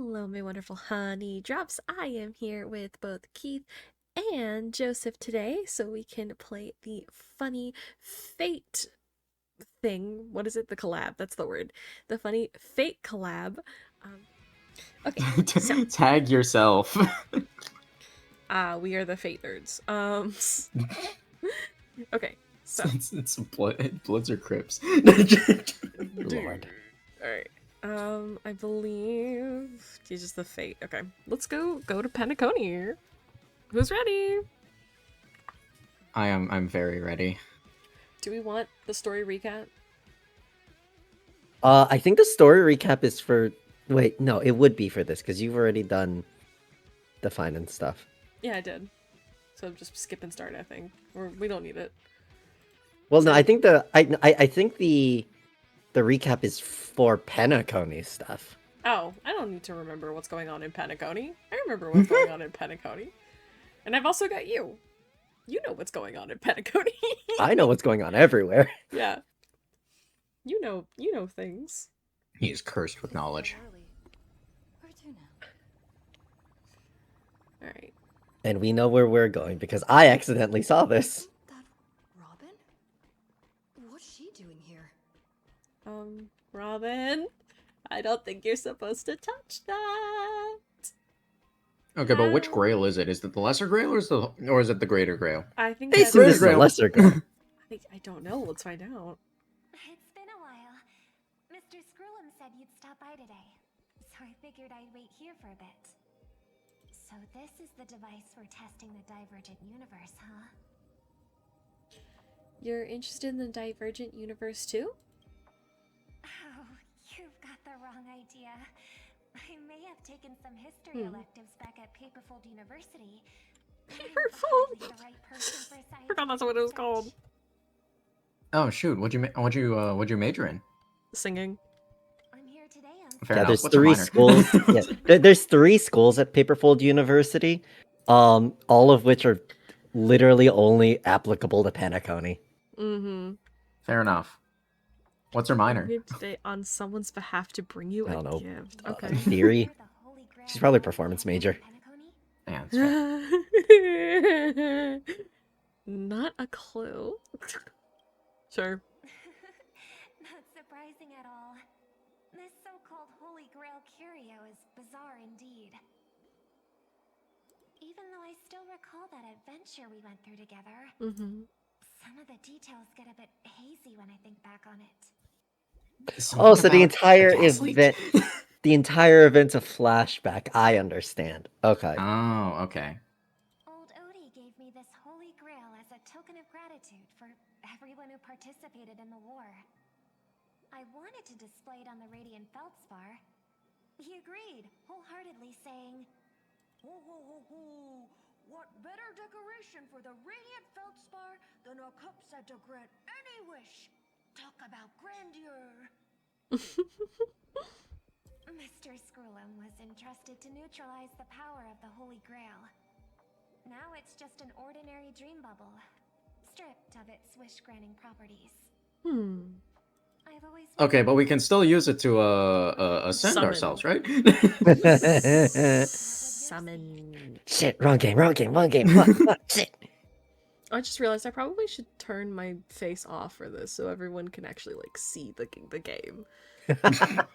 Hello, my wonderful honey drops. I am here with both Keith and Joseph today, so we can play the funny fate thing. What is it? The collab. That's the word. The funny fate collab. Okay, so Tag yourself. we are the fate nerds. Okay, so it's Bloods or Crips. Lord. All right. I believe he's just the fate. Okay, let's go to Penacony. Who's ready? I'm very ready. Do we want the story recap? I think the story recap is for. Wait, no, it would be for this because you've already done the finance stuff. Yeah, I did. So just skip and start, I think. Or we don't need it. Well, no, I think I think the recap is for Penacony stuff. Oh, I don't need to remember what's going on in Penacony. I remember what's going on in Penacony. And I've also got you. You know what's going on in Penacony. I know what's going on everywhere. Yeah. You know things. He is cursed with knowledge. Alright. And we know where we're going because I accidentally saw this. That Robin? What's she doing here? Robin, I don't think you're supposed to touch that. Okay, but which Grail is it? Is it the Lesser Grail or is it the Greater Grail? I think Hey, that's so this is a lesser girl. I don't know. Let's find out. It's been a while. Mr. Screw'em said you'd stop by today, so I figured I'd wait here for a bit. So this is the device for testing the divergent universe, huh? You're interested in the divergent universe too? Oh, you've got the wrong idea. I may have taken some history electives back at Paperfold University. Paperfold? The right person for science Forgot that's what it was research. called. Oh shoot! What'd you major in? Singing. I'm here today on Fair Yeah, enough. there's What's your three minor? schools. Yeah, there's 3 schools at Paperfold University, all of which are literally only applicable to Penacony. Mm-hmm. Fair enough. What's your I'm minor? here today on someone's behalf to bring you I a don't know. gift. In Okay. theory, the Holy Grail she's probably War performance in major. Penacony? Yeah, that's fair. Not a clue. Sure. Not surprising at all. This so-called Holy Grail curio is bizarre indeed. Even though I still recall that adventure we went through together, Mm-hmm. some of the details get a bit hazy when I think back on it. Oh, so the Something about entire a gas leak? event, the entire event's a flashback. I understand. Okay. Oh, okay. Old Odie gave me this Holy Grail as a token of gratitude for everyone who participated in the war. I wanted to display it on the Radiant Feldspar. He agreed, wholeheartedly saying, Ho ho ho ho! What better decoration for the Radiant Feldspar than a cup set to grant any wish? Talk about grandeur! Mr. Screw'em was entrusted to neutralize the power of the Holy Grail. Now it's just an ordinary dream bubble, stripped of its wish-granting properties. I've always Okay, but we can still use it to ascend Summon. ourselves, right? Summon. Shit, wrong game. Fuck, shit. I just realized I probably should turn my face off for this so everyone can actually like see the game. Because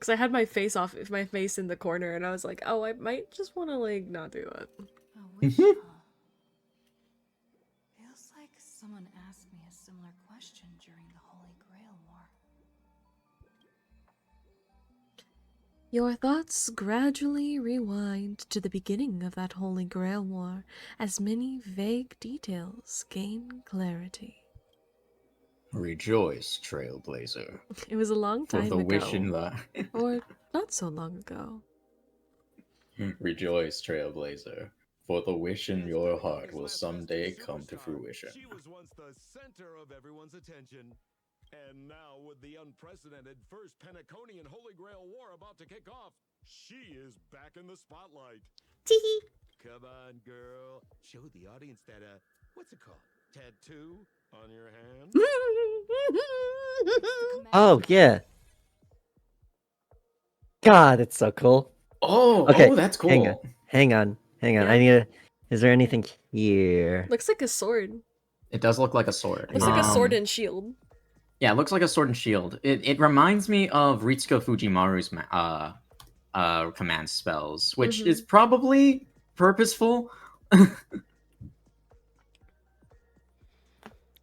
I had my face off, my face in the corner, and I was like, oh, I might just want to like not do it. A wish, huh? Feels like someone asked me a similar question during the Holy Grail War. Your thoughts gradually rewind to the beginning of that Holy Grail War as many vague details gain clarity. Rejoice, Trailblazer, It was a long for time the wish in ago, the or not so long ago. Rejoice, Trailblazer, for the wish in your heart will someday come to fruition. She was once the center of everyone's attention. And now, with the unprecedented First Penaconian Holy Grail War about to kick off, she is back in the spotlight. Tee. Come on, girl. Show the audience that, what's it called? Tattoo on your hand? Oh yeah. God, it's so cool. Oh, Okay, oh, that's hang on, cool. hang on, hang on. Yeah. I need to. Is there anything here? Looks like a sword. It does look like a sword. Looks like a sword and shield. Yeah, it looks like a sword and shield. It reminds me of Ritsuko Fujimaru's command spells, which is probably purposeful.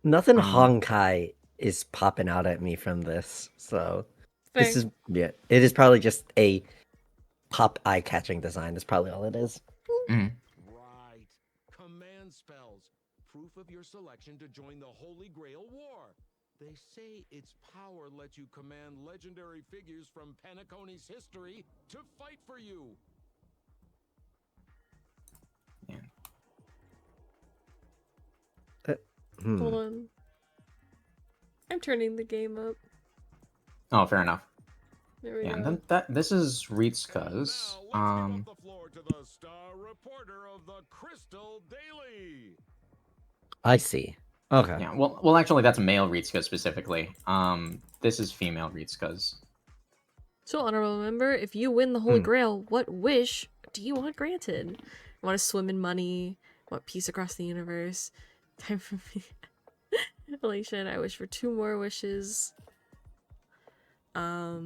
Nothing Honkai is popping out at me from this, so this is it is probably just a pop eye-catching design. That's probably all it is. Mhm. Right. Command spells. Proof of your selection to join the Holy Grail War. They say its power lets you command legendary figures from Penacony's history to fight for you. Hold on. I'm turning the game up. Oh, fair enough. There we Yeah, go. and then this is Ritsuka's. Now, let's give up the floor to the star reporter of the Crystal Daily. I see. Okay. Yeah, well, actually, that's male Ritsuka specifically. This is female Ritsuka's. So, honorable member, if you win the Holy Grail, what wish do you want granted? You want to swim in money? Want peace across the universe? Time for me. Elation, I wish for 2 more wishes. I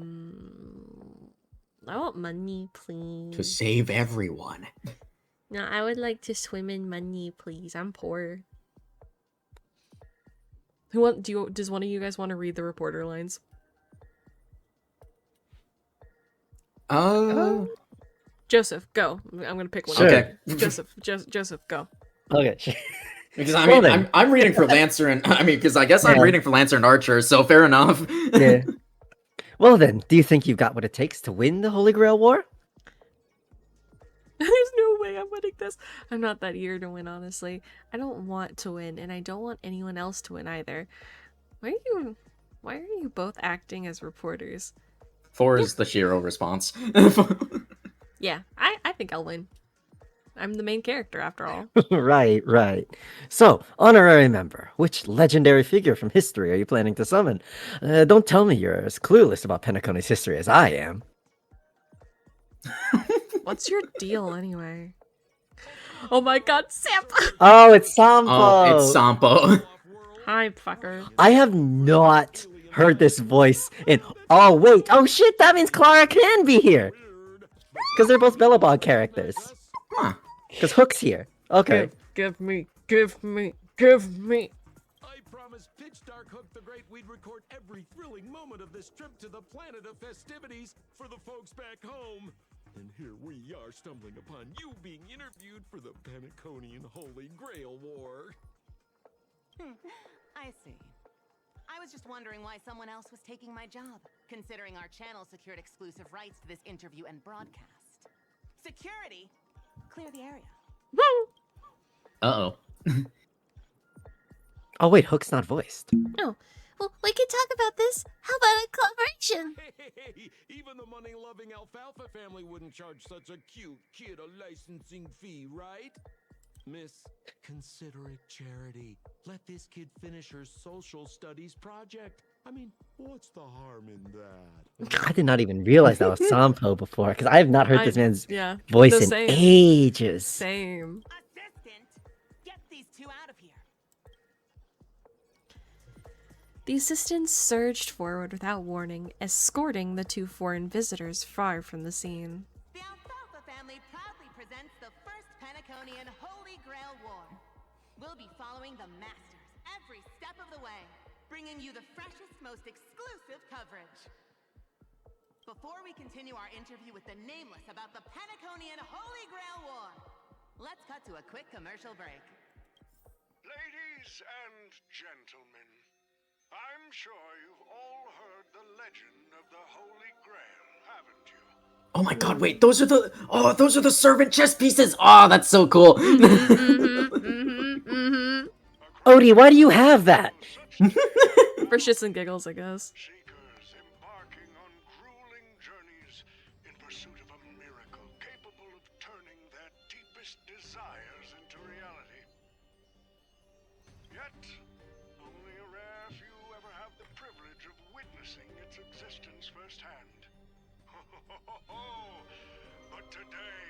want money, please. To save everyone. No, I would like to swim in money, please. I'm poor. Does one of you guys want to read the reporter lines? Joseph, go. I'm gonna pick one. Sure. Okay. Joseph, go. Okay. Because I Well, mean, then. I'm reading for Lancer and because I guess I'm Yeah. reading for Lancer and Archer, so fair enough. Yeah. Well then, do you think you've got what it takes to win the Holy Grail War? There's no way I'm winning this. I'm not that eager to win, honestly. I don't want to win, and I don't want anyone else to win either. Why are you both acting as reporters? 4 is the Shiro response. Yeah, I think I'll win. I'm the main character after all. Right. So, honorary member, which legendary figure from history are you planning to summon? Don't tell me you're as clueless about Penacony's history as I am. What's your deal anyway? Oh my god, Sampa! Oh, it's Sampo! Oh, it's Sampo. Hi, fucker. I have not heard this voice in... Oh, wait. Oh, shit, that means Clara can be here! Because they're both Bellabog characters. Huh. Because Hook's here. Okay. Give me. I promise Pitch Dark Hook the Great we'd record every thrilling moment of this trip to the planet of festivities for the folks back home. And here we are stumbling upon you being interviewed for the Penaconian Holy Grail War. I see. I was just wondering why someone else was taking my job, considering our channel secured exclusive rights to this interview and broadcast. Security? Clear the area. Uh-oh. Oh, wait, Hook's not voiced. Oh, well, we can talk about this. How about a collaboration? Hey, even the money-loving Alfalfa family wouldn't charge such a cute kid a licensing fee, right? Miss, consider it charity. Let this kid finish her social studies project. I mean, what's the harm in that? I did not even realize that was Sampo before, because I have not heard this man's Yeah, voice the in same. ages. Same. Assistant, get these 2 out of here. The assistants surged forward without warning, escorting the 2 foreign visitors far from the scene. The Alfalfa family proudly presents the first Penaconian Holy Grail War. We'll be following the masters every step of the way, bringing you the freshest, most exclusive coverage. Before we continue our interview with the Nameless about the Penaconian Holy Grail War, let's cut to a quick commercial break. Ladies and gentlemen, I'm sure you've all heard the legend of the Holy Grail, haven't you? Oh my god, wait, those are the servant chess pieces! Oh, that's so cool! Odie, why do you have that? For shits and giggles, I guess. Seekers embarking on grueling journeys in pursuit of a miracle capable of turning their deepest desires into reality. Yet, only a rare few ever have the privilege of witnessing its existence firsthand. But today,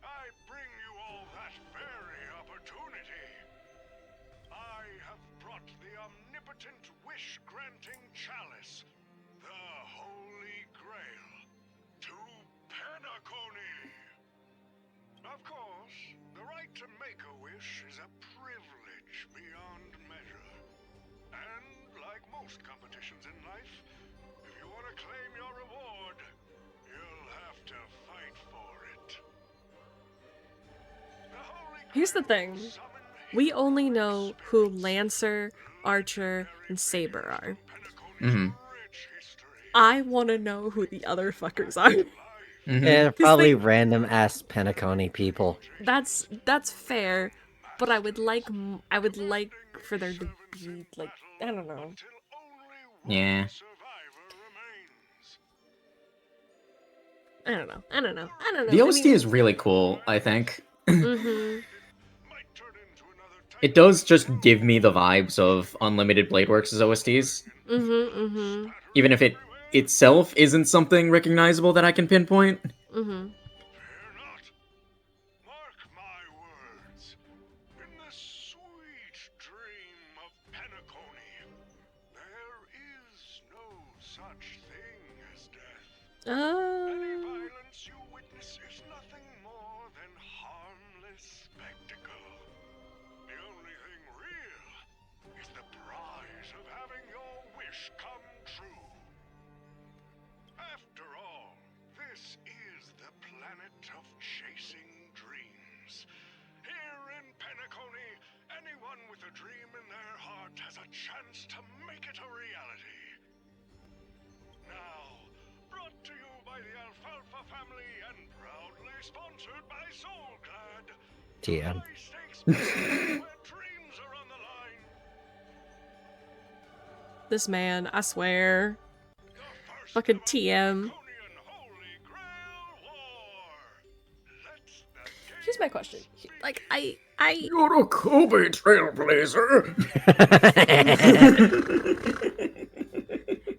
I bring you all that very opportunity. I have brought the omnipotent wish-granting chalice, the Holy Grail, to Penacony. Of course, the right to make a wish is a privilege beyond measure. And like most competitions in life, if you want to claim your reward, you'll have to fight for it. Here's the thing. We only know who Lancer, Archer, and Saber are. Mm-hmm. I want to know who the other fuckers are. Mm-hmm. Yeah, probably random ass Penacony people. That's fair, but I would like for there to be like, I don't know. Yeah. I don't know. The I OST mean, is really cool, I think. mm-hmm. It does just give me the vibes of Unlimited Blade Works' OSTs. Mm-hmm. Mm-hmm. Even if it itself isn't something recognizable that I can pinpoint. Mm-hmm. Fear not. Mark my words. In the sweet dream of Penacony, there is no such thing as death. Any violence you witness is nothing more than harmless spectacle. The only thing real is the prize of having your wish come true. After all, this is the planet of chasing dreams. Here in Penacony, anyone with a dream in their heart has a chance to make it a reality. Now, brought to you by the Alfalfa family and proudly sponsored by Soulclad. TM. High stakes match where dreams are on the line. This man, I swear. The first Fucking ever TM. Penaconian Holy Grail War. Let's the Here's my question. Like, I You're a Kobe trailblazer.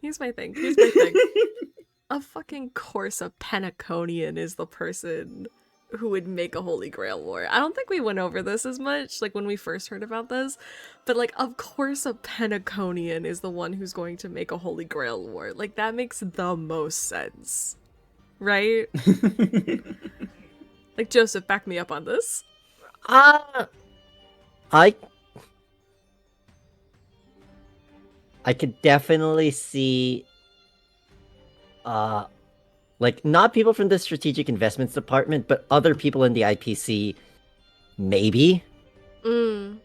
Here's my thing. Of fucking course a Penaconian is the person who would make a Holy Grail War. I don't think we went over this as much, like, when we first heard about this, but, like, of course a Penaconian is the one who's going to make a Holy Grail War. Like, that makes the most sense. Right? Like, Joseph, back me up on this. I could definitely see like not people from the strategic investments department, but other people in the IPC maybe. I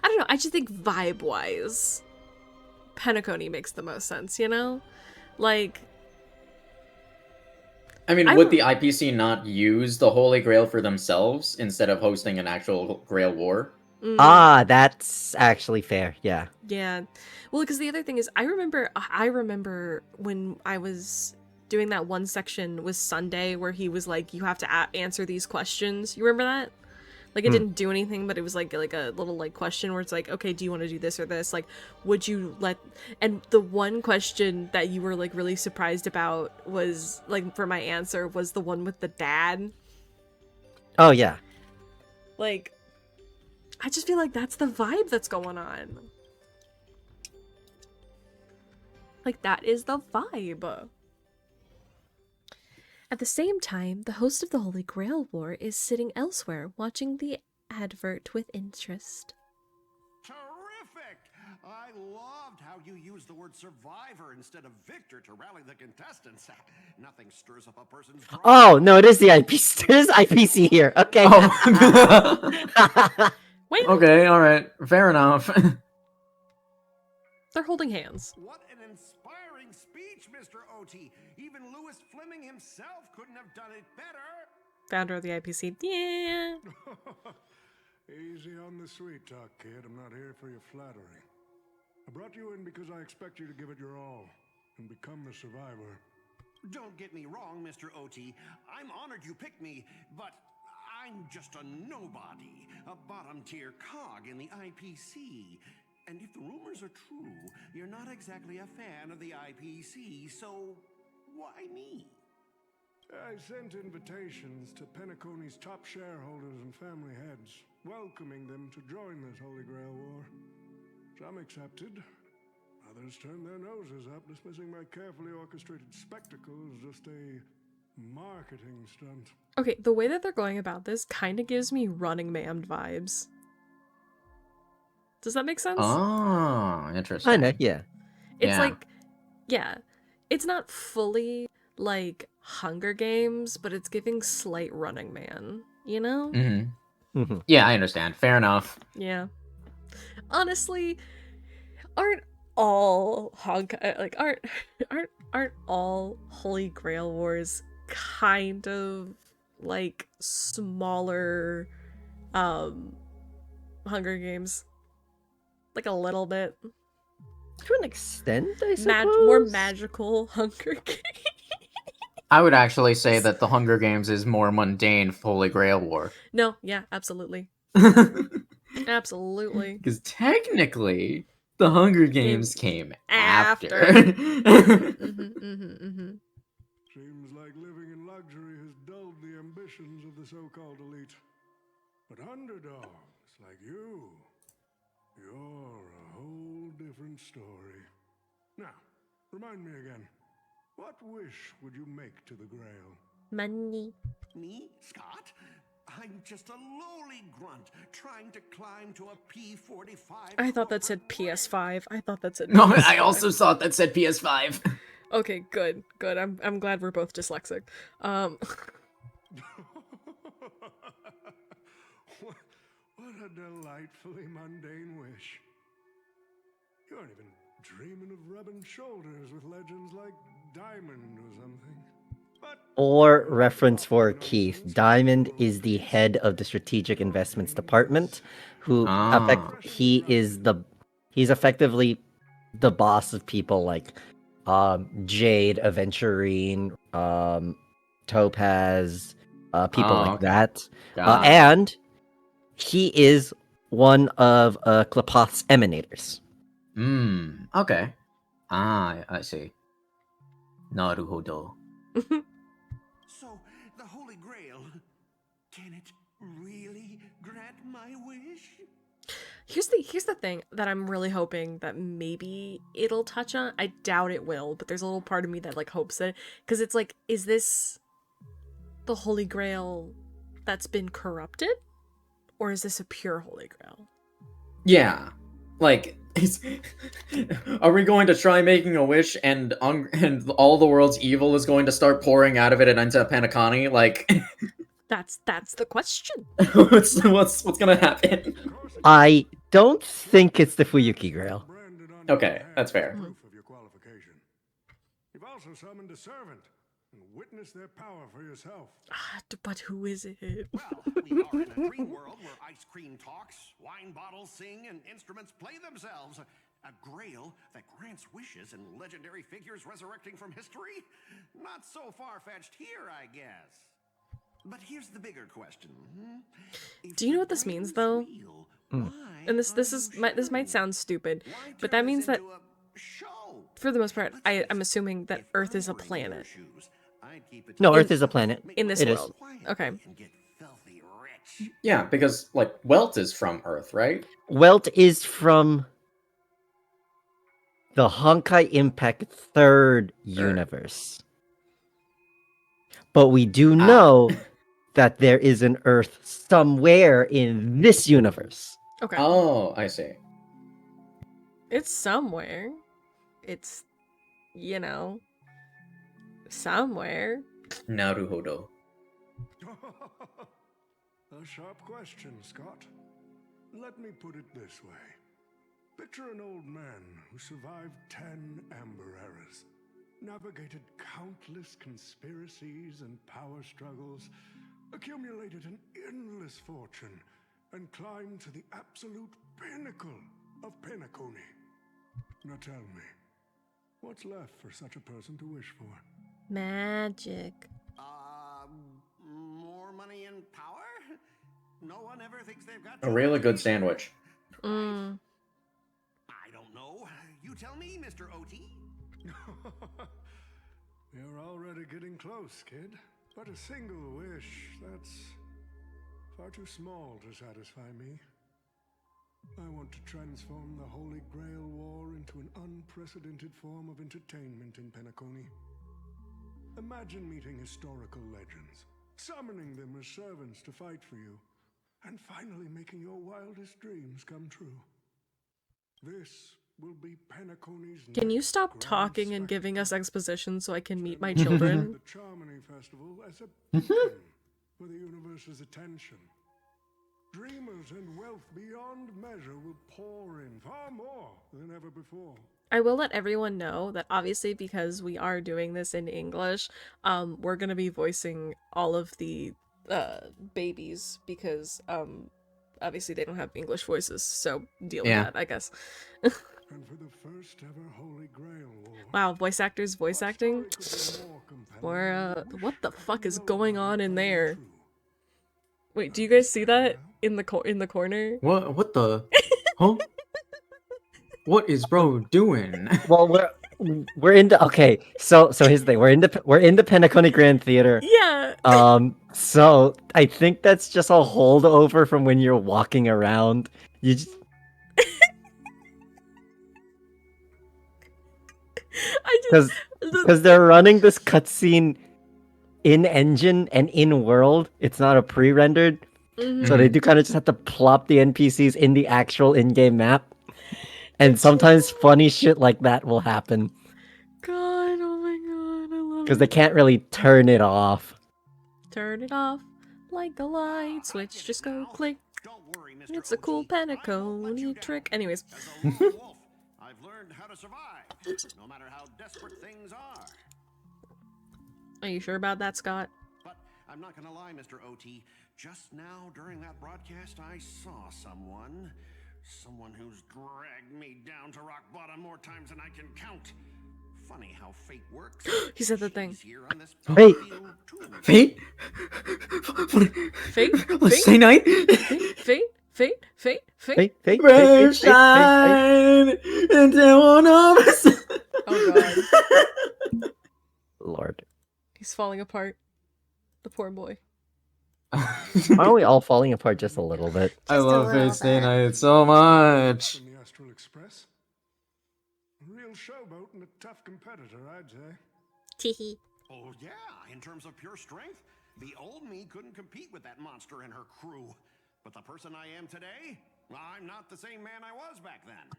don't know, I just think vibe-wise, Penacony makes the most sense, you know? Like, I mean, would the IPC not use the Holy Grail for themselves instead of hosting an actual Grail War? Ah, that's actually fair. Yeah. Yeah. Well, because the other thing is, I remember when I was doing that one section with Sunday where he was like, you have to answer these questions. You remember that? Like, it didn't do anything, but it was like a little like question where it's like, okay, do you want to do this or this? Like, would you let? And the one question that you were like really surprised about was like, for my answer, was the one with the dad. Oh yeah. Like, I just feel like that's the vibe that's going on. Like, that is the vibe. At the same time, the host of the Holy Grail War is sitting elsewhere, watching the advert with interest. Terrific! I loved how you used the word survivor instead of victor to rally the contestants. Nothing stirs up a person's drive. Oh no, it is the IPC. There's IPC here. Okay. Oh. Wait. Okay, alright. Fair enough. They're holding hands. What an inspiring speech, Mr. OT. Even Louis Fleming himself couldn't have done it better. Founder of the IPC. Yeah. Easy on the sweet talk, kid. I'm not here for your flattery. I brought you in because I expect you to give it your all and become the survivor. Don't get me wrong, Mr. OT. I'm honored you picked me, but I'm just a nobody, a bottom-tier cog in the IPC. And if the rumors are true, you're not exactly a fan of the IPC, so Why me? I sent invitations to Penacony's top shareholders and family heads, welcoming them to join this Holy Grail War. Some accepted. Others turned their noses up, dismissing my carefully orchestrated spectacle as just a marketing stunt. Okay, the way that they're going about this kind of gives me Running Man vibes. Does that make sense? Oh, interesting. I know, yeah. It's Yeah. like, yeah, it's not fully like Hunger Games, but it's giving slight Running Man, you know? Mm-hmm. Yeah, I understand. Fair enough. Yeah. Honestly, aren't all Honkai like aren't all Holy Grail Wars kind of like smaller Hunger Games? Like a little bit. To an extent, I suppose. More magical Hunger Games. I would actually say that the Hunger Games is more mundane Holy Grail War. No, yeah, absolutely. Absolutely. Because technically, the Hunger Games came after. Seems like living in luxury has dulled the ambitions of the so-called elite. But underdogs like you're a whole different story. Now, remind me again, what wish would you make to the Grail? Money. Me, Scott? I'm just a lowly grunt trying to climb to a P-45. I thought that said PS5. I thought that said No, PS5. I also thought that said PS5. Okay, good. I'm glad we're both dyslexic. What a delightfully mundane wish. You aren't even dreaming of rubbing shoulders with legends like Diamond or something. But Or reference for Keith, Diamond is the head of the strategic investments department, who he's effectively the boss of people like Jade, Aventurine, Topaz, people like that. And he is one of Klapoth's emanators. Okay. I see. Naruhodo. So, the Holy Grail, can it really grant my wish? Here's the thing that I'm really hoping that maybe it'll touch on. I doubt it will, but there's a little part of me that like hopes that, because it's like, is this the Holy Grail that's been corrupted, or is this a pure Holy Grail? Yeah, like, are we going to try making a wish and all the world's evil is going to start pouring out of it and into Penacony? Like, that's the question. what's gonna happen? I don't think it's the Fuyuki Grail. Okay, that's fair. Proof of your qualification. You've also summoned a servant and witnessed their power for yourself. But who is it? Well, we are in a dream world where ice cream talks, wine bottles sing, and instruments play themselves. A grail that grants wishes and legendary figures resurrecting from history? Not so far-fetched here, I guess. But here's the bigger question. Do you know what this means, though? And this might sound stupid, but that means that for the most part, I'm assuming that Earth is a planet. No, Earth is a planet. In this world. Okay. Yeah, because, like, Welt is from Earth, right? Welt is from the Honkai Impact 3rd universe. But we do know that there is an Earth somewhere in this universe. Okay. Oh, I see. It's somewhere. It's, somewhere. Naruhodo. A sharp question, Scott. Let me put it this way. Picture an old man who survived 10 Amber Eras, navigated countless conspiracies and power struggles, accumulated an endless fortune, and climbed to the absolute pinnacle of Penacony. Now tell me, what's left for such a person to wish for? Magic. More money and power? No one ever thinks they've got A really good sandwich. I don't know. You tell me, Mr. OT. You're already getting close, kid. But a single wish, that's far too small to satisfy me. I want to transform the Holy Grail War into an unprecedented form of entertainment in Penacony. Imagine meeting historical legends, summoning them as servants to fight for you, and finally making your wildest dreams come true. This will be Penacony's Can you next stop grand talking and giving us spectacle. exposition so I can meet my Send children? the Charmony Festival as a beacon for the universe's attention. Dreamers and wealth beyond measure will pour in far more than ever before. I will let everyone know that obviously because we are doing this in English, we're gonna be voicing all of the babies because obviously they don't have English voices, so deal with that, I guess. And for the first ever Holy Grail War. Wow, voice actors voice acting? Or what the fuck is going on in there? Wait, do you guys see that in the corner? What the? Huh? What is bro doing? Well, we're into okay. So here's the thing. We're in the Penacony Grand Theater. Yeah. So I think that's just a holdover from when you're walking around. You just because they're running this cutscene in engine and in world. It's not a pre-rendered, so they do kind of just have to plop the NPCs in the actual in-game map. And sometimes funny shit like that will happen. God, oh my god, I love it. Because they can't really turn it off. Turn it off like a light switch. Just go click. It's a cool Penacony trick. Anyways. I've learned how to survive, no matter how desperate things are. Are you sure about that, Scott? But I'm not gonna lie, Mr. OT. Just now, during that broadcast, I saw someone who's dragged me down to rock bottom more times than I can count. Funny how fate works. He said the thing. Fate? Fate? Fate? Let's say night? Fate? Brave shine into one of us. Oh god. Lord. He's falling apart. The poor boy. Aren't we all falling apart just a little bit? I love Fate Stay Night so much. From the Astral Express. A real showboat and a tough competitor, I'd say. Teehee. Oh yeah, in terms of pure strength, the old me couldn't compete with that monster and her crew. But the person I am today, I'm not the same man I was back then.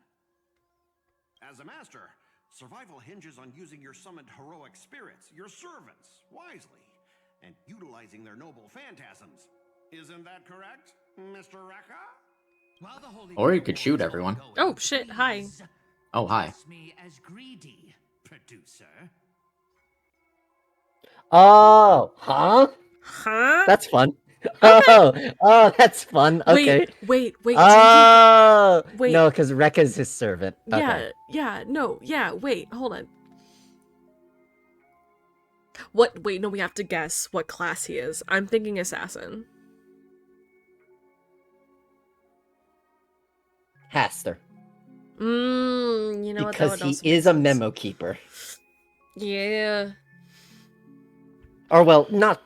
As a master, survival hinges on using your summoned heroic spirits, your servants, wisely, and utilizing their noble phantasms. Isn't that correct, Mr. Raka? Or you could shoot everyone. Oh shit, hi. Oh, hi. Me as greedy, producer. Oh, huh? Huh? That's fun. Oh, that's fun. Okay. Wait. Oh, Wait. no, because Rekka's his servant. Okay. Yeah, wait, hold on. What? Wait, no, we have to guess what class he is. I'm thinking assassin. Haster. You know what? That Because would also he make is a sense. memo keeper. Yeah. Or well, not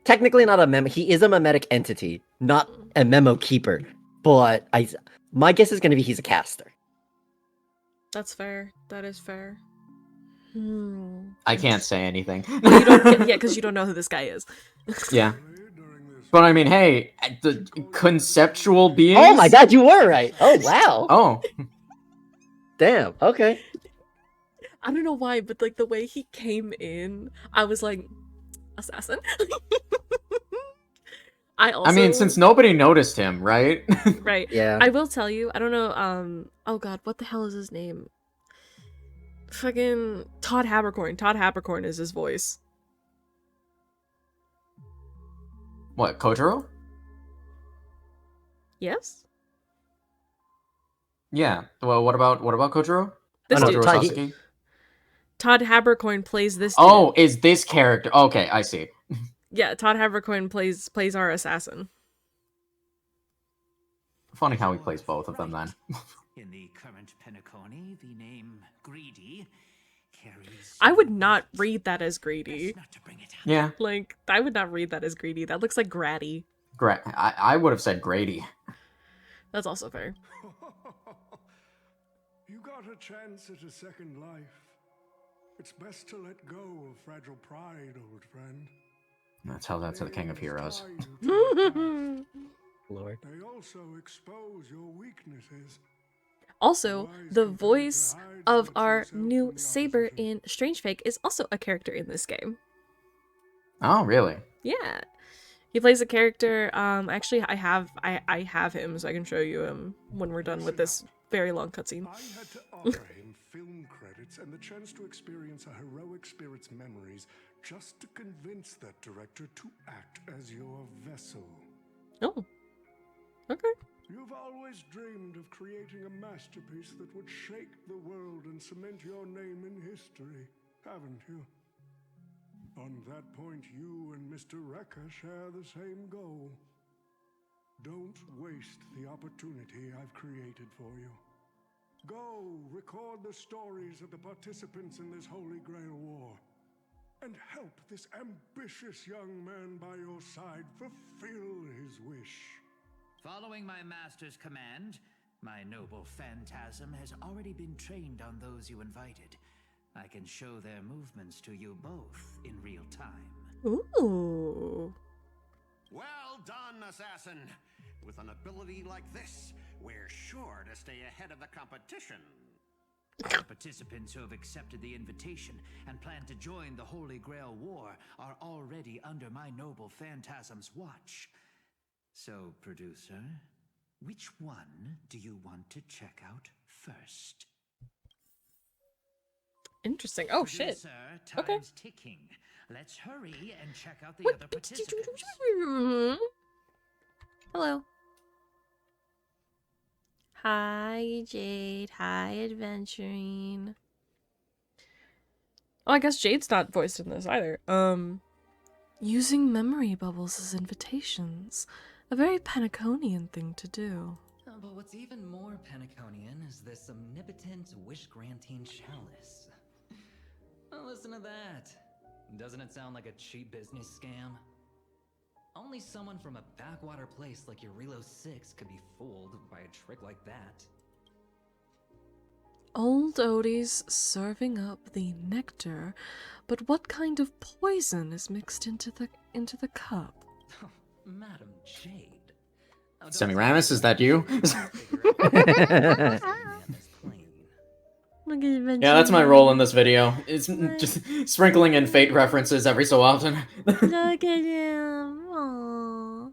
technically not a memo. He is a memetic entity, not a memo keeper. But my guess is going to be he's a caster. That's fair. That is fair. I can't say anything. You don't, yeah, because you don't know who this guy is. Yeah. But I mean, hey, the conceptual beings. Oh my god, you were right. Oh wow. Oh. Damn. Okay. I don't know why, but like the way he came in, I was like, assassin. I mean, since nobody noticed him, right? Right. Yeah. I will tell you, I don't know, oh god, what the hell is his name? Fucking Todd Habercorn. Todd Habercorn is his voice. What, Kotaro? Yes? Yeah. Well, what about Kotaro? This no, dude. Todd- Sasuke? Todd Habercorn plays this dude. Oh, is this character? Okay, I see. Yeah, Todd Habercorn plays our assassin. Funny how he plays both of them then. In the current Penacony, the name Greedy carries I would so not much. read that as greedy. Best not to bring it up. Yeah. Like, I would not read that as greedy. That looks like gratty. I would have said Grady. That's also fair. You got a chance at a second life. It's best to let go of fragile pride, old friend. Tell that to the King of Heroes. Lord. They also expose your weaknesses. Also, the voice of our new Saber in Strange Fake is also a character in this game. Oh, really? Yeah. He plays a character, actually I have him, so I can show you him when we're done with this very long cutscene. I had to offer him film credits and the chance to experience a heroic spirit's memories just to convince that director to act as your vessel. Oh. Okay. You've always dreamed of creating a masterpiece that would shake the world and cement your name in history, haven't you? On that point, you and Mr. Rekka share the same goal. Don't waste the opportunity I've created for you. Go record the stories of the participants in this Holy Grail War, and help this ambitious young man by your side fulfill his wish. Following my master's command, my noble phantasm has already been trained on those you invited. I can show their movements to you both in real time. Ooh. Well done, assassin. With an ability like this, we're sure to stay ahead of the competition. The participants who have accepted the invitation and plan to join the Holy Grail War are already under my noble phantasm's watch. So, producer, which one do you want to check out first? Interesting. Oh, shit. Producer, Okay. time's ticking. Let's hurry and check out the other participants. Hello. Hi, Jade. Hi, Adventuring. Oh, I guess Jade's not voiced in this either. Using memory bubbles as invitations. A very Panaconian thing to do. But what's even more Panaconian is this omnipotent wish-granting chalice. Oh, listen to that. Doesn't it sound like a cheap business scam? Only someone from a backwater place like Eurilo 6 could be fooled by a trick like that. Old Odie's serving up the nectar, but what kind of poison is mixed into the cup? Madam Jade. Semiramis, is that you? Look at Yeah, that's my role in this video. It's just sprinkling in Fate references every so often. Look at him. Aww.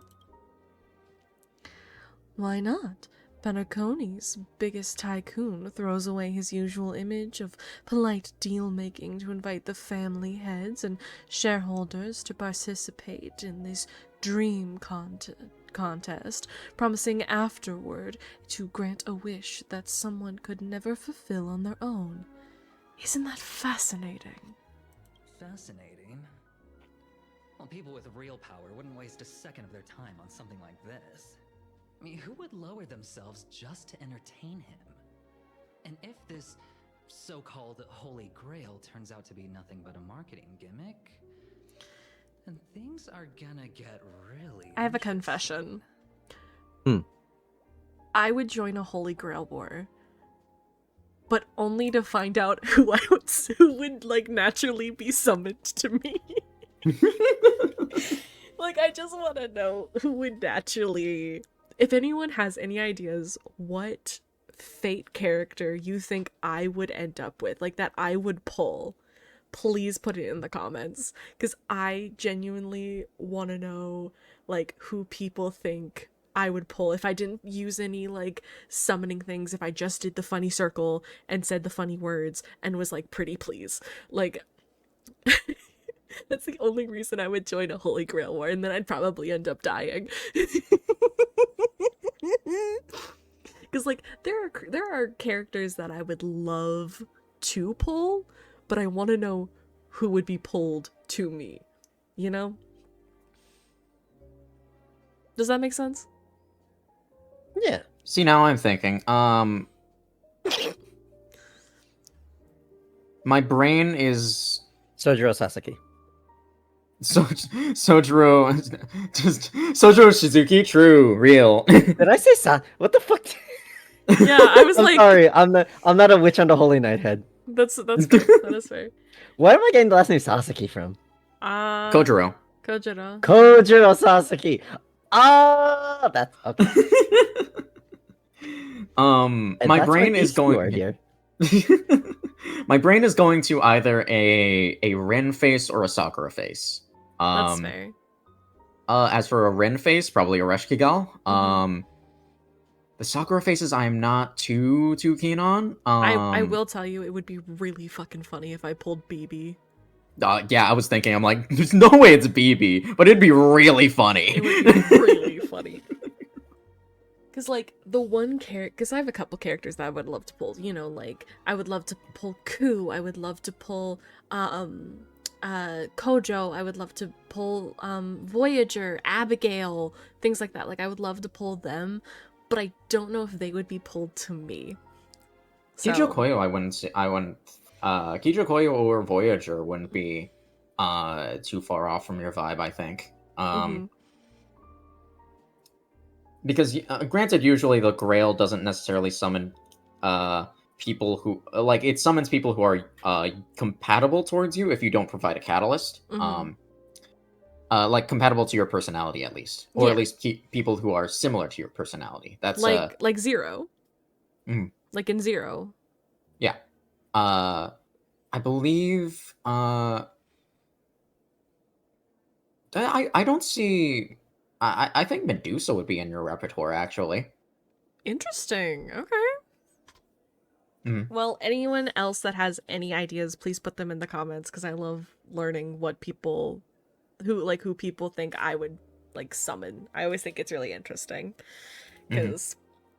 Why not? Panaconi's biggest tycoon throws away his usual image of polite deal-making to invite the family heads and shareholders to participate in this dream contest, promising afterward to grant a wish that someone could never fulfill on their own. Isn't that fascinating? Fascinating. Well, people with real power wouldn't waste a second of their time on something like this. I mean, who would lower themselves just to entertain him? And if this so-called Holy Grail turns out to be nothing but a marketing gimmick, then things are gonna get really I have a confession. Hmm. I would join a Holy Grail war, but only to find out who would like naturally be summoned to me. Like, I just want to know who would naturally. If anyone has any ideas what Fate character you think I would end up with, like that I would pull, please put it in the comments, because I genuinely want to know like who people think I would pull if I didn't use any like summoning things, if I just did the funny circle and said the funny words and was like, pretty please. Like that's the only reason I would join a Holy Grail war, and then I'd probably end up dying. Because like there are characters that I would love to pull, but I want to know who would be pulled to me, you know? Does that make sense? Yeah. See, now I'm thinking, My brain is Sojiro Sasaki. Sojiro, just Sojiro Shizuki. True, real. Did I say What the fuck? Yeah, I was I'm like, sorry. I'm not a witch on the Holy Night head. that's fair. That is fair. Where am I getting the last name Sasaki from? Kojiro. Kojiro. Kojiro Sasaki. Ah, that's okay. And My that's why brain is HQ going are here. My brain is going to either a Rin face or a Sakura face. That's fair. As for a Rin face, probably a Reshikigal. Mhm. The Sakura faces I am not too keen on. I will tell you, it would be really fucking funny if I pulled BB. Yeah, I was thinking, I'm like, there's no way it's BB, but it'd be really funny. It would be really funny. Because, like, the one character... Because I have a couple characters that I would love to pull. You know, like, I would love to pull Ku. I would love to pull, Kojo. I would love to pull, Voyager, Abigail, things like that. Like, I would love to pull them, but I don't know if they would be pulled to me. Kijo Koyo, I wouldn't say... Kijo Koyo or Voyager wouldn't be, too far off from your vibe, I think. Because, granted, usually the Grail doesn't necessarily summon people who... Like, it summons people who are compatible towards you if you don't provide a catalyst. Like, compatible to your personality, at least. Or at least people who are similar to your personality. That's like Zero. Like in Zero. Yeah. I believe... I don't see... I think Medusa would be in your repertoire, actually. Interesting. Okay. Well, anyone else that has any ideas, please put them in the comments, because I love learning what people... who people think I would, like, summon. I always think it's really interesting. Because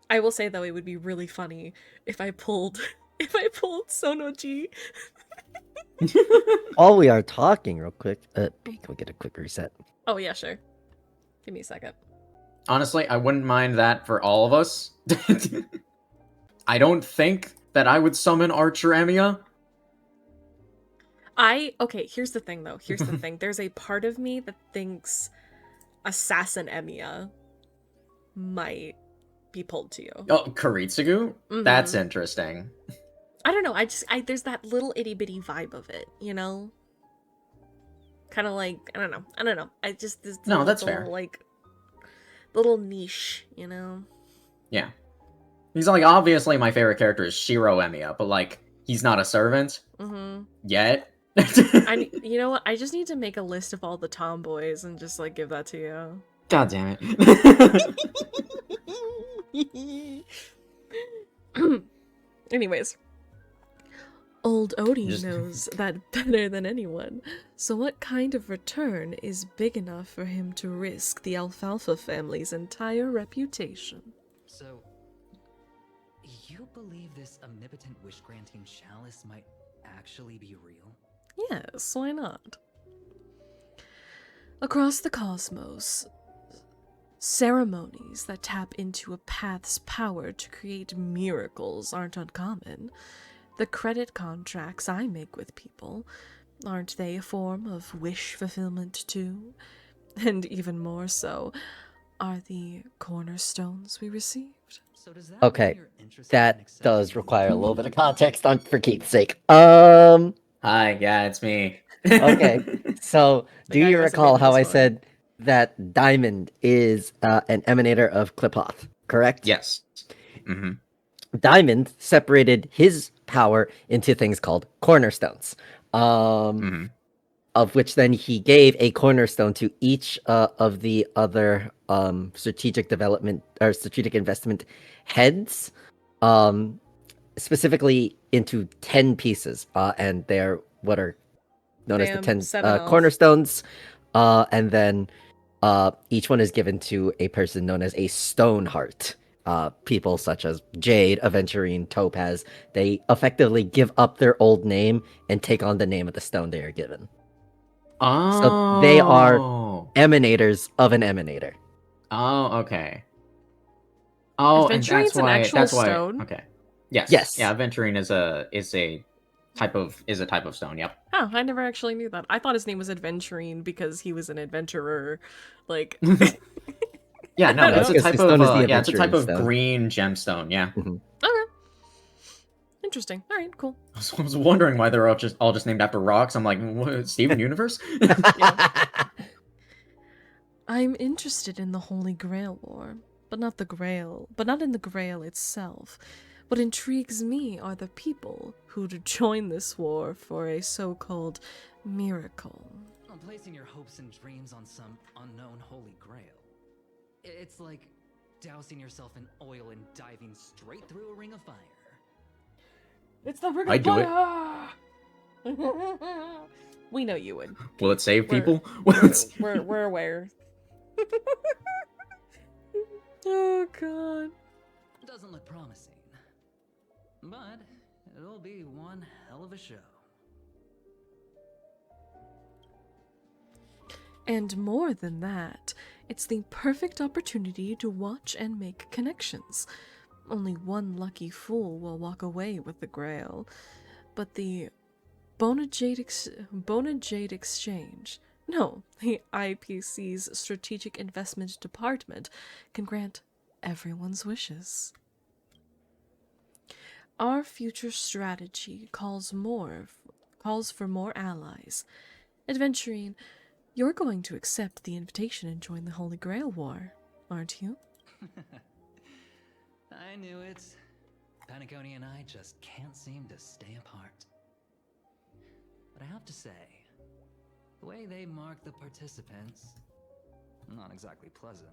I will say, though, it would be really funny if I pulled... if I pulled Sonoji. While we are talking real quick, can we get a quick reset? Oh, yeah, sure. Give me a second. Honestly, I wouldn't mind that for all of us. I don't think that I would summon Archer Emiya. Okay, here's the thing, though. Here's the thing. There's a part of me that thinks Assassin Emiya might be pulled to you. Oh, Karitsugu? That's interesting. I don't know. There's that little itty bitty vibe of it, you know? Kind of like, I don't know. I just, this no, that's little, fair. Like, little niche, you know? Yeah. He's like, obviously my favorite character is Shiro Emiya, but like, he's not a servant. Yet. You know what? I just need to make a list of all the tomboys and just, like, give that to you. God damn it. Anyways. Old Odie knows that better than anyone. So what kind of return is big enough for him to risk the Alfalfa family's entire reputation? So, you believe this omnipotent wish-granting chalice might actually be real? Yes, why not? Across the cosmos, ceremonies that tap into a path's power to create miracles aren't uncommon. The credit contracts I make with people, aren't they a form of wish fulfillment too? And even more so, are the cornerstones we received. So does that Okay, that does require a little bit of context for Keith's sake. Hi, yeah, it's me. Okay, so do you recall how I said that Diamond is an emanator of Qlipoth, correct? Yes. Diamond separated his power into things called cornerstones, of which then he gave a cornerstone to each of the other strategic development or strategic investment heads, specifically into 10 pieces, and they're what are known as the 10 cornerstones, and then each one is given to a person known as a Stoneheart. People such as Jade, Aventurine, Topaz, they effectively give up their old name and take on the name of the stone they are given. Oh. So they are emanators of an emanator. Oh, okay. Oh, and that's why. Stone. Okay. Yes. Yes. Yeah, Aventurine is a is a type of stone. Yep. Oh, I never actually knew that. I thought his name was Adventurine because he was an adventurer. Like, Yeah, no, No, it's a because type the stone of is the yeah, it's a type adventuring of stone. green gemstone. Yeah. Mhm. okay, interesting. All right, cool. I was wondering why they're all just named after rocks. I'm like, what, Steven Universe? I'm interested in the Holy Grail War, but not in the Grail itself. What intrigues me are the people who'd join this war for a so-called miracle. Well, placing your hopes and dreams on some unknown holy grail. It's like dousing yourself in oil and diving straight through a ring of fire. It's the ring I'd do it. We know you would. Will it save We're- people? We're aware. Oh god. Doesn't look promising. But it'll be one hell of a show. And more than that, it's the perfect opportunity to watch and make connections. Only one lucky fool will walk away with the Grail. But the Bonajade Exchange, no, the IPC's Strategic Investment Department, can grant everyone's wishes. Our future strategy calls for more allies. Adventurine, you're going to accept the invitation and join the Holy Grail War, aren't you? I knew it. Paniconi and I just can't seem to stay apart. But I have to say, the way they mark the participants, not exactly pleasant.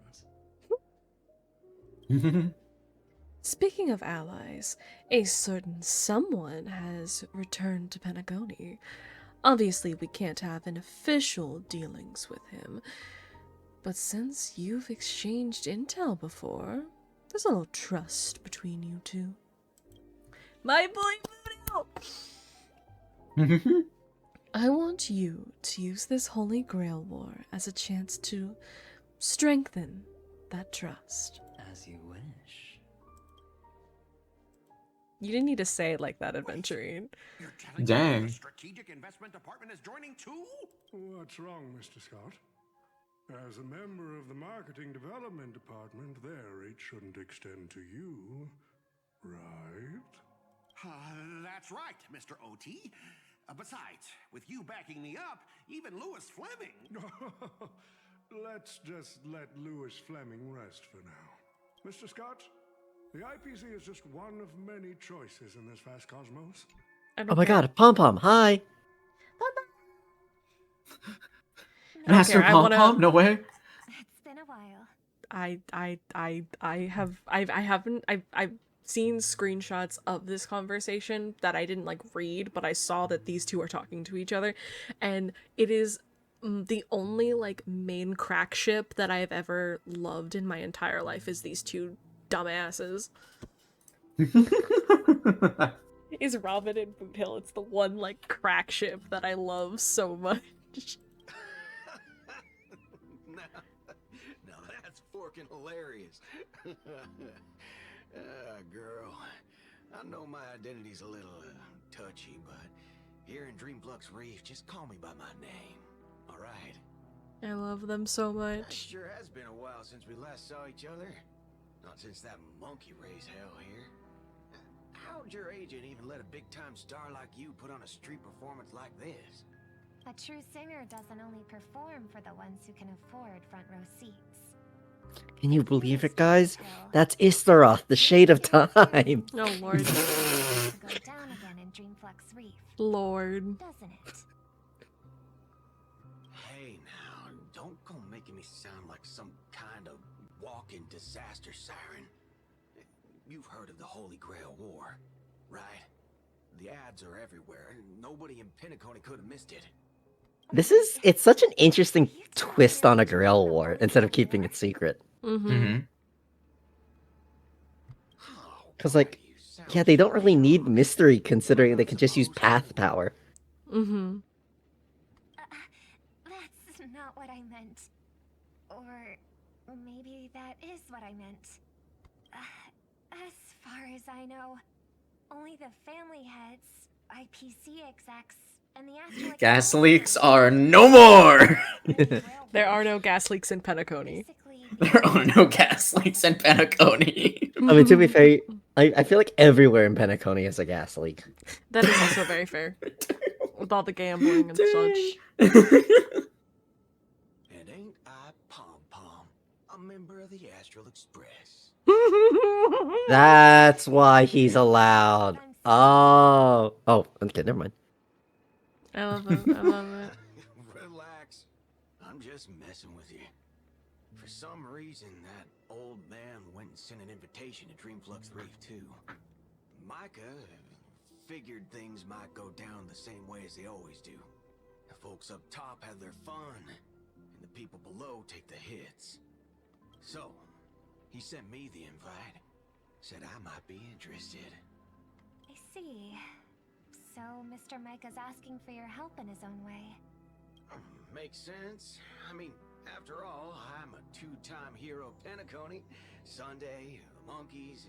Speaking of allies, a certain someone has returned to Panagoni. Obviously, we can't have an official dealings with him, but since you've exchanged intel before, there's a little trust between you two. My boy Voodoo! I want you to use this Holy Grail War as a chance to strengthen that trust. As you wish. You didn't need to say it like that, Adventurine. You're telling Dang. me the Strategic Investment Department is joining too? What's wrong, Mr. Scott? As a member of the Marketing Development Department, their reach shouldn't extend to you, right? That's right, Mr. OT. Besides, with you backing me up, even Lewis Fleming. Let's just let Lewis Fleming rest for now. Mr. Scott, the IPC is just one of many choices in this vast cosmos. Oh my god, Pom Pom, hi! Master care, I Pom wanna- Pom? No way. It's been a while. I've seen screenshots of this conversation that I didn't like read, but I saw that these two are talking to each other, and it is the only like main crack ship that I have ever loved in my entire life is these two dumbasses. Is Robin and Boot Hill. It's the one like crack ship that I love so much. Now that's forking hilarious. Girl, I know my identity's a little touchy, but here in Dreamflux Reef, just call me by my name, all right? I love them so It much. sure has been a while since we last saw each other. Not since that monkey raised hell here. How'd your agent even let a big-time star like you put on a street performance like this? A true singer doesn't only perform for the ones who can afford front row seats. Can you believe it, guys? That's Istaroth, the Shade of Time! Oh lord. To go down again in Dreamflux Reef, Lord. doesn't it? Hey now, don't go making me sound like some kind of walking disaster siren. You've heard of the Holy Grail War, right? The ads are everywhere, and nobody in Penacony could have missed it. It's such an interesting twist on a Grail War, instead of keeping it secret. Mm-hmm. Because, like, yeah, they don't really need mystery, considering they could just use path power. Mm-hmm. That's not what I meant. Or maybe that is what I meant. As far as I know, only the family heads, IPC execs and the Astral Gas Explorers leaks are no more! There are no gas leaks in Penacony. basically There are no gas leaks in Penacony. I mean, to be fair, I feel like everywhere in Penacony is a gas leak. That is also very fair. With all the gambling and such. And ain't I Pom Pom, a member of the Astral Express? That's why he's allowed. Oh. Oh, okay, never mind. I love it. I love it. Relax. I'm just messing with you. For some reason, that old man went and sent an invitation to Dreamflux Reef, too. Micah figured things might go down the same way as they always do. The folks up top have their fun, and the people below take the hits. So, he sent me the invite. Said I might be interested. I see. So Mr. Micah's asking for your help in his own way. Makes sense. I mean, after all, I'm a two-time hero of Penacony. Sunday, the monkeys.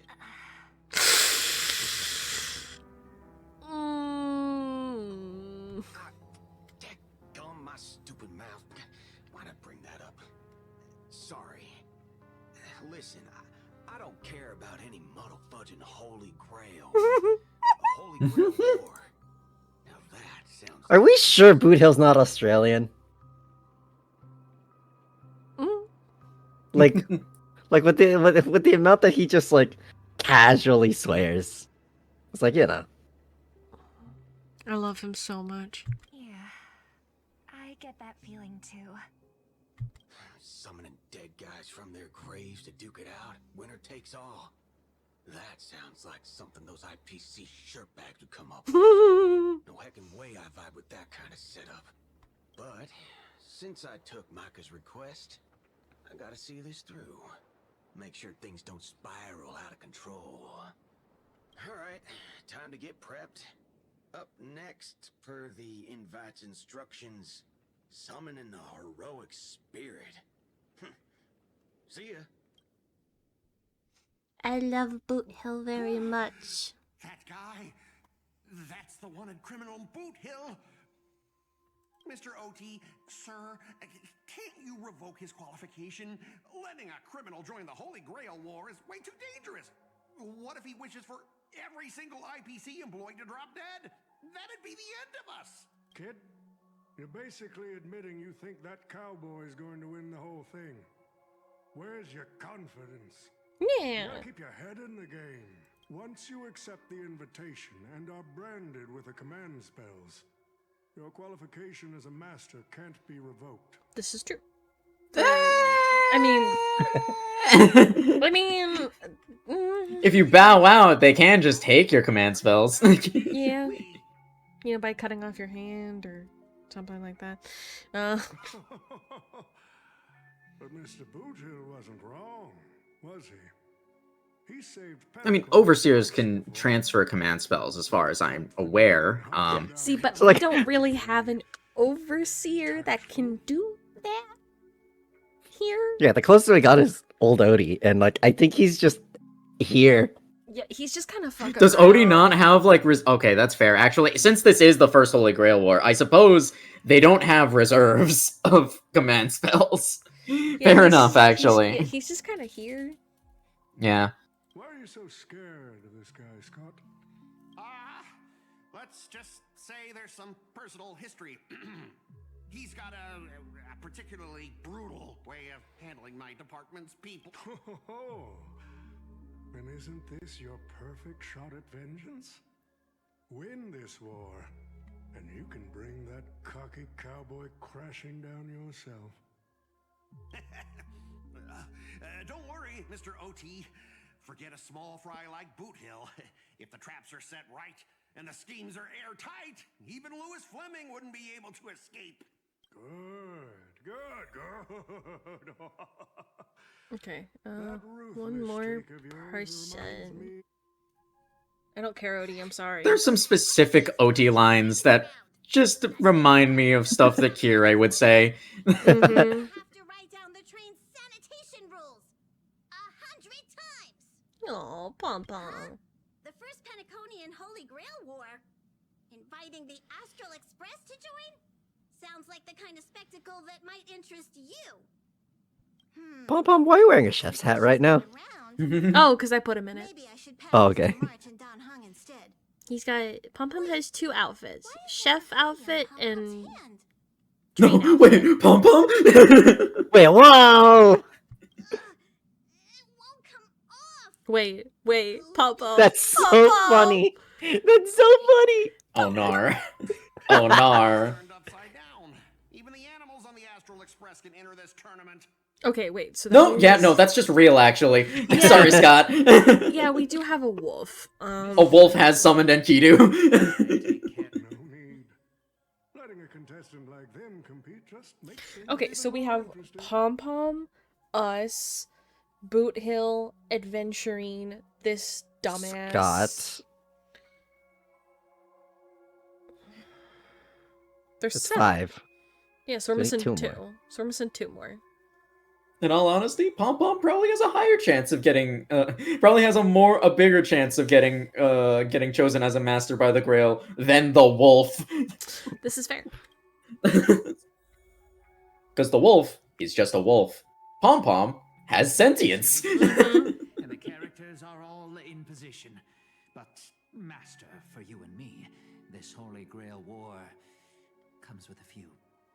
Dadgum, my stupid mouth. Why'd I bring that up? Sorry. Listen, I don't care about any muddle-fudging Holy Grail. A Holy Grail war. Now that sounds... Are we sure Boot Hill's not Australian? Like, with the amount that he just like casually swears, it's like, you know. I love him so much. Yeah, I get that feeling too. Summoning dead guys from their graves to duke it out. Winner takes all. That sounds like something those IPC shirtbags would come up with. No heckin' way I vibe with that kind of setup. But since I took Micah's request, I gotta see this through. Make sure things don't spiral out of control. Alright, time to get prepped. Up next, per the invite's instructions, summoning the heroic spirit. See ya. I love Boot Hill very much. That guy? That's the wanted criminal Boot Hill? Mr. OT, sir, can't you revoke his qualification? Letting a criminal join the Holy Grail War is way too dangerous. What if he wishes for every single IPC employee to drop dead? That'd be the end of us. Kid, you're basically admitting you think that cowboy is going to win the whole thing. Where's your confidence? Yeah. You gotta keep your head in the game. Once you accept the invitation and are branded with the command spells, your qualification as a master can't be revoked. This is true. I mean, If you bow out, they can just take your command spells. yeah. You know, by cutting off your hand or something like that. But Mr. Boothill wasn't wrong, was he? He saved I mean, Penacony. overseers can transfer command spells, as far as I'm aware. See, but So, we like- don't really have an overseer that can do that here. Yeah, the closest we got is old Odie, and like I think he's just here. Yeah, he's just kind of fucking. Does Odie not have like okay, that's fair. Actually, since this is the first Holy Grail War, I suppose they don't have reserves of command spells. Yeah, Fair he's- enough, actually. He's just kind of here. Yeah. Why are you so scared of this guy, Scott? Let's just say there's some personal history. He's got a particularly brutal way of handling my department's people. Oh, and isn't this your perfect shot at vengeance? Win this war, and you can bring that cocky cowboy crashing down yourself. Don't worry, Mr. OT. Forget a small fry like Boot Hill. If the traps are set right and the schemes are airtight, even Louis Fleming wouldn't be able to escape. Good. Okay. That One ruthless more streak of yours reminds person. me- I don't care, Odie. I'm sorry. There's some specific OT lines that just remind me of stuff that Kirei would say. Mhm. Have to write down the train's sanitation rules 100 times. Oh, Pom Pom. The first Penaconian Holy Grail War. Inviting the Astral Express to join? Sounds like the kind of spectacle that might interest you. Pom Pom, why are you wearing a chef's hat right now? Oh, because I put him in it. Maybe I should pass Oh, this to okay. March and Don Hung instead. He's got Pom Pom has 2 outfits: chef outfit and No, wait, Pom Pom? Wait, whoa! wait, Pom Pom. That's so Pom-Pom! funny. That's so funny. Oh, nar. Oh, nar. Turned upside down. Even the animals on the Astral Express can enter this tournament. Okay, wait. So that No, means... yeah, no, that's just real, actually. Yeah. Sorry, Scott. Yeah, we do have a wolf. A wolf has summoned Enkidu. No need. Letting a contestant like them compete just makes things Okay, even so we more have interesting. Pom Pom, us, Boot Hill, Adventuring, this dumbass. Scott. There's It's 7. 5. Yeah, so we're We need missing 2 2. more. So we're missing 2 more. In all honesty, Pom Pom probably has a higher chance of getting, probably has a bigger chance of getting chosen as a master by the Grail than the wolf. This is fair. Because the wolf is just a wolf. Pom Pom has sentience. And the characters are all in position. But, Master, for you and me, this Holy Grail War comes with a few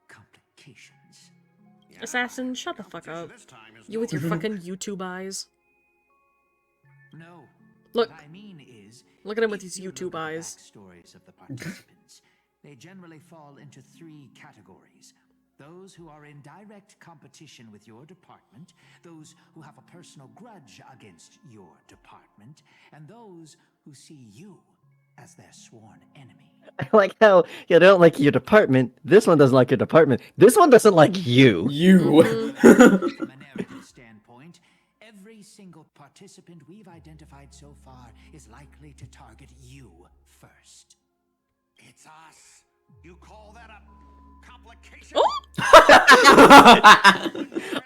complications. Assassin, shut the fuck up. You with your fucking YouTube eyes. No. Look. What I mean is, Look at him with if his you YouTube look at the eyes. backstories of the participants, they generally fall into 3 categories. Those who are in direct competition with your department, those who have a personal grudge against your department, and those who see you as their sworn enemy. I like how you don't like your department. This one doesn't like your department. This one doesn't like you. You. From a narrative standpoint, every single participant we've identified so far is likely to target you first. It's us. You call that a complication?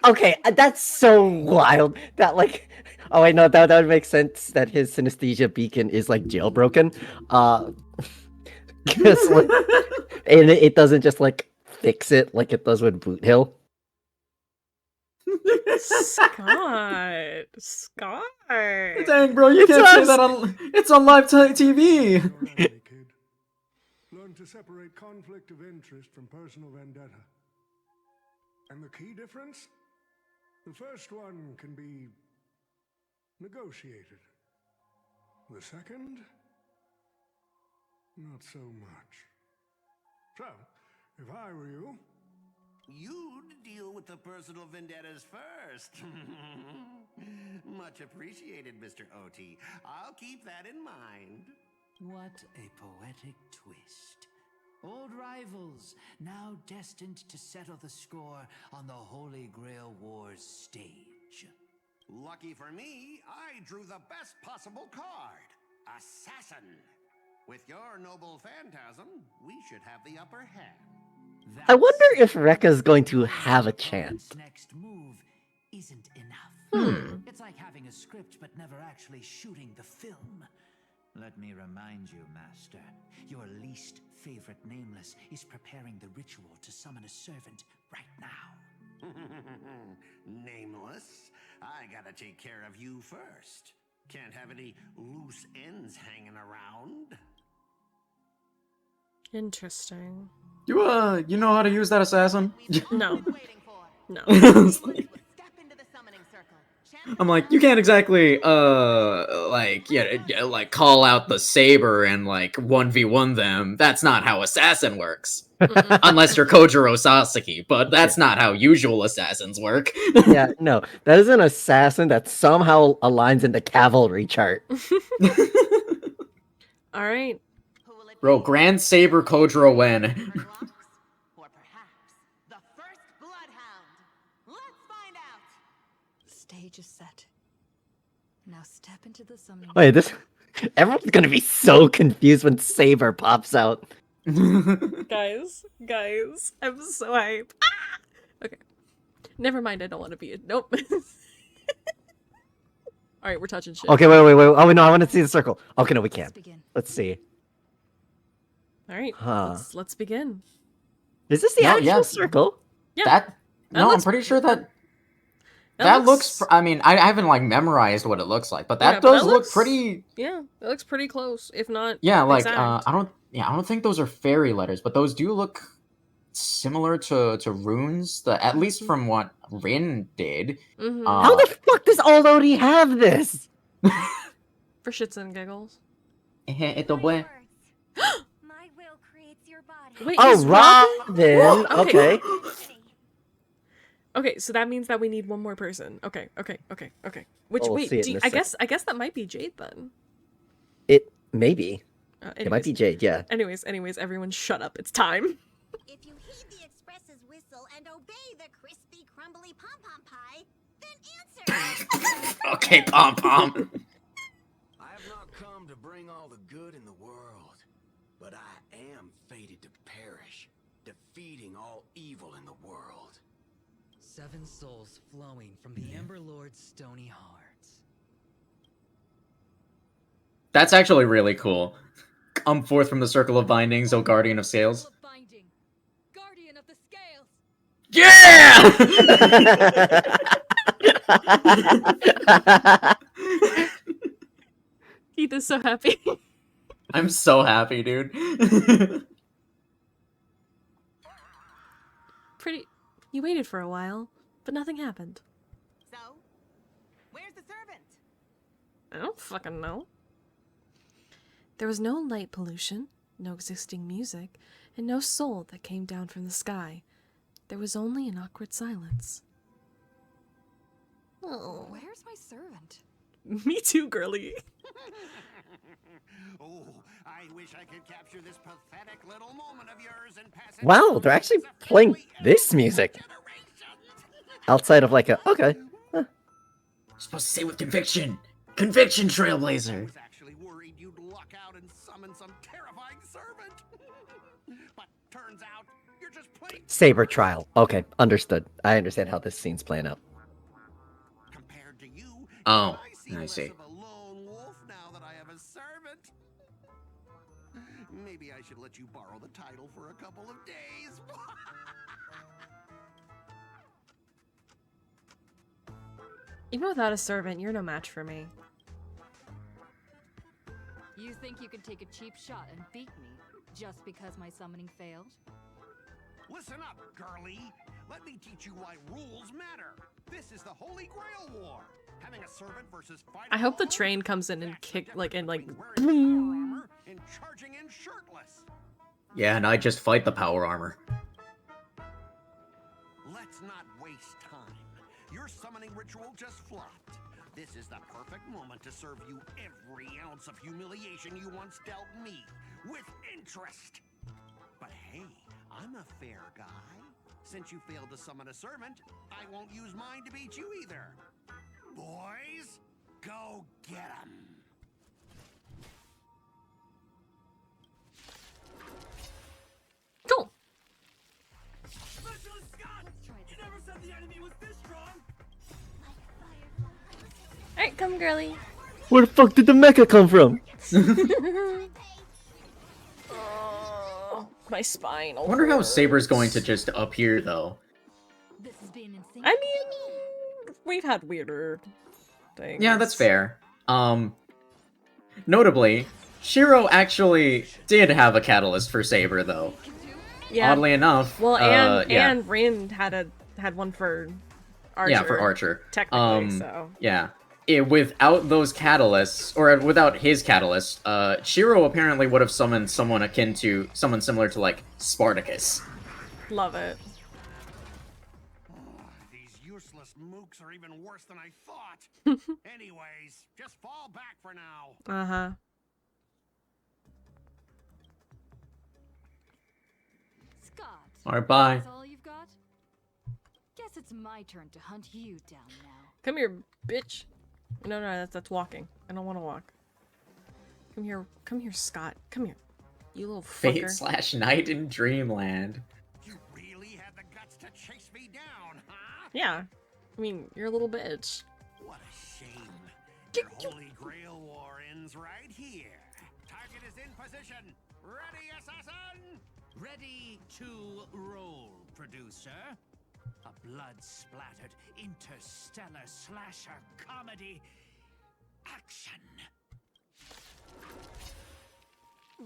Okay, that's so wild. That like, oh wait, no, that would make sense that his synesthesia beacon is like jailbroken. 'Cause, like, and it doesn't just like fix it like it does with Boot Hill. Scott. Scott. Dang, bro, you It's can't say us. that on. It's on live TV. Alright, kid. Learn to separate conflict of interest from personal vendetta. And the key difference? The first one can be negotiated. The second, not so much. So, if I were you, You'd deal with the personal vendettas first. Much appreciated, Mr. OT. I'll keep that in mind. What a poetic twist. Old rivals, now destined to settle the score on the Holy Grail Wars stage. Lucky for me, I drew the best possible card. Assassin. With your noble phantasm, we should have the upper hand. I wonder if Rekka's going to have a chance. Next move isn't enough. It's like having a script but never actually shooting the film. Let me remind you, Master, your least favorite nameless is preparing the ritual to summon a servant right now. Nameless, I gotta take care of you first. Can't have any loose ends hanging around. Interesting. You know how to use that assassin? No. No. I'm like, you can't exactly, like call out the saber and like 1v1 them. That's not how assassin works. Unless you're Kojiro Sasaki, but that's not how usual assassins work. Yeah, no, that is an assassin that somehow aligns in the cavalry chart. All right. Bro, Grand Saber Kojiro Wen. Or perhaps the first bloodhound. Let's find out. Stage is set. Now step into the summoning. Wait, this everyone's gonna be so confused when Saber pops out. Guys, I'm so hype. Ah! Okay. Never mind, I don't want to be it. Nope. Alright, we're touching shit. Okay, wait. Oh no, I want to see the circle. Okay, no, we can't. Let's see. All right, Huh. let's begin. Is this the No, actual yes. circle? Yeah. No, I'm looks- pretty sure that That looks. I mean, I haven't like memorized what it looks like, but that but does that look looks pretty. Yeah, it looks pretty close, if not Yeah, like exact. I don't think those are fairy letters, but those do look similar to runes. At least from what Rin did. How the fuck does Alodi have this? For shits and giggles. Esto pues. My will creates your body. Wait, Oh, is Robin? Robin. Okay. Okay, so that means that we need one more person. Okay. Which We'll wait, see it in a I guess that might be Jade then. It maybe. It Anyways. might be Jade. Yeah. Anyways, everyone shut up. It's time. If you heed the express's whistle and obey the crispy, crumbly pom-pom pie, then answer. Okay, pom pom. I have not come to bring all the good in the world, but I am fated to perish, defeating all evil in the world. 7 souls flowing from the Ember Lord's stony heart. That's actually really cool. Come forth from the circle of bindings, O guardian of scales. Binding. Guardian of the scales. Yeah! Keith is so happy. I'm so happy, dude. You waited for a while, but nothing happened. So, where's the servant? I don't fucking know. There was no light pollution, no existing music, and no soul that came down from the sky. There was only an awkward silence. Oh. Where's my servant? Me too, girly. Oh, I wish I could capture this pathetic little moment of yours and pass it Wow, they're actually playing this music. Outside of like a okay. You're supposed to say with conviction. Conviction, Trailblazer. actually worried you'd luck out and summon some terrifying servant. But turns out you're just plain Saber trial. Okay, understood. I understand how this scene's playing out. compared to you. Oh, I less see. of a lone wolf now that I have a servant. Maybe I should let you borrow the title for a couple of days. Even without a servant, you're no match for me. You think you could take a cheap shot and beat me just because my summoning failed? Listen up, girly. Let me teach you why rules matter. This is the Holy Grail War. Having a servant versus fighting I hope the alone? train comes in and kick Wearing power boom. armor and charging in shirtless. Yeah, and I just fight the power armor. Let's not waste time. Your summoning ritual just flopped. This is the perfect moment to serve you every ounce of humiliation you once dealt me, with interest. But hey, I'm a fair guy. Since you failed to summon a servant, I won't use mine to beat you either. Boys, go get 'em. Cool. Specialist Scott! You never said the enemy was this strong! Alright, come girly. Where the fuck did the mecha come from? Oh, my spine. I wonder how Saber's going to just appear, though. This is being insane. I mean, we've had weirder things. Yeah, that's fair. Notably, Shiro actually did have a catalyst for Saber, though. Yeah. Oddly enough. Well, yeah. and Rin had one for Archer. Yeah, for Archer. Technically, so. Yeah. Without those catalysts, or without his catalyst, Shiro apparently would have summoned someone similar to, like, Spartacus. Love it. These useless mooks are even worse than I thought. Anyways, just fall back for now. Uh-huh. Scott. Alright, bye. That's all you've got? Guess it's my turn to hunt you down now. Come here, bitch. No, that's walking. I don't want to walk. Come here, Scott. Come here. You little fucker. Fate/Night in Dreamland. You really had the guts to chase me down, huh? Yeah. I mean, you're a little bitch. What a shame. Your Holy Grail War ends right here. Target is in position. Ready, assassin? Ready to roll, producer. A blood-splattered interstellar slasher comedy. Action.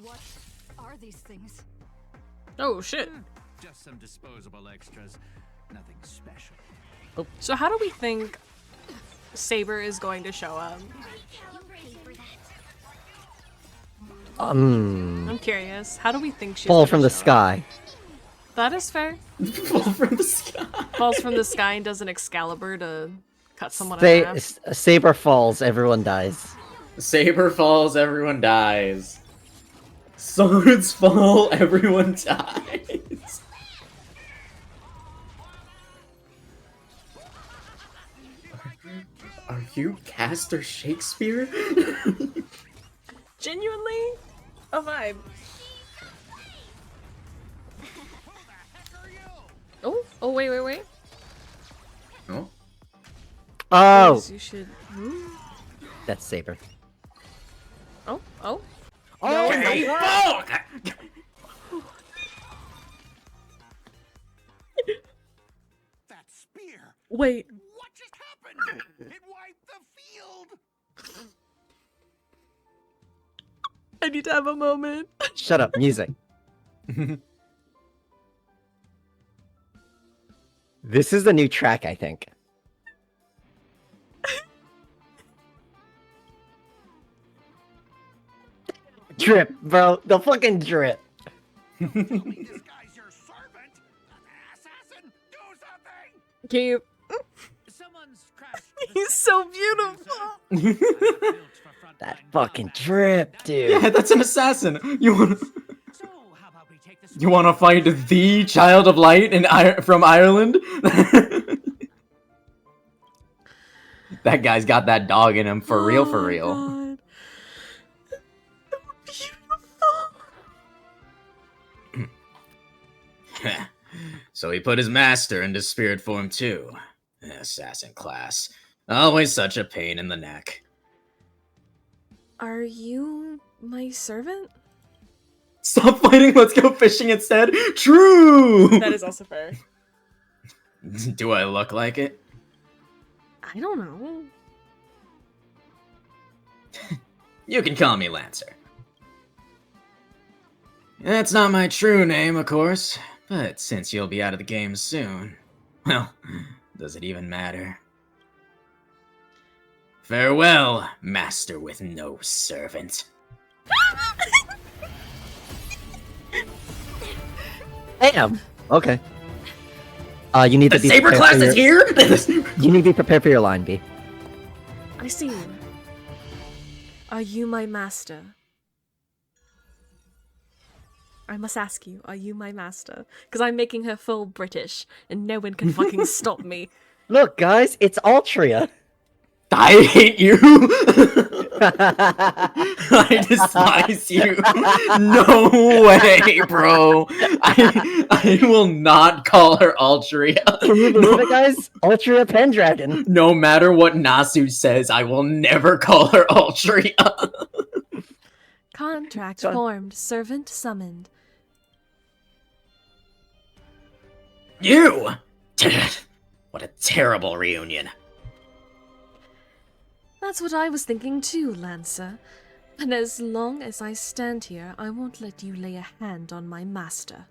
What are these things? Oh shit. Just some disposable extras. Nothing special. So how do we think Saber is going to show up? I'm curious. How do we think she's Fall gonna from the show up? sky. That is fair. Fall from the sky. Falls from the sky and does an Excalibur to cut someone in half. Saber falls, everyone dies. Saber falls, everyone dies. Swords fall, everyone dies. Are you Caster Shakespeare? Genuinely a vibe. Oh, wait. Oh. Oh! Please, you should. That's Saber. Oh. Oh Okay, fuck! That spear! Wait. What just happened? It wiped the field! I need to have a moment. Shut up, music. This is the new track, I think. Drip, bro. The fucking drip. Tell me this guy's your servant! Assassin, do something! Can you... Someone's crashed. He's so beautiful. That fucking drip, dude. Yeah, that's an assassin. You wanna So, how about we take this you wanna fight the Child of Light from Ireland? That guy's got that dog in him for real, for real. God. Beautiful. So he put his master into spirit form too. Assassin class. Always such a pain in the neck. Are you my servant? Stop fighting, let's go fishing instead. True! That is also fair. Do I look like it? I don't know. You can call me Lancer. That's not my true name, of course, but since you'll be out of the game soon, well, does it even matter? Farewell, master with no servant. Damn. Okay. You need The to be saber prepared class for is your- here? You need to be prepared for your line, B. I see you. Are you my master? I must ask you, are you my master? Because I'm making her full British, and no one can fucking stop me. Look, guys, it's Altria. I hate you! I despise you! No way, bro! I will not call her Altria. Can you believe it, guys? Altria Pendragon. No matter what Nasu says, I will never call her Altria. Contract So- formed, servant summoned. You! What a terrible reunion. That's what I was thinking too, Lancer. And as long as I stand here, I won't let you lay a hand on my master.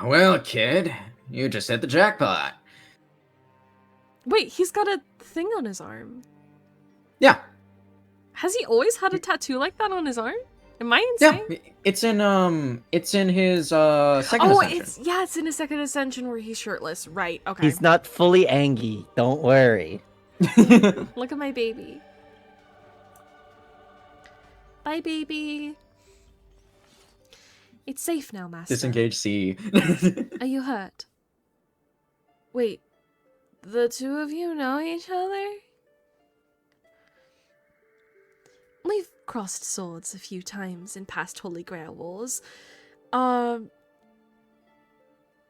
Well, kid, you just hit the jackpot. Wait, he's got a thing on his arm. Yeah. Has he always had a tattoo like that on his arm? Am I Yeah, insane? it's in his second Oh, ascension. it's in his second ascension where he's shirtless. Right, okay. He's not fully Angie. Don't worry. Look at my baby. Bye, baby. It's safe now, master. Disengage C. Are you hurt? Wait, the two of you know each other? We've crossed swords a few times in past Holy Grail wars.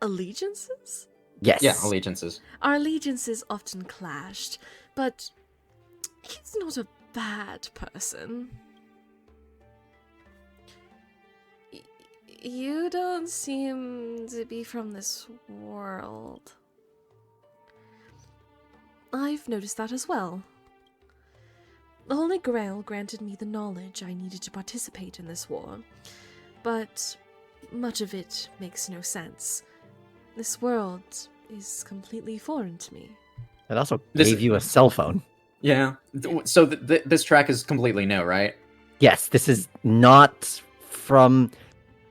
Allegiances? Yes. Yeah, allegiances. Our allegiances often clashed, but he's not a bad person. You don't seem to be from this world. I've noticed that as well. The Holy Grail granted me the knowledge I needed to participate in this war, but much of it makes no sense. This world is completely foreign to me. It also gave you a cell phone. Yeah. So this track is completely new, right? Yes, this is not from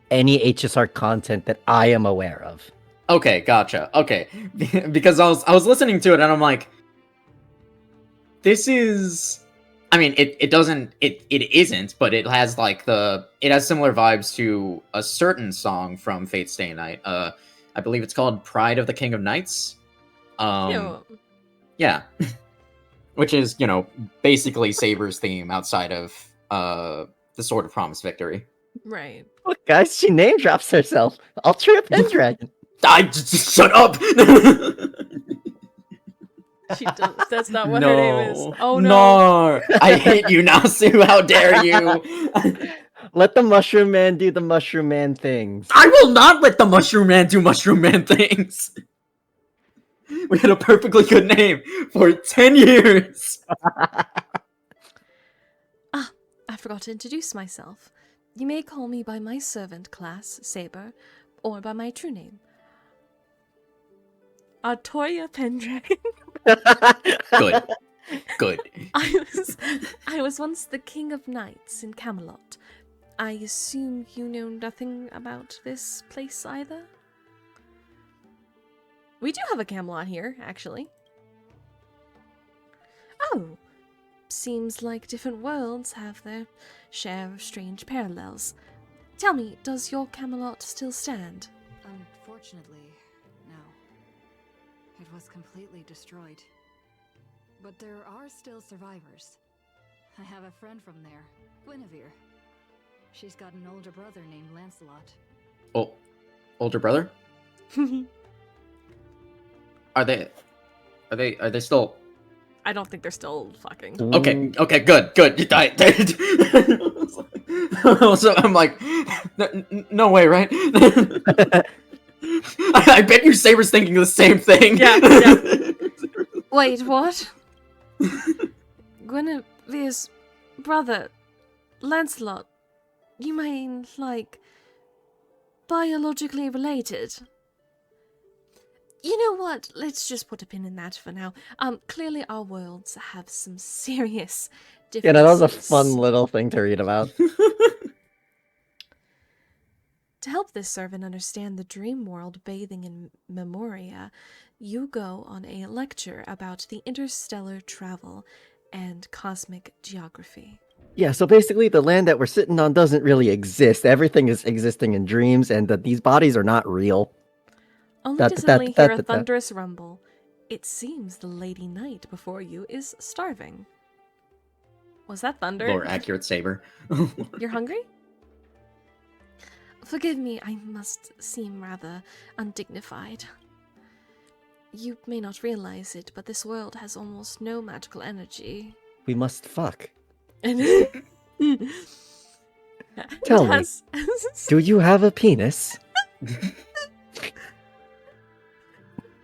any HSR content that I am aware of. Okay, gotcha. Okay, because I was listening to it and I'm like, this is. I mean, it isn't, but it has like it has similar vibes to a certain song from Fate's Stay Night. I believe it's called "Pride of the King of Knights." Yeah, which is basically Saber's theme outside of the Sword of Promised Victory. Right. Look, guys, she name drops herself. Ultra Pendragon. I just shut up. She does. That's not what her name is. Oh no! No, I hate you, Nasu. How dare you? Let the Mushroom Man do the Mushroom Man things. I will not let the Mushroom Man do Mushroom Man things. We had a perfectly good name for 10 years. I forgot to introduce myself. You may call me by my servant class, Saber, or by my true name. Artoria Pendragon. Good. I was once the King of Knights in Camelot. I assume you know nothing about this place either? We do have a Camelot here, actually. Oh, seems like different worlds have their share of strange parallels. Tell me, does your Camelot still stand? Unfortunately, no. It was completely destroyed. But there are still survivors. I have a friend from there, Guinevere. She's got an older brother named Lancelot. Oh, older brother? Are they still? I don't think they're still fucking. Okay, good. So I'm like, no way, right? I bet you Saber's thinking the same thing. Yeah. Wait, what? Guinevere's brother, Lancelot. You mean, like, biologically related? You know what? Let's just put a pin in that for now. Clearly our worlds have some serious differences. Yeah, that was a fun little thing to read about. To help this servant understand the dream world bathing in memoria, you go on a lecture about the interstellar travel and cosmic geography. Yeah, so basically the land that we're sitting on doesn't really exist. Everything is existing in dreams, and that these bodies are not real. Only to suddenly hear a thunderous rumble. It seems the lady knight before you is starving. Was that thunder? More accurate, Saber. You're hungry? Forgive me, I must seem rather undignified. You may not realize it, but this world has almost no magical energy. We must fuck. Tell me, do you have a penis?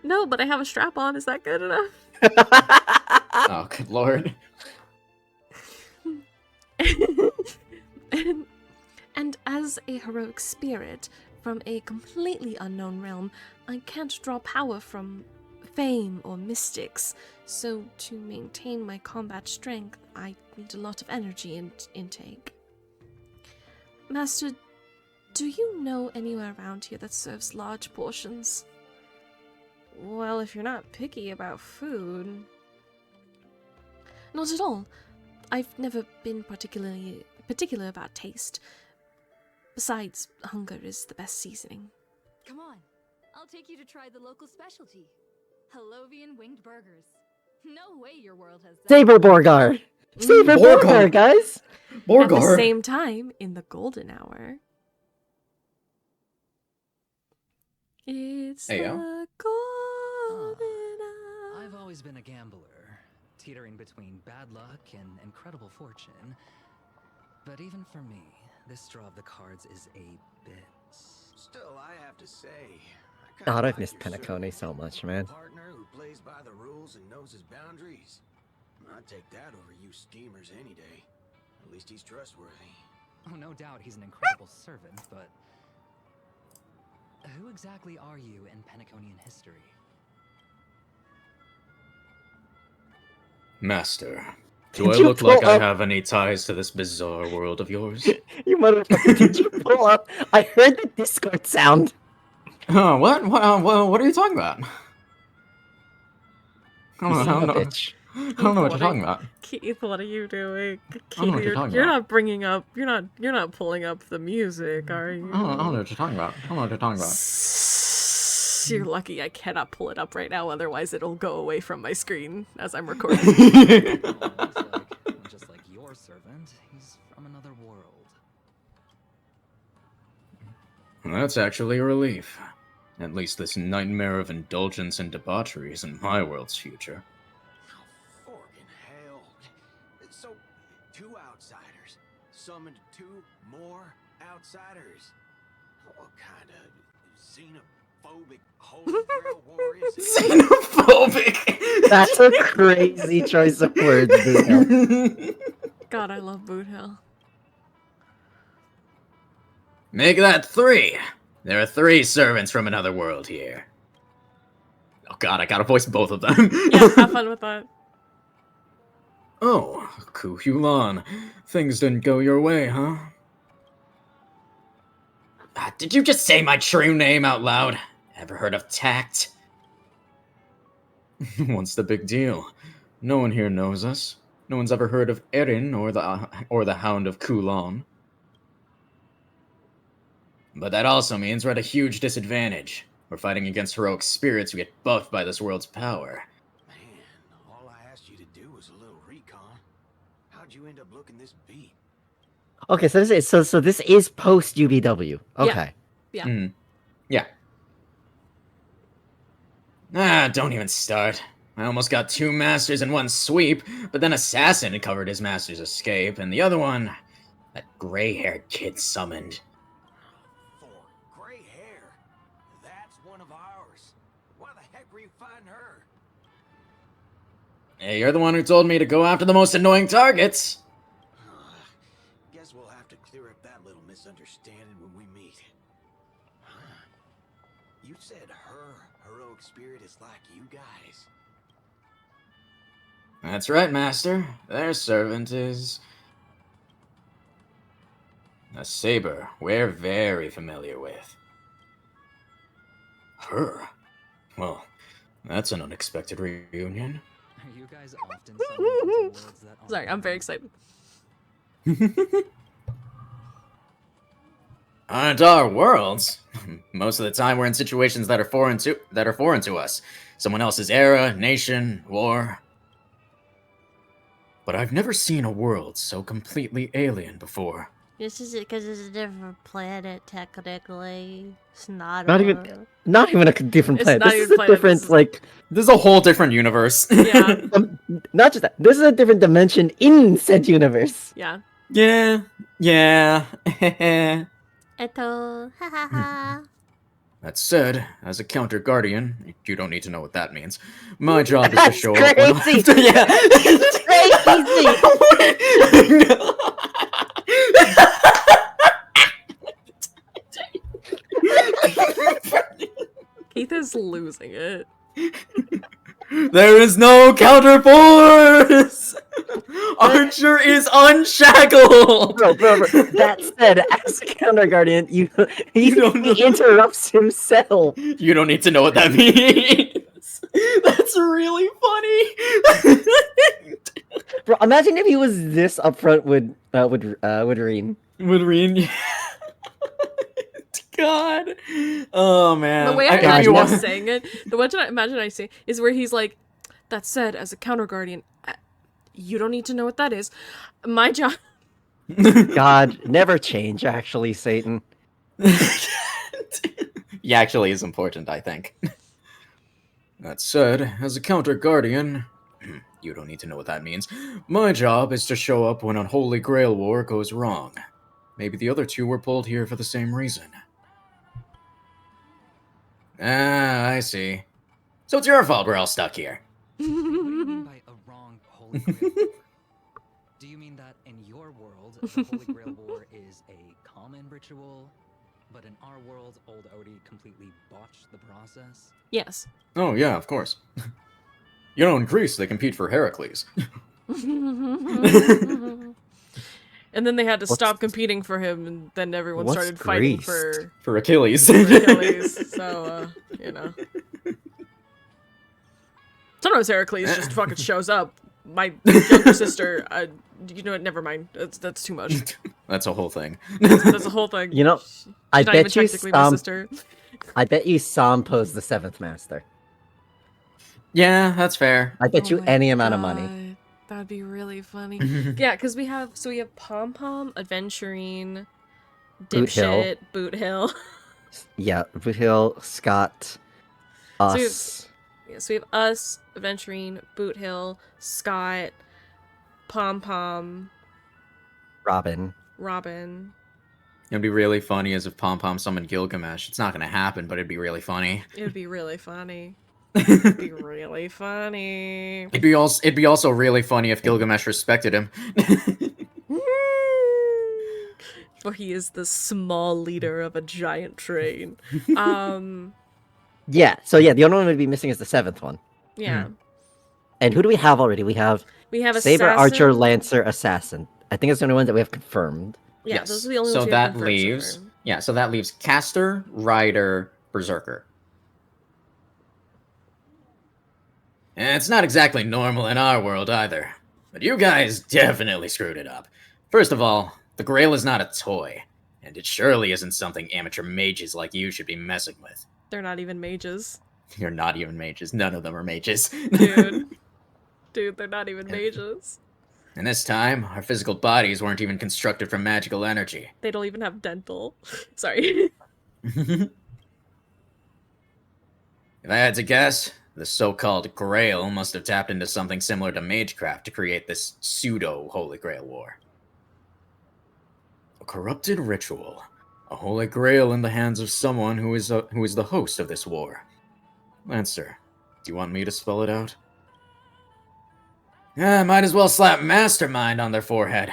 No, but I have a strap on. Is that good enough? Oh, good lord. And as a heroic spirit from a completely unknown realm, I can't draw power from fame or mystics, so to maintain my combat strength, I need a lot of energy intake. Master, do you know anywhere around here that serves large portions? Well, if you're not picky about food... Not at all. I've never been particular about taste. Besides, hunger is the best seasoning. Come on, I'll take you to try the local specialty. Halovian winged burgers. No way your world has that. Saber Borgar! Saber Borgar, guys! Borgar! At the same time, in the golden hour. It's the golden hour. I've always been a gambler, teetering between bad luck and incredible fortune. But even for me, this draw of the cards is a bit Still, I have to say, God, I've missed Penacone so much, man. Partner who plays by the rules and knows his boundaries. I'd take that over you schemers any day. At least he's trustworthy. Oh, no doubt he's an incredible servant, but who exactly are you in Penaconian history? Master, Did do I you look like pull I up- have any ties to this bizarre world of yours? You motherfucker, did you pull up? I heard the Discord sound. Oh, what? What are you talking about? I You don't son of know. a bitch. I don't know what you're talking about. Keith, what are you doing? I don't know Keith, what you're talking you're about. not bringing up. You're not pulling up the music, are you? I don't know what you're talking about. I don't know what you're talking about. You're lucky I cannot pull it up right now, otherwise it'll go away from my screen as I'm recording. Just like your servant, he's from another world. That's actually a relief. At least this nightmare of indulgence and debauchery isn't my world's future. Forking hell. So, 2 outsiders summoned 2 more outsiders. What kind of xenophobic holy grail war is it? Xenophobic! That's a crazy choice of words, dude. God, I love Boot Hill. Make that 3! There are 3 servants from another world here. Oh god, I gotta voice both of them. Yeah, have fun with that. Oh, Kuhulan. Things didn't go your way, huh? Did you just say my true name out loud? Ever heard of tact? What's the big deal? No one here knows us. No one's ever heard of Erin or the Hound of Kulan. But that also means we're at a huge disadvantage. We're fighting against heroic spirits who get buffed by this world's power. Man, all I asked you to do was a little recon. How'd you end up looking this beat? Okay, so this is post UBW. Okay. Yeah. Yeah. Don't even start. I almost got 2 masters in one sweep, but then Assassin had covered his master's escape, and the other one, that gray-haired kid summoned. Gray hair. That's one of ours. Why the heck were you fighting her? Hey, you're the one who told me to go after the most annoying targets. Guess we'll have to clear up that little misunderstanding when we meet. You said her heroic spirit is like you guys. That's right, Master. Their servant is a saber we're very familiar with. Her? Well, that's an unexpected reunion. Are you guys often summoned into worlds that aren't Sorry, I'm very excited. Aren't our worlds? Most of the time we're in situations that are foreign to us. Someone else's era, nation, war. But I've never seen a world so completely alien before. This is it because it's a different planet, technically. It's not Not even a different It's planet. not This is even a planet, different, this is- like, This is a whole different universe. Yeah. not just that. This is a different dimension in said universe. Yeah. Yeah. Eto, ha ha ha. That said, as a counter guardian, you don't need to know what that means. My job is to show up. Crazy. Yeah. Keith is losing it. There is no counterforce! Archer is unshackled! Bro. That said, as a counter guardian, he interrupts himself. You don't need to know what that means. That's really funny. Bro, imagine if he was this upfront with Reen. With Reen, God. Oh man. The way I imagine us saying it, the way I imagine I say is where he's like, that said, as a counter guardian, you don't need to know what that is. My job. God, never change, actually, Satan. Yeah, actually is important, I think. That said, as a counter guardian, you don't need to know what that means. My job is to show up when a Holy Grail war goes wrong. Maybe the other 2 were pulled here for the same reason. Ah, I see. So it's your fault we're all stuck here. What do you mean by a wrong Holy Grail War? Do you mean that in your world, the Holy Grail War is a common ritual, but in our world, old Odie completely botched the process? Yes. Oh, yeah, of course. You know, in Greece, they compete for Heracles. And then they had to stop competing for him, and then everyone started fighting for Achilles. For Achilles. So, you know. Sometimes Heracles just fucking shows up. My younger sister, you know what? Never mind. That's too much. That's a whole thing. That's a whole thing. You know, She's I not even bet you technically my sister. I bet you Sampo's the 7th master. Yeah, that's fair. I bet you my any amount of money. God, that'd be really funny. Yeah, because we have Pom Pom, Adventurine, Boot Hill. Dipshit, Boot Hill. Yeah, Boot Hill, Scott, us. So we have us, Adventurine, Boot Hill, Scott, Pom Pom, Robin. It'd be really funny as if Pom Pom summoned Gilgamesh. It's not gonna happen, but it'd be really funny. It'd be really funny. It'd be really funny. It'd be also really funny if Gilgamesh respected him. For he is the small leader of a giant train. Yeah, so yeah, the only one we'd be missing is the 7th one. Yeah. And who do we have already? We have Saber, Archer, Lancer, Assassin. I think it's the only one that we have confirmed. Yeah, Yes. those are the only So ones we that have confirmed leaves so far. yeah, so that leaves Caster, Rider, Berserker. And it's not exactly normal in our world either. But you guys definitely screwed it up. First of all, the Grail is not a toy, and it surely isn't something amateur mages like you should be messing with. They're not even mages. You're not even mages. None of them are mages. Dude, they're not even mages. And this time, our physical bodies weren't even constructed from magical energy. They don't even have dental. Sorry. If I had to guess, the so-called Grail must have tapped into something similar to Magecraft to create this pseudo-Holy Grail war. A corrupted ritual. A Holy Grail in the hands of someone who is the host of this war. Lancer, do you want me to spell it out? Might as well slap Mastermind on their forehead.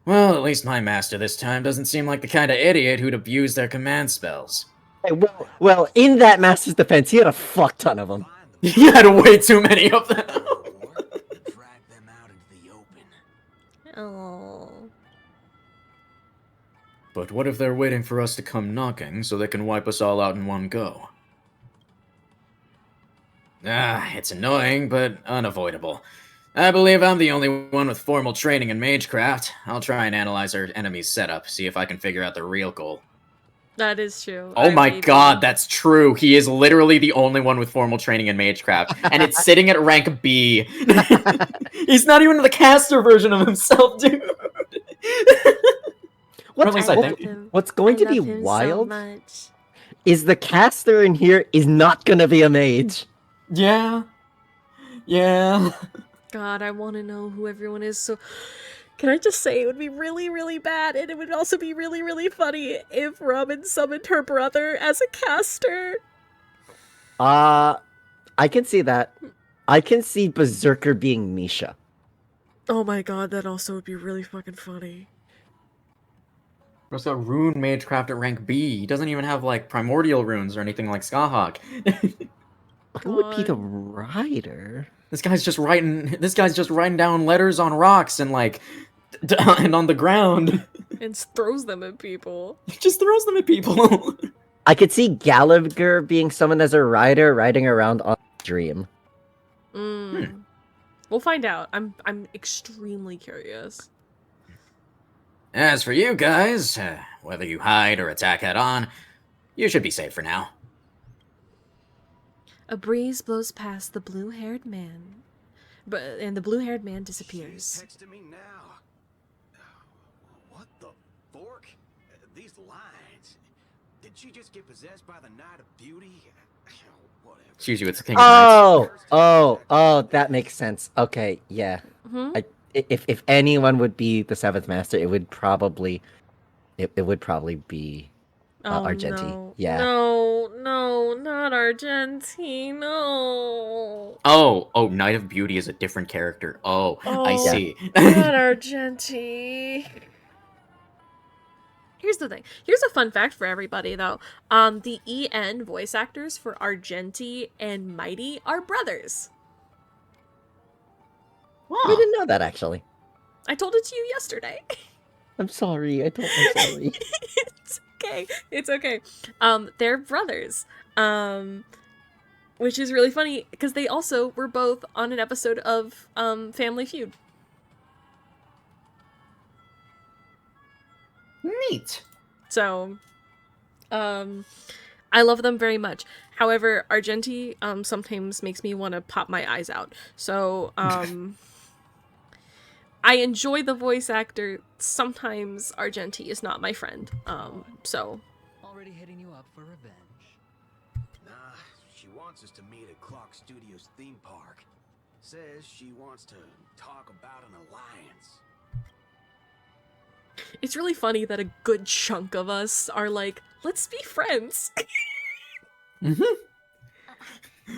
Well, at least my master this time doesn't seem like the kind of idiot who'd abuse their command spells. Hey, well, in that Master's defense, he had a fuck ton of them. He had way too many of them. Oh. But what if they're waiting for us to come knocking so they can wipe us all out in one go? It's annoying, but unavoidable. I believe I'm the only one with formal training in Magecraft. I'll try and analyze our enemy's setup, see if I can figure out the real goal. That is true. Oh my god, that's true. He is literally the only one with formal training in Magecraft, and it's sitting at rank B. He's not even the caster version of himself, dude. What's going to be wild is the caster in here is not going to be a mage. Yeah. God, I want to know who everyone is. So, can I just say it would be really, really bad, and it would also be really, really funny if Robin summoned her brother as a caster. I can see that. I can see Berserker being Misha. Oh my god, that also would be really fucking funny. What's got Rune Magecraft at rank B? He doesn't even have, like, primordial runes or anything like Skahawk. Who would be the rider? This guy's just writing down letters on rocks and, like, and on the ground. And throws them at people. He just throws them at people. I could see Gallagher being summoned as a rider riding around on Dream. We'll find out. I'm extremely curious. As for you guys, whether you hide or attack head-on, you should be safe for now. A breeze blows past the blue-haired man, and the blue-haired man disappears. She's texting me now. What the fork? These lines. Did she just get possessed by the Knight of Beauty? Whatever. Excuse you, it's the King of Knights. Oh, that makes sense. Okay, yeah. If anyone would be the 7th Master, it would probably be Oh Argenti. no. Yeah. No, no, not Argenti. No. Oh, Knight of Beauty is a different character. Oh, I Oh, Yeah. see. not Argenti. Here's the thing. Here's a fun fact for everybody, though. The EN voice actors for Argenti and Mighty are brothers. I didn't know that actually. I told it to you yesterday. I'm sorry. I'm sorry. It's okay. It's okay. They're brothers. Which is really funny because they also were both on an episode of Family Feud. Neat. So, I love them very much. However, Argenti sometimes makes me want to pop my eyes out. So, I enjoy the voice actor. Sometimes Argenti is not my friend. So. Already hitting you up for revenge. Nah, she wants us to meet at Clock Studios theme park. Says she wants to talk about an alliance. It's really funny that a good chunk of us are like, let's be friends.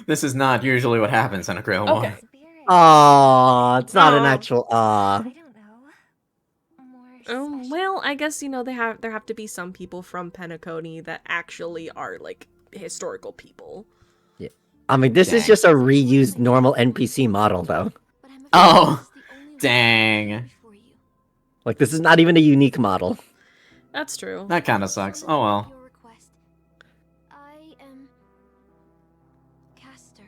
This is not usually what happens in a Grail War. Okay. Aw, it's not an Aw. actual aw. Well, I guess, you know, there have to be some people from Penacony that actually are, like, historical people. Yeah. I mean, this is Dang. just a reused normal NPC model, though. Oh, dang. Like, this is not even a unique model. That's true. That kind of sucks. Oh well. I am Caster.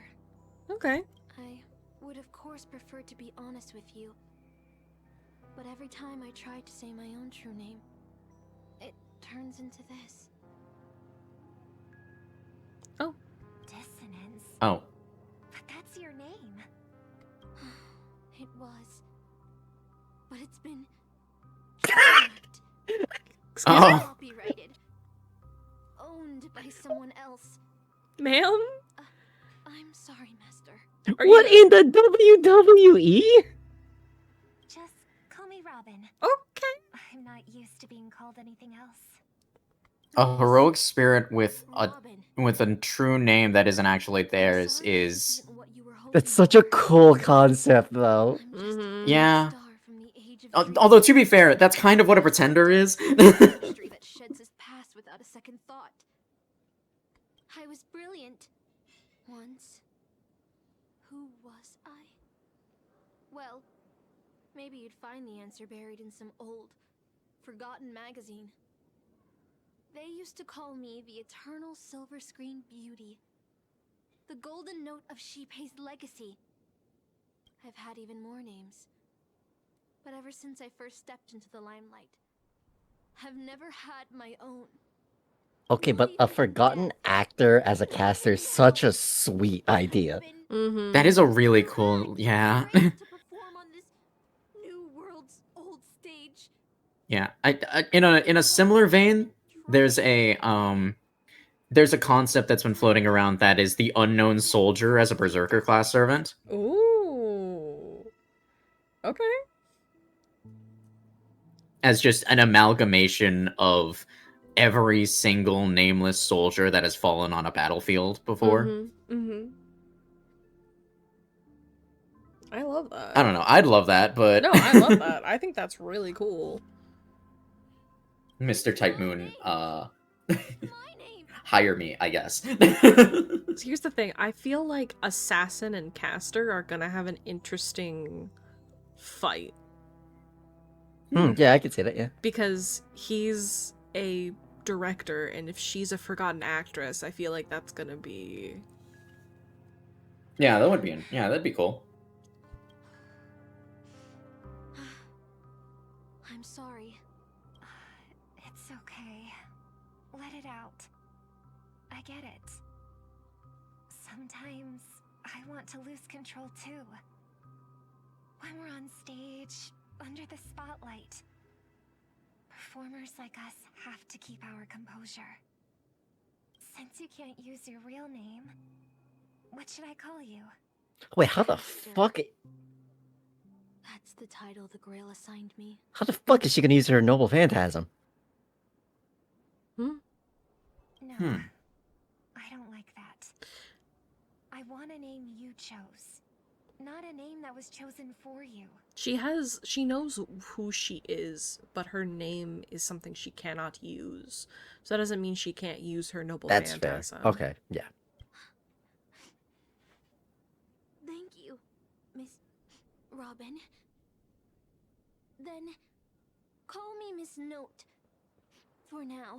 Okay. I would of course prefer to be honest with you. But every time I try to say my own true name, it turns into this. Oh. Dissonance. Oh. But that's your name. It was. But it's been Oh. copyrighted. Owned by someone else. Ma'am? I'm sorry, Master. What in the WWE? Just call me Robin. Okay. I'm not used to being called anything else. A heroic spirit with a true name that isn't actually theirs is That's such a cool concept, though. yeah. Although to be fair, that's kind of what a pretender is. History that sheds his past without a second thought. I was brilliant once. Who was I? Well, maybe you'd find the answer buried in some old, forgotten magazine. They used to call me the Eternal Silver Screen Beauty. The Golden Note of Shipei's legacy. I've had even more names. But ever since I first stepped into the limelight, I've never had my own. Okay, but a forgotten actor as a caster is such a sweet idea. Mm-hmm. That is a really cool, yeah. New world's old stage. Yeah. In a similar vein, there's a concept that's been floating around that is the unknown soldier as a berserker class servant. Ooh. Okay. As just an amalgamation of every single nameless soldier that has fallen on a battlefield before. Mm-hmm. Mm-hmm. I love that. I don't know. I'd love that, but No, I love that. I think that's really cool. Mr. Type Moon, hire me, I guess. So here's the thing. I feel like Assassin and Caster are gonna have an interesting fight. Yeah, I could see that, yeah. Because he's a director, and if she's a forgotten actress, I feel like that's gonna be... Yeah, that'd be cool. I'm sorry. It's okay. Let it out. I get it. Sometimes I want to lose control too. When we're on stage, under the spotlight, performers like us have to keep our composure. Since you can't use your real name, what should I call you? Wait, how the fuck? That's the title the Grail assigned me. How the fuck is she gonna use her noble phantasm? No. I don't like that. I want a name you chose, not a name that was chosen for you. She knows who she is, but her name is something she cannot use. So that doesn't mean she can't use her noble That's fair. phantasm. Okay, yeah. Thank you, Miss Robin. Then call me Miss Note. For now.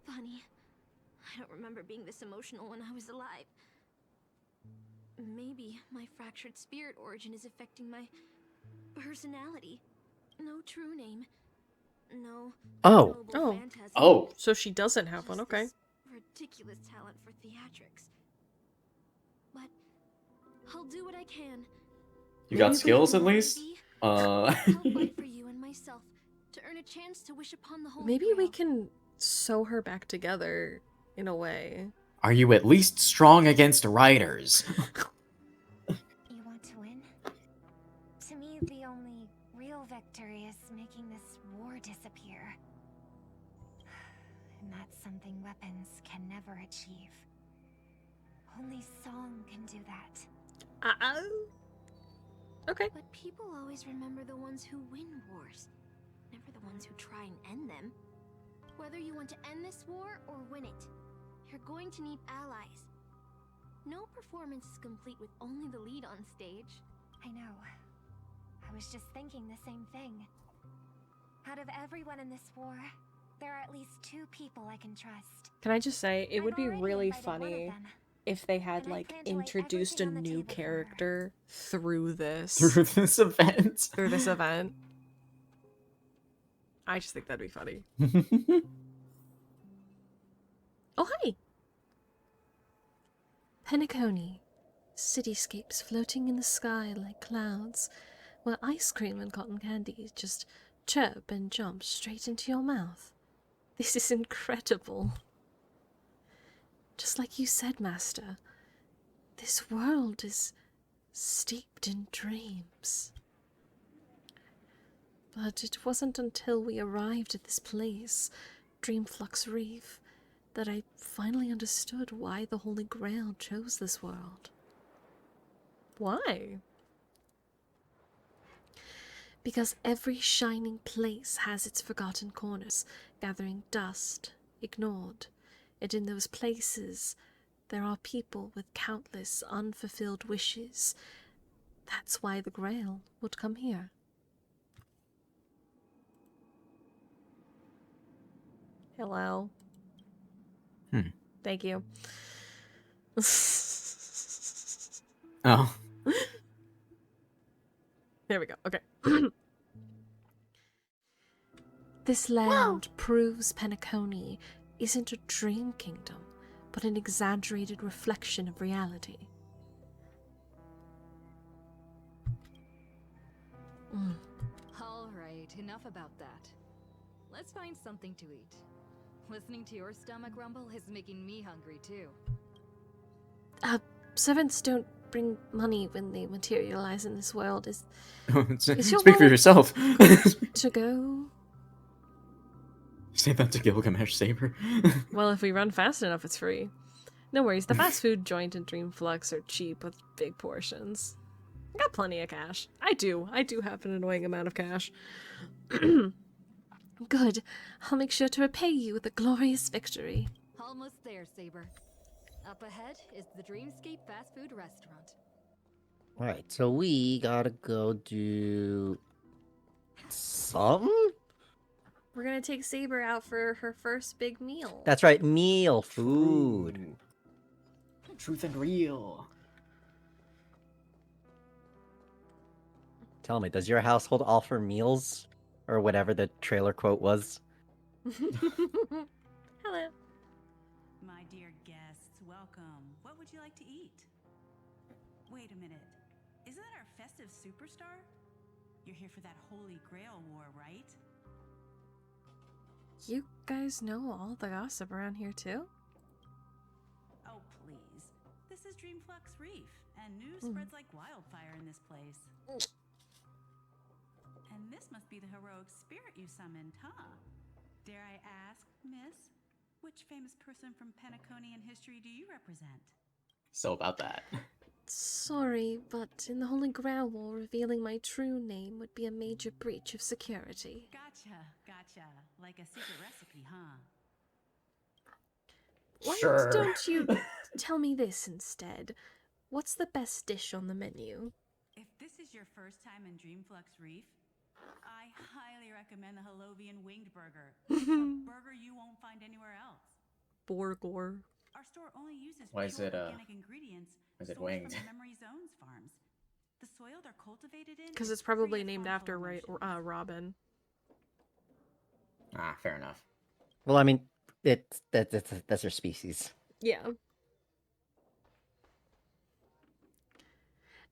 Funny. I don't remember being this emotional when I was alive. Maybe my fractured spirit origin is affecting my personality. No true name. No. Oh. noble phantasm. Oh. So she doesn't have one, Just okay. this ridiculous talent for theatrics. But I'll do what I can. You got skills at least? I'll fight for you and myself to earn a chance to wish upon the Holy Maybe Grail. we can sew her back together in a way. Are you at least strong against writers? You want to win? To me, the only real victory is making this war disappear. And that's something weapons can never achieve. Only song can do that. Okay. But people always remember the ones who win wars, never the ones who try and end them. Whether you want to end this war or win it, you're going to need allies. No performance is complete with only the lead on stage. I know. I was just thinking the same thing. Out of everyone in this war, there are at least 2 people I can trust. Can I just say, it would be already really invited one of funny them. if they had, And I like, plan to lay introduced a everything on the new table for her. character through this. Through this event. Through this event. I just think that'd be funny. Oh, hi! Penacony. Cityscapes floating in the sky like clouds, where ice cream and cotton candy just chirp and jump straight into your mouth. This is incredible. Just like you said, Master, this world is steeped in dreams. But it wasn't until we arrived at this place, Dreamflux Reef, that I finally understood why the Holy Grail chose this world. Why? Because every shining place has its forgotten corners, gathering dust, ignored. And in those places, there are people with countless unfulfilled wishes. That's why the Grail would come here. Hello. Thank you. Oh. There we go. Okay. This land proves Penacony isn't a dream kingdom, but an exaggerated reflection of reality. Alright, enough about that. Let's find something to eat. Listening to your stomach rumble is making me hungry too. Servants don't bring money when they materialize in this world. Is your Speak for wallet yourself. good to go? Say that to Gilgamesh Saber. Well, if we run fast enough, it's free. No worries, the fast food joint and Dreamflux are cheap with big portions. Got plenty of cash. I do have an annoying amount of cash. Good. I'll make sure to repay you with a glorious victory. Almost there, Saber. Up ahead is the Dreamscape fast food restaurant. Alright, so we gotta go do something? We're gonna take Saber out for her first big meal. That's right, meal food. Truth and real. Tell me, does your household offer meals? Or whatever the trailer quote was? Hello. My dear guests, welcome. What would you like to eat? Wait a minute. Isn't that our festive superstar? You're here for that Holy Grail war, right? You guys know all the gossip around here too? Oh, please. This is Dreamflux Reef, and news spreads like wildfire in this place. And this must be the heroic spirit you summoned, huh? Dare I ask, miss? Which famous person from Penaconian history do you represent? So about that. Sorry, but in the Holy Grail War, revealing my true name would be a major breach of security. Gotcha, gotcha. Like a secret recipe, huh? Why Sure. don't you tell me this instead? What's the best dish on the menu? If this is your first time in Dreamflux Reef, I highly recommend the Halovian Winged Burger. It's a burger you won't find anywhere else. Borgor. Our store only uses Why is pure it, organic ingredients why is it sourced winged? from the Memory Zones farms. The soil they're cultivated in Because is it's probably free of named harmful after Robin. Ah, fair enough. Well, I mean, that's their species. Yeah.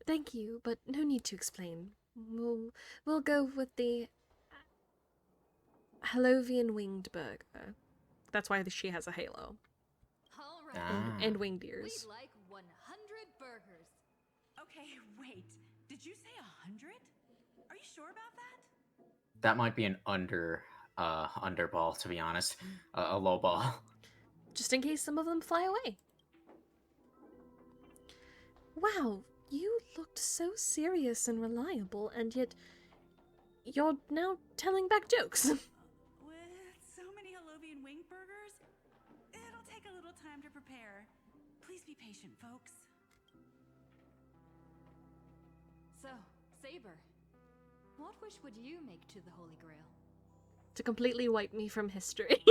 Thank you, but no need to explain. We'll go with the Halovian Winged Burger. That's why she has a halo. All right. Ah. And winged ears. We'd like 100 burgers. Okay, wait. Did you say 100? Are you sure about that? That might be an underball, to be honest. A low ball. Just in case some of them fly away. Wow, you looked so serious and reliable, and yet you're now telling back jokes. With so many Halovian wing burgers, it'll take a little time to prepare. Please be patient, folks. So, Saber, what wish would you make to the Holy Grail? To completely wipe me from history.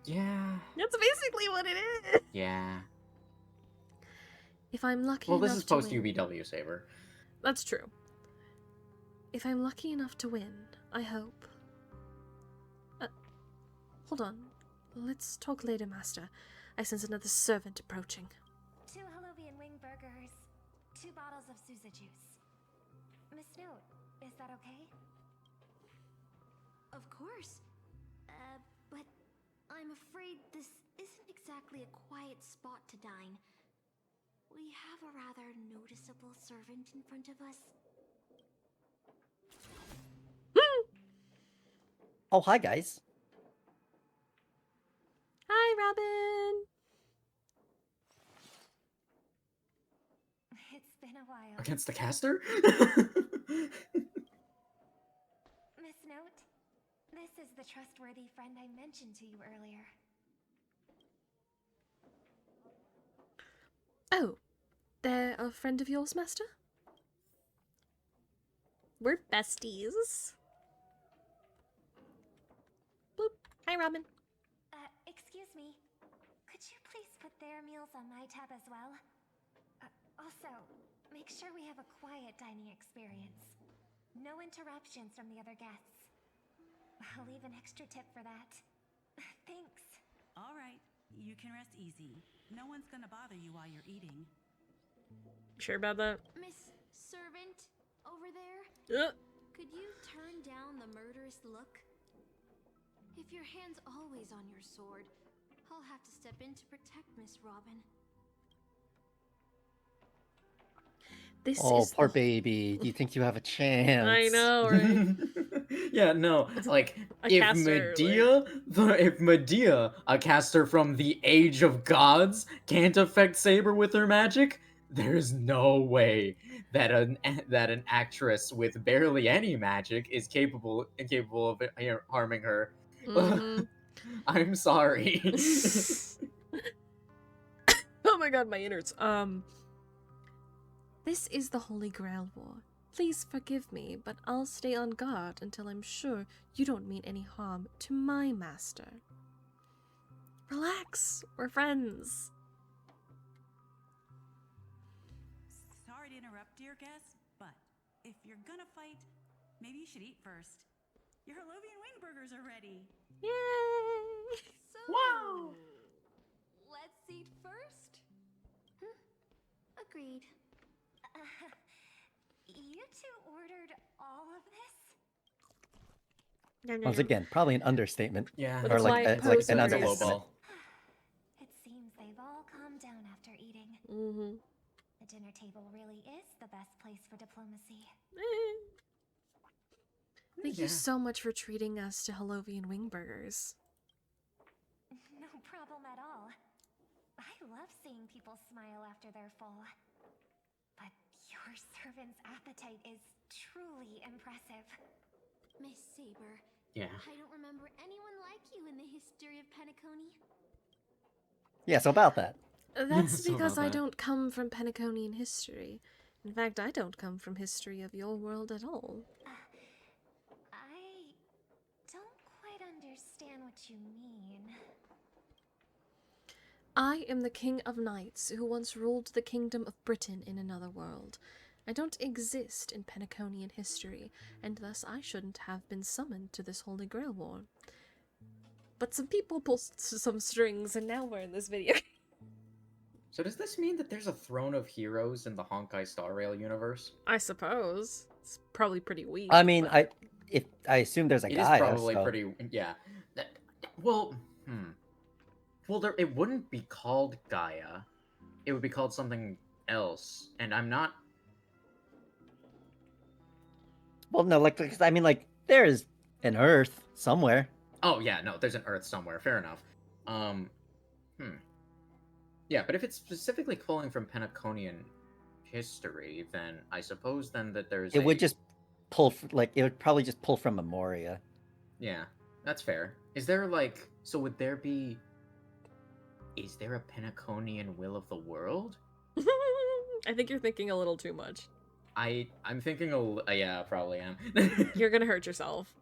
Yeah. That's basically what it is. Yeah. If I'm lucky Well, enough this is to post win- UBW Saber. That's true. If I'm lucky enough to win, I hope. Hold on. Let's talk later, Master. I sense another servant approaching. 2 Halovian wing burgers, 2 bottles of Sousa juice. Miss Note, is that okay? Of course. But I'm afraid this isn't exactly a quiet spot to dine. We have a rather noticeable servant in front of us. Oh, hi guys. Hi, Robin. It's been a while. Against the caster? Miss Note, this is the trustworthy friend I mentioned to you earlier. Oh, they're a friend of yours, Master? We're besties. Boop. Hi, Robin. Excuse me. Could you please put their meals on my tab as well? Also, make sure we have a quiet dining experience. No interruptions from the other guests. I'll leave an extra tip for that. Thanks. All right, you can rest easy. No one's gonna bother you while you're eating. Sure about that? Miss Servant, over there? Could you turn down the murderous look? If your hand's always on your sword, I'll have to step in to protect Miss Robin. This Oh, is poor the- baby. Do you think you have a chance? I know, right? Yeah, no. Like, A if caster, if Medea, a caster from the Age of Gods, can't affect Saber with her magic, there's no way that an actress with barely any magic is capable of harming her. Mhm. I'm sorry. Oh my god, my innards. This is the Holy Grail War. Please forgive me, but I'll stay on guard until I'm sure you don't mean any harm to my master. Relax, we're friends. Sorry to interrupt, dear guest, but if you're gonna fight, maybe you should eat first. Your Halovian wing burgers are ready. Yay! So, Wow! let's eat first? Agreed. You 2 ordered all of this? Once again, probably an understatement. Yeah, With Or a like, quiet like pose an on her That's a low face. underestimate. ball. It seems they've all calmed down after eating. Mm-hmm. The dinner table really is the best place for diplomacy. Thank you so much for treating us to Hallovian wing burgers. No problem at all. I love seeing people smile after they're full. But your servant's appetite is truly impressive. Miss Saber. Yeah. I don't remember anyone like you in the history of Penacony. Yeah, so about that. That's So because about I that. don't come from Penaconian history. In fact, I don't come from history of your world at all. I don't quite understand what you mean. I am the King of Knights who once ruled the kingdom of Britain in another world. I don't exist in Penaconian history, and thus I shouldn't have been summoned to this Holy Grail War. But some people pulled some strings, and now we're in this video. So does this mean that there's a throne of heroes in the Honkai Star Rail universe? I suppose. It's probably pretty weak. I mean, but... I assume there's a It guy. is probably pretty, yeah. Well, Well, it wouldn't be called Gaia. It would be called something else, and I'm not. Well, no, like I mean, like there is an Earth somewhere. Oh yeah, no, there's an Earth somewhere. Fair enough. Yeah, but if it's specifically pulling from Penaconian history, then I suppose then that there's. It would just pull, like it would probably just pull from Memoria. Yeah, that's fair. Is there like so? Would there be? Is there a Penaconian will of the world? I think you're thinking a little too much. I'm thinking yeah, probably am. You're gonna hurt yourself.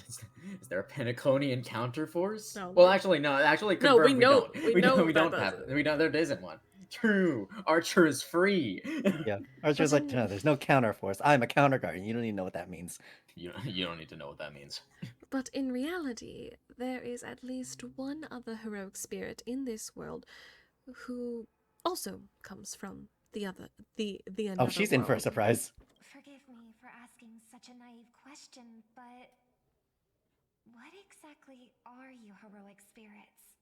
Is there a Penaconian counterforce? No. Well, actually, no. Actually, No, confirmed, we know. We don't have it. We don't. There isn't one. True. Archer is free. Yeah, Archer's like, no, there's no counterforce. I'm a counter guardian. You don't even know what that means. You don't need to know what that means. But in reality, there is at least one other heroic spirit in this world who also comes from the another Oh, she's in for a world. surprise. Forgive me for asking such a naive question, but what exactly are you heroic spirits?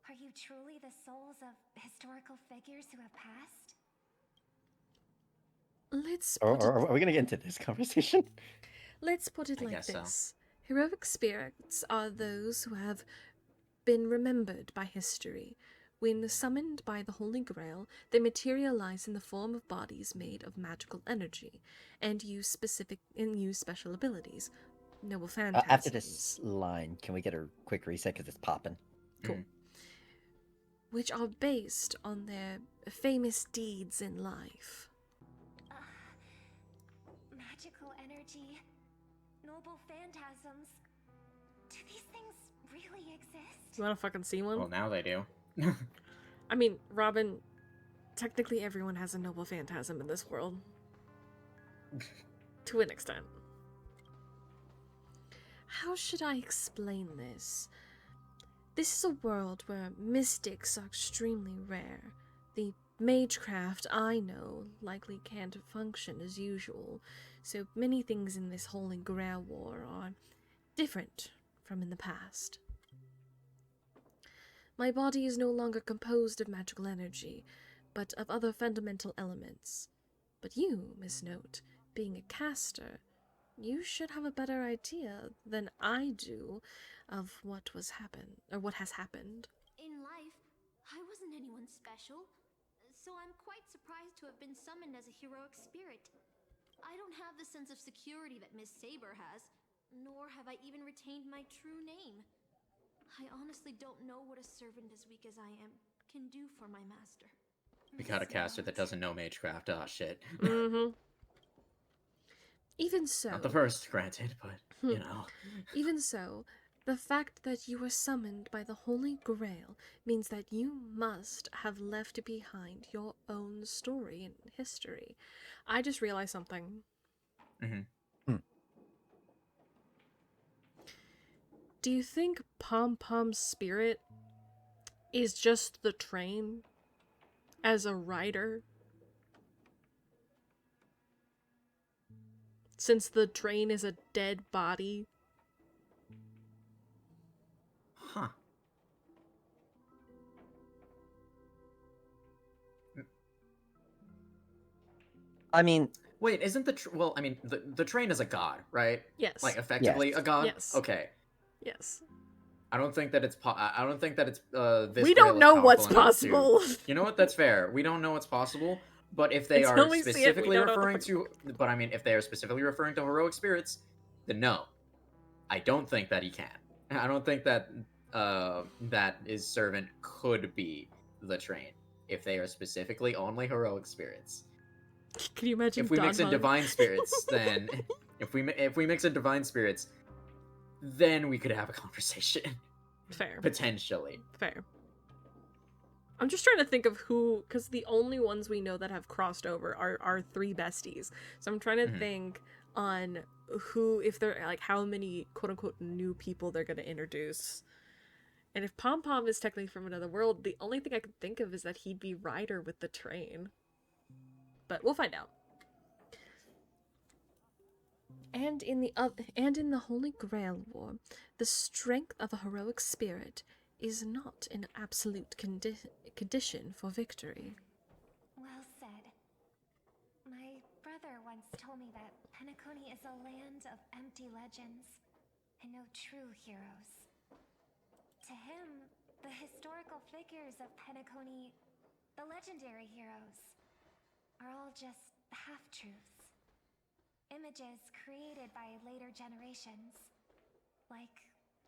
Are you truly the souls of historical figures who have passed? Are we gonna get into this conversation? Let's put it I like guess so. this. Heroic spirits are those who have been remembered by history. When summoned by the Holy Grail, they materialize in the form of bodies made of magical energy, and use special abilities. Noble phantasms. After this line, can we get a quick reset because it's popping? Cool. Which are based on their famous deeds in life. Magical energy, noble phantasms. Do these things really exist? You wanna fucking see one? Well, now they do. I mean, Robin, technically everyone has a noble phantasm in this world. To an extent. How should I explain this? This is a world where mystics are extremely rare. The magecraft I know likely can't function as usual, so many things in this Holy Grail War are different from in the past. My body is no longer composed of magical energy, but of other fundamental elements. But you, Miss Note, being a caster, you should have a better idea than I do of what has happened. In life, I wasn't anyone special, so I'm quite surprised to have been summoned as a heroic spirit. I don't have the sense of security that Miss Saber has, nor have I even retained my true name. I honestly don't know what a servant as weak as I am can do for my master. We got a caster that doesn't know Magecraft. Oh, shit. Mm-hmm. Even so... Not the first, granted, but, you know. Even so, the fact that you were summoned by the Holy Grail means that you must have left behind your own story and history. I just realized something. Do you think Pom Pom's spirit is just the train as a rider? Since the train is a dead body? Huh. I mean, Wait, isn't well, I mean, the train is a god, right? Yes. Like effectively Yes. a god. Yes. Okay. Yes. I don't think that it's I don't think that it's this We Grail don't is know powerful what's enough possible. You know what? That's fair. We don't know what's possible, but if they Until are we see it, we specifically don't know what the referring to, but I mean, if they are specifically referring to heroic spirits, then no, I don't think that he can. I don't think that that his servant could be the train if they are specifically only heroic spirits. Can you imagine If we mix in Danhong? divine spirits, then if we mix in divine spirits, then we could have a conversation. Fair. Potentially. Fair. I'm just trying to think of who, because the only ones we know that have crossed over are our three besties. So I'm trying to think on who, if they're like, how many quote unquote new people they're going to introduce. And if Pom Pom is technically from another world, the only thing I could think of is that he'd be Ryder with the train. But we'll find out. And in the Holy Grail War, the strength of a heroic spirit is not an absolute condition for victory. Well said. My brother once told me that Penacony is a land of empty legends and no true heroes. To him, the historical figures of Penacony, the legendary heroes, are all just half-truths. Images created by later generations, like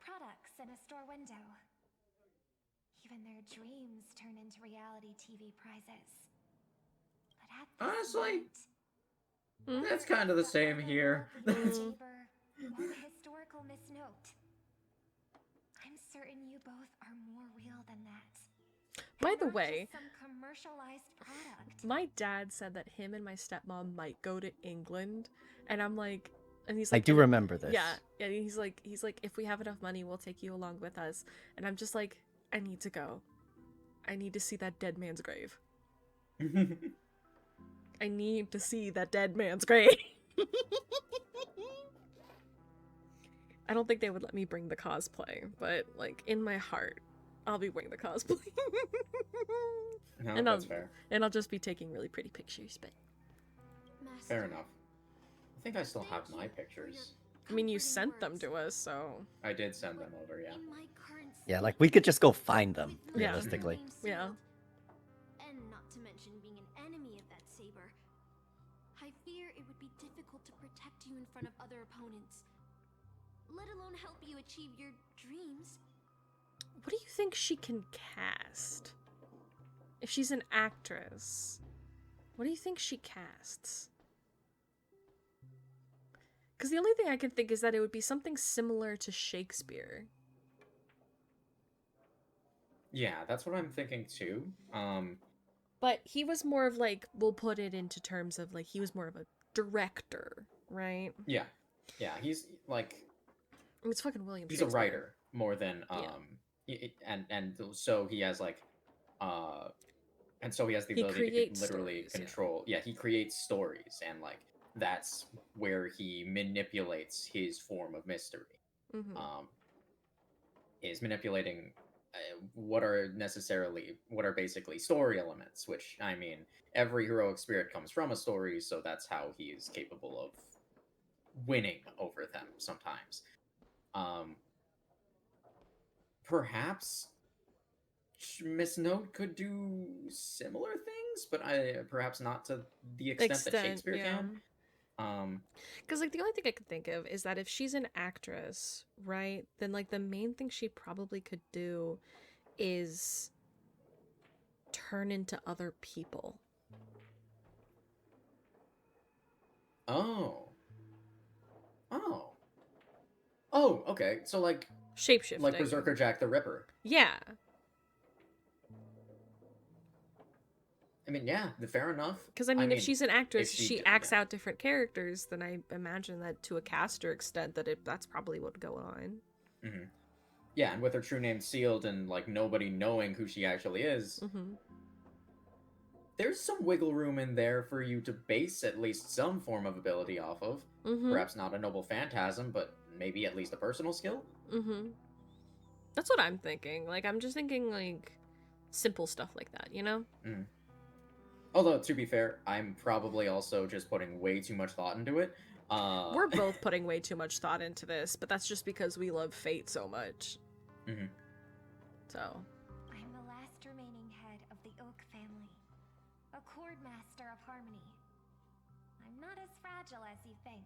products in a store window. Even their dreams turn into reality TV prizes. But at this Honestly, moment, that's kind of the same here. Saber, or the historical Miss Note. I'm certain you both are more real than that. By the way, Some commercialized product. my dad said that him and my stepmom might go to England, and I'm like, and he's I like, do remember this. Yeah, yeah. He's like, if we have enough money, we'll take you along with us. And I'm just like, I need to go. I need to see that dead man's grave. I need to see that dead man's grave. I don't think they would let me bring the cosplay, but like in my heart, I'll be wearing the cosplay. No, and that's fair. And I'll just be taking really pretty pictures, but Fair enough. I think I still have my pictures. I mean, you sent them to us, so I did send them over, yeah. Yeah, like we could just go find them, Yeah. realistically. Yeah. And not to mention being an enemy of that saber. I fear it would be difficult to protect you in front of other opponents, let alone help you achieve your dreams. what do you think she can cast? If she's an actress, what do you think she casts? Because the only thing I can think is that it would be something similar to Shakespeare. Yeah, that's what I'm thinking too. But he was more of like, we'll put it into terms of like, he was more of a director, right? Yeah. Yeah, he's like It's fucking William he's a Shakespeare. writer more than and so he has like and so he has the He ability to creates literally stories, yeah. control. Yeah, he creates stories and like that's where he manipulates his form of mystery. Mhm. Is manipulating what are basically story elements, which I mean every heroic spirit comes from a story, so that's how he is capable of winning over them sometimes. Perhaps Miss Note could do similar things, but perhaps not to the extent that Shakespeare can. Because like the only thing I could think of is that if she's an actress, right, then like the main thing she probably could do is turn into other people. Oh, okay. So like shapeshifting, like Berserker Jack the Ripper. Yeah. I mean, yeah, fair enough. Because I mean, if she's an actress, if she acts out different characters, then I imagine that to a caster extent that's probably what would go on. Mm-hmm. Yeah, and with her true name sealed and like nobody knowing who she actually is, there's some wiggle room in there for you to base at least some form of ability off of. Perhaps not a noble phantasm, but maybe at least a personal skill. That's what I'm thinking. Like, I'm just thinking like simple stuff like that, you know? Although, to be fair, I'm probably also just putting way too much thought into it. We're both putting way too much thought into this, but that's just because we love Fate so much. Mm-hmm. So. I'm the last remaining head of the Oak family, a chord master of harmony. I'm not as fragile as you think.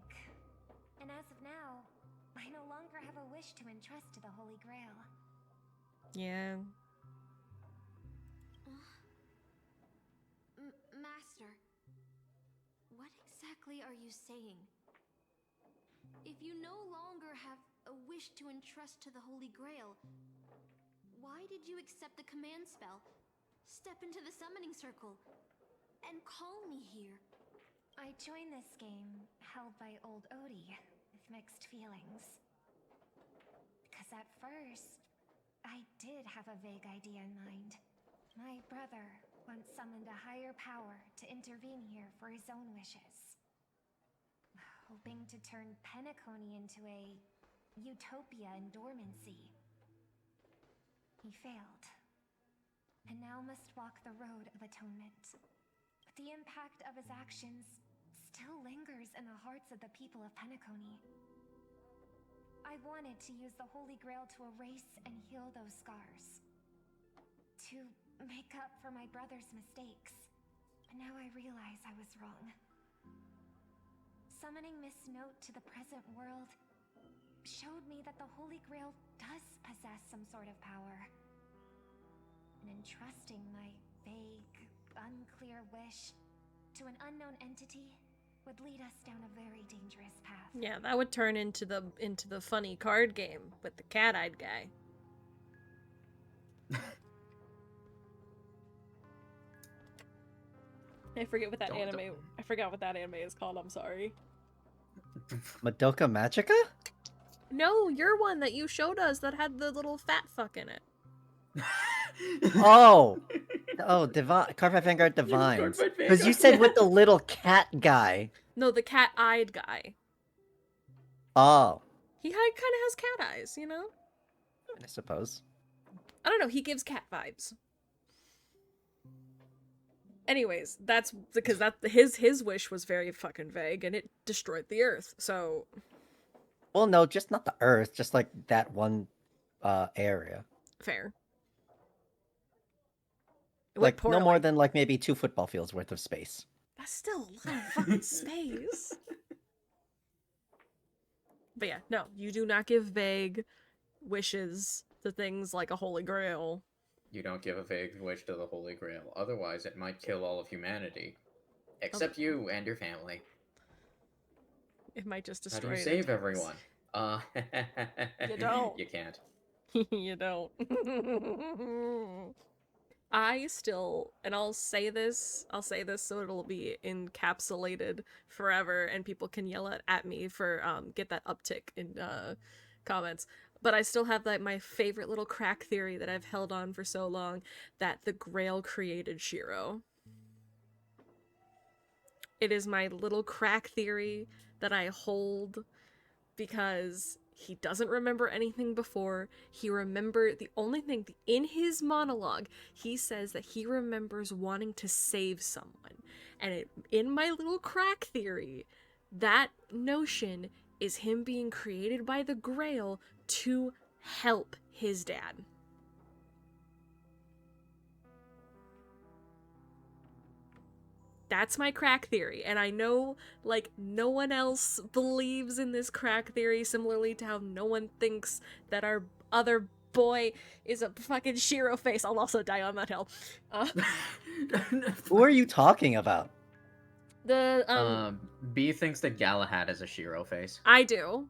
And as of now, I no longer have a wish to entrust to the Holy Grail. Yeah. Master, what exactly are you saying? If you no longer have a wish to entrust to the Holy Grail, why did you accept the command spell, step into the summoning circle, and call me here? I joined this game held by old Odie with mixed feelings. Because at first, I did have a vague idea in mind. My brother once summoned a higher power to intervene here for his own wishes. Hoping to turn Penacony into a utopia in dormancy. He failed. And now must walk the road of atonement. But the impact of his actions still lingers in the hearts of the people of Penacony. I wanted to use the Holy Grail to erase and heal those scars. To make up for my brother's mistakes. But now I realize I was wrong. Summoning Miss Note to the present world showed me that the Holy Grail does possess some sort of power. And entrusting my vague, unclear wish to an unknown entity would lead us down a very dangerous path. Yeah, that would turn into the funny card game with the cat-eyed guy. I forget what that anime. I forgot what that anime is called. I'm sorry. Madoka Magica? No, your one that you showed us that had the little fat fuck in it. Oh, Divine, Carpet Vanguard Divines. Because you said with the little cat guy. No, the cat-eyed guy. Oh, He kind of has cat eyes, you know? I suppose. I don't know, he gives cat vibes. Anyways, that's because his wish was very fucking vague and it destroyed the earth. So, well, no, just not the Earth, just like that one area. Fair. Like no more than like maybe 2 football fields worth of space. That's still a lot of fucking space. But yeah, no, you do not give vague wishes to things like a Holy Grail. You don't give a vague wish to the Holy Grail, otherwise it might kill all of humanity. Except you and your family. It might just How destroy do you save everyone? You don't. You can't. You don't. I still, and I'll say this so it'll be encapsulated forever and people can yell at me for get that uptick in comments. But I still have like my favorite little crack theory that I've held on for so long, that the Grail created Shiro. It is my little crack theory that I hold because he doesn't remember anything before. He remembered the only thing in his monologue, he says that he remembers wanting to save someone. And in my little crack theory, that notion is him being created by the Grail to help his dad. That's my crack theory, and I know, like, no one else believes in this crack theory, similarly to how no one thinks that our other boy is a fucking Shiro face. I'll also die on that hill. Who are you talking about? B thinks that Galahad is a Shiro face. I do.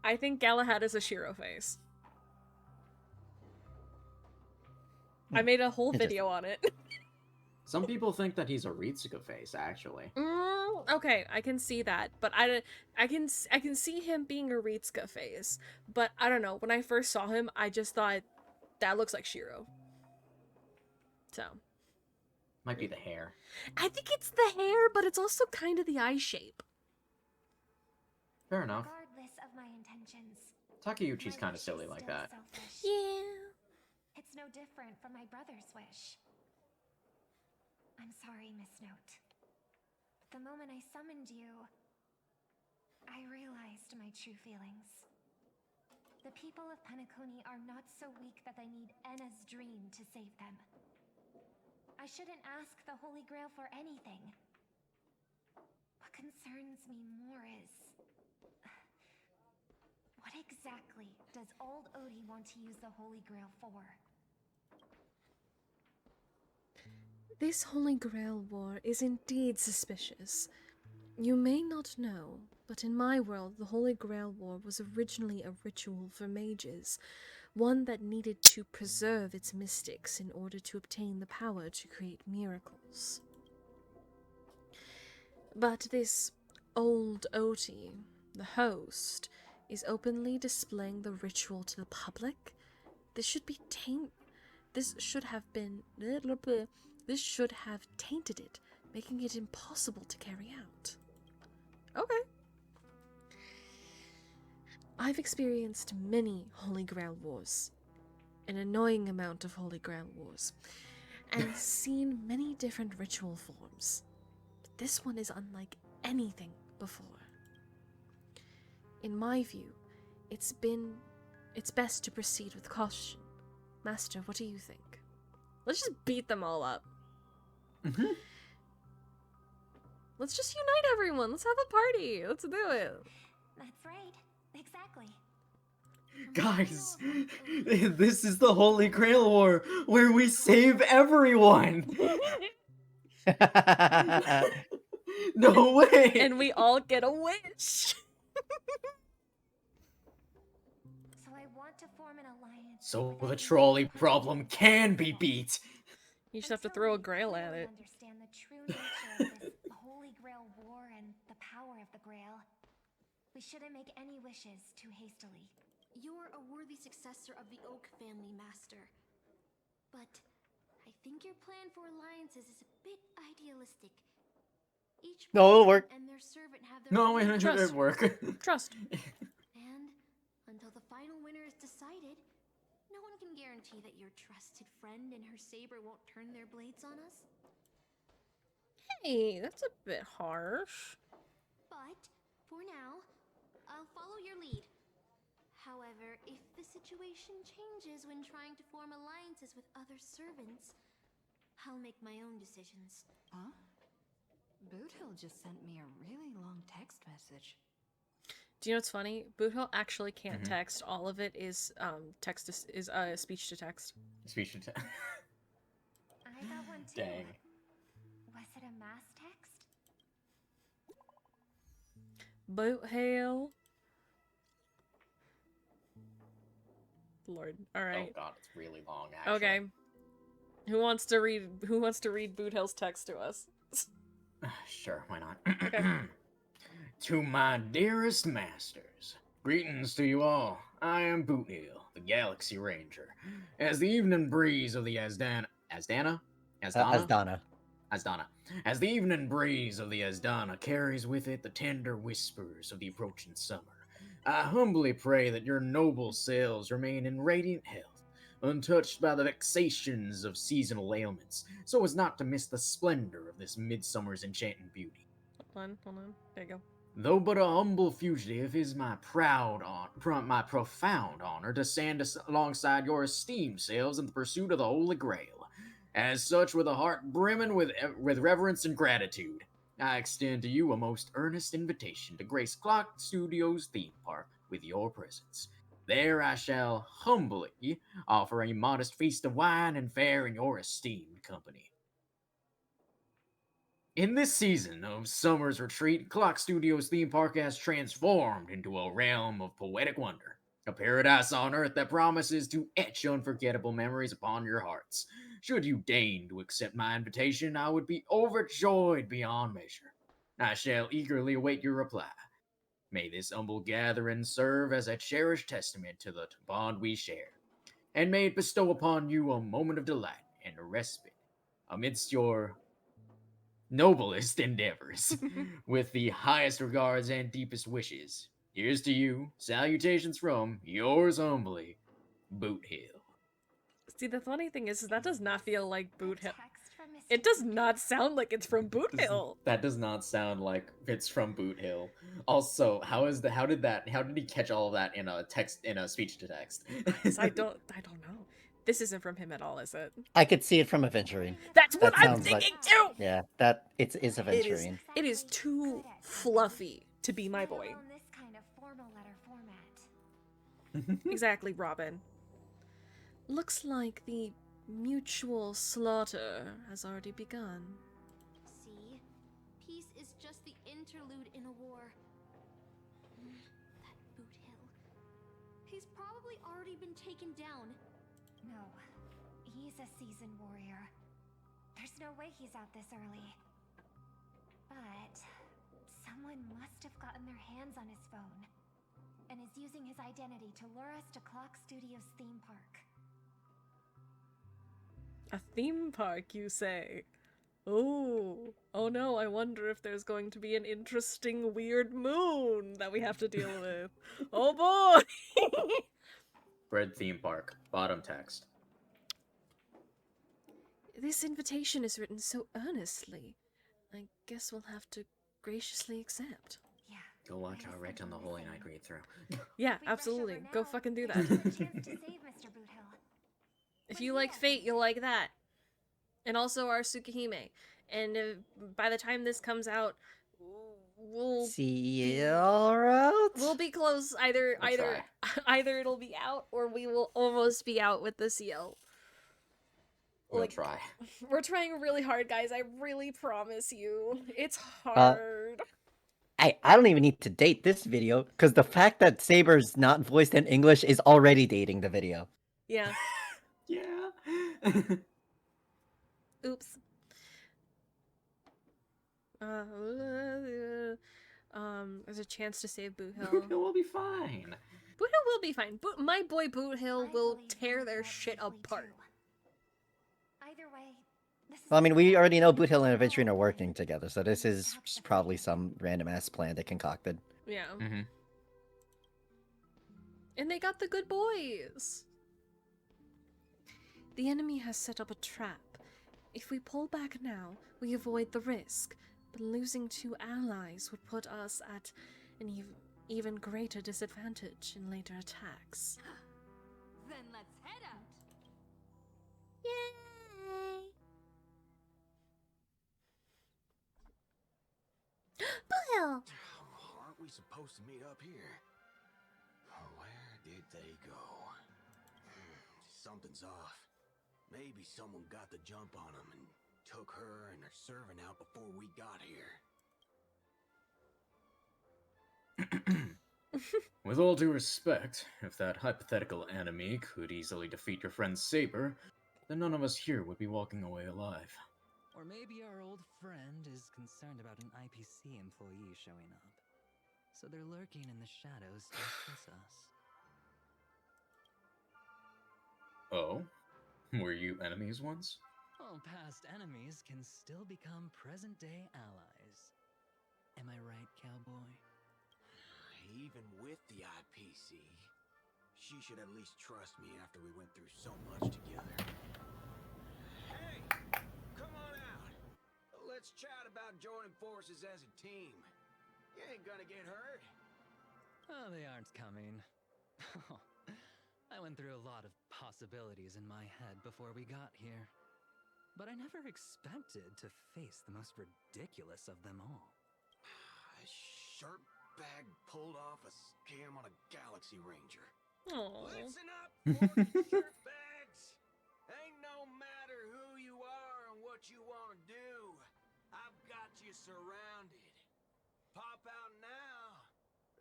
I think Galahad is a Shiro face. I made a whole video on it. Some people think that he's a Ritsuka face, actually. Okay, I can see that, but I can see him being a Ritsuka face, but I don't know. When I first saw him, I just thought that looks like Shiro. So might be the hair. I think it's the hair, but it's also kind of the eye shape. Fair enough. Regardless of my intentions, Takeuchi's kind of silly like that. Yeah. It's no different from my brother's wish. I'm sorry, Miss Note. The moment I summoned you, I realized my true feelings. The people of Penacony are not so weak that they need Enna's dream to save them. I shouldn't ask the Holy Grail for anything. What concerns me more is... what exactly does old Odie want to use the Holy Grail for? This Holy Grail war is indeed suspicious. You may not know, but in my world, the Holy Grail war was originally a ritual for mages, one that needed to preserve its mystics in order to obtain the power to create miracles. But this old Odie, the host, is openly displaying the ritual to the public. This should be This should have tainted it, making it impossible to carry out. Okay. I've experienced many Holy Grail wars, an annoying amount of Holy Grail wars, and seen many different ritual forms. But this one is unlike anything before. In my view, it's best to proceed with caution. Master, what do you think? Let's just beat them all up. Mm-hmm. Let's just unite everyone. Let's have a party. Let's do it. That's right. Exactly. Guys, this is the Holy Grail War, where we save everyone! No way! And we all get a wish! So I want to form an alliance. So the trolley problem can be beat! You just have to throw a grail at it. Understand the true nature of this Holy Grail war and the power of the Grail. We shouldn't make any wishes too hastily. You're a worthy successor of the Oak family, Master. But I think your plan for alliances is a bit idealistic. Each No, it'll work. and their servant have their No, own it won't work. Trust. And until the final winner is decided, no one can guarantee that your trusted friend and her saber won't turn their blades on us. Hey, that's a bit harsh. But for now, I'll follow your lead. However, if the situation changes when trying to form alliances with other servants, I'll make my own decisions. Huh? Boothill just sent me a really long text message. Do you know what's funny? Boothill actually can't text. All of it is speech to text. Speech to text. I got one too. Dang. Was it a mass text? Boothill. Lord. Alright. Oh god, it's really long, actually. Okay. Who wants to read Boothill's text to us? Sure, why not? Okay. To my dearest masters, greetings to you all. I am Boothill, the Galaxy Ranger. As the evening breeze of the Asdana... Asdana? As the evening breeze of the Asdana carries with it the tender whispers of the approaching summer, I humbly pray that your noble selves remain in radiant health, untouched by the vexations of seasonal ailments, so as not to miss the splendor of this midsummer's enchanting beauty. Hold on. There you go. Though but a humble fugitive, it is my profound honor to stand alongside your esteemed selves in the pursuit of the Holy Grail. As such, with a heart brimming with reverence and gratitude, I extend to you a most earnest invitation to grace Clock Studios theme park with your presence. There I shall humbly offer a modest feast of wine and fare in your esteemed company. In this season of summer's retreat, Clock Studios theme park has transformed into a realm of poetic wonder, a paradise on earth that promises to etch unforgettable memories upon your hearts. Should you deign to accept my invitation, I would be overjoyed beyond measure. I shall eagerly await your reply. May this humble gathering serve as a cherished testament to the bond we share, and may it bestow upon you a moment of delight and a respite amidst your noblest endeavors. With the highest regards and deepest wishes, here's to you. Salutations from yours humbly, Boothill. See, the funny thing is that does not feel like Boothill. Text from Miss It does not sound like it's from Boot Hill. That does not sound like it's from Boot Hill. Also, how did he catch all of that in a speech to text? I don't know. This isn't from him at all, is it? I could see it from Aventurine. That's what That I'm sounds like- thinking too. Yeah, that it's Aventurine. It is too fluffy to be my boy. This kind of formal letter format. Exactly, Robin. Looks like the mutual slaughter has already begun. See? Peace is just the interlude in a war. That Boot Hill. He's probably already been taken down. No, he's a seasoned warrior. There's no way he's out this early. But someone must have gotten their hands on his phone and is using his identity to lure us to Clock Studios theme park. A theme park, you say? Oh no, I wonder if there's going to be an interesting weird moon that we have to deal with. Oh boy! Red theme park. Bottom text. This invitation is written so earnestly. I guess we'll have to graciously accept. Yeah. Go watch our Wrecked on the Holy Night read through. Yeah, absolutely. Go fucking do that. Chance to save Mr. Boot Hill. If you like Fate, you'll like that. And also our Tsukihime. And by the time this comes out, we'll See you alright? We'll be close. Either it'll be out or we will almost be out with the CL. We'll try. We're trying really hard, guys. I really promise you. It's hard. I don't even need to date this video, because the fact that Saber's not voiced in English is already dating the video. Yeah. Yeah. Oops. There's a chance to save Boot Hill. Boot Hill will be fine. Boot Hill will be fine. My boy Boot Hill will tear their shit apart. Either way, this is Well, I mean, we already know Boot Hill and Aventurine are working together, so this is probably some random-ass plan they concocted. Yeah. Mm-hmm. And they got the good boys. The enemy has set up a trap. If we pull back now, we avoid the risk, but losing 2 allies would put us at an even greater disadvantage in later attacks. Then let's head out. Yay! Boot Hill! Aren't we supposed to meet up here? Where did they go? Something's off. Maybe someone got the jump on them and took her and her servant out before we got here. With all due respect, if that hypothetical enemy could easily defeat your friend Saber, then none of us here would be walking away alive. Or maybe our old friend is concerned about an IPC employee showing up. So they're lurking in the shadows to assess us. Oh? Were you enemies once? Well, past enemies can still become present-day allies. Am I right, cowboy? Even with the IPC, she should at least trust me after we went through so much together. Hey, come on out. Let's chat about joining forces as a team. You ain't gonna get hurt. Oh, they aren't coming. I went through a lot of possibilities in my head before we got here. But I never expected to face the most ridiculous of them all. A shirtbag pulled off a scam on a Galaxy Ranger. Aww. Listen up, shirtbags! Ain't no matter who you are and what you want to do. I've got you surrounded. Pop out now.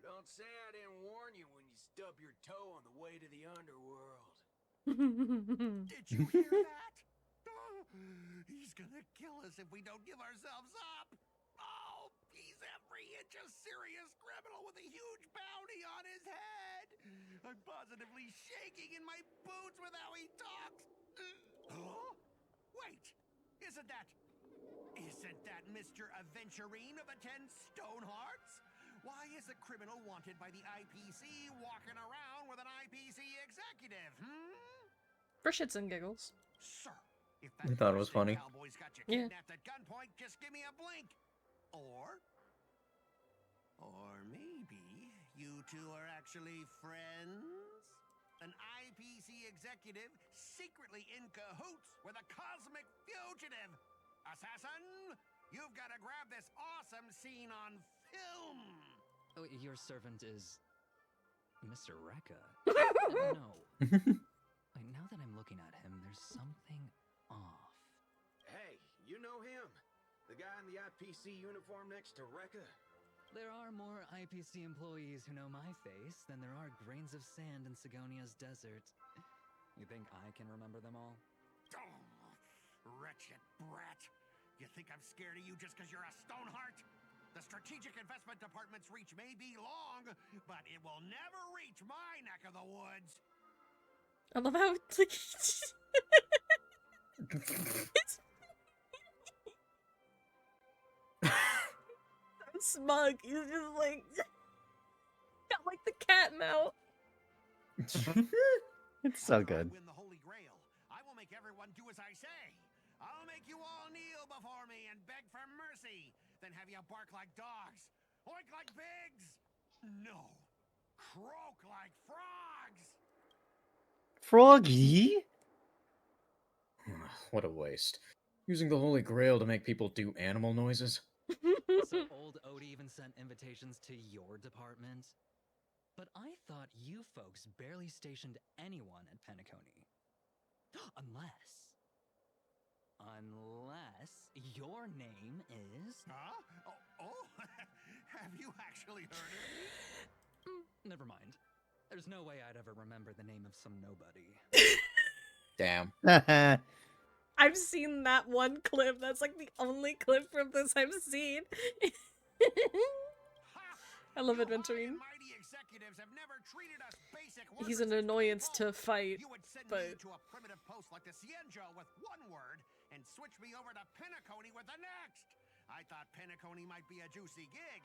Don't say I didn't warn you when you stub your toe on the way to the underworld. Did you hear that? Oh, he's gonna kill us if we don't give ourselves up. Oh, he's every inch a serious criminal with a huge bounty on his head. I'm positively shaking in my boots with how he talks. Huh? Wait, isn't that Mr. Aventurine of the 10 Stonehearts? Why is a criminal wanted by the IPC walking around with an IPC executive, For shits and giggles. Sir, If I that thought it was Thursday funny. cowboy's got you Yeah. kidnapped at gunpoint, just give me a blink. Or maybe you two are actually friends? An IPC executive secretly in cahoots with a cosmic fugitive. Assassin, you've got to grab this awesome scene on film. Oh, your servant is Mr. Rekka. No. Now that I'm looking at him, there's something off. Hey, you know him? The guy in the IPC uniform next to Rekka? There are more IPC employees who know my face than there are grains of sand in Sigonia's desert. You think I can remember them all? Oh, wretched brat. You think I'm scared of you just because you're a Stoneheart? The Strategic Investment Department's reach may be long, but it will never reach my neck of the woods. I love how it's like so smug. He's just like got like the cat mouth. It's so good. Win the Holy Grail. I will make everyone do as I say. I'll make you all kneel before me and beg for mercy, then have you bark like dogs, oink like pigs. No, croak like frogs. Froggy? What a waste. Using the Holy Grail to make people do animal noises. So old Odie even sent invitations to your department? But I thought you folks barely stationed anyone at Penacony. Unless your name is... Huh? Oh, have you actually heard of me? Never mind. There's no way I'd ever remember the name of some nobody. Damn. I've seen that one clip. That's like the only clip from this I've seen. I love adventuring. He's an annoyance to fight, You would send but me to a primitive post like the Cienjo with one word and switch me over to Penacony with the next. I thought Penacony might be a juicy gig.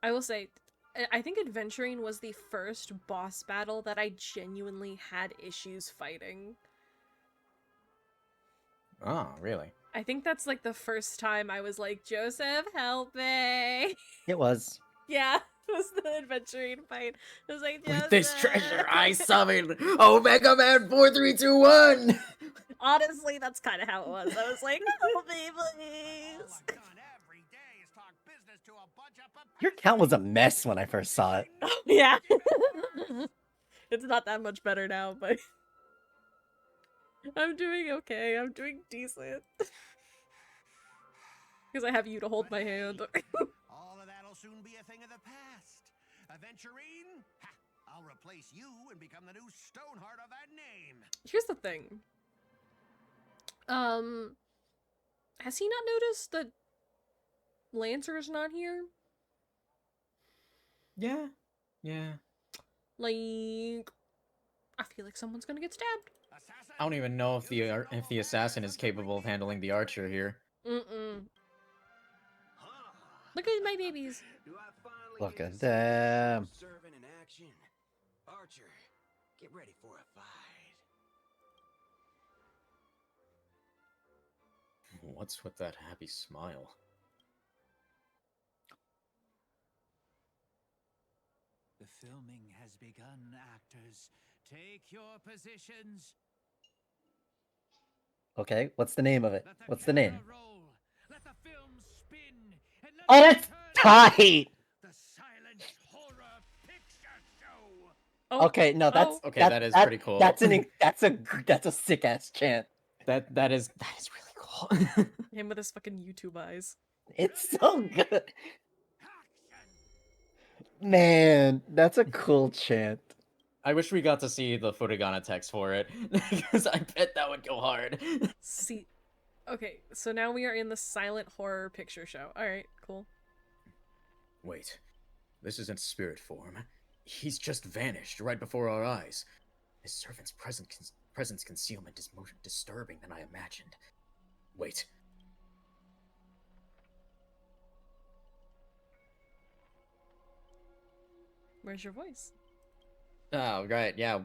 I will say, I think adventuring was the first boss battle that I genuinely had issues fighting. Oh, really? I think that's like the first time I was like, Joseph, help me. It was. Yeah, it was the adventuring fight. I was like, Joseph. With this treasure, I summon Omega Man 4321! Honestly, that's kind of how it was. I was like, help me, please. Your account was a mess when I first saw it. Yeah. It's not that much better now, but I'm doing okay. I'm doing decent. Because I have you to hold my hand. All of that'll soon be a thing of the past. Aventurine, I'll replace you and become the new Stoneheart of that name. Here's the thing. Has he not noticed that Lancer's not here? Yeah. Like, I feel like someone's gonna get stabbed. I don't even know if the assassin is capable of handling the archer here. Mm-mm. Look at my babies. Look at them. Servant in action. Archer, get ready for a fight. What's with that happy smile? The filming has begun, actors. Take your positions. Okay, what's the name of it? What's the name? Roll. Let the film spin. And let Oh, it that's tight! the silent horror picture show. Okay, no, that's Okay, that is pretty cool. That's a sick ass chant. That is really cool. Him with his fucking YouTube eyes. It's so good. Man, that's a cool chant. I wish we got to see the Furigana text for it, because I bet that would go hard. See, okay, so now we are in the silent horror picture show. Alright, cool. Wait, this isn't spirit form. He's just vanished right before our eyes. His servant's presence concealment is more disturbing than I imagined. Wait. Where's your voice? Oh, right, yeah.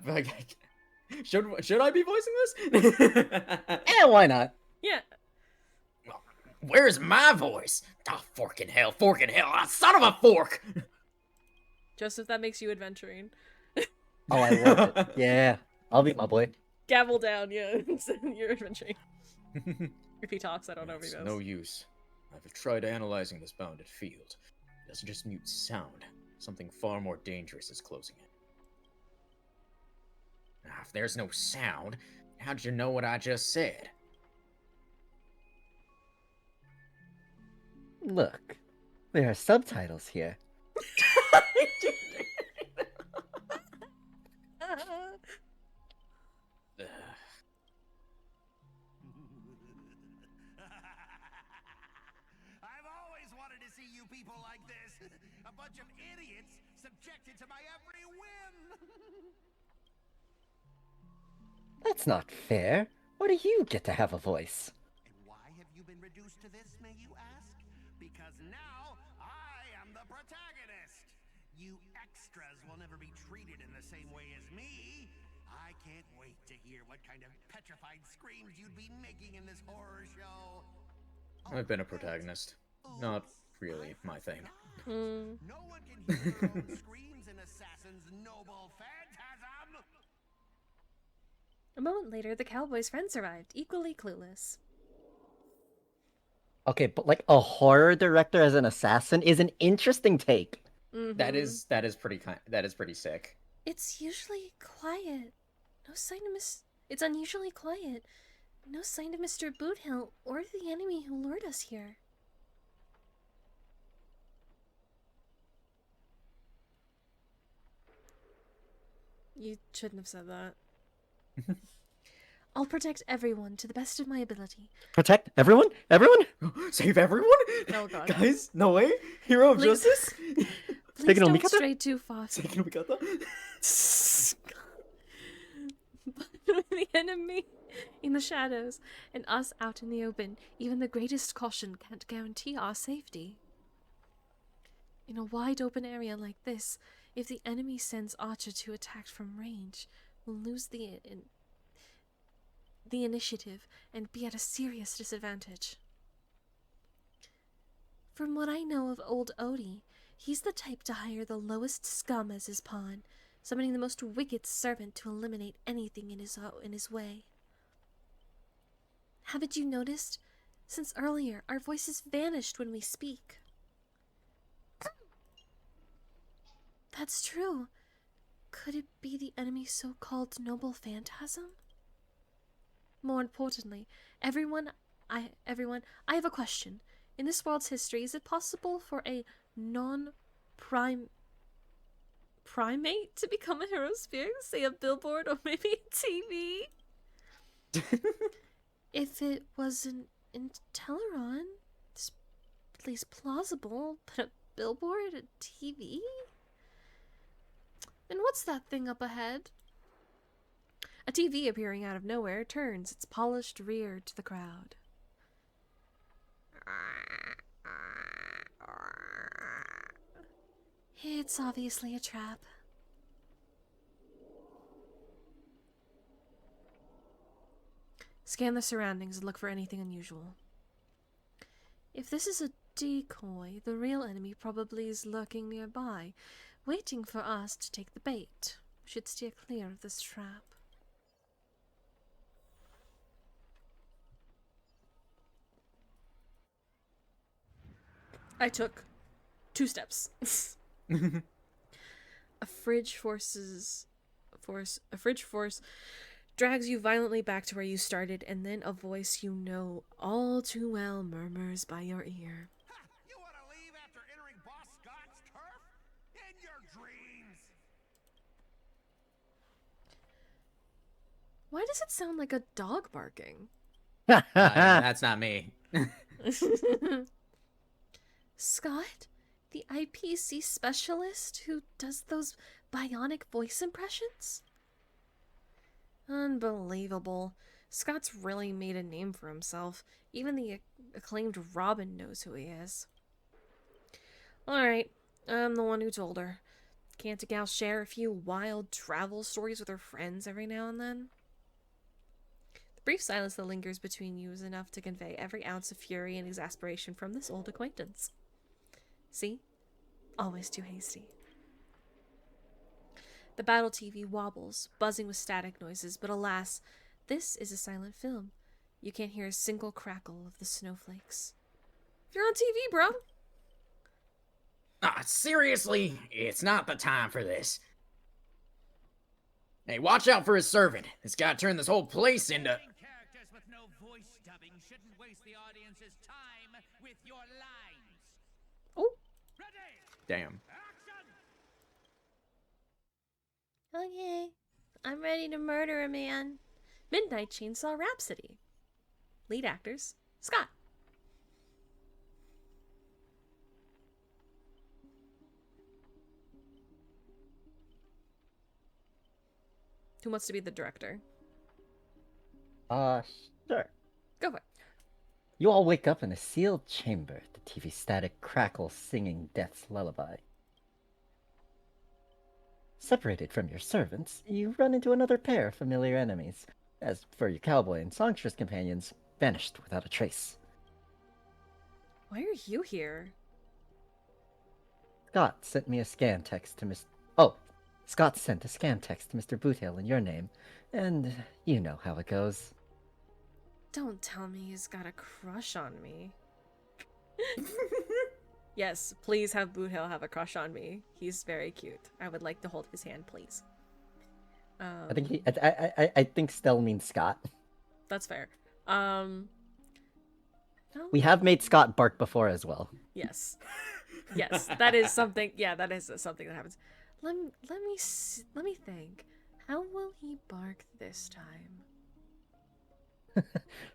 Should I be voicing this? Yeah, why not? Yeah. Where's my voice? Ah, fork in hell, son of a fork! Joseph, that makes you adventuring. Oh, I love it. Yeah, I'll be my boy. Gavel down, yeah. You're adventuring. If he talks, I don't know if he It's does. no use. I've tried analyzing this bounded field. It doesn't just mute sound. Something far more dangerous is closing in. Now, if there's no sound, how'd you know what I just said? Look, there are subtitles here. I've always wanted to see you people like this. A bunch of idiots subjected to my every whim. That's not fair. Why do you get to have a voice? And why have you been reduced to this, may you ask? Because now I am the protagonist. You extras will never be treated in the same way as me. I can't wait to hear what kind of petrified screams you'd be making in this horror show. I've been a protagonist. Not really my thing. No one can hear their own screams in Assassin's Noble Phantasm. A moment later, the cowboy's friends arrived, equally clueless. Okay, but like a horror director as an assassin is an interesting take. That is pretty sick. It's usually quiet. No sign of It's unusually quiet. No sign of Mr. Boothill or the enemy who lured us here. You shouldn't have said that. I'll protect everyone to the best of my ability. Protect everyone? Everyone? Save everyone? Oh god. Guys, no way. Hero of Please- justice? Please don't stray too far. But with the enemy in the shadows and us out in the open, even the greatest caution can't guarantee our safety. In a wide open area like this, if the enemy sends Archer to attack from range, we'll lose the initiative and be at a serious disadvantage. From what I know of old Odie, he's the type to hire the lowest scum as his pawn, summoning the most wicked servant to eliminate anything in his way. Haven't you noticed? Since earlier, our voices vanished when we speak. That's true. Could it be the enemy's so-called noble phantasm? More importantly, everyone, I have a question. In this world's history, is it possible for a primate to become a hero sphere? Say a billboard or maybe a TV? If it wasn't in Teleron, it's at least plausible, but a billboard, a TV? And what's that thing up ahead? A TV appearing out of nowhere turns its polished rear to the crowd. It's obviously a trap. Scan the surroundings and look for anything unusual. If this is a decoy, the real enemy probably is lurking nearby, waiting for us to take the bait. We should steer clear of this trap. I took 2 steps. A fridge force drags you violently back to where you started, and then a voice you know all too well murmurs by your ear. You want to leave after entering Boss Scott's turf? In your dreams! Why does it sound like a dog barking? That's not me. Scott? The IPC specialist who does those bionic voice impressions? Unbelievable. Scott's really made a name for himself. Even the acclaimed Robin knows who he is. Alright, I'm the one who told her. Can't a gal share a few wild travel stories with her friends every now and then? The brief silence that lingers between you is enough to convey every ounce of fury and exasperation from this old acquaintance. See? Always too hasty. The battle TV wobbles, buzzing with static noises, but alas, this is a silent film. You can't hear a single crackle of the snowflakes. You're on TV, bro! Ah, seriously? It's not the time for this. Hey, watch out for his servant. This guy turned this whole place into... Characters with no voice dubbing shouldn't waste the audience's time with your lines. Oh. Ready? Damn. Okay, I'm ready to murder a man. Midnight Chainsaw Rhapsody. Lead actors, Scott. Who wants to be the director? Sure. Go for it. You all wake up in a sealed chamber, the TV static crackle singing death's lullaby. Separated from your servants, you run into another pair of familiar enemies. As for your cowboy and songstress companions, vanished without a trace. Why are you here? Scott sent me a scan text to Miss... Oh, Scott sent a scan text to Mr. Boothill in your name, and you know how it goes. Don't tell me he's got a crush on me. Yes, please have Boothill have a crush on me. He's very cute. I would like to hold his hand, please. I think Stell means Scott. That's fair. No? We have made Scott bark before as well. Yes. Yes, that is something. Yeah, that is something that happens. Let me think. How will he bark this time?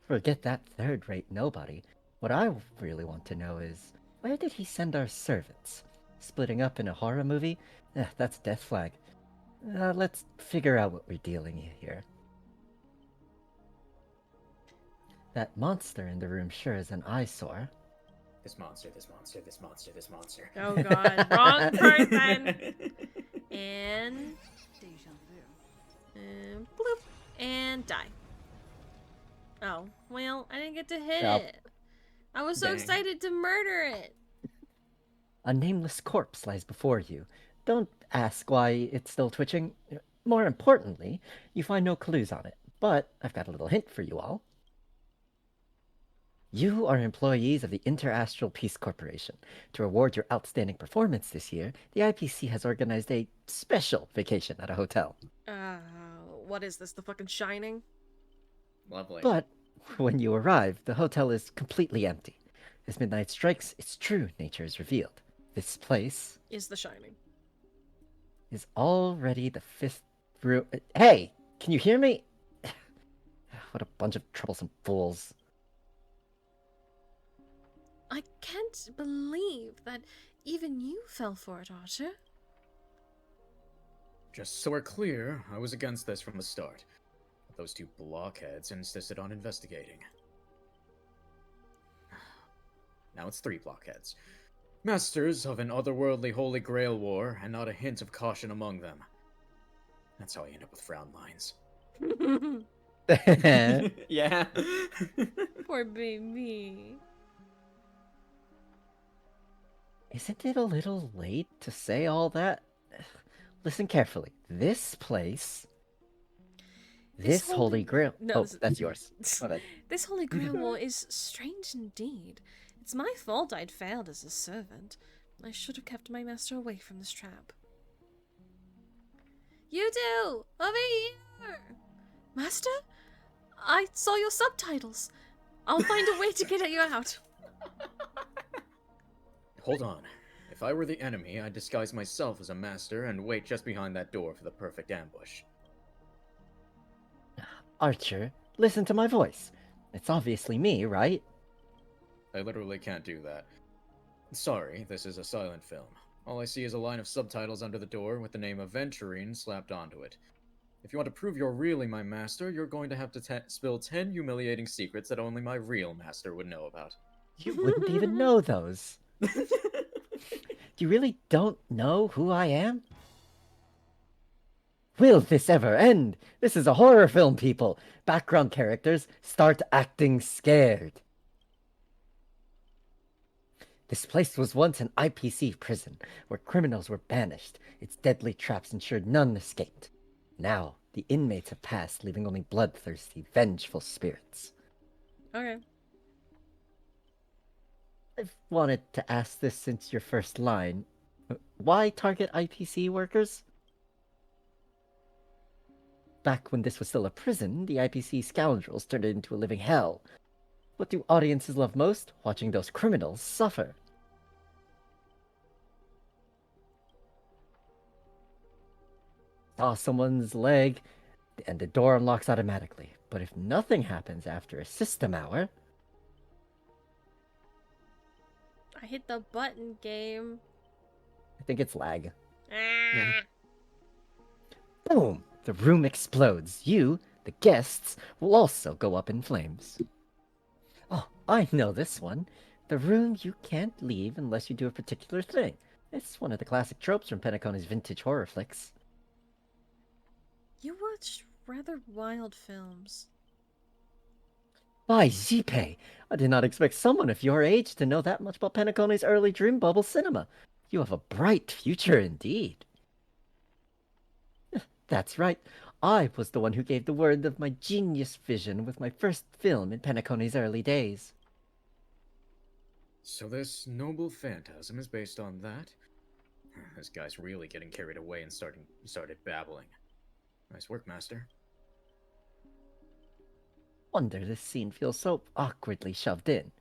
Forget that third-rate nobody. What I really want to know is, where did he send our servants? Splitting up in a horror movie? That's death flag. Let's figure out what we're dealing with here. That monster in the room sure is an eyesore. This monster, this monster, this monster, this monster. Oh god, wrong person! And... And bloop. And die. Oh, well, I didn't get to hit it. I was so Dang. excited to murder it. A nameless corpse lies before you. Don't ask why it's still twitching. More importantly, you find no clues on it. But I've got a little hint for you all. You are employees of the Interastral Peace Corporation. To reward your outstanding performance this year, the IPC has organized a special vacation at a hotel. What is this, the fucking Shining? Lovely. But when you arrive, the hotel is completely empty. As midnight strikes, its true nature is revealed. This place Is the Shining. is already the fifth room. Hey, can you hear me? What a bunch of troublesome fools. I can't believe that even you fell for it, Archer. Just so we're clear, I was against this from the start. But those two blockheads insisted on investigating. Now it's 3 blockheads. Masters of an otherworldly Holy Grail war, and not a hint of caution among them. That's how I end up with frown lines. Yeah. Poor baby. Isn't it a little late to say all that? Listen carefully. This place... This Holy Grail... No, oh, that's yours. My bad. This Holy Grail war is strange indeed. It's my fault I'd failed as a servant. I should have kept my master away from this trap. You two! Over here! Master? I saw your subtitles. I'll find a way to get you out. Hold on. If I were the enemy, I'd disguise myself as a master and wait just behind that door for the perfect ambush. Archer, listen to my voice. It's obviously me, right? I literally can't do that. Sorry, this is a silent film. All I see is a line of subtitles under the door with the name Aventurine slapped onto it. If you want to prove you're really my master, you're going to have to spill 10 humiliating secrets that only my real master would know about. You wouldn't even know those. You really don't know who I am? Will this ever end? This is a horror film, people. Background characters start acting scared. This place was once an IPC prison, where criminals were banished. Its deadly traps ensured none escaped. Now, the inmates have passed, leaving only bloodthirsty, vengeful spirits. Okay. I've wanted to ask this since your first line. Why target IPC workers? Back when this was still a prison, the IPC scoundrels turned it into a living hell. What do audiences love most? Watching those criminals suffer. Saw someone's leg, and the door unlocks automatically. But if nothing happens after a system hour... I hit the button, game. I think it's lag. Ah. Boom! The room explodes. You, the guests, will also go up in flames. Oh, I know this one. The room you can't leave unless you do a particular thing. It's one of the classic tropes from Penacony's vintage horror flicks. You watch rather wild films. By Jipe! I did not expect someone of your age to know that much about Penacony's early dream bubble cinema. You have a bright future indeed. That's right. I was the one who gave the word of my genius vision with my first film in Penacony's early days. So this noble phantasm is based on that? This guy's really getting carried away and started babbling. Nice work, Master. Wonder this scene feels so awkwardly shoved in.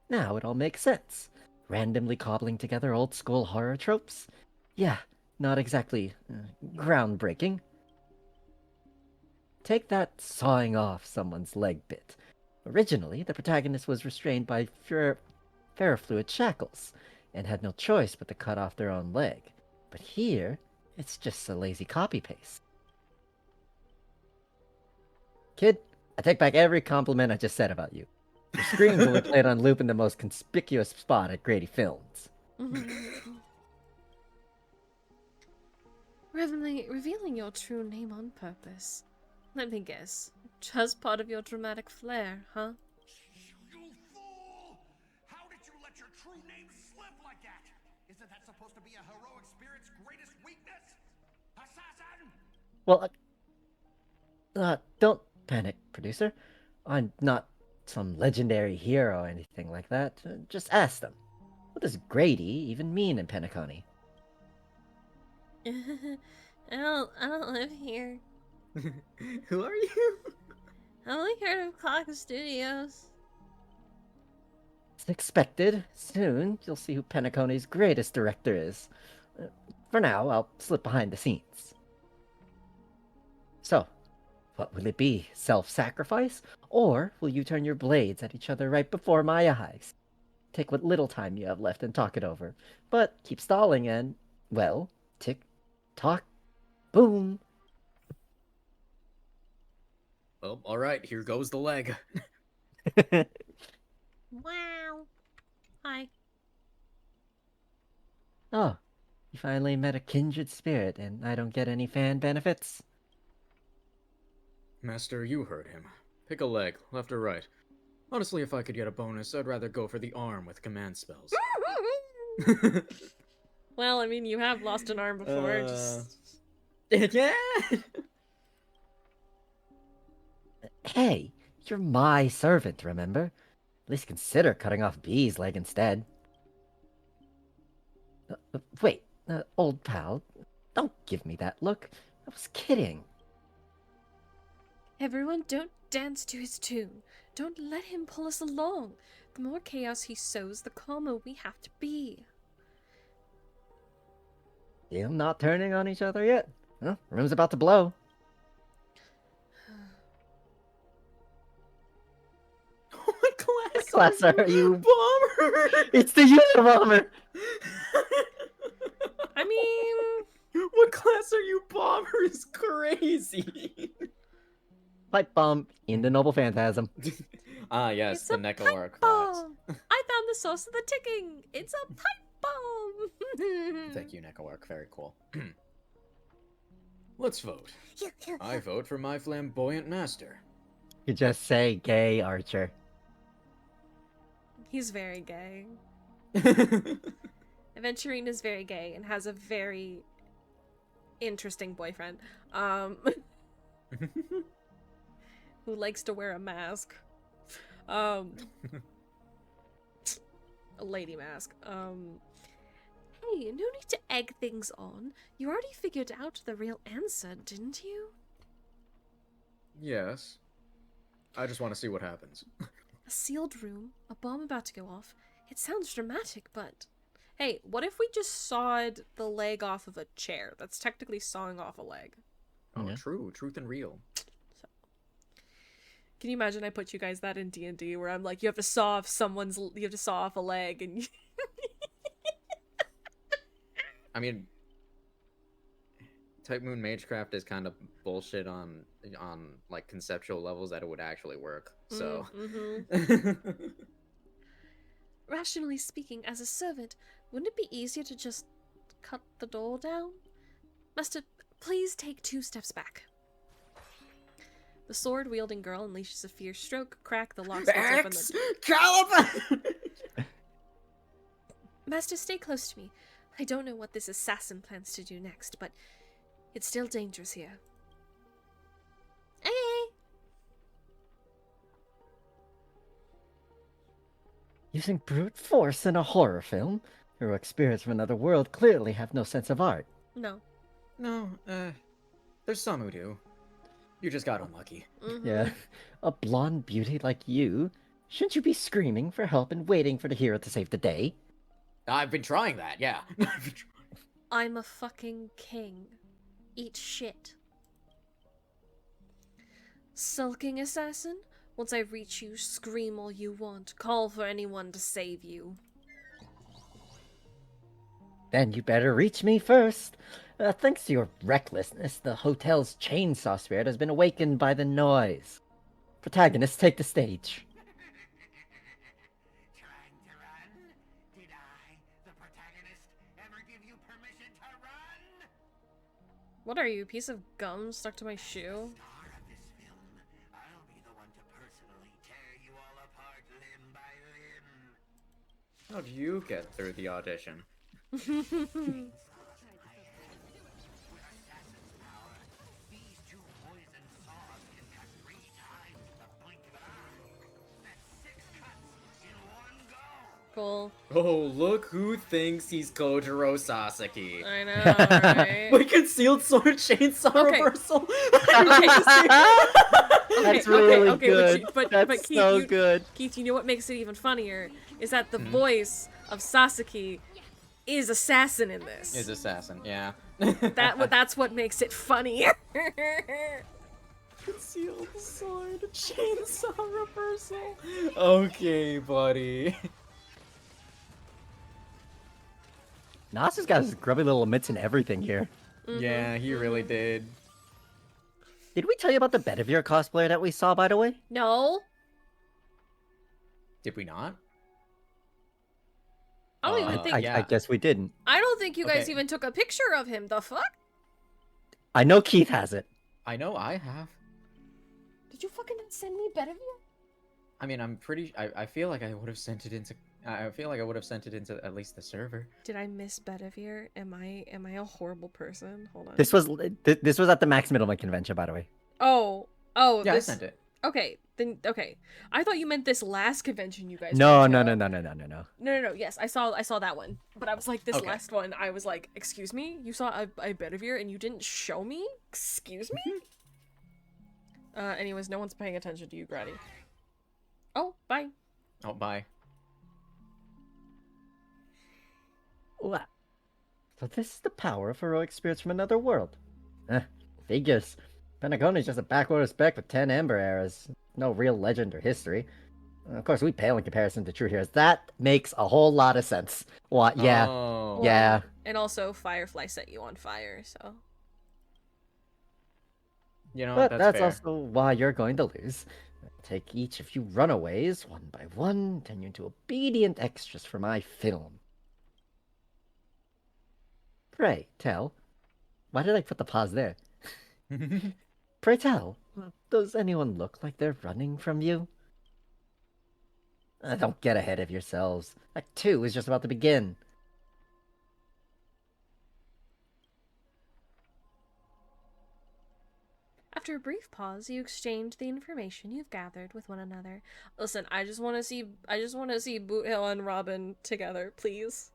Now it all makes sense. Randomly cobbling together old-school horror tropes? Yeah, not exactly groundbreaking. Take that sawing off someone's leg bit. Originally, the protagonist was restrained by ferrofluid shackles, and had no choice but to cut off their own leg. But here, it's just a lazy copy-paste. Kid, I take back every compliment I just said about you. Your screams will be played on loop in the most conspicuous spot at Grady Films. Revealing your true name on purpose. Let me guess. Just part of your dramatic flair, huh? You fool! How did you let your true name slip like that? Isn't that supposed to be a heroic spirit's greatest weakness? Assassin! Well, don't panic, producer. I'm not some legendary hero or anything like that. Just ask them. What does Grady even mean in Penacony? I don't live here. Who are you? I only heard of Clock Studios. As expected, soon you'll see who Penacony's greatest director is. For now, I'll slip behind the scenes. So, what will it be? Self-sacrifice? Or will you turn your blades at each other right before my eyes? Take what little time you have left and talk it over. But keep stalling and, well, tick, tock, boom. Well, alright, here goes the leg. Wow. Hi. Oh, you finally met a kindred spirit and I don't get any fan benefits? Master, you heard him. Pick a leg, left or right. Honestly, if I could get a bonus, I'd rather go for the arm with command spells. Well, I mean, you have lost an arm before. Yeah! Hey, you're my servant, remember? At least consider cutting off B's leg instead. Wait, old pal, don't give me that look. I was kidding. Everyone, don't dance to his tune. Don't let him pull us along. The more chaos he sows, the calmer we have to be. Still not turning on each other yet? Huh? Room's about to blow. What class are you? Bomber! It's the Unabomber! I mean... What class are you? Bomber is crazy! Pipe bomb in the Noble Phantasm. Ah, yes, It's the a Nekawar pipe class. bomb! I found the source of the ticking! It's a pipe bomb! Thank you, Nekawar. Very cool. Let's vote. I vote for my flamboyant master. You just say gay, Archer. He's very gay. Aventurine is very gay and has a very interesting boyfriend. Who likes to wear a mask. A lady mask. Hey, no need to egg things on. You already figured out the real answer, didn't you? Yes. I just want to see what happens. A sealed room, a bomb about to go off. It sounds dramatic, but... Hey, what if we just sawed the leg off of a chair? That's technically sawing off a leg. Oh, true. Truth and real. So, can you imagine I put you guys that in D&D where I'm like, you have to saw off a leg and... I mean, Type Moon Magecraft is kind of bullshit on like conceptual levels that it would actually work. So, Rationally speaking, as a servant, wouldn't it be easier to just cut the door down? Master, please take 2 steps back. The sword-wielding girl unleashes a fierce stroke, crack, the lock splits open Excalibur! Master, stay close to me. I don't know what this assassin plans to do next, but it's still dangerous here. Hey! Using brute force in a horror film? Heroic spirits from another world clearly have no sense of art. No. No, there's some who do. You just got unlucky. Yeah. A blonde beauty like you? Shouldn't you be screaming for help and waiting for the hero to save the day? I've been trying that, yeah. I'm a fucking king. Eat shit. Sulking assassin? Once I reach you, scream all you want. Call for anyone to save you. Then you better reach me first. Thanks to your recklessness, the hotel's chainsaw spirit has been awakened by the noise. Protagonists, take the stage. What are you, a piece of gum stuck to my shoe? How'd you get through the audition? Cool. Oh, look who thinks he's Kojiro Sasaki. I know, right? Wait, concealed sword chainsaw reversal? That's really good. But That's Keith, so good. Keith, you know what makes it even funnier? Is that the voice of Sasaki is assassin in this. Is assassin, yeah. That's what makes it funny. Concealed sword chainsaw reversal. Okay, buddy. Nasu's got his grubby little mitts and everything here. Yeah, he really did. Did we tell you about the Bedivere cosplayer that we saw, by the way? No. Did we not? I don't even think. I guess we didn't. I don't think you guys even took a picture of him. The fuck? I know Keith has it. I know I have. Did you fucking send me Bedivere? I mean, I'm pretty. I feel like I would have sent it into. I feel like I would have sent it into at least the server. Did I miss Bedivere? Am I a horrible person? Hold on. This was at the Max Middleman convention, by the way. Oh, yeah, this... I sent it. Okay, then okay. I thought you meant this last convention you guys. No. No. Yes, I saw that one, but I was like, this last one. I was like, excuse me, you saw a Bedivere and you didn't show me? Excuse me. Anyways, no one's paying attention to you, Grady. Oh, bye. Oh, bye. Wow. So this is the power of heroic spirits from another world. Figures. Pentagon is just a backwater spec with 10 Ember eras. No real legend or history. Of course, we pale in comparison to true heroes. That makes a whole lot of sense. What? Yeah. Oh. Yeah. And also, Firefly set you on fire, so. You know, But that's fair. also why you're going to lose. Take each of you runaways, one by one, turn you into obedient extras for my film. Pray, tell, why did I put the pause there? Pray tell, does anyone look like they're running from you? Don't get ahead of yourselves. Act 2 is just about to begin. After a brief pause, you exchange the information you've gathered with one another. Listen, I just want to see Boot Hill and Robin together, please.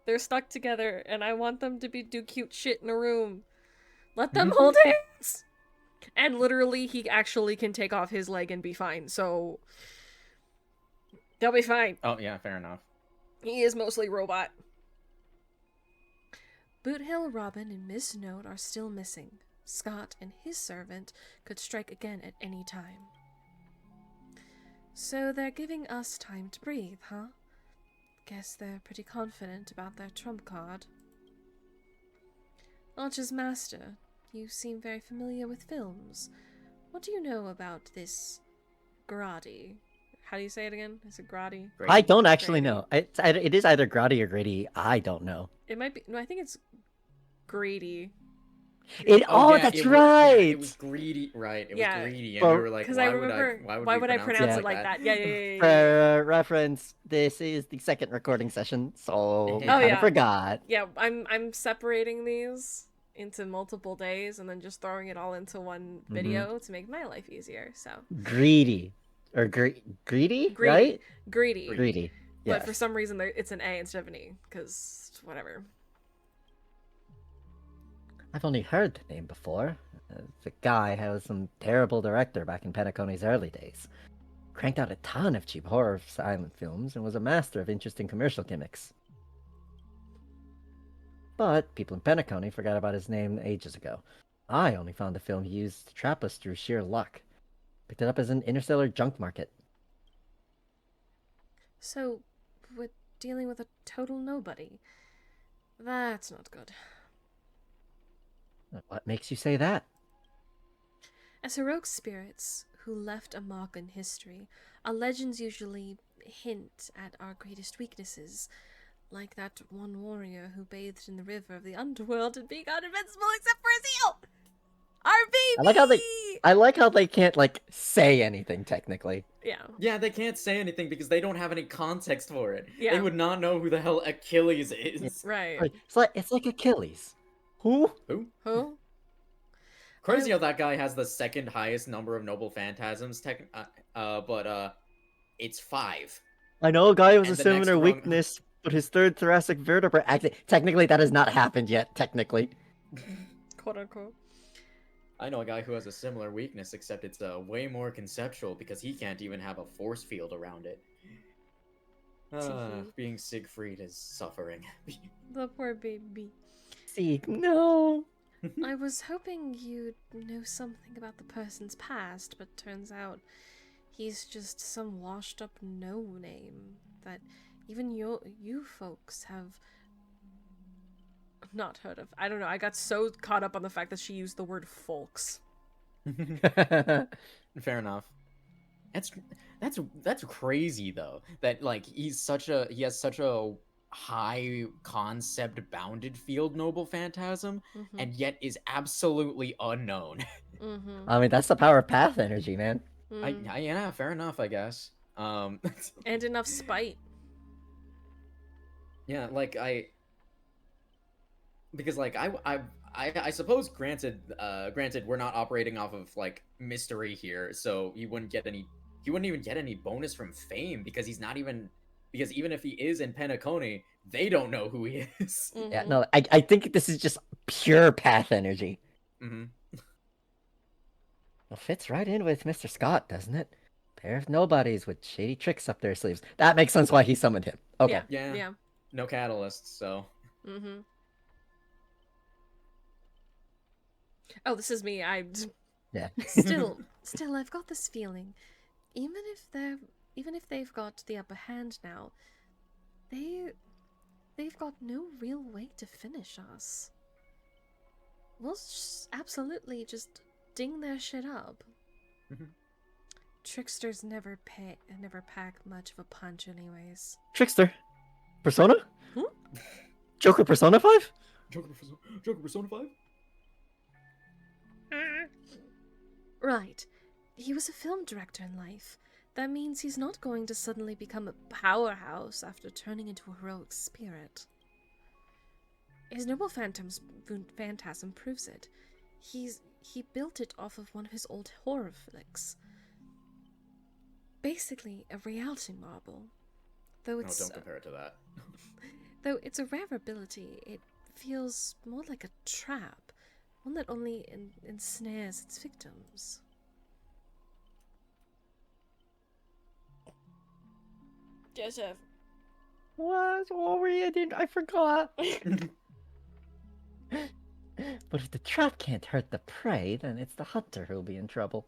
They're stuck together, and I want them to do cute shit in a room. Let them hold hands! And literally, he actually can take off his leg and be fine, so... they'll be fine. Oh, yeah, fair enough. He is mostly robot. Boot Hill, Robin, and Miss Note are still missing. Scott and his servant could strike again at any time. So they're giving us time to breathe, huh? Guess they're pretty confident about their trump card. Archer's master, you seem very familiar with films. What do you know about this Grady? How do you say it again? Is it Grady? I don't actually know. It is either Grady or Grady. I don't know. It might be. No, I think it's Grady. That's right. It was greedy, right? It was greedy, and we were like, why would I pronounce it like that? Yeah. For reference, this is the second recording session, so I forgot. Yeah, I'm separating these into multiple days and then just throwing it all into one video to make my life easier. So greedy or greedy, right? Greedy. Yeah. But for some reason, it's an A instead of an E, because whatever. I've only heard the name before. The guy was some terrible director back in Penacony's early days. Cranked out a ton of cheap horror silent films and was a master of interesting commercial gimmicks. But people in Penacony forgot about his name ages ago. I only found the film he used to trap us through sheer luck. Picked it up as an interstellar junk market. So, we're dealing with a total nobody. That's not good. What makes you say that? As heroic spirits who left a mark in history, our legends usually hint at our greatest weaknesses, like that one warrior who bathed in the river of the underworld and being invincible except for his heel! Our baby! I like how they can't, say anything, technically. Yeah. Yeah, they can't say anything because they don't have any context for it. Yeah. They would not know who the hell Achilles is. Right. It's like Achilles. Who? Crazy how that guy has the second highest number of noble phantasms, but it's 5. I know a guy with And a the next similar rung- weakness, but his third thoracic vertebra. Technically, that has not happened yet. Technically. Quote unquote. I know a guy who has a similar weakness, except it's way more conceptual because he can't even have a force field around it. Being Siegfried is suffering. The poor baby. Sieg, no. I was hoping you'd know something about the person's past, but turns out he's just some washed up no-name that even you folks have not heard of. I don't know, I got so caught up on the fact that she used the word folks. Fair enough. That's crazy though. That he has such a high concept bounded field noble phantasm and yet is absolutely unknown. I mean, that's the power of path energy, man. Yeah, fair enough, I guess. And enough spite. Yeah, because I suppose granted we're not operating off of mystery here, so he wouldn't even get any bonus from fame because even if he is in Penacony, they don't know who he is. Yeah, no, I think this is just pure path energy. Well, fits right in with Mr. Scott, doesn't it? Pair of nobodies with shady tricks up their sleeves. That makes sense why he summoned him. Okay. Yeah. No catalyst, so. Oh, this is me. Yeah. Still, I've got this feeling. Even if they've got the upper hand now, they've got no real way to finish us. We'll absolutely just ding their shit up. Tricksters never pack much of a punch, anyways. Trickster? Persona? Joker Persona 5? Joker Persona 5? Right. He was a film director in life. That means he's not going to suddenly become a powerhouse after turning into a heroic spirit. His noble phantasm proves it. He built it off of one of his old horror flicks. Basically, a reality marble. Though it's don't compare it to that. though it's a rare ability, it feels more like a trap, one that only ensnares its victims. Joseph. What were you doing? I forgot. But if the trap can't hurt the prey, then it's the hunter who'll be in trouble.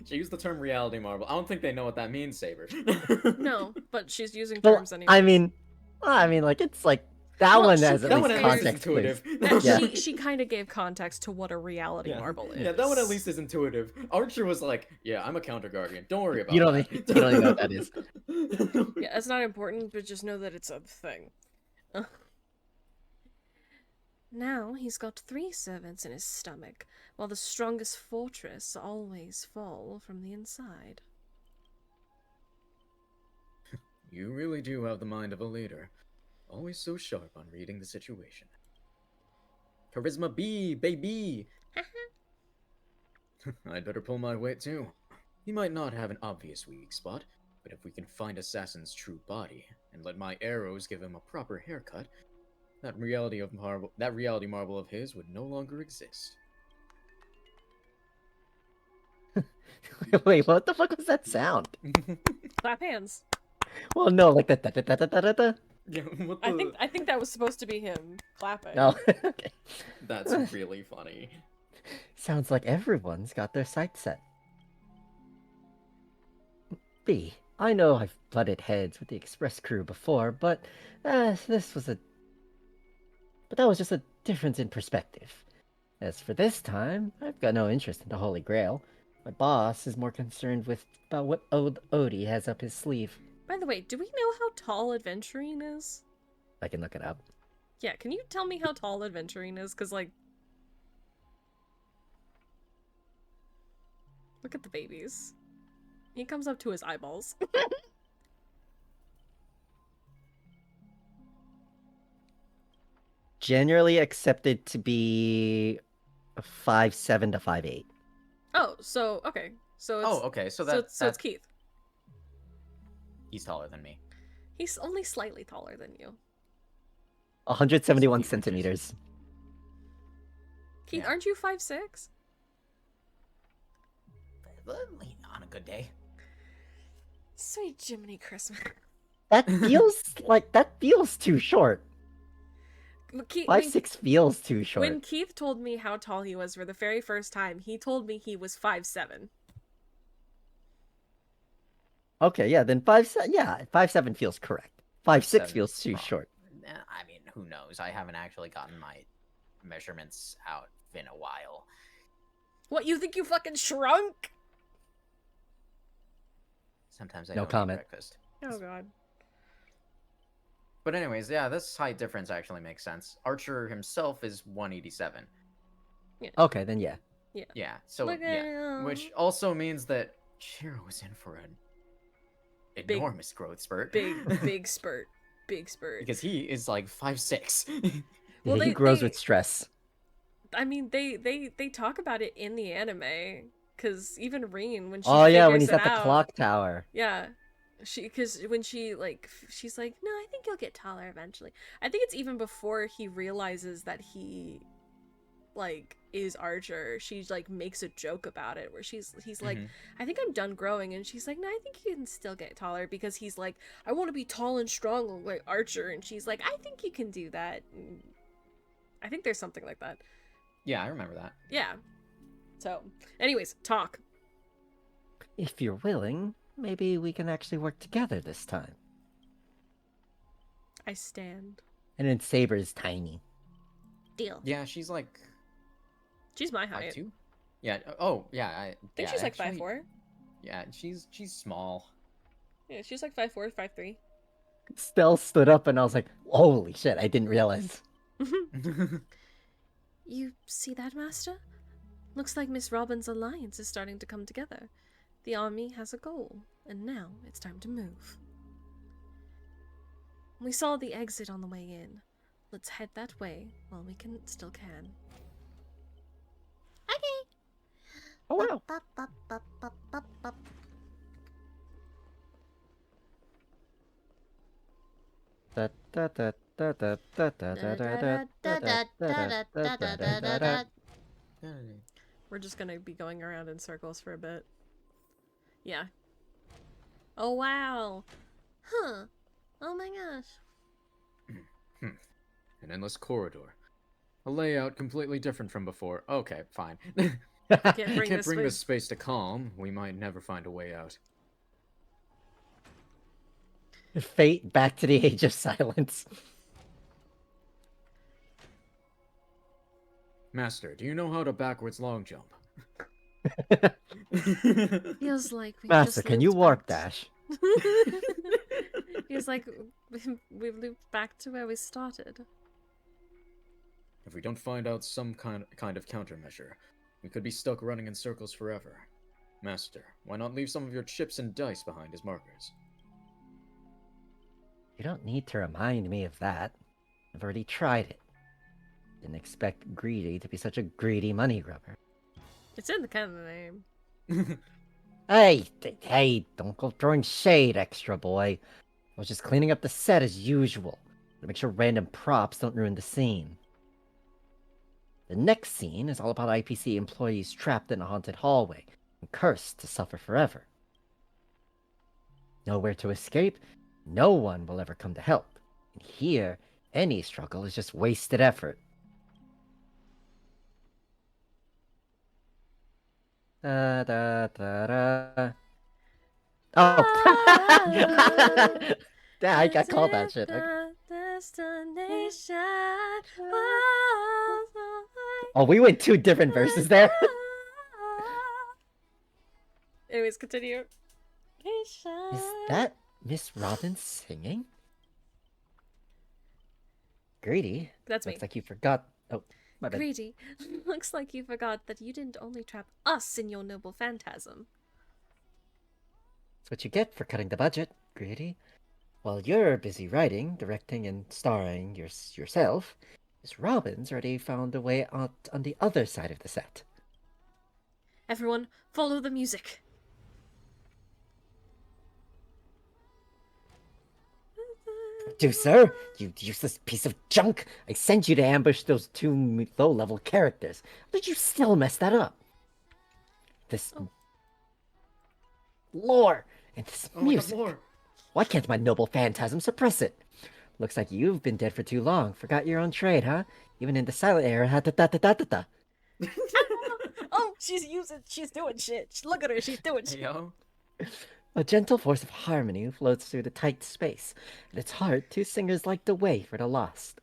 She used the term reality marble. I don't think they know what that means, Saber. No, but she's using Well, terms anyway. I mean, like it's like that Well, one she has at that least one at least is context. intuitive. Yeah. She kind of gave context to what a reality marble is. Yeah, that one at least is intuitive. Archer was like, "Yeah, I'm a counter guardian. Don't worry about You don't that." you don't even know what that is. Yeah, it's not important, but just know that it's a thing. Now he's got 3 servants in his stomach, while the strongest fortress always fall from the inside. You really do have the mind of a leader. Always so sharp on reading the situation. Charisma B, baby! I'd better pull my weight too. He might not have an obvious weak spot, but if we can find Assassin's true body, and let my arrows give him a proper haircut, that reality marble of his would no longer exist. Wait, what the fuck was that sound? Clap hands. Well, no, like that. Da. Yeah, what the... I think that was supposed to be him clapping. No, okay. That's really funny. Sounds like everyone's got their sights set. B, I know I've butted heads with the express crew before, but that was just a difference in perspective. As for this time, I've got no interest in the Holy Grail. My boss is more concerned about what Odie has up his sleeve. By the way, do we know how tall Adventurine is? I can look it up. Yeah, can you tell me how tall Adventurine is? Because, like... Look at the babies. He comes up to his eyeballs. Generally accepted to be 5'7" to 5'8". Oh, so, okay. So it's, okay, so it's Keith. He's taller than me. He's only slightly taller than you. 171 centimeters. Keith, aren't you 5'6"? On a good day. Sweet Jiminy Christmas. That feels too short. 5'6" feels too short. When Keith told me how tall he was for the very first time, he told me he was 5'7". Okay, yeah, then 5'7" feels correct. 5'6" feels too short. I mean, who knows? I haven't actually gotten my measurements out in a while. What, you think you fucking shrunk? Sometimes I No don't comment. eat breakfast. Oh god. But anyways, yeah, this height difference actually makes sense. Archer himself is 187. Yeah. Okay, then yeah. Yeah. Yeah, so Look at yeah. him. Which also means that Shiro was in for an enormous growth spurt. Big spurt. Big spurt. Because he is like 5'6". Well, he grows with stress. I mean, they talk about it in the anime, because even Rin, when she when he's figures at it the out, clock tower. Yeah, because when she's like, no, I think you'll get taller eventually. I think it's even before he realizes that he, like, is Archer. She like makes a joke about it where he's like, I think I'm done growing, and she's like, no, I think you can still get taller, because he's like, I want to be tall and strong like Archer, and she's like, I think you can do that. And I think there's something like that. Yeah, I remember that. Yeah. So, anyways, talk. If you're willing, maybe we can actually work together this time. I stand. And then Saber is tiny. Deal. Yeah, she's like... She's my height. 5'2"? Yeah, oh, yeah. I think she's like 5'4". Yeah, she's small. Yeah, she's like 5'4", 5'3". Stell stood up and I was like, holy shit, I didn't realize. You see that, Master? Looks like Miss Robin's alliance is starting to come together. The army has a goal, and now it's time to move. We saw the exit on the way in. Let's head that way while we still can. Okay. Oh wow. Da, da, da, da, da, da, da, da, da, da, da, da. We're just gonna be going around in circles for a bit. Yeah. Oh wow. Huh. Oh my gosh. An endless corridor. A layout completely different from before. Okay, fine. Can't bring this space to calm. We might never find a way out. Fate back to the age of silence. Master, do you know how to backwards long jump? Feels like we Master, just can you looped warp back dash? Feels like we've looped back to where we started. If we don't find out some kind of countermeasure, we could be stuck running in circles forever. Master, why not leave some of your chips and dice behind as markers? You don't need to remind me of that. I've already tried it. Didn't expect Greedy to be such a greedy money grubber. It's in the kind of name. Hey, don't go throwing shade, extra boy. I was just cleaning up the set as usual, to make sure random props don't ruin the scene. The next scene is all about IPC employees trapped in a haunted hallway and cursed to suffer forever. Nowhere to escape, no one will ever come to help. And here, any struggle is just wasted effort. Da da da da. Oh! Yeah, I called that shit. Destination. Oh, we went two different verses there. Anyways, continue. Is that Miss Robin singing? Greedy? That's me. Looks like you forgot. Oh, my bad. Greedy, looks like you forgot that you didn't only trap us in your noble phantasm. That's what you get for cutting the budget, Greedy. While you're busy writing, directing, and starring yourself, Miss Robin's already found a way out on the other side of the set. Everyone, follow the music. Producer, you useless piece of junk! I sent you to ambush those two low-level characters. How did you still mess that up? This lore and this music. Lore. Why can't my noble phantasm suppress it? Looks like you've been dead for too long. Forgot your own trade, huh? Even in the silent era, ha-da-da-da-da-da-da. Oh, she's doing shit. Look at her, she's doing shit. Yo. A gentle force of harmony floats through the tight space. At its heart, two singers light the way for the lost.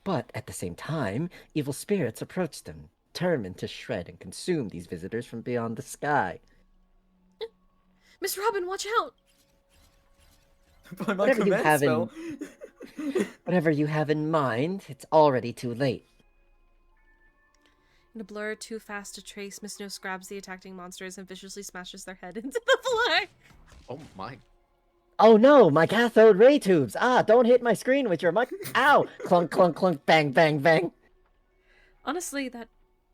But at the same time, evil spirits approach them, determined to shred and consume these visitors from beyond the sky. Miss Robin, watch out! By my command spell. Whatever you have in mind, it's already too late. In a blur too fast to trace, Miss Nose grabs the attacking monsters and viciously smashes their head into the floor. Oh my. Oh no, my cathode ray tubes! Ah, don't hit my screen with your mic. Ow! Clunk, clunk, clunk, bang, bang, bang. Honestly, that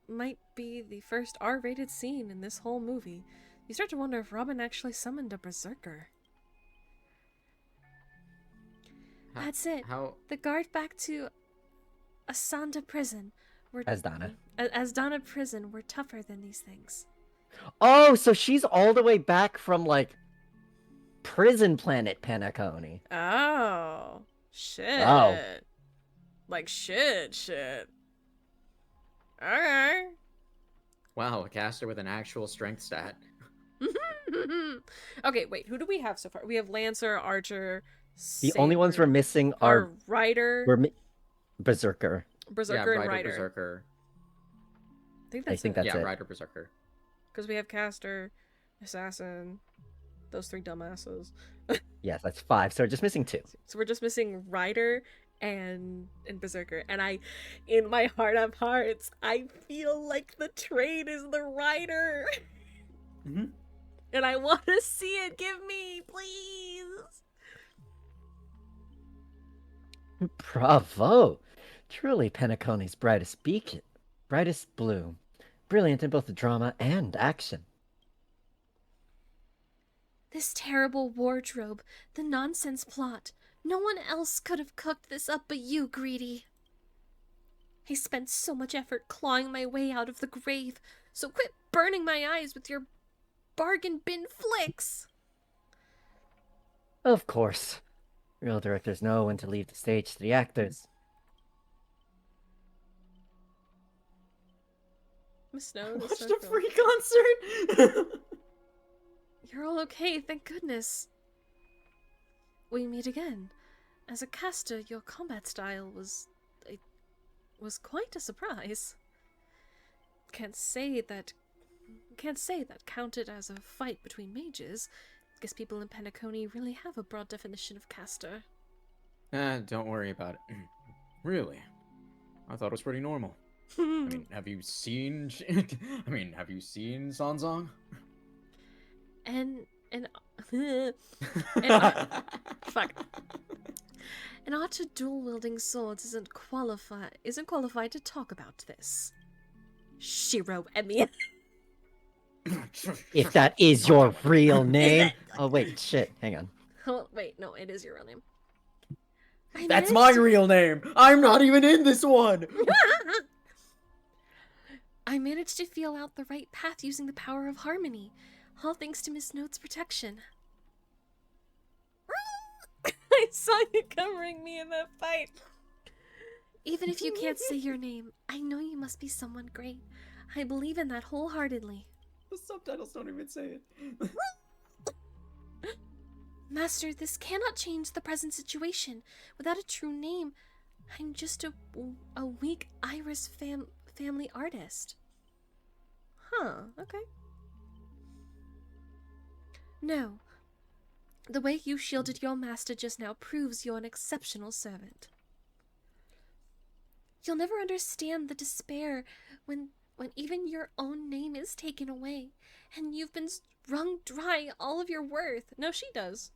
might be the first R-rated scene in this whole movie. You start to wonder if Robin actually summoned a berserker. That's it. The guard back to Asanda prison. As Donna. As Donna prison, we're tougher than these things. Oh, so she's all the way back from, like, prison planet Penacony. Oh. Shit. Oh. Like shit. Okay. Wow, a caster with an actual strength stat. Okay, wait, who do we have so far? We have Lancer, Archer, The only ones we're missing are Rider, Berserker. Berserker, and Rider. Berserker. I think that's it. Yeah, Rider, Berserker. Because we have Caster, Assassin, those three dumbasses. Yes, that's 5. So we're just missing 2. So we're just missing Rider and Berserker, and in my heart of hearts, I feel like the train is the rider. Mm-hmm. And I want to see it. Give me, please. Bravo! Truly Penacony's brightest beacon, brightest bloom. Brilliant in both drama and action. This terrible wardrobe, the nonsense plot. No one else could have cooked this up but you, Greedy. I spent so much effort clawing my way out of the grave, so quit burning my eyes with your bargain bin flicks. Of course. Real directors know when to leave the stage to the actors. Miss Snow, Watched a free concert! You're all okay, thank goodness. We meet again. As a caster, your combat style was quite a surprise. Can't say that counted as a fight between mages. Guess people in Penacony really have a broad definition of caster. Don't worry about it. Really? I thought it was pretty normal. I mean, have you seen Sanzong? And fuck. An archer dual-wielding swords isn't qualified to talk about this. Shiro Emi. If that is your real name. Oh wait, shit. Hang on. Oh, wait, no, it is your real name. That's my real name. I'm not even in this one. I managed to feel out the right path using the power of harmony, all thanks to Miss Note's protection. I saw you covering me in that fight. Even if you can't say your name, I know you must be someone great. I believe in that wholeheartedly. The subtitles don't even say it. Master, this cannot change the present situation. Without a true name, I'm just a weak Iris family artist. Huh, okay. No. The way you shielded your master just now proves you're an exceptional servant. You'll never understand the despair when even your own name is taken away, and you've been wrung dry all of your worth. No, she does.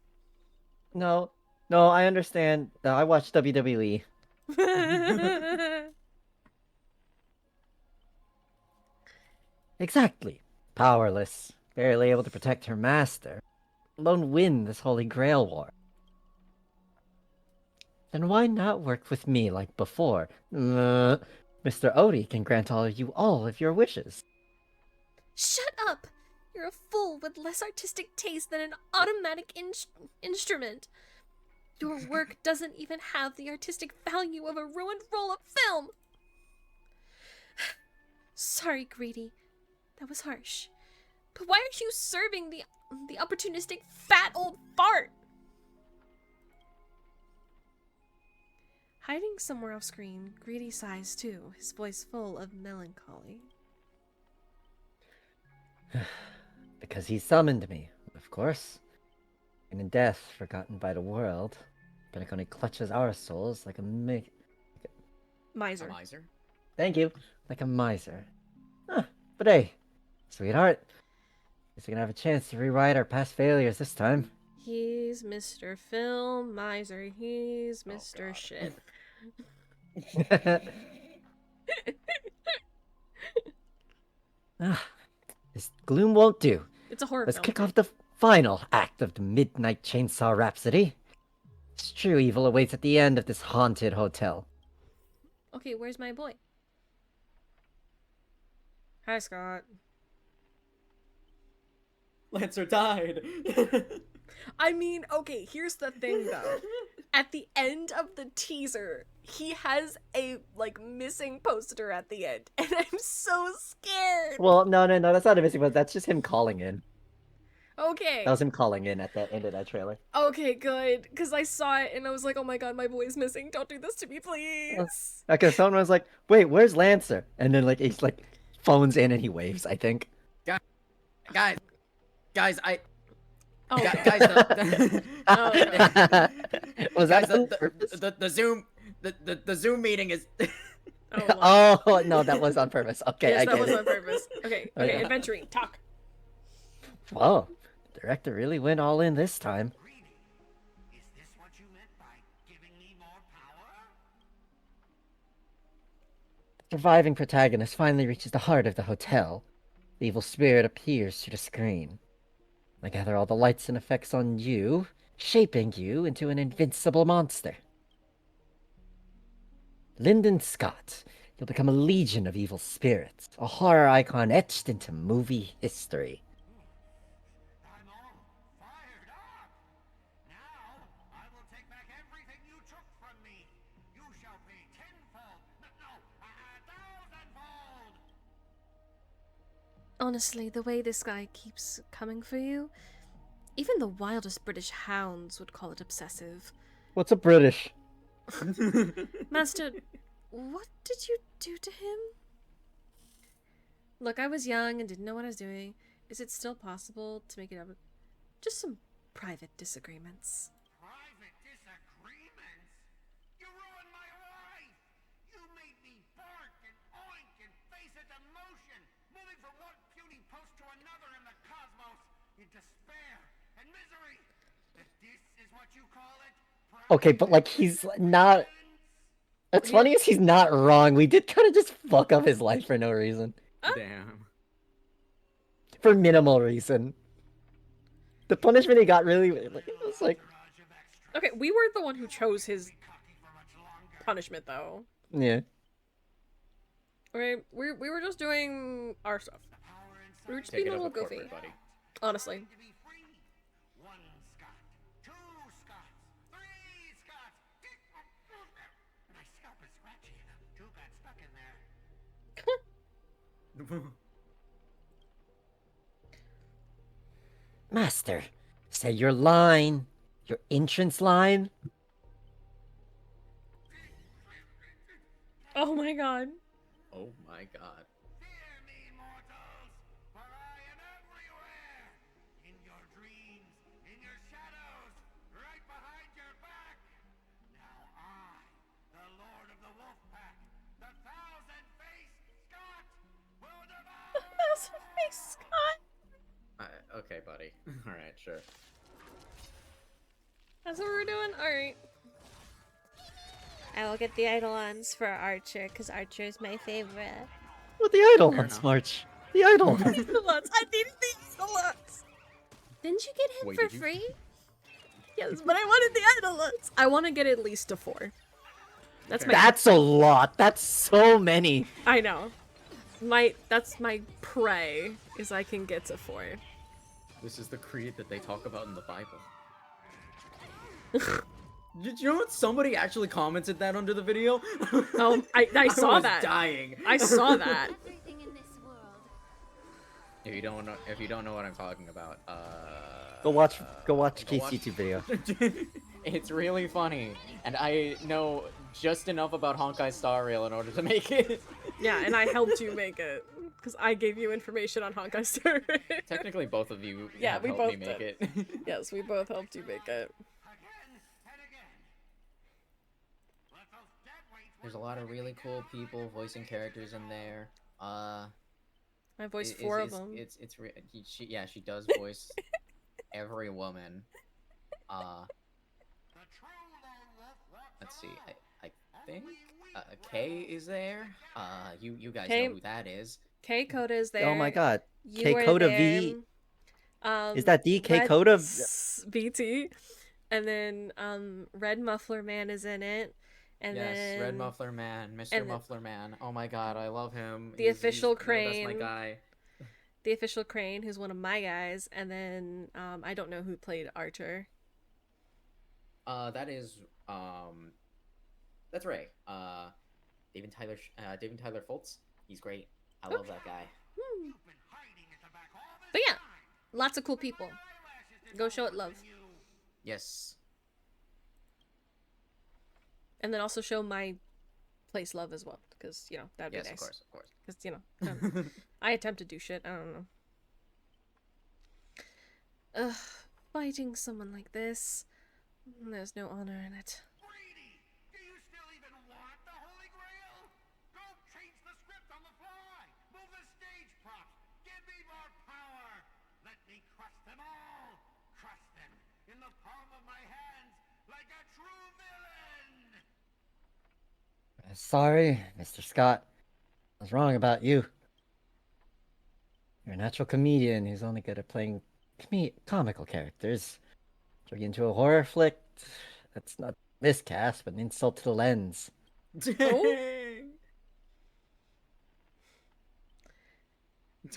No, I understand. I watch WWE. Exactly. Powerless, barely able to protect her master, alone win this Holy Grail war. Then why not work with me like before? Mr. Odie can grant you all of your wishes. Shut up! You're a fool with less artistic taste than an automatic instrument. Your work doesn't even have the artistic value of a ruined roll-up film! Sorry, Greedy. That was harsh. But why are you serving the opportunistic fat old fart? Hiding somewhere off screen, Greedy sighs too, his voice full of melancholy. Because he summoned me, of course. And in death, forgotten by the world, Penacony clutches our souls like a miser. A miser? Thank you. Like a miser. Huh. But hey, sweetheart, guess we're gonna have a chance to rewrite our past failures this time. He's Mr. Film Miser. He's Mr. Shit. This gloom won't do. It's a horror Let's film. kick off the final act of the Midnight Chainsaw Rhapsody. This true evil awaits at the end of this haunted hotel. Okay, where's my boy? Hi, Scott. Lancer died. I mean, okay, here's the thing though. At the end of the teaser, he has a, missing poster at the end, and I'm so scared! Well, no, that's not a missing one. That's just him calling in. Okay. That was him calling in at the end of that trailer. Okay, good. Because I saw it, and I was like, oh my god, my boy's missing. Don't do this to me, please! Okay, someone was like, wait, where's Lancer? And then, he's, phones in and he waves, I think. Guys, Oh. Guys, Was guys, that the The Zoom meeting is. Oh, wow. Oh no, that was on purpose. Okay, Yes, I that get was it. on purpose. Okay, Okay. okay, adventuring, talk. Whoa, the director really went all in this time. Is this what you meant by giving me more power? The surviving protagonist finally reaches the heart of the hotel. The evil spirit appears through the screen. I gather all the lights and effects on you, shaping you into an invincible monster. Lyndon Scott, you'll become a legion of evil spirits, a horror icon etched into movie history. I'm all fired up. Now I will take back everything you took from me. You shall pay tenfold. No, 1,000-fold. Honestly, the way this guy keeps coming for you, even the wildest British hounds would call it obsessive. What's a British? Master, what did you do to him? Look, I was young and didn't know what I was doing. Is it still possible to make it up? Just some private disagreements. Private disagreements? You ruined my life. You made me bark and oink and face a demotion, moving from one puny post to another in the cosmos in despair and misery. If this is what you call it, Okay, but like he's not. What's funny is he's not wrong. We did kind of just fuck up his life for no reason. Damn. For minimal reason. The punishment he got really, like, it was like, Okay, we weren't the one who chose his punishment, though. yeah. Okay, we were just doing our stuff. We were just Take being it a up little with goofy. corporate, buddy. Honestly. One Scott, two Scots, three Scots. My scalp is scratchy. Two got stuck in there. Master, say your line. Your entrance line. Oh my god. Oh my god. Fear me, mortals, for I am everywhere. In your dreams, in your shadows, right behind your back. Now I, the Lord of the Wolf Pack, the Thousand-Faced Scott, will devour. Thousand-Faced Scott. Okay, buddy. All right, sure. That's what we're doing? Alright. I will get the Eidolons for Archer, because Archer is my favorite. What the Eidolons, March? The Eidolons. Eidolons! I needed the Eidolons! Didn't you get him Wait, for did you? free? Yes, but I wanted the Eidolons! I want to get at least to 4. That's my- That's a lot. That's so many. I know. That's my prey, is I can get to 4. This is the creed that they talk about in the Bible. Did you know what? Somebody actually commented that under the video? Oh, I saw was that. dying. I saw that. Everything in this world. If you don't know what I'm talking about, Go watch go Keith's watch- YouTube video. It's really funny, and I know just enough about Honkai Star Rail in order to make it. Yeah, and I helped you make it. Because I gave you information on Honkai Star Rail. Technically, both of you Yeah, have we helped both me make did. it. Yes, we both helped you make it. There's a lot of really cool people voicing characters in there. I voiced 4 of them. She does voice every woman. Let's see. I think Kay is there. You guys Kay- know who that is. K Coda is there. Oh my god. You K were Coda there. V. Is that the K Red Coda? BT. And then Red Muffler Man is in it. And yes, then Red Muffler Man, Mr. and Muffler Man. Oh my god, I love him. The official That's my Crane. guy. The official Crane, who's one of my guys, and then I don't know who played Archer. That's Ray. David Tyler Foltz. He's great. I love that guy. But yeah, lots of cool people. Go show it love. Yes. And then also show my place love as well, because, you know, that'd be Yes, nice. of course. Because, you know, I attempt to do shit. I don't know. Ugh, fighting someone like this, there's no honor in it. Do you still even the palm of my hands like a true villain! Sorry, Mr. Scott. I was wrong about you. You're a natural comedian who's only good at playing comical characters. Turn you into a horror flick, that's not miscast, but an insult to the lens. Dang!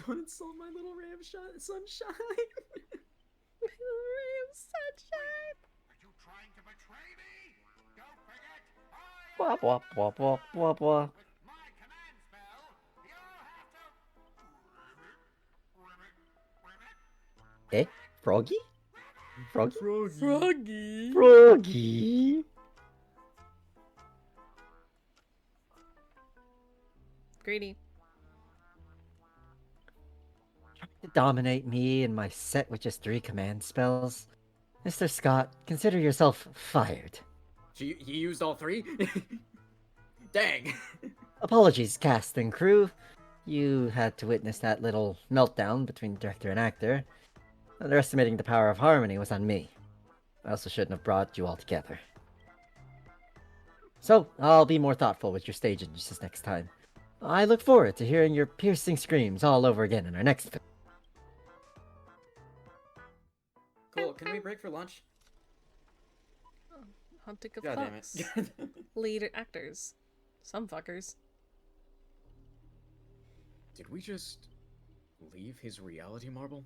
Don't insult my little ray of sunshine. My little ray of sunshine. Are you trying to betray me? Don't forget, Wah, wah, wah, wah, wah, wah. with my command spell, you'll have to... Eh? Froggy? Froggy? Froggy. Froggy? Greedy. To dominate me and my set with just 3 command spells? Mr. Scott, consider yourself fired. He used all 3? Dang. Apologies, cast and crew. You had to witness that little meltdown between director and actor. Underestimating the power of harmony was on me. I also shouldn't have brought you all together. So, I'll be more thoughtful with your stage this next time. I look forward to hearing your piercing screams all over again in our next film. Cool, can we break for lunch? Hunting of God damn fucks. it. Lead actors. Some fuckers. Did we just leave his reality marble?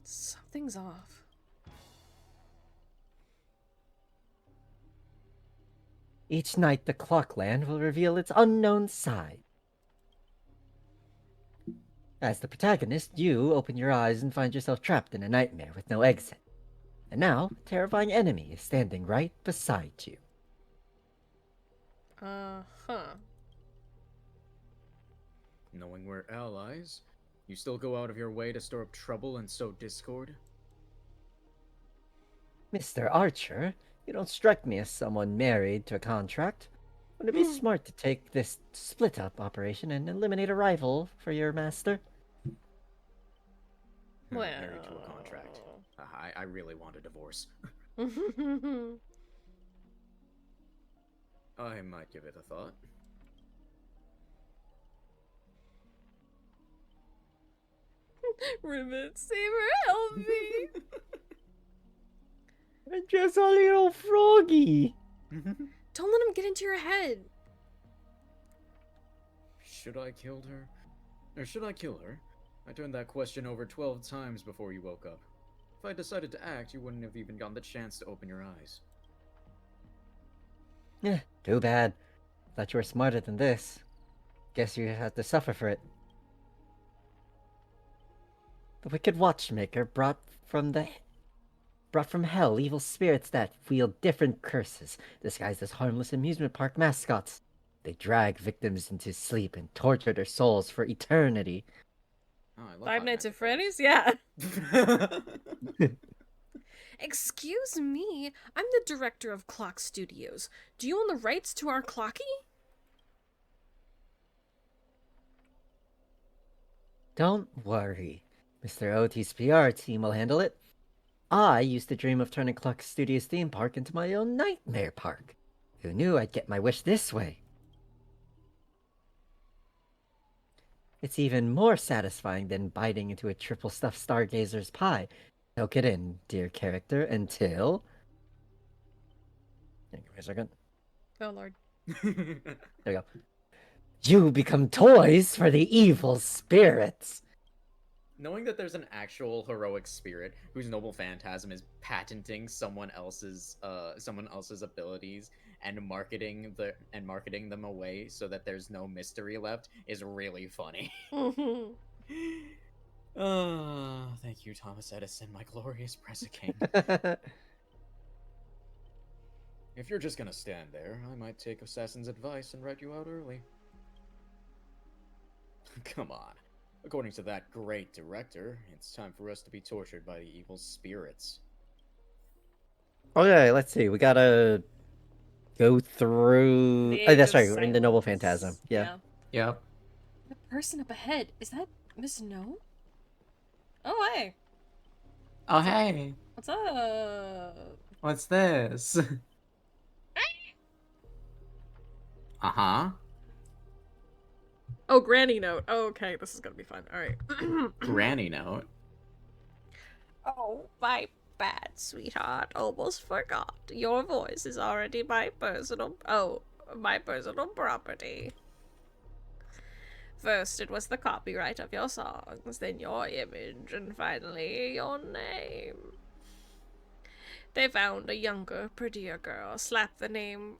Something's off. Each night the Clockland will reveal its unknown side. As the protagonist, you open your eyes and find yourself trapped in a nightmare with no exit. And now, a terrifying enemy is standing right beside you. Uh-huh. Knowing we're allies, you still go out of your way to stir up trouble and sow discord? Mr. Archer, you don't strike me as someone married to a contract. Wouldn't it be smart to take this split-up operation and eliminate a rival for your master? Well... Married to a contract. I really want a divorce. I might give it a thought. Ribbit Saber, help me! I'm just a little froggy. Don't let him get into your head. Should I kill her? Or should I kill her? I turned that question over 12 times before you woke up. If I decided to act, you wouldn't have even gotten the chance to open your eyes. Eh, too bad. Thought you were smarter than this. Guess you had to suffer for it. The wicked watchmaker brought from hell evil spirits that wield different curses, disguised as harmless amusement park mascots. They drag victims into sleep and torture their souls for eternity. Oh, I love Five Nights at Freddy's? Yeah. Excuse me, I'm the director of Clock Studios. Do you own the rights to our clocky? Don't worry. Mr. OT's PR team will handle it. I used to dream of turning Clock Studios theme park into my own nightmare park. Who knew I'd get my wish this way? It's even more satisfying than biting into a triple stuffed Stargazer's pie. Soak it in, dear character, until... Give me a second. Oh, Lord. There we go. You become toys for the evil spirits. Knowing that there's an actual heroic spirit whose noble phantasm is patenting someone else's abilities and marketing them away so that there's no mystery left is really funny. Thank you, Thomas Edison, my glorious Presa King. If you're just gonna stand there, I might take Assassin's advice and write you out early. Come on. According to that great director, it's time for us to be tortured by the evil spirits. Okay, let's see. We gotta go through... The Oh, Age that's of right. We're in the Noble Silence. Phantasm. Yeah. Yep. The person up ahead, is that Miss No? Oh, hey. Oh, hey. What's up? What's this? Uh-huh. Oh, granny note. Oh, okay, this is gonna be fun. All right. Granny note. Oh, my bad, sweetheart. Almost forgot. Your voice is already my personal property. First, it was the copyright of your songs, then your image, and finally your name. They found a younger, prettier girl, slapped the name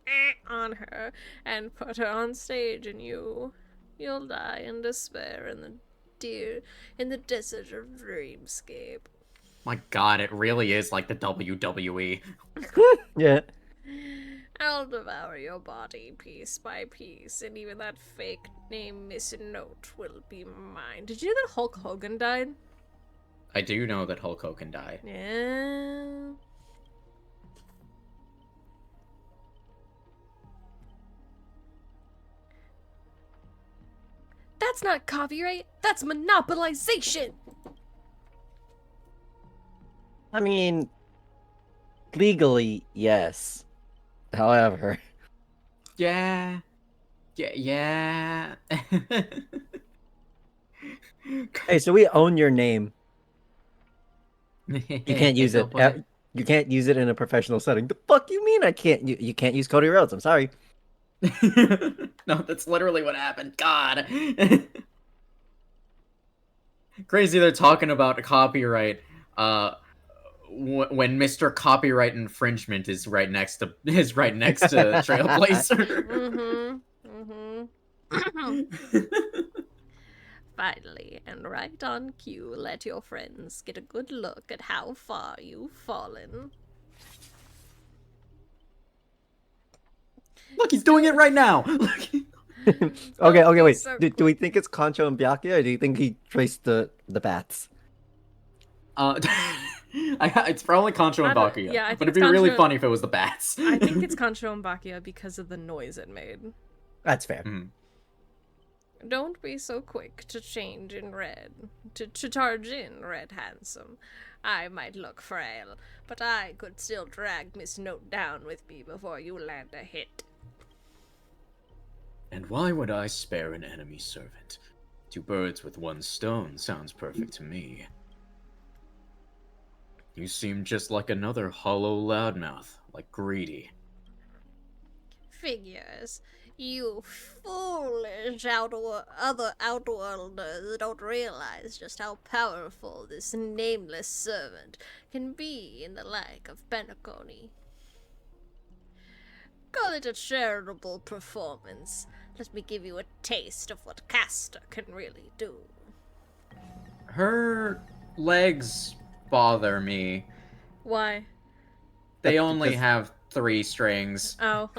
on her, and put her on stage, and you'll die in despair in the desert of dreamscape. My god, it really is like the WWE. Yeah. I'll devour your body piece by piece, and even that fake name Miss Note will be mine. Did you know that Hulk Hogan died? I do know that Hulk Hogan died. Yeah. That's not copyright, that's monopolization! I mean, legally, yes. However. Yeah. Yeah. Hey, so we own your name. You can't use it. You can't use it in a professional setting. The fuck you mean I can't? You can't use Cody Rhodes. I'm sorry. No, that's literally what happened. God. Crazy they're talking about copyright when Mr. Copyright Infringement is right next to Trailblazer. Finally, and right on cue, let your friends get a good look at how far you've fallen. Look, he's doing it right now. Okay, wait. So Do we think it's Concho and Byakuya, or do you think he traced the bats? It's probably Concho and Bakuya. Yeah, I think but it'd it's be really Concho- funny if it was the bats. I think it's Concho and Bakuya because of the noise it made. That's fair. Don't be so quick to change in red, to charge in Red Handsome. I might look frail, but I could still drag Miss Note down with me before you land a hit. And why would I spare an enemy servant? 2 birds with 1 stone sounds perfect to me. You seem just like another hollow loudmouth, like Greedy. Figures. You foolish other Outworlders don't realize just how powerful this nameless servant can be in the like of Penacony. Call it a charitable performance. Let me give you a taste of what Castor can really do. Her legs bother me. Why? They only have 3 strings. Oh.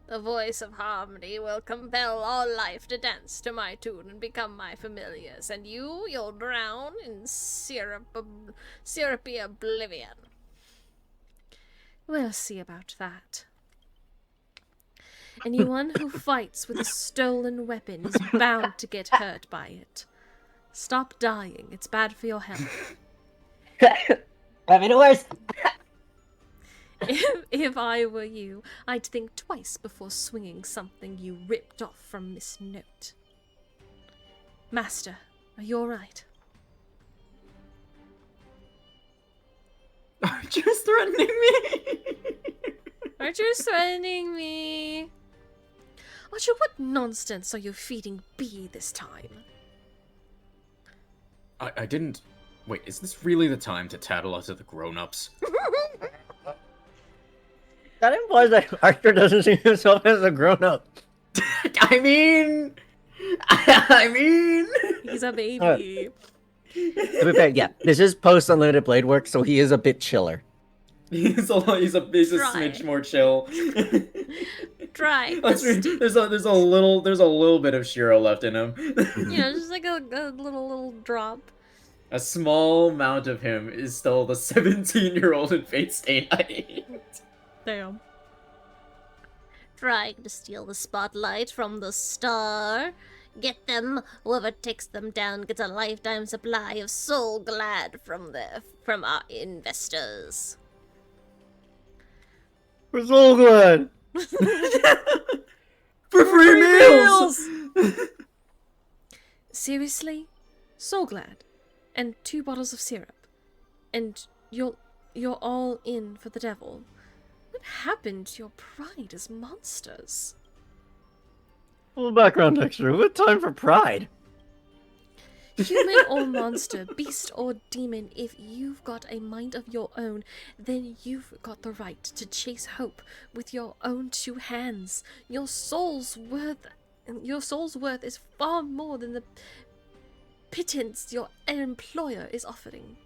The voice of harmony will compel all life to dance to my tune and become my familiars, and you'll drown in syrupy oblivion. We'll see about that. Anyone who fights with a stolen weapon is bound to get hurt by it. Stop dying, it's bad for your health. I mean, worse. If I were you, I'd think twice before swinging something you ripped off from Miss Note. Master, are you alright? Aren't you threatening me? Aren't you threatening me? Archer, what nonsense are you feeding B this time? I didn't... Wait, is this really the time to tattle us to the grown-ups? That implies that Archer doesn't see himself as a grown-up. I mean... He's a baby. To be fair, yeah, this is post-Unlimited Blade work, so he is a bit chiller. He's a smidge more chill. Try. There's a little bit of Shiro left in him. Just like a little drop. A small amount of him is still the 17-year-old in Fate Stay Night. Damn. Trying to steal the spotlight from the star. Get them. Whoever takes them down gets a lifetime supply of Soul Glad from our investors. We're so good. For free meals! Seriously? So glad. And 2 bottles of syrup. And you're all in for the devil. What happened to your pride as monsters? A little background extra. What time for pride? Human or monster, beast or demon, if you've got a mind of your own, then you've got the right to chase hope with your own 2 hands. Your soul's worth is far more than the pittance your employer is offering.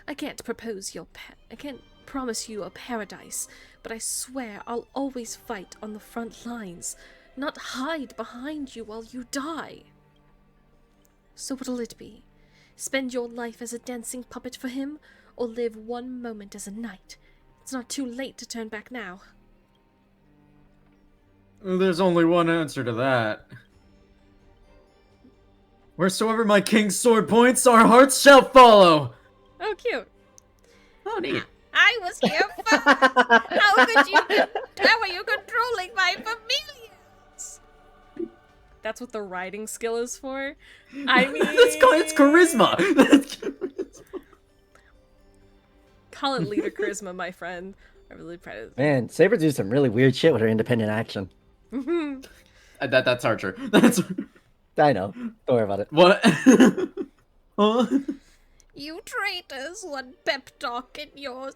I can't promise you a paradise, but I swear I'll always fight on the front lines, not hide behind you while you die. So what'll it be? Spend your life as a dancing puppet for him, or live one moment as a knight? It's not too late to turn back now. There's only one answer to that. Wheresoever my king's sword points, our hearts shall follow! Oh, cute. Oh, neat. I was here first. How are you controlling my familiars? That's what the riding skill is for? I mean... it's charisma! Call it leader charisma, my friend. I really proud of Man, Saber do some really weird shit with her independent action. That's Archer. That's... I know. Don't worry about it. What? Huh? You traitors, one pep talk and you're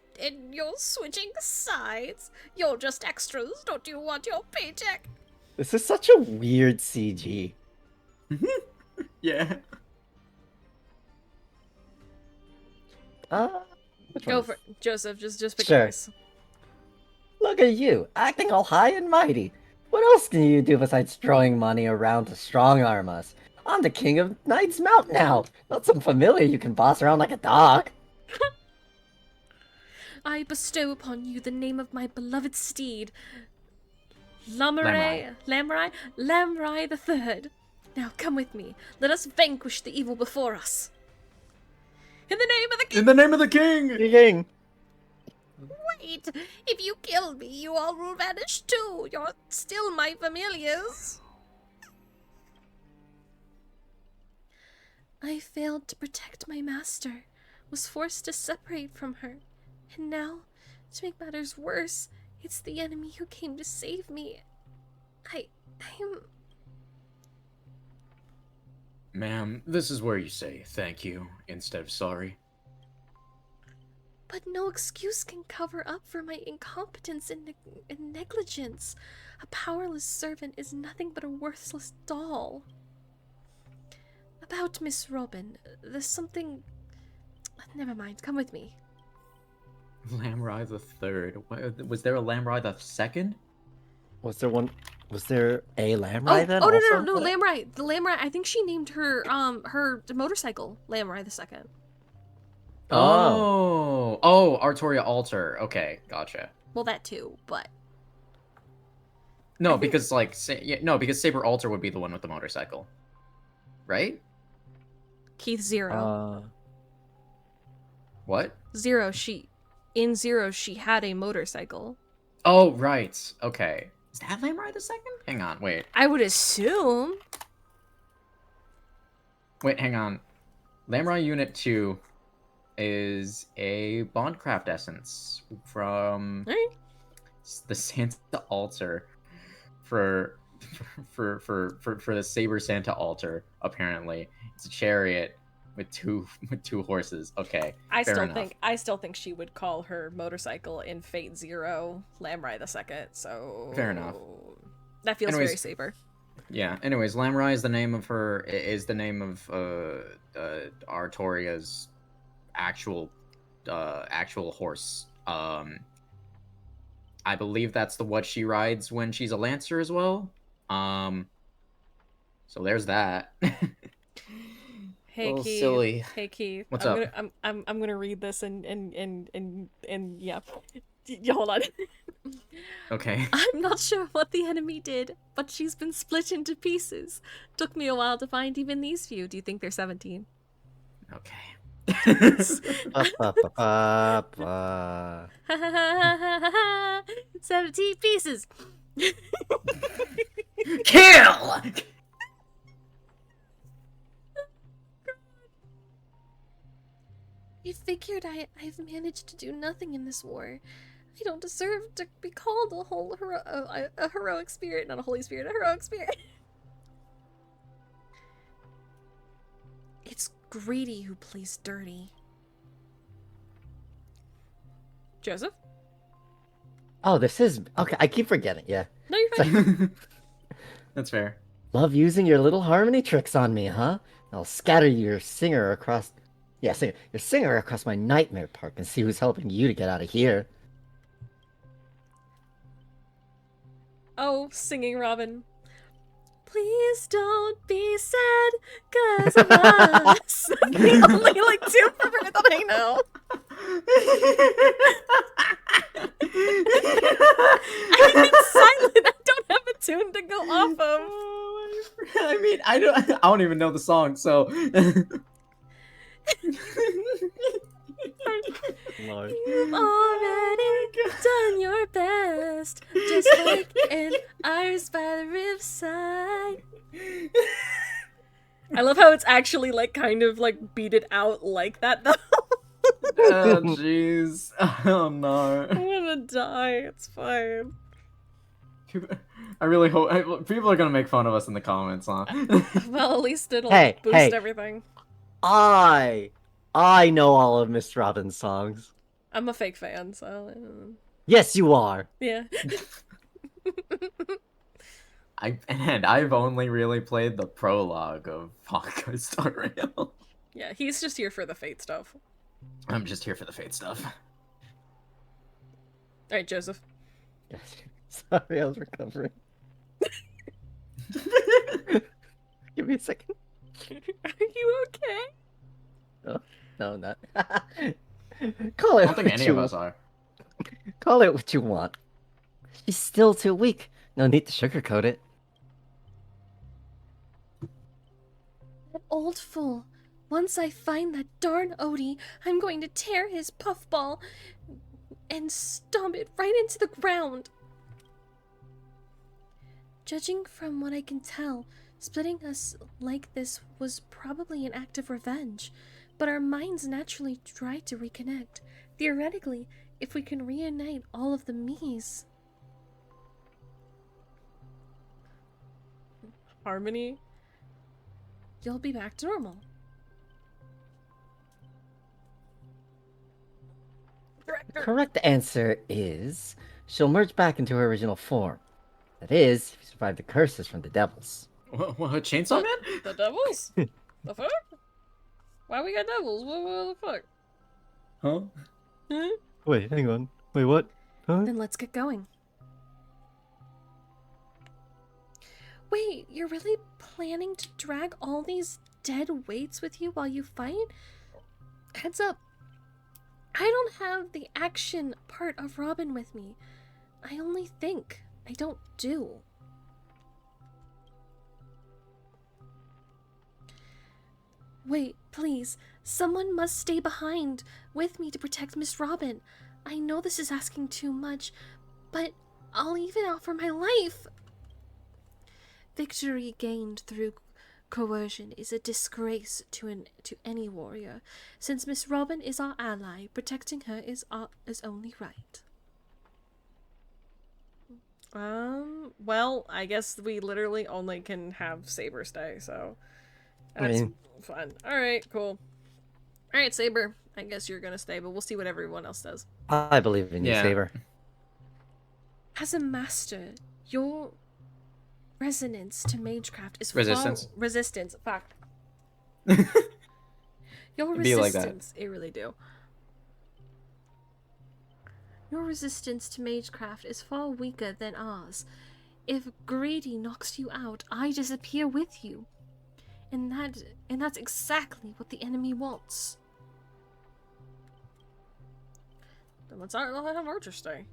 switching sides. You're just extras. Don't you want your paycheck? This is such a weird CG. Yeah. Which Go one? for it. Joseph, just pick Sure. yours. Look at you, acting all high and mighty. What else can you do besides throwing money around to strong-arm us? I'm the king of Knight's Mount now, not some familiar you can boss around like a dog. I bestow upon you the name of my beloved steed, Lamrai the Third. Now come with me. Let us vanquish the evil before us. In the name of the king! In the name of the king! The king! Wait, if you kill me, you all will vanish too. You're still my familiars. I failed to protect my master, was forced to separate from her, and now, to make matters worse, it's the enemy who came to save me. I'm... Ma'am, this is where you say thank you instead of sorry. But no excuse can cover up for my incompetence and negligence. A powerless servant is nothing but a worthless doll. About Miss Robin, there's something... Never mind, come with me. Lamrai the Third. Was there a Lamrai the Second? Was there a Lamrai then? No, also? Lamrai. The Lamrai, I think she named her motorcycle Lamrai the Second. Oh, Artoria Alter. Okay, gotcha. Well, that too, but... No, because because Saber Alter would be the one with the motorcycle, right? Keith Zero. What? Zero, in Zero, she had a motorcycle. Oh, right. Okay. Is that Lamrai the Second? Hang on, wait. I would assume. Wait, hang on. Lamrai Unit 2 is a Bondcraft essence from the Santa Altar for the Saber Santa Altar, apparently. It's a chariot with two horses. Okay. I fair still think she would call her motorcycle in Fate Zero Lamrai the Second, so Fair enough. That feels very Saber. Yeah. Anyways, Lamrai is the name of Artoria's actual horse. I believe that's what she rides when she's a lancer as well. So there's that. Hey Keith. Silly. Hey Keith. What's up? I'm gonna read this and yeah. Hold on. Okay. I'm not sure what the enemy did, but she's been split into pieces. Took me a while to find even these few. Do you think they're 17? Okay. Ba, ba, ba, ba, ba. 17 pieces. Kill! I figured I've managed to do nothing in this war. I don't deserve to be called a heroic spirit, not a holy spirit, a heroic spirit. It's Greedy who plays dirty. Joseph? Oh, this is okay. I keep forgetting. Yeah. No, you're fine. That's fair. Love using your little harmony tricks on me, huh? I'll scatter your singer across. Yeah, your singer across my nightmare park and see who's helping you to get out of here. Oh, singing Robin. Please don't be sad, 'cause of us. The only, like, 2 that I know. I'm silent. I don't have a tune to go off of. I mean, I don't even know the song, so. Lord. You've already done your best, just like an iris by the riverside. I love how it's actually like kind of like beated out like that though. Oh jeez. Oh no. I'm gonna die. It's fine. I really hope people are gonna make fun of us in the comments, huh? Well, at least it'll Hey, boost hey. everything. I know all of Miss Robin's songs. I'm a fake fan, so Yes, you are. yeah. I've only really played the prologue of HONKAI STARRAIL. Yeah, he's just here for the Fate stuff. I'm just here for the Fate stuff. Alright, Joseph. Sorry, I was recovering. Give me a second. Are you okay? Oh, no, not. Call it. I don't think any of us are. Call it what you want. She's still too weak. No need to sugarcoat it. That old fool. Once I find that darn Odie, I'm going to tear his puffball and stomp it right into the ground. Judging from what I can tell, splitting us like this was probably an act of revenge, but our minds naturally try to reconnect. Theoretically, if we can reunite all of the me's. Harmony, you'll be back to normal. The correct answer is she'll merge back into her original form. That is, if you survive the curses from the devils. What Chainsaw Man? The devils? The fuck? Why we got devils? What the fuck? Huh? Huh? Wait, hang on. Wait, what? Huh? Then let's get going. Wait, you're really planning to drag all these dead weights with you while you fight? Heads up. I don't have the action part of Robin with me. I only think. I don't do. Wait, please. Someone must stay behind with me to protect Miss Robin. I know this is asking too much, but I'll even offer my life. Victory gained through coercion is a disgrace to any warrior. Since Miss Robin is our ally, protecting her is only right. Well, I guess we literally only can have Saber stay, so that's fun. Alright, cool. Alright, Saber, I guess you're gonna stay, but we'll see what everyone else does. I believe in you, Saber. As a master, your resonance to magecraft is resistance. Fuck. Your resistance. Be like that. It really do. Your resistance to magecraft is far weaker than ours. If Greedy knocks you out, I disappear with you. And that's exactly what the enemy wants. Then let's have Archer stay.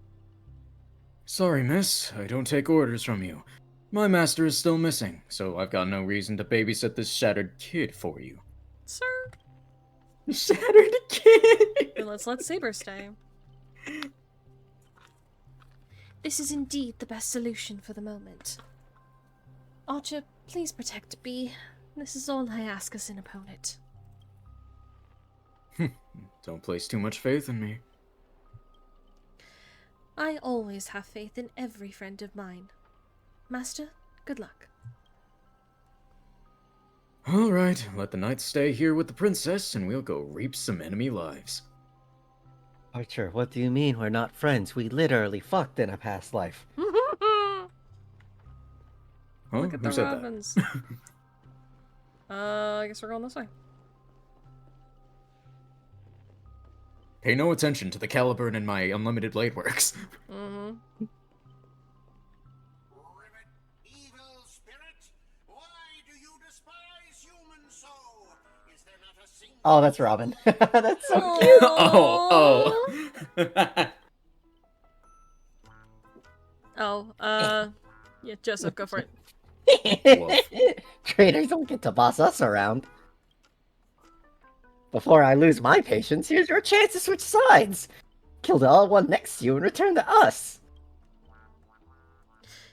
Sorry, miss. I don't take orders from you. My master is still missing, so I've got no reason to babysit this shattered kid for you. Sir? Shattered kid! Then let's let Saber stay. This is indeed the best solution for the moment. Archer, please protect Bee. This is all I ask as an opponent. Don't place too much faith in me. I always have faith in every friend of mine. Master, good luck. Alright, let the knights stay here with the princess, and we'll go reap some enemy lives. Archer, what do you mean we're not friends? We literally fucked in a past life. Look at the Who said robins. I guess we're going this way. Pay no attention to the caliburn in my unlimited blade works. Mm-hmm. Evil spirit, why do you despise human soul? Is there not a single... Oh, that's Robin. That's so cute. Yeah, Joseph, go for it. Traitors don't get to boss us around. Before I lose my patience, here's your chance to switch sides. Kill the all one next to you and return to us.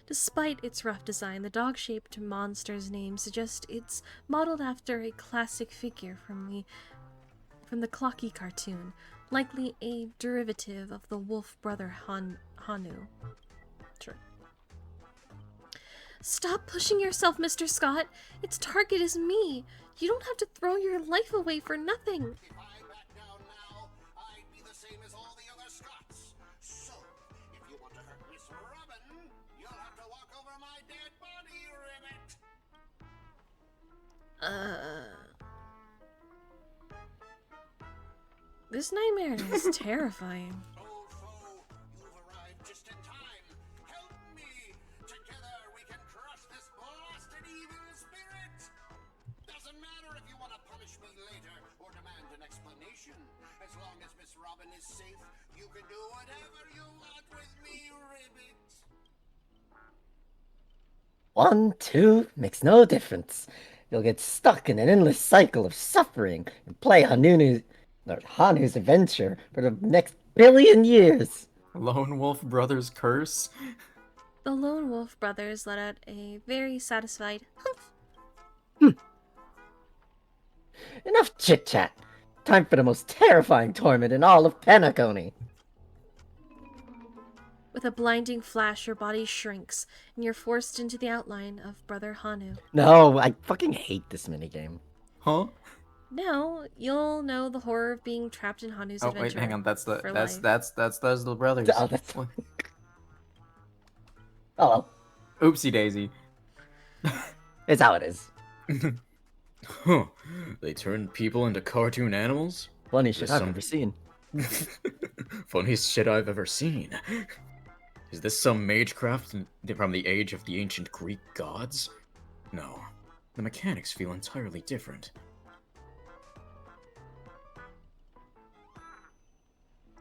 Despite its rough design, the dog-shaped monster's name suggests it's modeled after a classic figure from the Clocky cartoon, likely a derivative of the wolf brother Hanu. Sure. Stop pushing yourself, Mr. Scott. Its target is me. You don't have to throw your life away for nothing. If I back down now, I'd be the same as all the other Scots. So, if you want to hurt Miss Robin, you'll have to walk over my dead body, Ribbit. This nightmare is terrifying. Old foe, you've arrived just in time. Help me. Together we can crush this blasted evil spirit. Doesn't matter if you want to punish me later or demand an explanation. As long as Miss Robin is safe, you can do whatever you want with me, Ribbit. 1, 2, makes no difference. You'll get stuck in an endless cycle of suffering and play Hanu's adventure for the next billion years. Lone Wolf Brothers curse? The Lone Wolf brothers let out a very satisfied humph. Enough chit-chat. Time for the most terrifying torment in all of Penacony. With a blinding flash, your body shrinks, and you're forced into the outline of Brother Hanu. No, I fucking hate this minigame. Huh? Now, you'll know the horror of being trapped in Hanu's Oh adventure. wait, hang on. That's life. the brothers. Oh, that's... Oh well. Oopsie daisy. It's how it is. Huh. They turned people into cartoon animals? Funny shit I've ever seen. Funniest shit I've ever seen. Is this some magecraft from the age of the ancient Greek gods? No. The mechanics feel entirely different.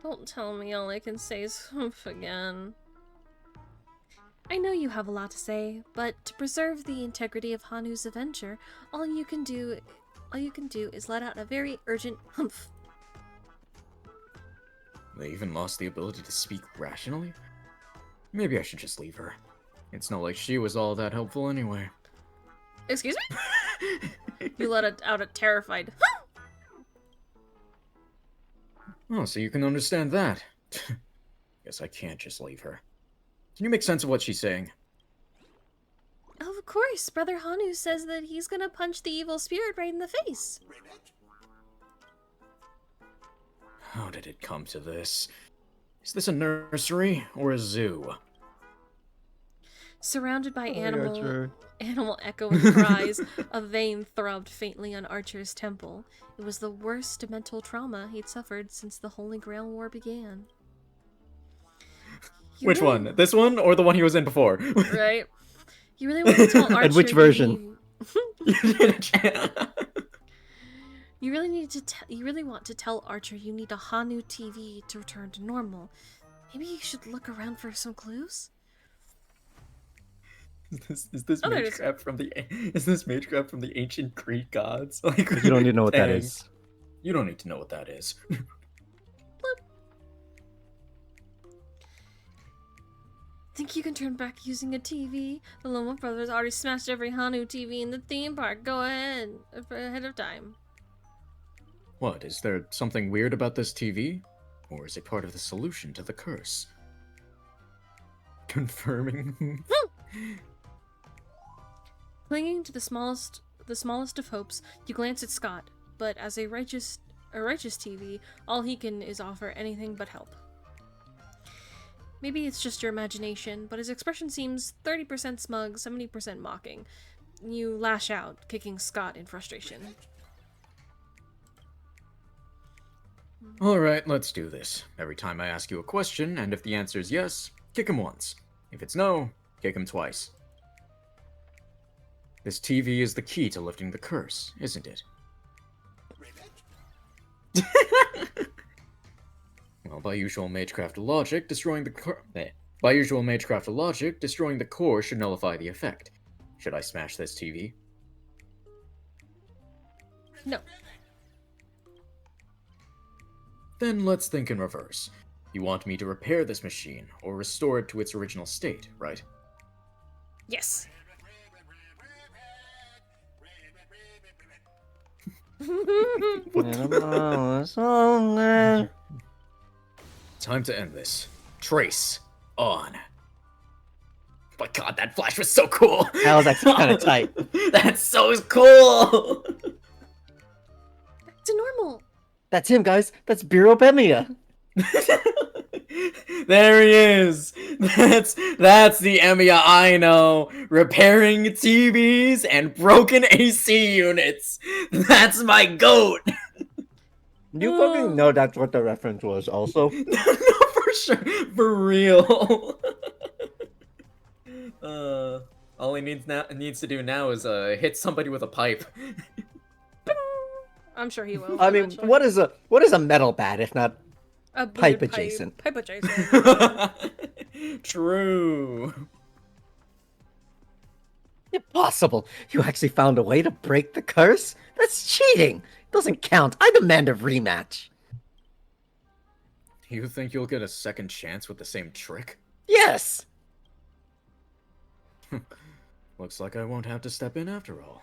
Don't tell me all I can say is humph again. I know you have a lot to say, but to preserve the integrity of Hanu's adventure, all you can do is let out a very urgent humph. They even lost the ability to speak rationally? Maybe I should just leave her. It's not like she was all that helpful anyway. Excuse me? You let out a terrified humph. Oh, so you can understand that. Guess I can't just leave her. Can you make sense of what she's saying? Of course, Brother Hanu says that he's gonna punch the evil spirit right in the face. How did it come to this? Is this a nursery or a zoo? Surrounded by Archer. animal echoing cries, a vein throbbed faintly on Archer's temple. It was the worst mental trauma he'd suffered since the Holy Grail War began. Which one? This one or the one he was in before? Right? You really want to tell Archer And which version? You really want to tell Archer you need a Hanu TV to return to normal. Maybe you should look around for some clues? Is this Oh, there it is. magecraft from the ancient Greek gods? Like, You don't even know what that dang. is. You don't need to know what that is. Think you can turn back using a TV? The Loma brothers already smashed every Hanu TV in the theme park. Go ahead of time. What, is there something weird about this TV? Or is it part of the solution to the curse? Confirming. Clinging to the smallest of hopes, you glance at Scott, but as a righteous TV, all he can is offer anything but help. Maybe it's just your imagination, but his expression seems 30% smug, 70% mocking. You lash out, kicking Scott in frustration. Alright, let's do this. Every time I ask you a question, and if the answer is yes, kick him once. If it's no, kick him twice. This TV is the key to lifting the curse, isn't it? Well, by usual magecraft logic, destroying the core should nullify the effect. Should I smash this TV? No. Then let's think in reverse. You want me to repair this machine, or restore it to its original state, right? Yes. Time to end this. Trace. On. My god, that flash was so cool! That was actually kind of tight. That's so cool! Back to normal. That's him, guys. That's Birobemia. There he is! That's the Emiya I know! Repairing TVs and broken AC units! That's my goat! You fucking know that's what the reference was, also. No, for sure. For real. All he needs to do now is hit somebody with a pipe. I'm sure he will. I mean, eventually. what is a metal bat if not A pipe weird adjacent? Pipe adjacent. True. Impossible. You actually found a way to break the curse? That's cheating. Doesn't count. I demand a rematch. You think you'll get a second chance with the same trick? Yes. Looks like I won't have to step in after all.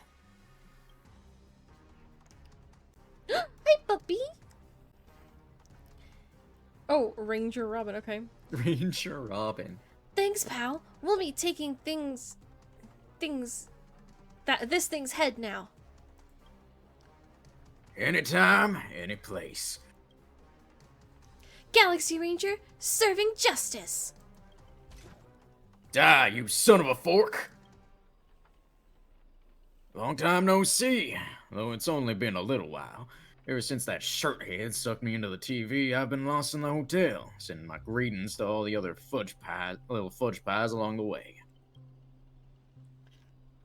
Hi, puppy. Oh, Ranger Robin, okay. Ranger Robin. Thanks, pal. We'll be taking this thing's head now. Anytime, any place. Galaxy Ranger, serving justice. Die, you son of a fork! Long time no see, though it's only been a little while. Ever since that shirthead sucked me into the TV, I've been lost in the hotel, sending my greetings to all the other little fudge pies along the way.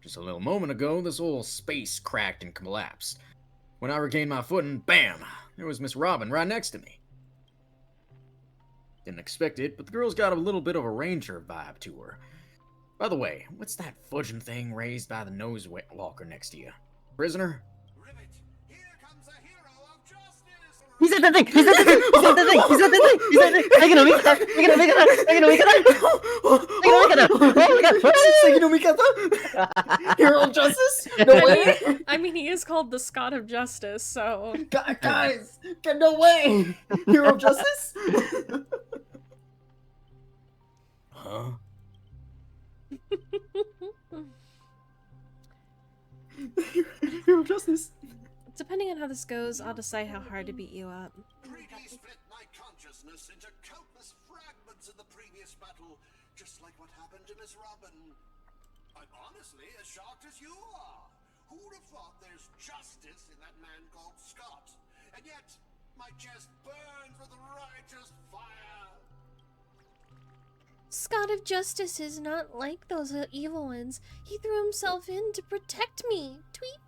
Just a little moment ago, this whole space cracked and collapsed. When I regained my footing, bam! There was Miss Robin right next to me. Didn't expect it, but the girl's got a little bit of a ranger vibe to her. By the way, what's that fudging thing raised by the nose walker next to you? Prisoner? He's at the thing! He's at the thing! He's at the thing! He's at the thing! He's at the thing! Hero of Justice? No way! I mean, he is called the Scott of Justice, so... Guys! No way! Hero of Justice? Huh? Hero of Justice. Depending on how this goes, I'll decide how hard to beat you up. Greedy split my consciousness into countless fragments in the previous battle, just like what happened to Miss Robin. I'm honestly as shocked as you are. Who would have thought there's justice in that man called Scott? And yet, my chest burns with righteous fire. Scott of Justice is not like those evil ones. He threw himself in to protect me. Tweet.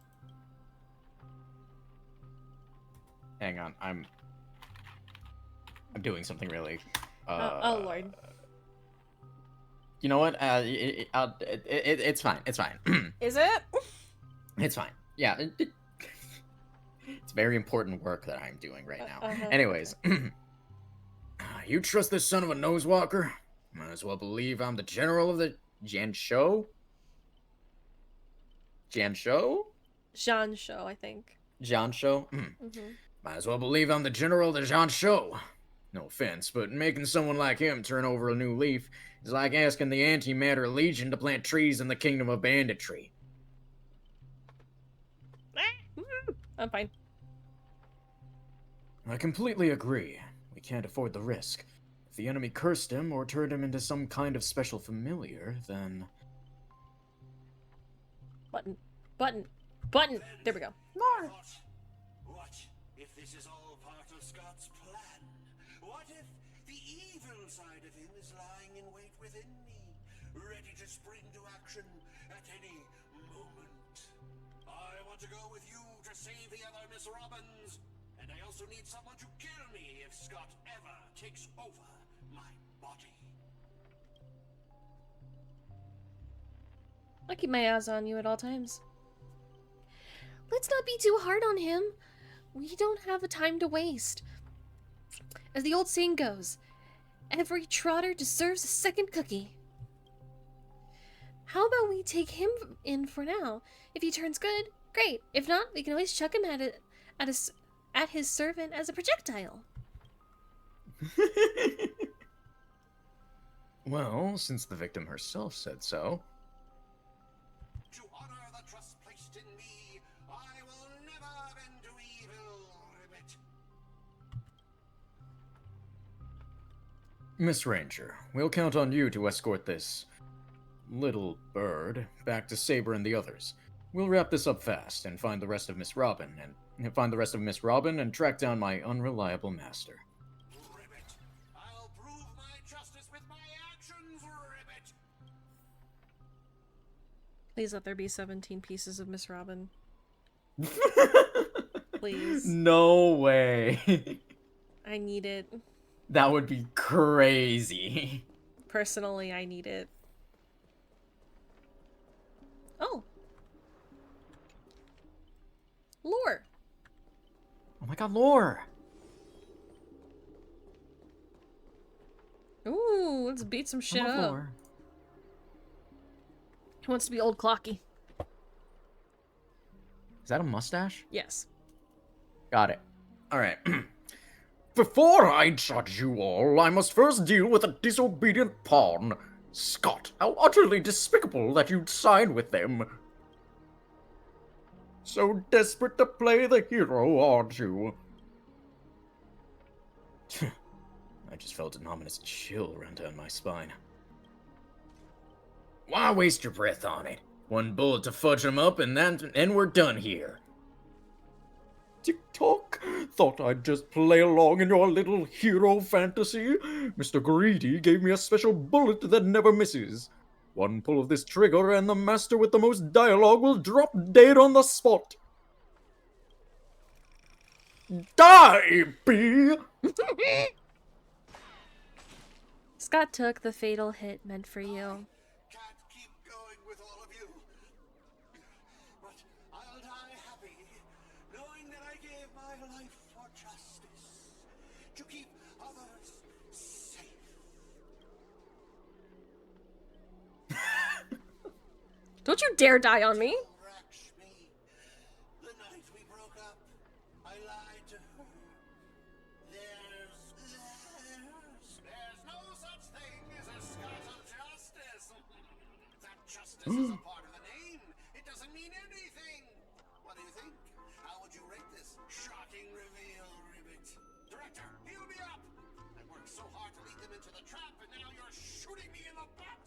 Hang on, I'm doing something really. Oh Lord. You know what? It's fine. It's fine. Is it? It's fine. Yeah. It's very important work that I'm doing right now. Uh-huh. Anyways, you trust this son of a nosewalker? Might as well believe I'm the general of the Jansho? Jansho? Jean Show, I think. Jansho? Might as well believe I'm the general of the Jansho. No offense, but making someone like him turn over a new leaf is like asking the Antimatter Legion to plant trees in the kingdom of banditry. I'm fine. I completely agree. We can't afford the risk. If the enemy cursed him or turned him into some kind of special familiar, then... Button. Button. Button! There we go. What if this is all part of Scott's plan? What if the evil side of him is lying in wait within me, ready to spring to action at any moment? I want to go with you to save the other Miss Robbins, and I also need someone to kill me if Scott ever takes over my body. I'll keep my eyes on you at all times. Let's not be too hard on him. We don't have a time to waste. As the old saying goes, every trotter deserves a second cookie. How about we take him in for now? If he turns good, great. If not, we can always chuck him at his servant as a projectile. Well, since the victim herself said so... To honor the trust placed in me, I will never bend to evil, Ribbit. Miss Ranger, we'll count on you to escort this little bird back to Saber and the others. We'll wrap this up fast and find the rest of Miss Robin and track down my unreliable master. Ribbit, I'll prove my justice with my actions, Ribbit. Please let there be 17 pieces of Miss Robin. Please. No way. I need it. That would be crazy. Personally, I need it. Oh. Lore. Oh my god, lore. Ooh, let's beat some shit up. Lore. He wants to be old Clocky. Is that a mustache? Yes. Got it. Alright. Before I judge you all, I must first deal with a disobedient pawn. Scott, how utterly despicable that you'd side with them. So desperate to play the hero, aren't you? I just felt an ominous chill run down my spine. Why waste your breath on it? One bullet to fudge him up and we're done here. Tick-tock, thought I'd just play along in your little hero fantasy. Mr. Greedy gave me a special bullet that never misses. One pull of this trigger and the master with the most dialogue will drop dead on the spot. Die, Bee! Scott took the fatal hit meant for you. Can't keep going with all of you. But I'll die happy, knowing that I gave my life for justice, to keep others safe. Don't you dare die on me! The night we broke up, I lied to her. There's no such thing as a Scott of justice. That justice is a part of the name. It doesn't mean anything. What do you think? How would you rate this shocking reveal, Ribbit? Director, heal me up! I worked so hard to lead them into the trap, and now you're shooting me in the butt!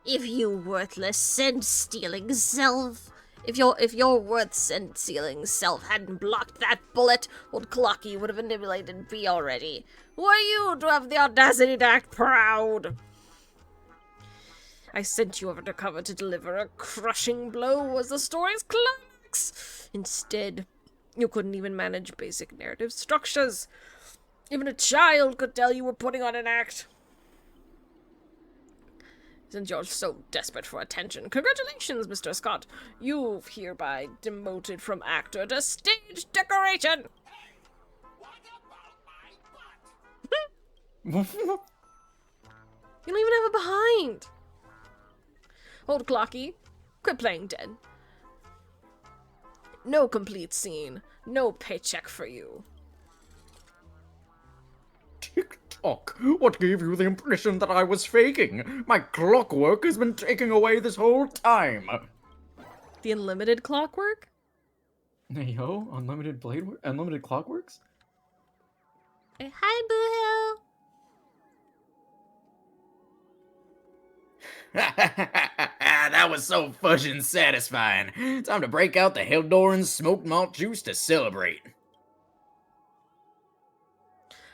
If you worthless scent-stealing self, if your worth scent-stealing self hadn't blocked that bullet, old Clocky would have annihilated B already. Who are you to have the audacity to act proud? I sent you undercover to deliver a crushing blow as the story's climax. Instead, You couldn't even manage basic narrative structures. Even a child could tell you were putting on an act. Since you're so desperate for attention, congratulations, Mr. Scott. You've hereby demoted from actor to stage decoration. You don't even have a behind. Old Clocky, quit playing dead. No complete scene. No paycheck for you. Tick-tock, what gave you the impression that I was faking? My clockwork has been taking away this whole time. The unlimited clockwork? Hey yo, unlimited clockworks? Hey, hi, Boo Hill. That was so fudging satisfying. Time to break out the Heldoran smoked malt juice to celebrate.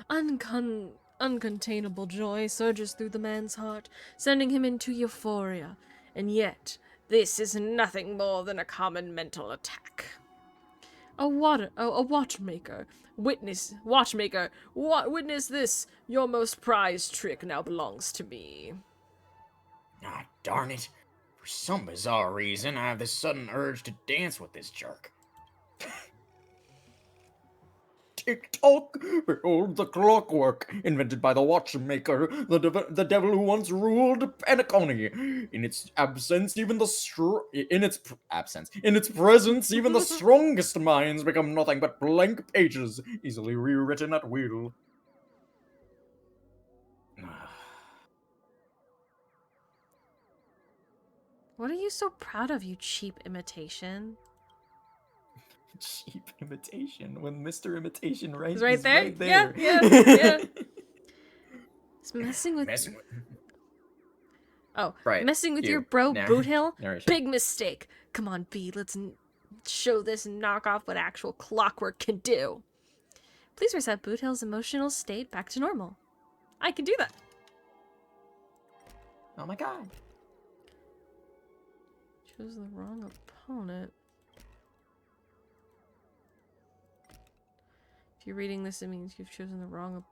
Uncontainable joy surges through the man's heart, sending him into euphoria. And yet, this is nothing more than a common mental attack. A watchmaker. Witness this. Your most prized trick now belongs to me. Ah, darn it. For some bizarre reason, I have this sudden urge to dance with this jerk. Tick-tock! Behold the clockwork, invented by the watchmaker, the devil who once ruled Penacony. In its presence, even the strongest minds become nothing but blank pages, easily rewritten at will. What are you so proud of, you cheap imitation? Cheap imitation, when Mr. Imitation He's is right there? right there. Yeah. It's messing with your bro, Boothill? Narration. Big mistake. Come on, B, let's show this knockoff what actual clockwork can do. Please reset Boothill's emotional state back to normal. I can do that. Oh my god. Chose the wrong opponent. If you're reading this, it means you've chosen the wrong opponent.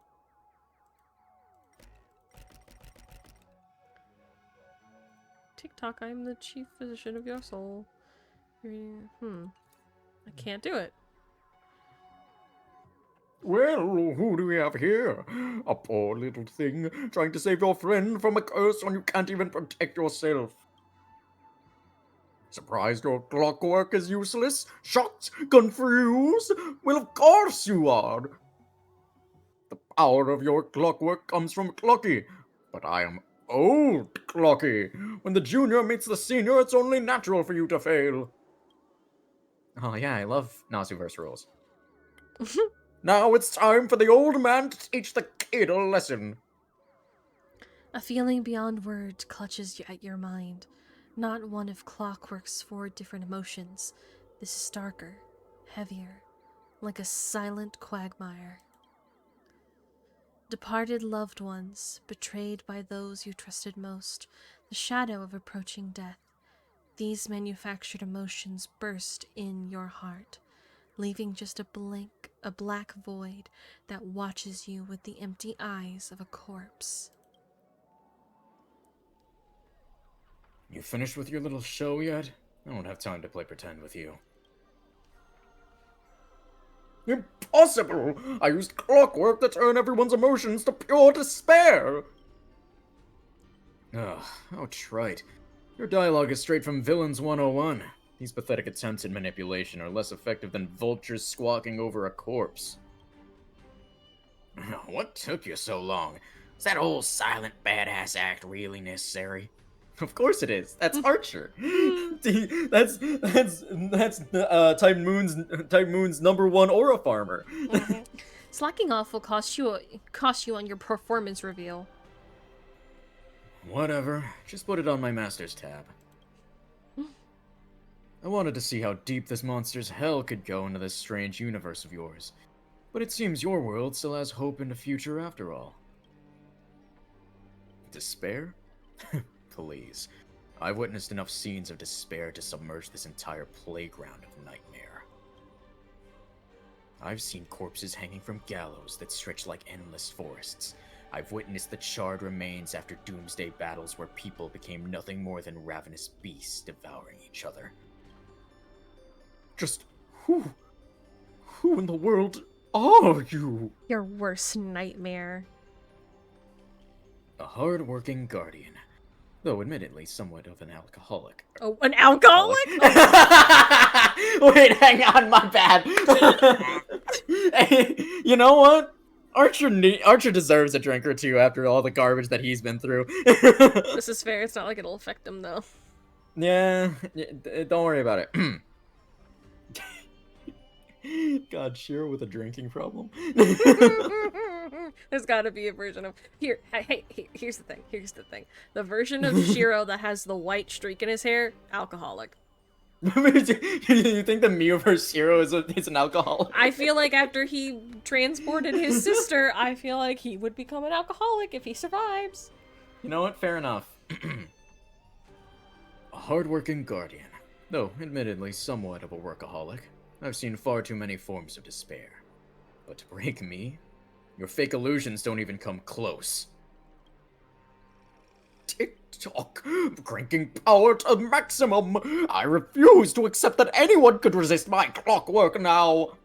TikTok, I am the chief physician of your soul. I can't do it. Well, who do we have here? A poor little thing trying to save your friend from a curse when you can't even protect yourself. Surprised your clockwork is useless? Shocked? Confused? Well, of course you are! The power of your clockwork comes from Clocky, but I am old Clocky. When the junior meets the senior, it's only natural for you to fail. Oh yeah, I love Nasuverse rules. Now it's time for the old man to teach the kid a lesson. A feeling beyond words clutches at your mind. Not one of Clockwork's 4 different emotions. This is darker, heavier, like a silent quagmire. Departed loved ones, betrayed by those you trusted most, the shadow of approaching death. These manufactured emotions burst in your heart, leaving just a black void that watches you with the empty eyes of a corpse. You finished with your little show yet? I don't have time to play pretend with you. Impossible! I used clockwork to turn everyone's emotions to pure despair! Ugh, how trite. Your dialogue is straight from Villains 101. These pathetic attempts at manipulation are less effective than vultures squawking over a corpse. What took you so long? Is that whole silent badass act really necessary? Of course it is. That's Archer. that's Type Moon's #1 aura farmer. Slacking off will cost you on your performance reveal. Whatever. Just put it on my master's tab. I wanted to see how deep this monster's hell could go into this strange universe of yours. But it seems your world still has hope in the future after all. Despair? Please. I've witnessed enough scenes of despair to submerge this entire playground of nightmare. I've seen corpses hanging from gallows that stretch like endless forests. I've witnessed the charred remains after doomsday battles where people became nothing more than ravenous beasts devouring each other. Just who in the world are you? Your worst nightmare. A hard-working guardian, though admittedly somewhat of an alcoholic. Oh, an alcoholic? Wait, hang on, my bad. Hey, you know what? Archer deserves a drink or two after all the garbage that he's been through. This is fair. It's not like it'll affect him, though. Yeah, don't worry about it. God, Shiro with a drinking problem. There's got to be a version of here's the thing. Here's the thing. The version of Shiro that has the white streak in his hair, alcoholic. You think the Mew versus Shiro is an alcoholic? I feel like after he transported his sister, I feel like he would become an alcoholic if he survives. You know what? Fair enough. A hard-working guardian, though admittedly somewhat of a workaholic. I've seen far too many forms of despair. But to break me, your fake illusions don't even come close. Tick-tock, cranking power to maximum. I refuse to accept that anyone could resist my clockwork now.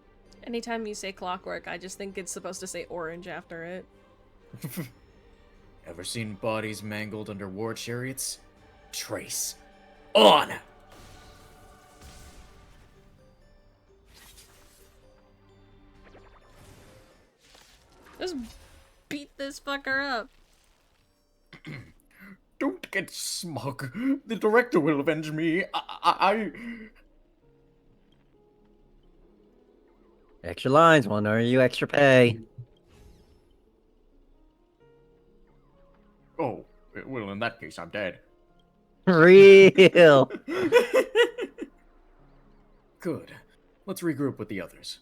Anytime you say clockwork, I just think it's supposed to say orange after it. Ever seen bodies mangled under war chariots? Trace. On! Just beat this fucker up. Don't get smug. The director will avenge me. Extra lines, one or you extra pay. Oh, well, in that case, I'm dead. Real. Good. Let's regroup with the others.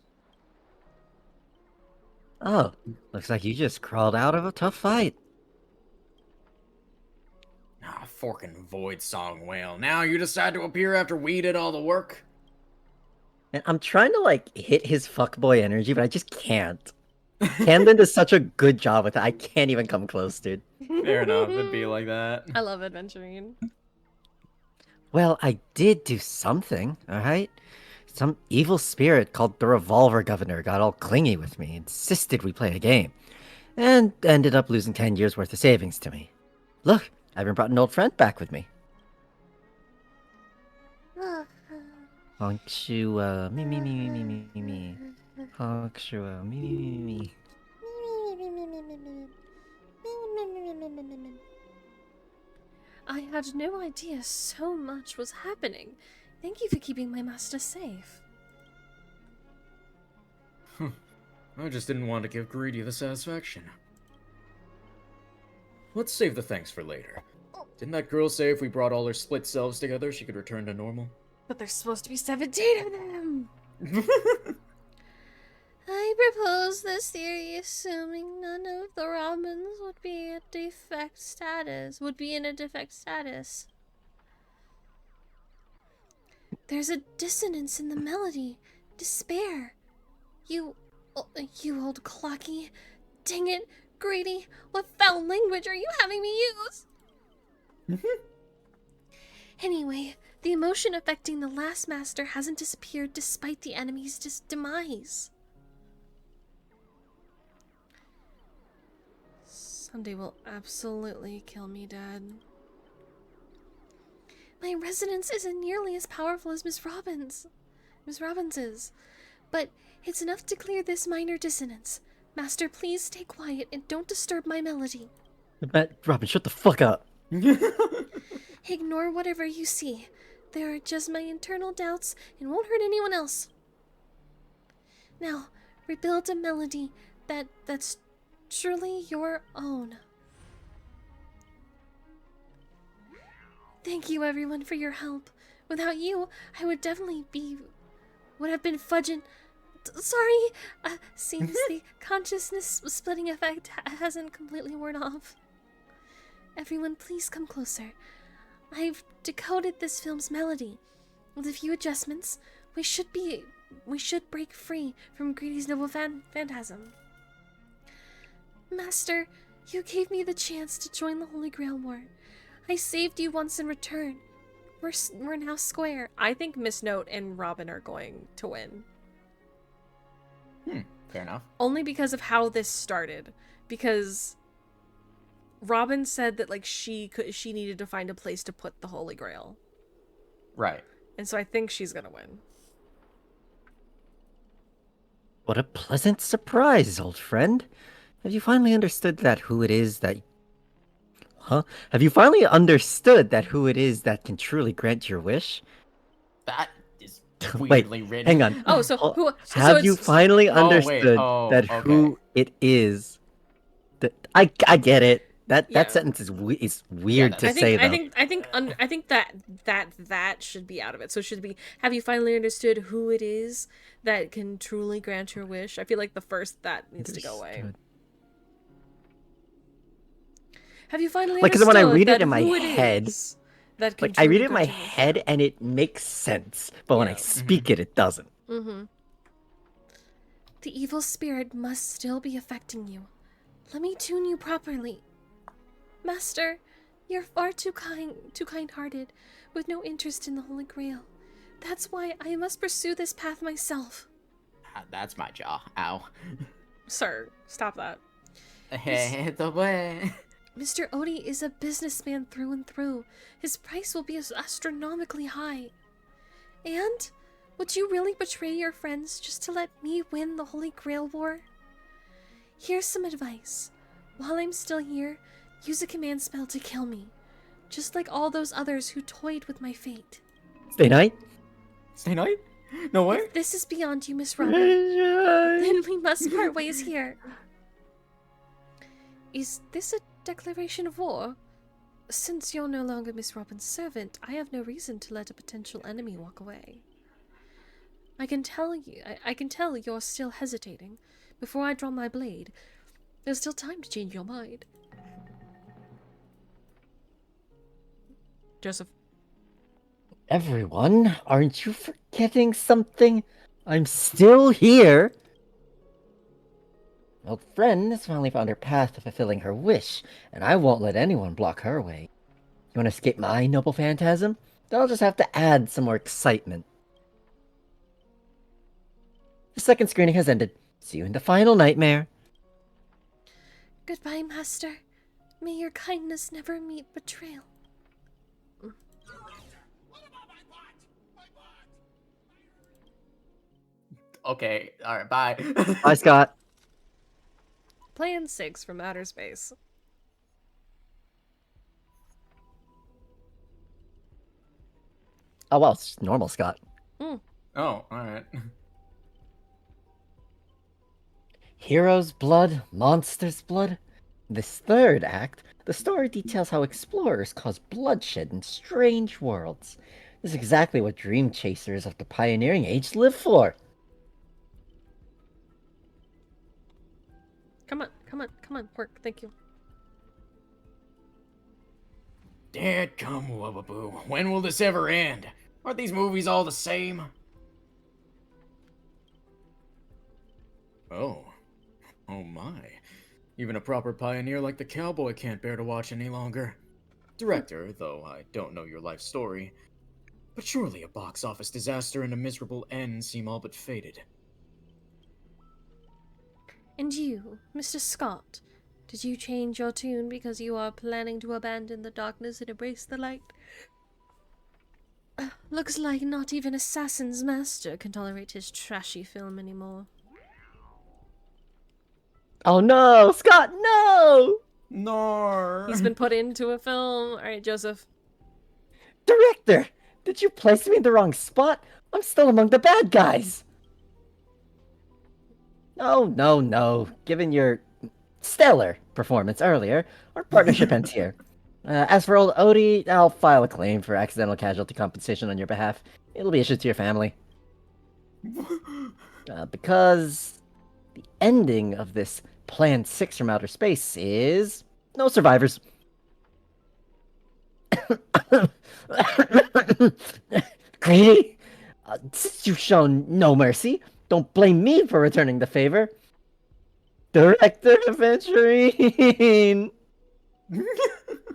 Oh, looks like you just crawled out of a tough fight. Ah, forkin' void song whale. Now you decide to appear after we did all the work? And I'm trying to, like, hit his fuckboy energy, but I just can't. Camden does such a good job with it. I can't even come close, dude. Fair enough, it'd be like that. I love adventuring. Well, I did do something, alright? Some evil spirit called the Revolver Governor got all clingy with me, insisted we play a game, and ended up losing 10 years worth of savings to me. Look, I even brought an old friend back with me. Honkshu, me. Honkshu, me. I had no idea so much was happening. Thank you for keeping my master safe. I just didn't want to give Greedy the satisfaction. Let's save the thanks for later. Didn't that girl say if we brought all her split selves together, she could return to normal? But there's supposed to be 17 of them! I propose this theory assuming none of the Robins would be in a defect status. There's a dissonance in the melody. Despair. You old clocky. Dang it, Greedy. What foul language are you having me use? Anyway, the emotion affecting the last master hasn't disappeared despite the enemy's demise. Sunday will absolutely kill me dead. My resonance isn't nearly as powerful as Miss Robbins's, but it's enough to clear this minor dissonance. Master, please stay quiet and don't disturb my melody. Robin, shut the fuck up. Ignore whatever you see. They are just my internal doubts and won't hurt anyone else. Now, rebuild a melody that's truly your own. Thank you, everyone, for your help. Without you, I would would have been fudging. Sorry! Seems the consciousness splitting effect hasn't completely worn off. Everyone, please come closer. I've decoded this film's melody. With a few adjustments, we should be we should break free from Greedy's noble phantasm. Master, you gave me the chance to join the Holy Grail War. I saved you once in return. We're now square. I think Miss Note and Robin are going to win. Fair enough. Only because of how this started. Because Robin said that like she needed to find a place to put the Holy Grail. Right. And so I think she's gonna win. What a pleasant surprise, old friend. Have you finally understood that who it is that... Huh? Have you finally understood that who it is that can truly grant your wish? That is Wait, weirdly written. hang on. Oh, so who... Have you finally understood that okay. who it is that... I get it. That Yeah. sentence is weird to say, though. I think that should be out of it. So it should be, have you finally understood who it is that can truly grant your wish? I feel like the first that needs to go away. Have you finally Like, because understood when I read it that in my who it head, is that can like, I read truly it in my grant your wish? head and it makes sense, but when I speak it doesn't. Mm-hmm. The evil spirit must still be affecting you. Let me tune you properly. Master, you're far too kind-hearted, with no interest in the Holy Grail. That's why I must pursue this path myself. That's my jaw. Ow. Sir, stop that. The way. Mr. Odie is a businessman through and through. His price will be astronomically high. And would you really betray your friends just to let me win the Holy Grail War? Here's some advice. While I'm still here, use a command spell to kill me, just like all those others who toyed with my fate. Stay night? Stay night? No way? If this is beyond you, Miss Robin, then we must part ways here. Is this a declaration of war? Since you're no longer Miss Robin's servant, I have no reason to let a potential enemy walk away. I can tell you're still hesitating. Before I draw my blade, there's still time to change your mind. Joseph. Everyone, aren't you forgetting something? I'm still here. My old friend has finally found her path to fulfilling her wish, and I won't let anyone block her way. You want to escape my noble phantasm? Then I'll just have to add some more excitement. The second screening has ended. See you in the final nightmare. Goodbye, Master. May your kindness never meet betrayal. Okay, alright, bye. Bye, Scott. Plan 6 from outer space. Oh, well, it's normal, Scott. Oh, alright. Hero's blood, monster's blood. This third act, the story details how explorers cause bloodshed in strange worlds. This is exactly what dream chasers of the pioneering age live for. Come on, work, thank you. Dadgum wubbaboo. When will this ever end? Aren't these movies all the same? Oh. Oh my. Even a proper pioneer like the cowboy can't bear to watch any longer. Director, though I don't know your life story, but surely a box office disaster and a miserable end seem all but fated. And you, Mr. Scott, did you change your tune because you are planning to abandon the darkness and embrace the light? Looks like not even Assassin's Master can tolerate his trashy film anymore. Oh no, Scott, no! No. He's been put into a film. Alright, Joseph. Director, did you place me in the wrong spot? I'm still among the bad guys. Oh, no. Given your stellar performance earlier, our partnership ends here. As for old Odie, I'll file a claim for accidental casualty compensation on your behalf. It'll be issued to your family. Because the ending of this Plan 6 from outer space is... no survivors. Greedy, Since you've shown no mercy, don't blame me for returning the favor. Director Aventurine!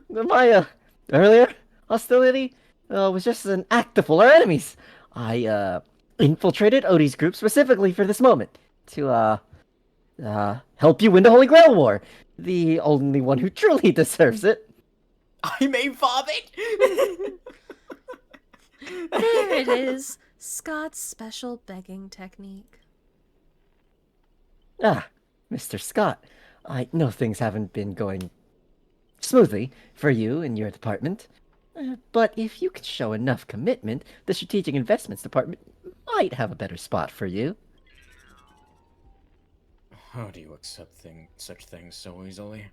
My, earlier hostility was just an act to fool our enemies. I, infiltrated Odie's group specifically for this moment to, help you win the Holy Grail War. The only one who truly deserves it. I may vomit! There it is. Scott's special begging technique. Ah, Mr. Scott, I know things haven't been going smoothly for you and your department. But if you could show enough commitment, the Strategic Investments Department might have a better spot for you. How do you accept such things so easily?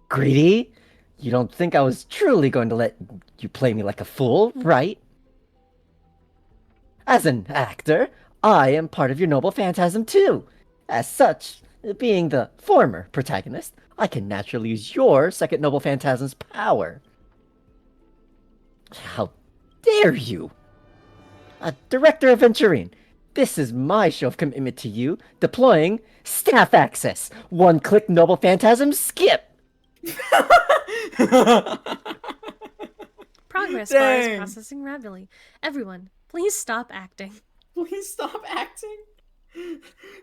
Greedy? You don't think I was truly going to let you play me like a fool, right? As an actor, I am part of your noble phantasm too. As such, being the former protagonist, I can naturally use your second noble phantasm's power. How dare you? Director Aventurine, this is my show of commitment to you, deploying staff access. One-click noble phantasm skip. Progress bar is processing rapidly. Everyone, please stop acting. Please stop acting.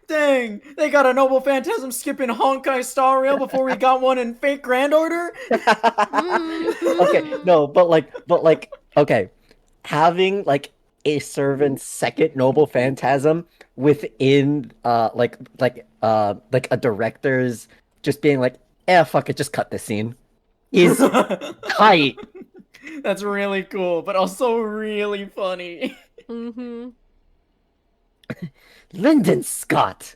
Dang, they got a noble phantasm skipping Honkai STARRAIL before we got one in Fake Grand Order? Okay, no, but okay. Having, like, a servant's second noble phantasm within, like a director's just being like, fuck it, just cut this scene, is tight. That's really cool, but also really funny. Mm-hmm. Lyndon Scott!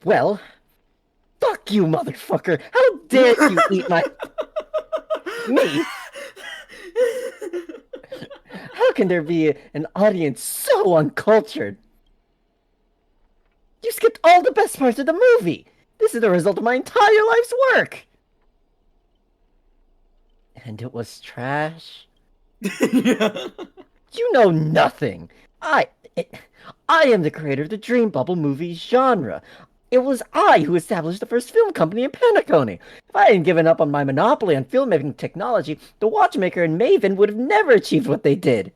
Well, fuck you, motherfucker! How dare you eat my... me? How can there be an audience so uncultured? You skipped all the best parts of the movie! This is the result of my entire life's work! And it was trash? Yeah. You know nothing! I am the creator of the Dream Bubble movie genre. It was I who established the first film company in Penacony. If I hadn't given up on my monopoly on filmmaking technology, the Watchmaker and Maven would have never achieved what they did.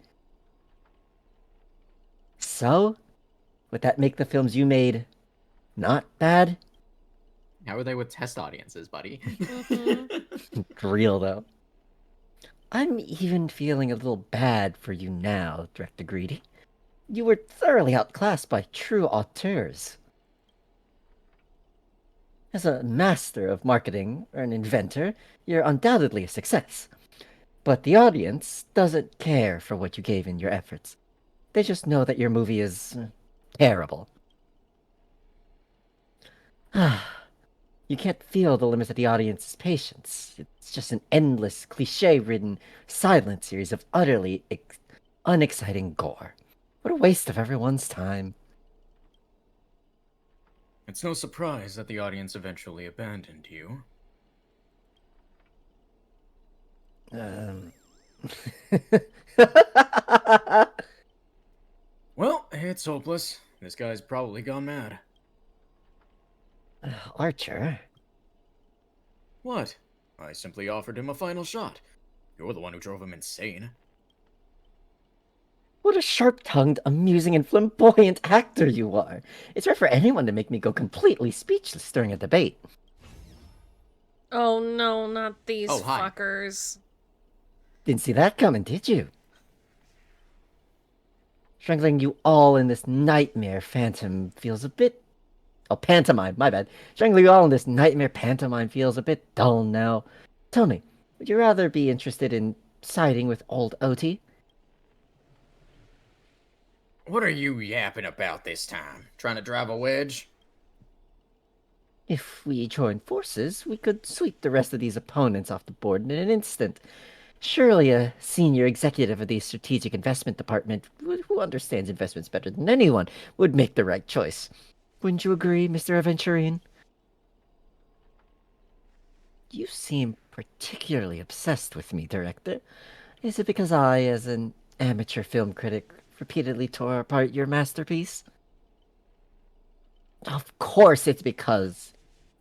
So, would that make the films you made not bad? How are they with test audiences, buddy? Real, though. I'm even feeling a little bad for you now, Director Greedy. You were thoroughly outclassed by true auteurs. As a master of marketing or an inventor, you're undoubtedly a success. But the audience doesn't care for what you gave in your efforts. They just know that your movie is terrible. You can't feel the limits of the audience's patience. It's just an endless, cliche-ridden, silent series of utterly unexciting gore. What a waste of everyone's time. It's no surprise that the audience eventually abandoned you. Well, it's hopeless. This guy's probably gone mad. Archer? What? I simply offered him a final shot. You're the one who drove him insane. What a sharp-tongued, amusing, and flamboyant actor you are. It's rare for anyone to make me go completely speechless during a debate. Oh no, not these hi. fuckers. Didn't see that coming, did you? Strangling you all in this nightmare phantom feels a bit... Oh, pantomime, my bad. Strangling you all in this nightmare pantomime feels a bit dull now. Tell me, would you rather be interested in siding with old Oti? What are you yapping about this time? Trying to drive a wedge? If we join forces, we could sweep the rest of these opponents off the board in an instant. Surely a senior executive of the Strategic Investment Department, who understands investments better than anyone, would make the right choice. Wouldn't you agree, Mr. Aventurine? You seem particularly obsessed with me, Director. Is it because I, as an amateur film critic repeatedly tore apart your masterpiece? Of course it's because...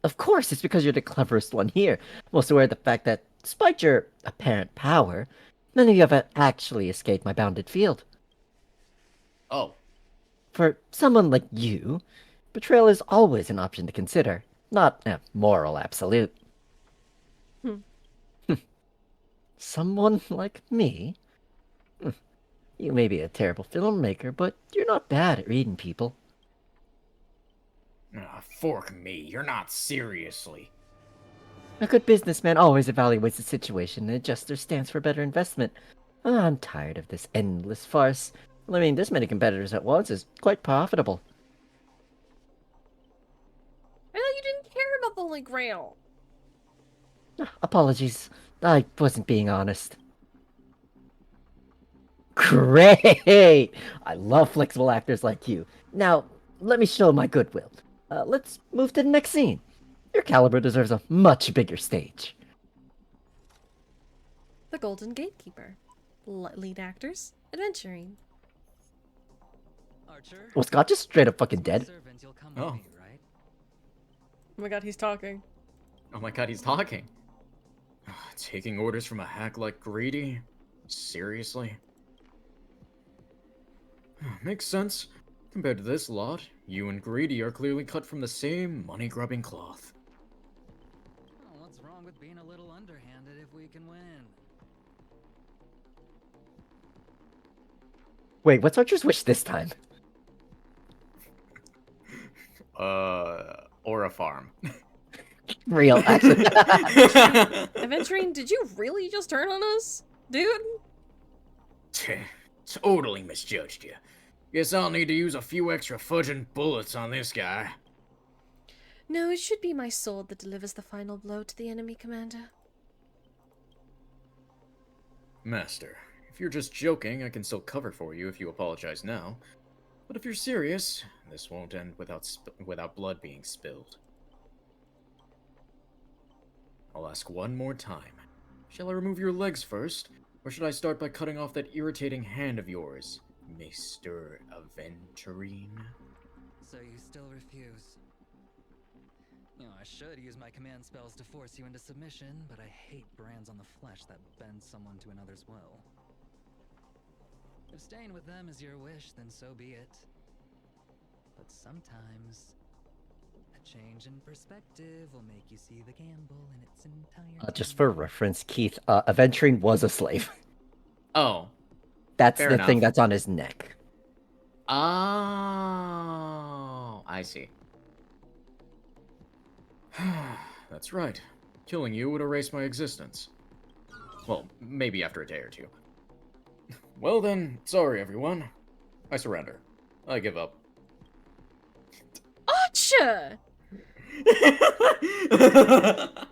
Of course it's because you're the cleverest one here. Most aware of the fact that, despite your apparent power, none of you have actually escaped my bounded field. Oh. For someone like you, betrayal is always an option to consider, not a moral absolute. Someone like me? You may be a terrible filmmaker, but you're not bad at reading people. Fork me, you're not seriously. A good businessman always evaluates the situation and adjusts their stance for better investment. I'm tired of this endless farce. Limiting this many competitors at once is quite profitable. I thought you didn't care about the Holy Grail. Apologies, I wasn't being honest. Great! I love flexible actors like you. Now, let me show my goodwill. Let's move to the next scene. Your caliber deserves a much bigger stage. The Golden Gatekeeper. Lead actors, adventuring. Archer, Was Scott just straight up fucking dead? Oh. Oh my god, he's talking. Oh my god, he's talking. Taking orders from a hack like Greedy? Seriously? Makes sense. Compared to this lot, you and Greedy are clearly cut from the same money-grubbing cloth. Oh, what's wrong with being a little underhanded if we can win? Wait, what's Archer's wish this time? Or a farm. Real, actually. Adventuring, did you really just turn on us? Dude? Totally misjudged you. Guess I'll need to use a few extra fudging bullets on this guy. No, it should be my sword that delivers the final blow to the enemy, Commander. Master, if you're just joking, I can still cover for you if you apologize now. But if you're serious, this won't end without blood being spilled. I'll ask one more time. Shall I remove your legs first, or should I start by cutting off that irritating hand of yours, Mr. Aventurine? So you still refuse? You know, I should use my command spells to force you into submission, but I hate brands on the flesh that bend someone to another's will. If staying with them is your wish, then so be it. But sometimes, a change in perspective will make you see the gamble in its entirety. Just for reference, Keith, Aventurine was a slave. Oh. That's fair the enough. thing that's on his neck. Oh, I see. That's right. Killing you would erase my existence. Well, maybe after a day or two. Well then, sorry everyone. I surrender. I give up. Archer!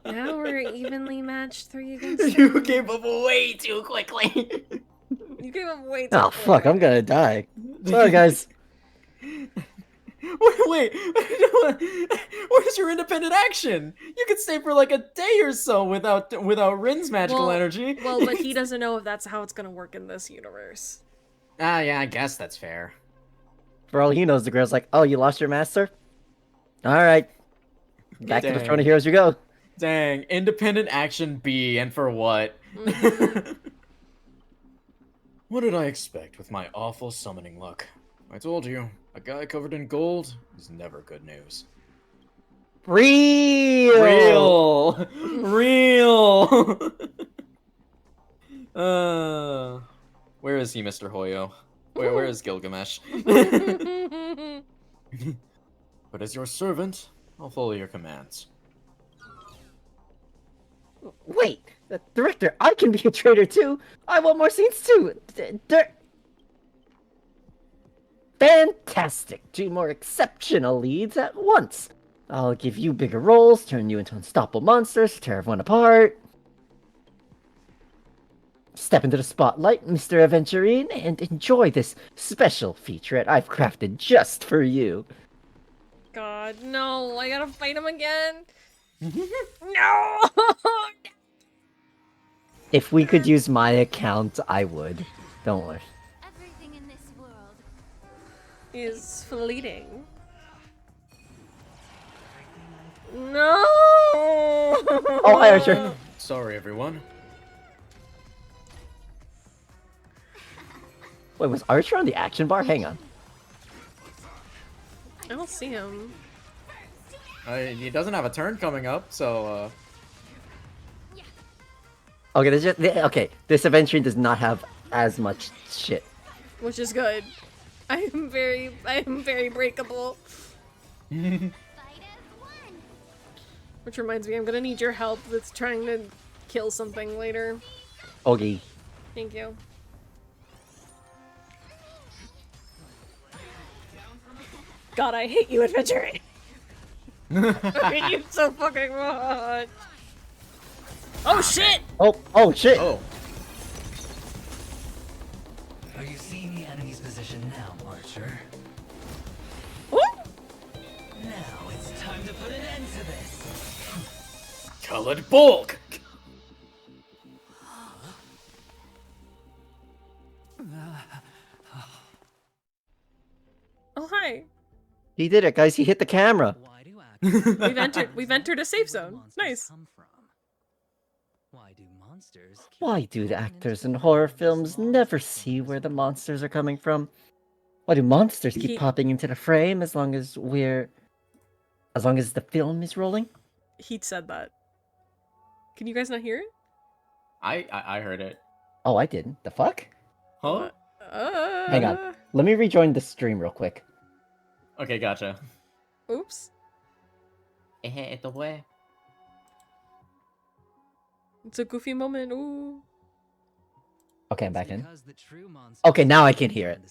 Now we're evenly matched 3 against 3. You gave up way too quickly. You gave up way too Oh, quick. fuck, I'm gonna die. Sorry, guys. Wait, where's your independent action? You could stay for like a day or so without Rin's magical energy. Well, but he doesn't know if that's how it's gonna work in this universe. Ah, yeah, I guess that's fair. For all he knows, the girl's like, oh, you lost your master? Alright. Back to the throne of heroes you go. Dang, independent action B, and for what? What did I expect with my awful summoning luck? I told you, a guy covered in gold is never good news. Real! Where is he, Mr. Hoyo? Where is Gilgamesh? But as your servant, I'll follow your commands. Wait, director, I can be a traitor too. I want more scenes too. Fantastic! 2 more exceptional leads at once. I'll give you bigger roles, turn you into unstoppable monsters, tear everyone apart. Step into the spotlight, Mr. Aventurine, and enjoy this special featurette I've crafted just for you. God, no, I gotta fight him again. No! If we could use my account, I would. Don't worry. is fleeting. No! Oh, hi, Archer. Sorry, everyone. Wait, was Archer on the action bar? Hang on. I don't see him. He doesn't have a turn coming up, so Okay, okay. This adventure does not have as much shit. Which is good. I am very breakable. Which reminds me, I'm gonna need your help with trying to kill something later. Okay. Thank you. God, I hate you, adventure. I hate you so fucking much. Oh shit! Oh shit! Oh. Are you seeing the enemy's position now, Archer? Now it's time to put an end to this. Colored bulk. Oh hi. He did it, guys. He hit the camera. We've entered a safe zone. Nice. Why do the actors in horror films never see where the monsters are coming from? Why do monsters keep popping into the frame as long as the film is rolling? He said that. Can you guys not hear it? I heard it. Oh, I didn't. The fuck? Huh? Hang on. Let me rejoin the stream real quick. Okay, gotcha. Oops. It's the way. It's a goofy moment. Ooh. Okay, I'm back in. Okay, now I can hear it.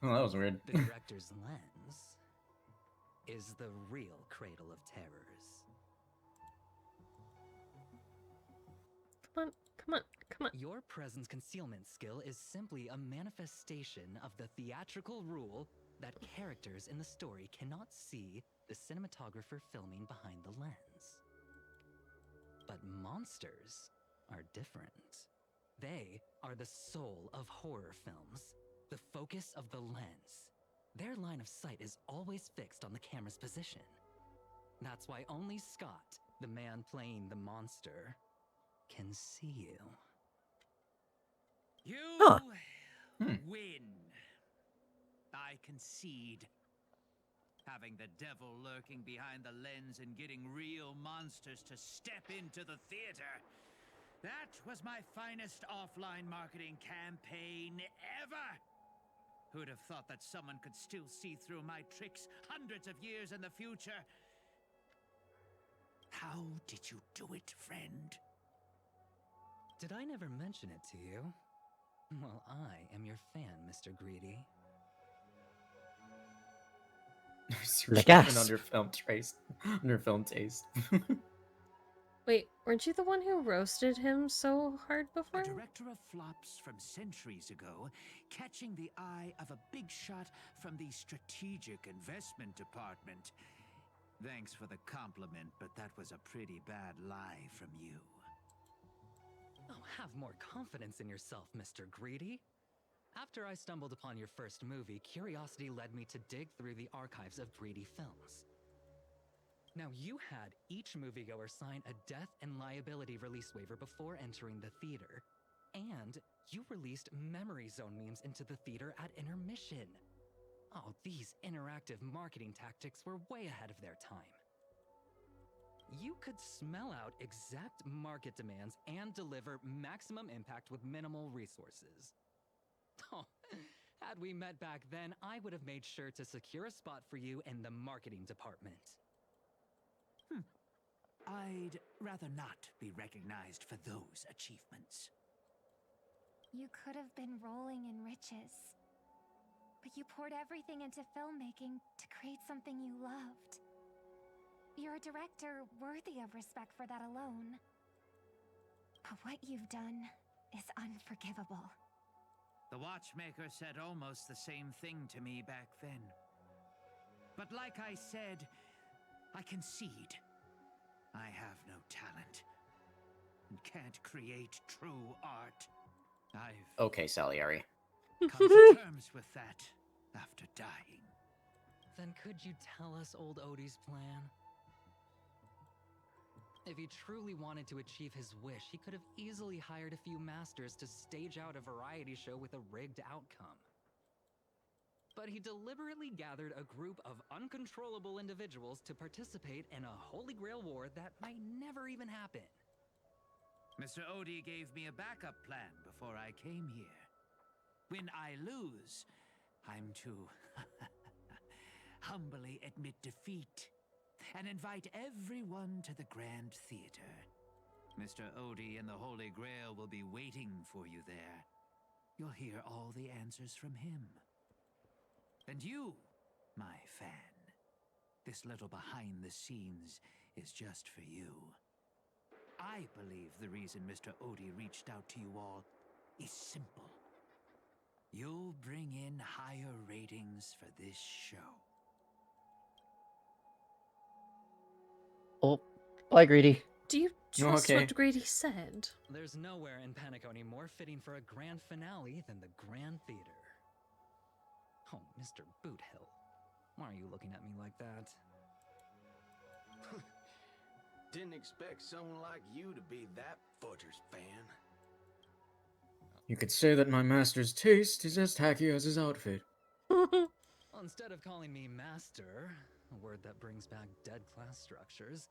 Oh, that was weird. The director's lens is the real cradle of terrors. Come on, come on, come on. Your presence concealment skill is simply a manifestation of the theatrical rule that characters in the story cannot see the cinematographer filming behind the lens. But monsters are different. They are the soul of horror films, the focus of the lens. Their line of sight is always fixed on the camera's position. That's why only Scott, the man playing the monster, can see you. You win. I concede. Having the devil lurking behind the lens and getting real monsters to step into the theater. That was my finest offline marketing campaign ever. Who'd have thought that someone could still see through my tricks hundreds of years in the future? How did you do it, friend? Did I never mention it to you? Well, I am your fan, Mr. Greedy. On your film taste. On your film taste. Wait, weren't you the one who roasted him so hard before? A director of flops from centuries ago, catching the eye of a big shot from the strategic investment department. Thanks for the compliment, but that was a pretty bad lie from you. Oh, have more confidence in yourself, Mr. Greedy. After I stumbled upon your first movie, curiosity led me to dig through the archives of Greedy films. Now, you had each moviegoer sign a death and liability release waiver before entering the theater. And you released memory zone memes into the theater at intermission. Oh, these interactive marketing tactics were way ahead of their time. You could smell out exact market demands and deliver maximum impact with minimal resources. Oh, had we met back then, I would have made sure to secure a spot for you in the marketing department. I'd rather not be recognized for those achievements. You could have been rolling in riches. But you poured everything into filmmaking to create something you loved. You're a director worthy of respect for that alone. But what you've done is unforgivable. The watchmaker said almost the same thing to me back then. But like I said, I concede. I have no talent and can't create true art. I've Okay, Salieri. come to terms with that. after dying. Then could you tell us old Odie's plan? If he truly wanted to achieve his wish, he could have easily hired a few masters to stage out a variety show with a rigged outcome. But he deliberately gathered a group of uncontrollable individuals to participate in a Holy Grail war that might never even happen. Mr. Odie gave me a backup plan before I came here. When I lose, I'm to humbly admit defeat and invite everyone to the Grand Theater. Mr. Odie and the Holy Grail will be waiting for you there. You'll hear all the answers from him. And you, my fan, this little behind the scenes is just for you. I believe the reason Mr. Odie reached out to you all is simple. You'll bring in higher ratings for this show. Oh, bye, Greedy. Do you trust Okay. what Grady said? There's nowhere in Penacony more fitting for a grand finale than the Grand Theater. Oh, Mr. Boothill, why are you looking at me like that? Didn't expect someone like you to be that Fudger's fan. You could say that my master's taste is as tacky as his outfit. Well, instead of calling me master, a word that brings back dead class structures,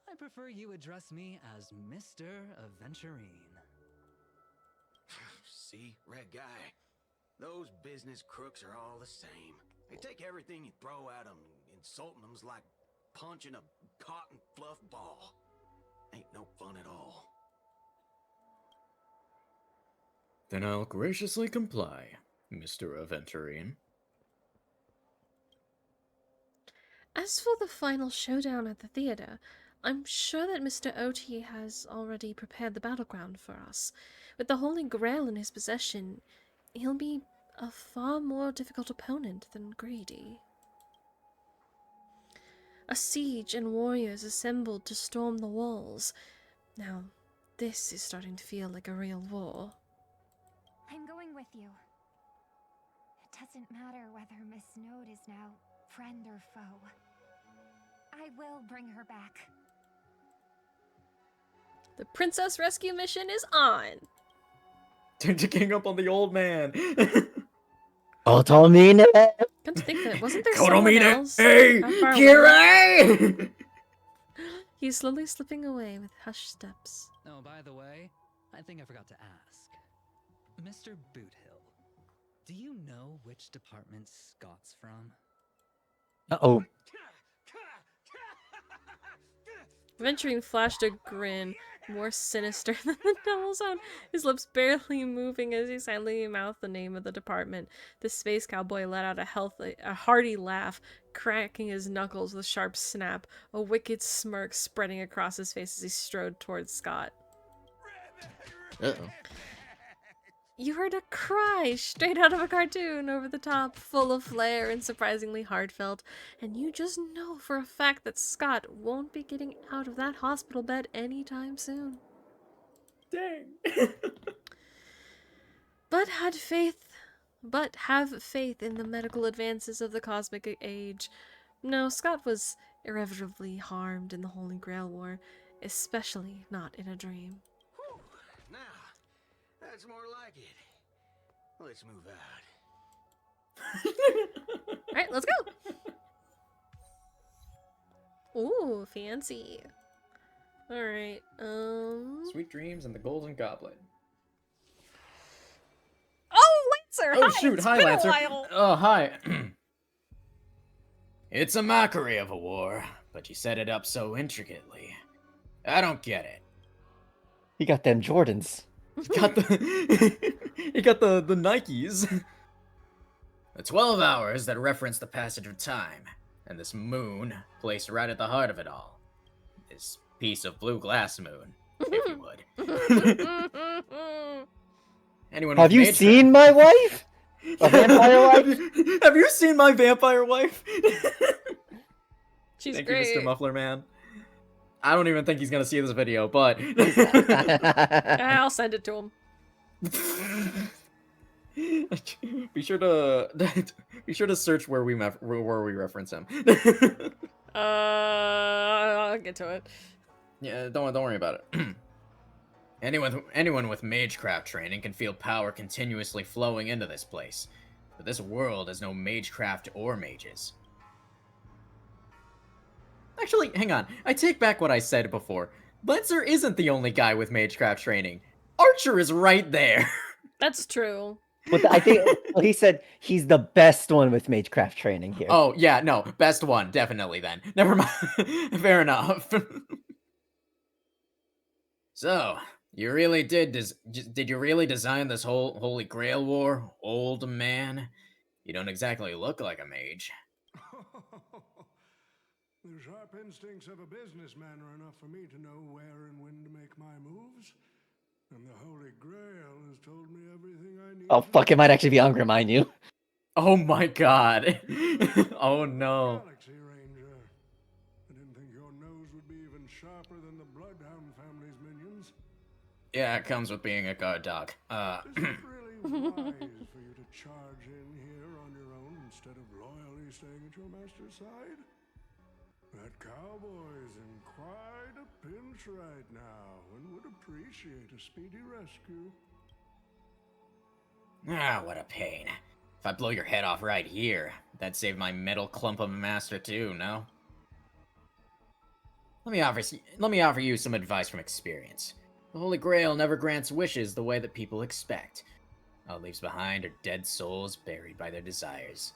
I prefer you address me as Mr. Aventurine. See, red guy, those business crooks are all the same. They take everything you throw at them, insulting them's like punching a cotton fluff ball. Ain't no fun at all. Then I'll graciously comply, Mr. Aventurine. As for the final showdown at the theater, I'm sure that Mr. Oti has already prepared the battleground for us. With the Holy Grail in his possession, he'll be a far more difficult opponent than Greedy. A siege and warriors assembled to storm the walls. Now, this is starting to feel like a real war. I'm going with you. It doesn't matter whether Miss Node is now friend or foe. I will bring her back. The princess rescue mission is on! To gang up on the old man. Otomine! Come to think of it, wasn't there someone Kotomine! else? Hey! How far away? Kirei! He's slowly slipping away with hushed steps. Oh, by the way, I think I forgot to ask. Mr. Boothill, do you know which department Scott's from? Uh-oh. Venturing flashed a grin, more sinister than the devil's own, his lips barely moving as he silently mouthed the name of the department. The space cowboy let out a hearty laugh, cracking his knuckles with a sharp snap, a wicked smirk spreading across his face as he strode towards Scott. Uh-oh. You heard a cry straight out of a cartoon, over the top, full of flair and surprisingly heartfelt, and you just know for a fact that Scott won't be getting out of that hospital bed anytime soon. Dang. But have faith in the medical advances of the cosmic age. No, Scott was irreparably harmed in the Holy Grail War, especially not in a dream. Whew. Now, that's more like it. Let's move out. Alright, let's go! Ooh, fancy. Alright, Sweet dreams and the golden goblet. Oh, Lancer! Oh Hi, shoot, it's hi been Lancer. a while. Oh, hi. It's a mockery of a war, but you set it up so intricately. I don't get it. He got them Jordans. He got the Nikes. The 12 hours that reference the passage of time, and this moon placed right at the heart of it all. This piece of blue glass moon, if you would. Anyone Have with you nature- seen my wife? A vampire wife? Have you seen my vampire wife? She's Thank great. you, Mr. Muffler Man. I don't even think he's gonna see this video, but I'll send it to him. Be sure to be sure to search where we reference him. I'll get to it. Yeah, don't worry about it. Anyone with magecraft training can feel power continuously flowing into this place, but this world has no magecraft or mages. Actually, hang on. I take back what I said before. Lancer isn't the only guy with magecraft training. Archer is right there. That's true. But I think well, he said he's the best one with magecraft training here. Oh, yeah, no. Best one, definitely then. Never mind. Fair enough. So, you really did you really design this whole Holy Grail war, old man? You don't exactly look like a mage. The sharp instincts of a businessman are enough for me to know where and when to make my moves. And the Holy Grail has told me everything I need. Oh fuck! It might actually be Angra, mind you. Oh my god. Oh no. Galaxy Ranger. I didn't think your nose would be even sharper than the Bloodhound family's minions. Yeah, it comes with being a guard dog. Is it really wise for you to charge in here on your own instead of loyally staying at your master's side? That cowboy's in quite a pinch right now and would appreciate a speedy rescue. Ah, what a pain. If I blow your head off right here, that'd save my metal clump of a master too, no? Let me offer you some advice from experience. The Holy Grail never grants wishes the way that people expect. All it leaves behind are dead souls buried by their desires.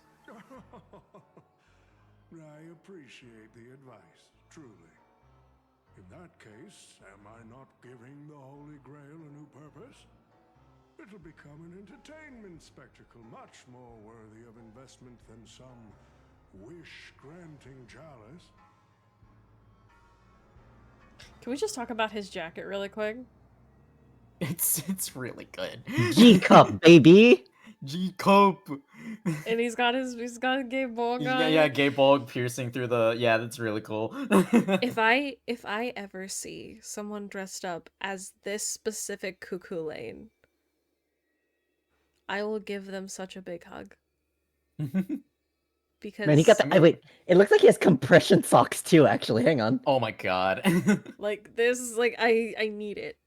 I appreciate the advice, truly. In that case, am I not giving the Holy Grail a new purpose? It'll become an entertainment spectacle much more worthy of investment than some wish-granting chalice. Can we just talk about his jacket really quick? It's really good. G-Cup, baby! G-Cup! And he's got a gay bog on. Yeah, gay bog piercing through the... Yeah, that's really cool. If I ever see someone dressed up as this specific Cuckoo Lane, I will give them such a big hug. Because Man, he got the... wait, it looks like he has compression socks too, actually. Hang on. Oh my god. like, this is like, I need it.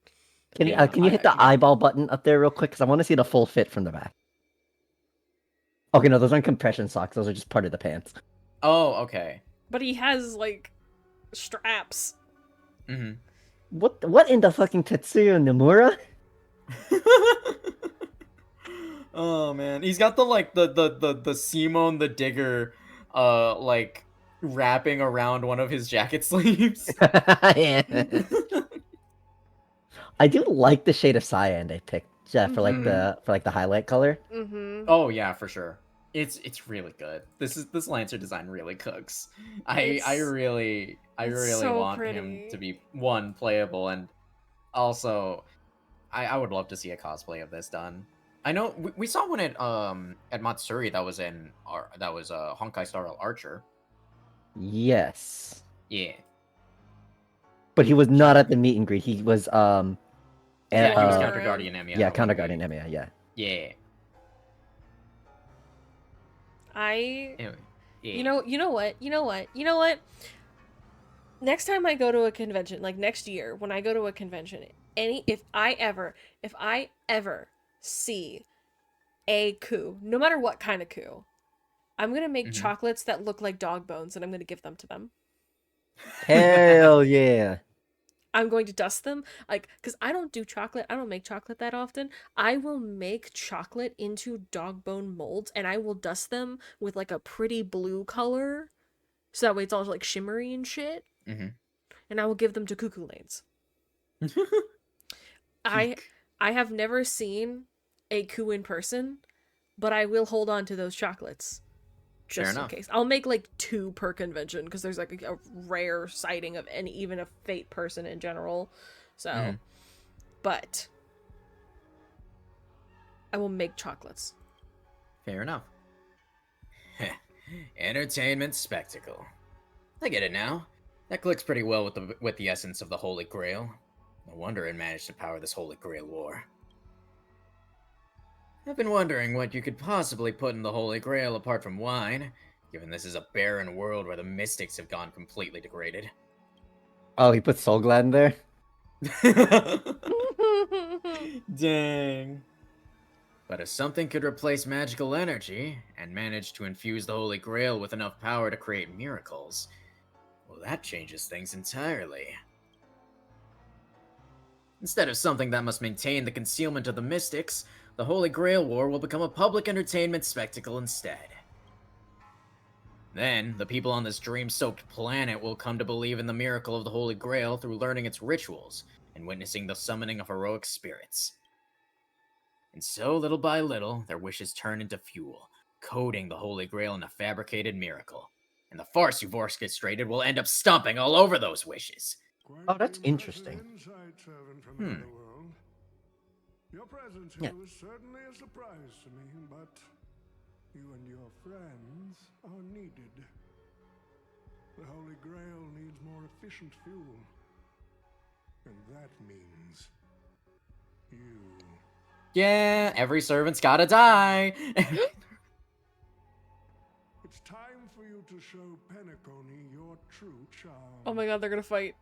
Can you hit the eyeball button up there real quick? Because I want to see the full fit from the back. Okay, no, those aren't compression socks. Those are just part of the pants. Oh, okay. But he has, like, straps. Mm-hmm. What in the fucking Tetsuya Nomura? Oh man, he's got the like the Simone the Digger, like wrapping around one of his jacket sleeves. Yeah. I do like the shade of cyan they picked for like the highlight color. Mm-hmm. Oh yeah, for sure. It's really good. This Lancer design really cooks. I really so want pretty. him to be playable, and also I would love to see a cosplay of this done. I know we saw one at Matsuri that was Honkai Star Archer. Yes. Yeah. But he was not at the meet and greet. He was yeah, he was Counter Guardian Emiya. Yeah, Counter Guardian Emiya, yeah. Yeah. Anyway, yeah. You know what? Next time I go to a convention, like next year when I go to a convention, if I ever see a coup, no matter what kind of coup, I'm gonna make chocolates that look like dog bones and I'm gonna give them to them. Hell yeah. I'm going to dust them, like, because I don't make chocolate that often. I will make chocolate into dog bone molds and I will dust them with like a pretty blue color so that way it's all like shimmery and shit. And I will give them to Cuckoo Lanes. I have never seen a coup in person, but I will hold on to those chocolates just in case. I'll make like 2 per convention because there's like a rare sighting of even a fate person in general. So, but I will make chocolates. Fair enough. Entertainment spectacle. I get it now. That clicks pretty well with the essence of the Holy Grail. No wonder it managed to power this Holy Grail war. I've been wondering what you could possibly put in the Holy Grail apart from wine, given this is a barren world where the mystics have gone completely degraded. Oh, he put Soul Glad in there? Dang. But if something could replace magical energy, and manage to infuse the Holy Grail with enough power to create miracles, well, that changes things entirely. Instead of something that must maintain the concealment of the mystics, the Holy Grail War will become a public entertainment spectacle instead. Then, the people on this dream-soaked planet will come to believe in the miracle of the Holy Grail through learning its rituals and witnessing the summoning of heroic spirits. And so, little by little, their wishes turn into fuel, coating the Holy Grail in a fabricated miracle. And the farce you've orchestrated will end up stomping all over those wishes. Oh, that's interesting. Your presence Yeah. here was certainly a surprise to me, but you and your friends are needed. The Holy Grail needs more efficient fuel. And that means you. Yeah, every servant's gotta die. It's time for you to show Penacony your true charm. Oh my god, they're gonna fight.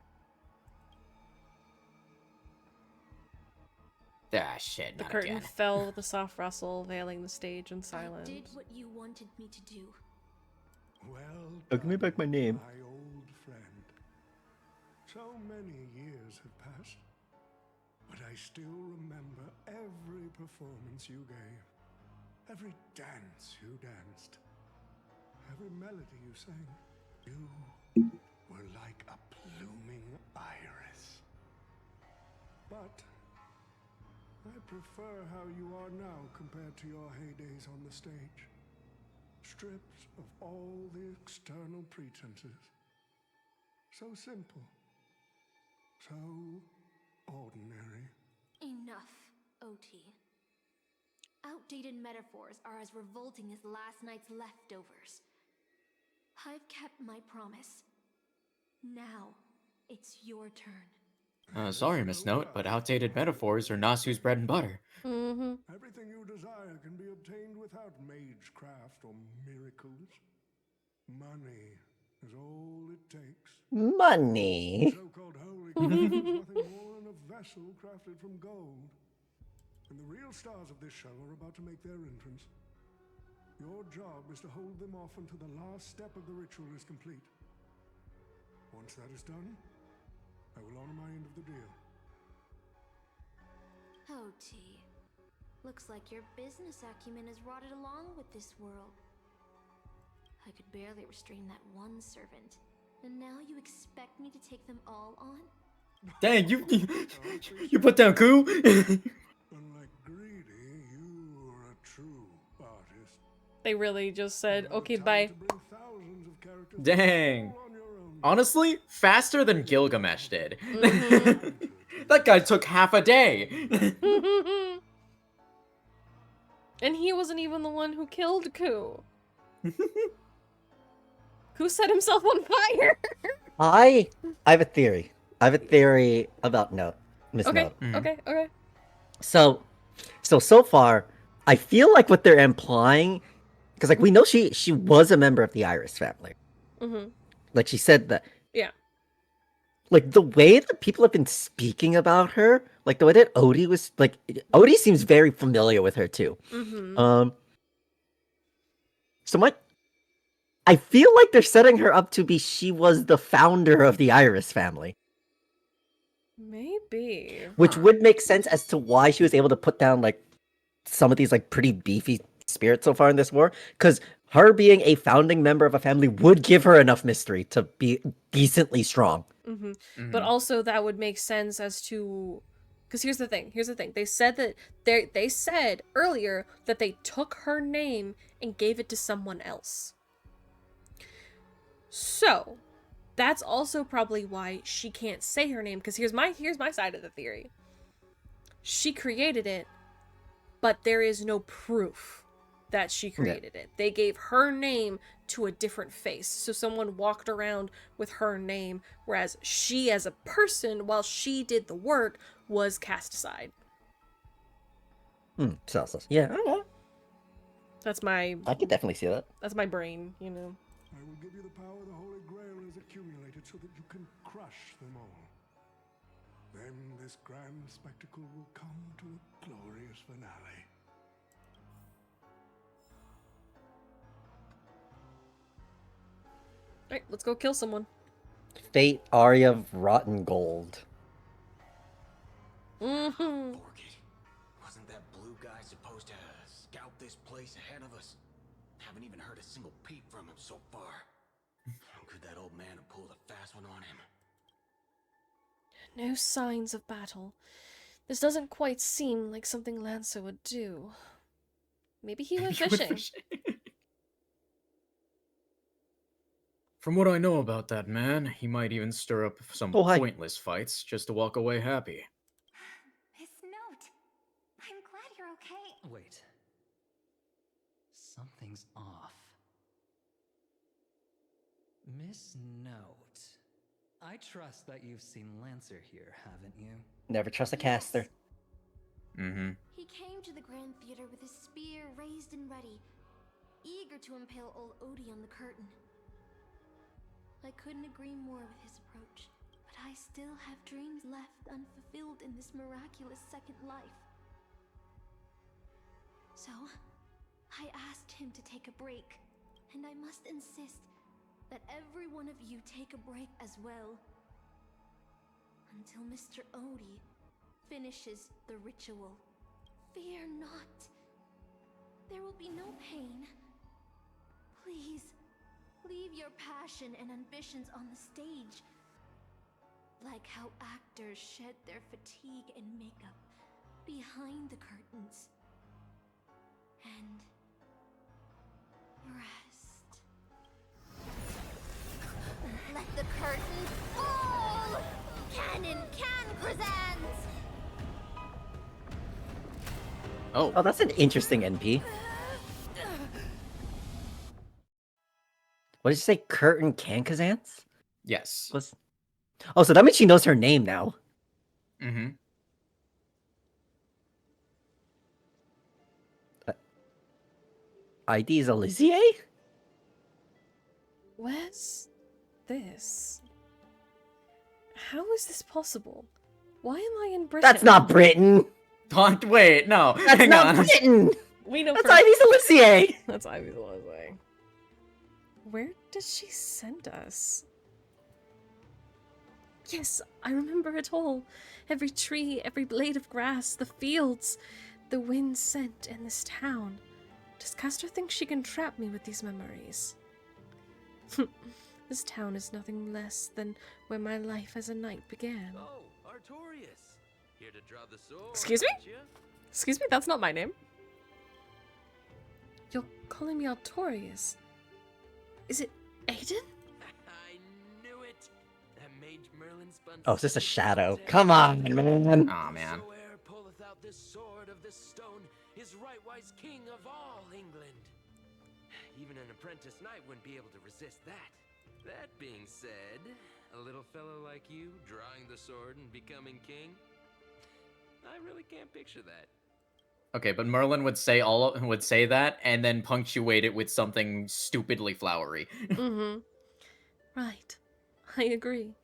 Ah, shit, The not curtain again. fell with a soft rustle, veiling the stage in silence. I did what you wanted me to do. Well Oh, give me back my name. my old friend. So many years have passed, but I still remember every performance you gave, every dance you danced, every melody you sang. You were like a blooming iris. But I prefer how you are now compared to your heydays on the stage. Stripped of all the external pretenses. So simple. So ordinary. Enough, OT. Outdated metaphors are as revolting as last night's leftovers. I've kept my promise. Now, it's your turn. Sorry, Miss Note, but outdated metaphors are Nasu's bread and butter. Mm-hmm. Everything you desire can be obtained without magecraft or miracles. Money is all it takes. Money. So-called holy grail is nothing more than a vessel crafted from gold. And the real stars of this show are about to make their entrance. Your job is to hold them off until the last step of the ritual is complete. Once that is done, I will honor my end of the deal. OT. Looks like your business acumen has rotted along with this world. I could barely restrain that one servant. And now you expect me to take them all on? Dang, you put down Ku? Unlike Greedy, you are a true artist. They really just said, okay, bye. Dang. Honestly, faster than Gilgamesh did. Mm-hmm. That guy took half a day. And he wasn't even the one who killed Ku. Ku set himself on fire. I have a theory. I have a theory about Miss Okay, Note. okay. So far, I feel like what they're implying, because like we know she was a member of the Iris family. Mm-hmm. Like she said that. Yeah. Like the way that people have been speaking about her, like the way that Odie was like, Odie seems very familiar with her too. Mm-hmm. So I feel like they're setting her up to be she was the founder of the Iris family. Maybe. Which would make sense as to why she was able to put down like some of these like pretty beefy spirits so far in this war. Because her being a founding member of a family would give her enough mystery to be decently strong. Mm-hmm. But also that would make sense as to, because here's the thing. They said that they said earlier that they took her name and gave it to someone else. So that's also probably why she can't say her name. Because here's my side of the theory. She created it, but there is no proof that she created it. They gave her name to a different face. So someone walked around with her name, whereas she as a person, while she did the work, was cast aside. Celsius. Yeah, okay. That's my... I could definitely see that. That's my brain, you know. I will give you the power the Holy Grail has accumulated so that you can crush them all. Then this grand spectacle will come to a glorious finale. Alright, let's go kill someone. Fate Aria of Rotten Gold. Mm-hmm. Wasn't that blue guy supposed to scout this place ahead of us? Haven't even heard a single peep from him so far. Could that old man have pulled a fast one on him? No signs of battle. This doesn't quite seem like something Lancer would do. Maybe he went fishing. From what I know about that man, he might even stir up some pointless fights just to walk away happy. Miss Note, I'm glad you're okay. Wait. Something's off. Miss Note. I trust that you've seen Lancer here, haven't you? Never trust a caster. Mm-hmm. He came to the Grand Theater with his spear raised and ready, eager to impale old Odie on the curtain. I couldn't agree more with his approach, but I still have dreams left unfulfilled in this miraculous second life. So, I asked him to take a break, and I must insist that every one of you take a break as well. Until Mr. Odie finishes the ritual. Fear not. There will be no pain. Please, leave your passion and ambitions on the stage. Like how actors shed their fatigue and makeup behind the curtains. And rest. Let the curtain fall! Canon can present! Oh, that's an interesting NP. What did you say? Curtain Kankazans? Yes. Oh, so that means she knows her name now. Mm-hmm. ID is Olivier? Where's this? How is this possible? Why am I in Britain? That's not Britain! Don't wait, no. That's hang not on. Britain! We know That's for... Ivy's Olivier! That's Ivy's Olivier. Where did she send us? Yes, I remember it all. Every tree, every blade of grass, the fields, the wind scent in this town. Does Castor think she can trap me with these memories? This town is nothing less than where my life as a knight began. Oh, Abortius. Here to draw the sword. Excuse me? aren't you? Excuse me, that's not my name. You're calling me Abortius. Is it Aiden? I knew it. That mage Merlin spun. Oh, it's just a shadow. Come on, man. Aw, man. Whosoe'er pulleth out this sword of this stone is rightwise king of all England. Even an apprentice knight wouldn't be able to resist that. That being said, a little fellow like you drawing the sword and becoming king, I really can't picture that. Okay, but Merlin would say that and then punctuate it with something stupidly flowery. Mm-hmm. Right. I agree.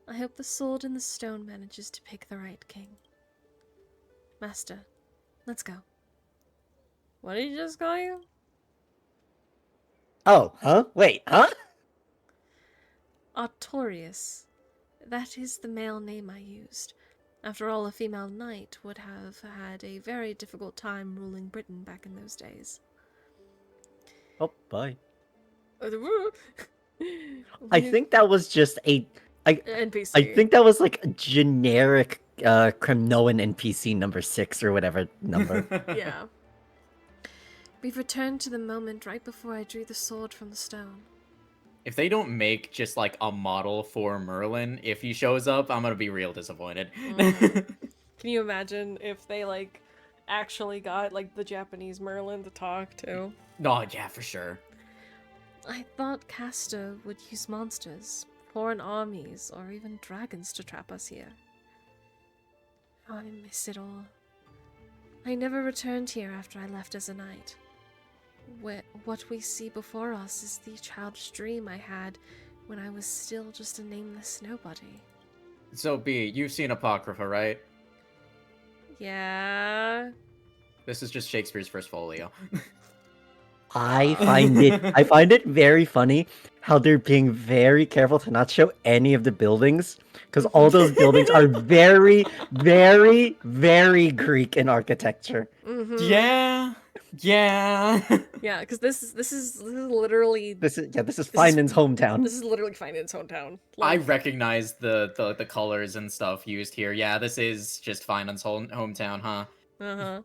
I hope the sword and the stone manages to pick the right king. Master, let's go. What did you just call you? Oh, huh? Wait, huh? Artorius. That is the male name I used. After all, a female knight would have had a very difficult time ruling Britain back in those days. Oh, bye. I think that was just NPC. I think that was like a generic Kremnoan NPC number 6 or whatever number. Yeah. We've returned to the moment right before I drew the sword from the stone. If they don't make just like a model for Merlin, if he shows up, I'm gonna be real disappointed. Can you imagine if they like actually got like the Japanese Merlin to talk to? Oh yeah, for sure. I thought Castor would use monsters, foreign armies, or even dragons to trap us here. Oh, I miss it all. I never returned here after I left as a knight. What we see before us is the childish dream I had when I was still just a nameless nobody. So, B, you've seen Apocrypha, right? Yeah. This is just Shakespeare's first folio. I find it very funny how they're being very careful to not show any of the buildings, because all those buildings are very, very, very Greek in architecture. Yeah. Yeah, because this is literally this is Finan's hometown. This is literally Finan's hometown. I recognize the colors and stuff used here. Yeah, this is just Finan's hometown, huh? Uh-huh.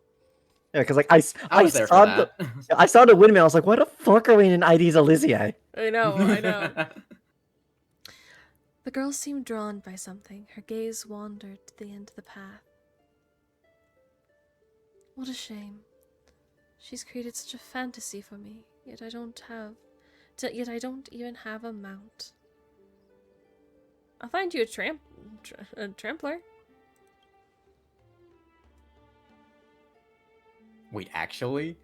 Yeah, because like I was there for that. I saw the windmill. I was like, "Why the fuck are we in ID's Elysiae?" I know. The girl seemed drawn by something. Her gaze wandered to the end of the path. What a shame. She's created such a fantasy for me, yet I don't even have a mount. I'll find you a trampler. Wait, actually?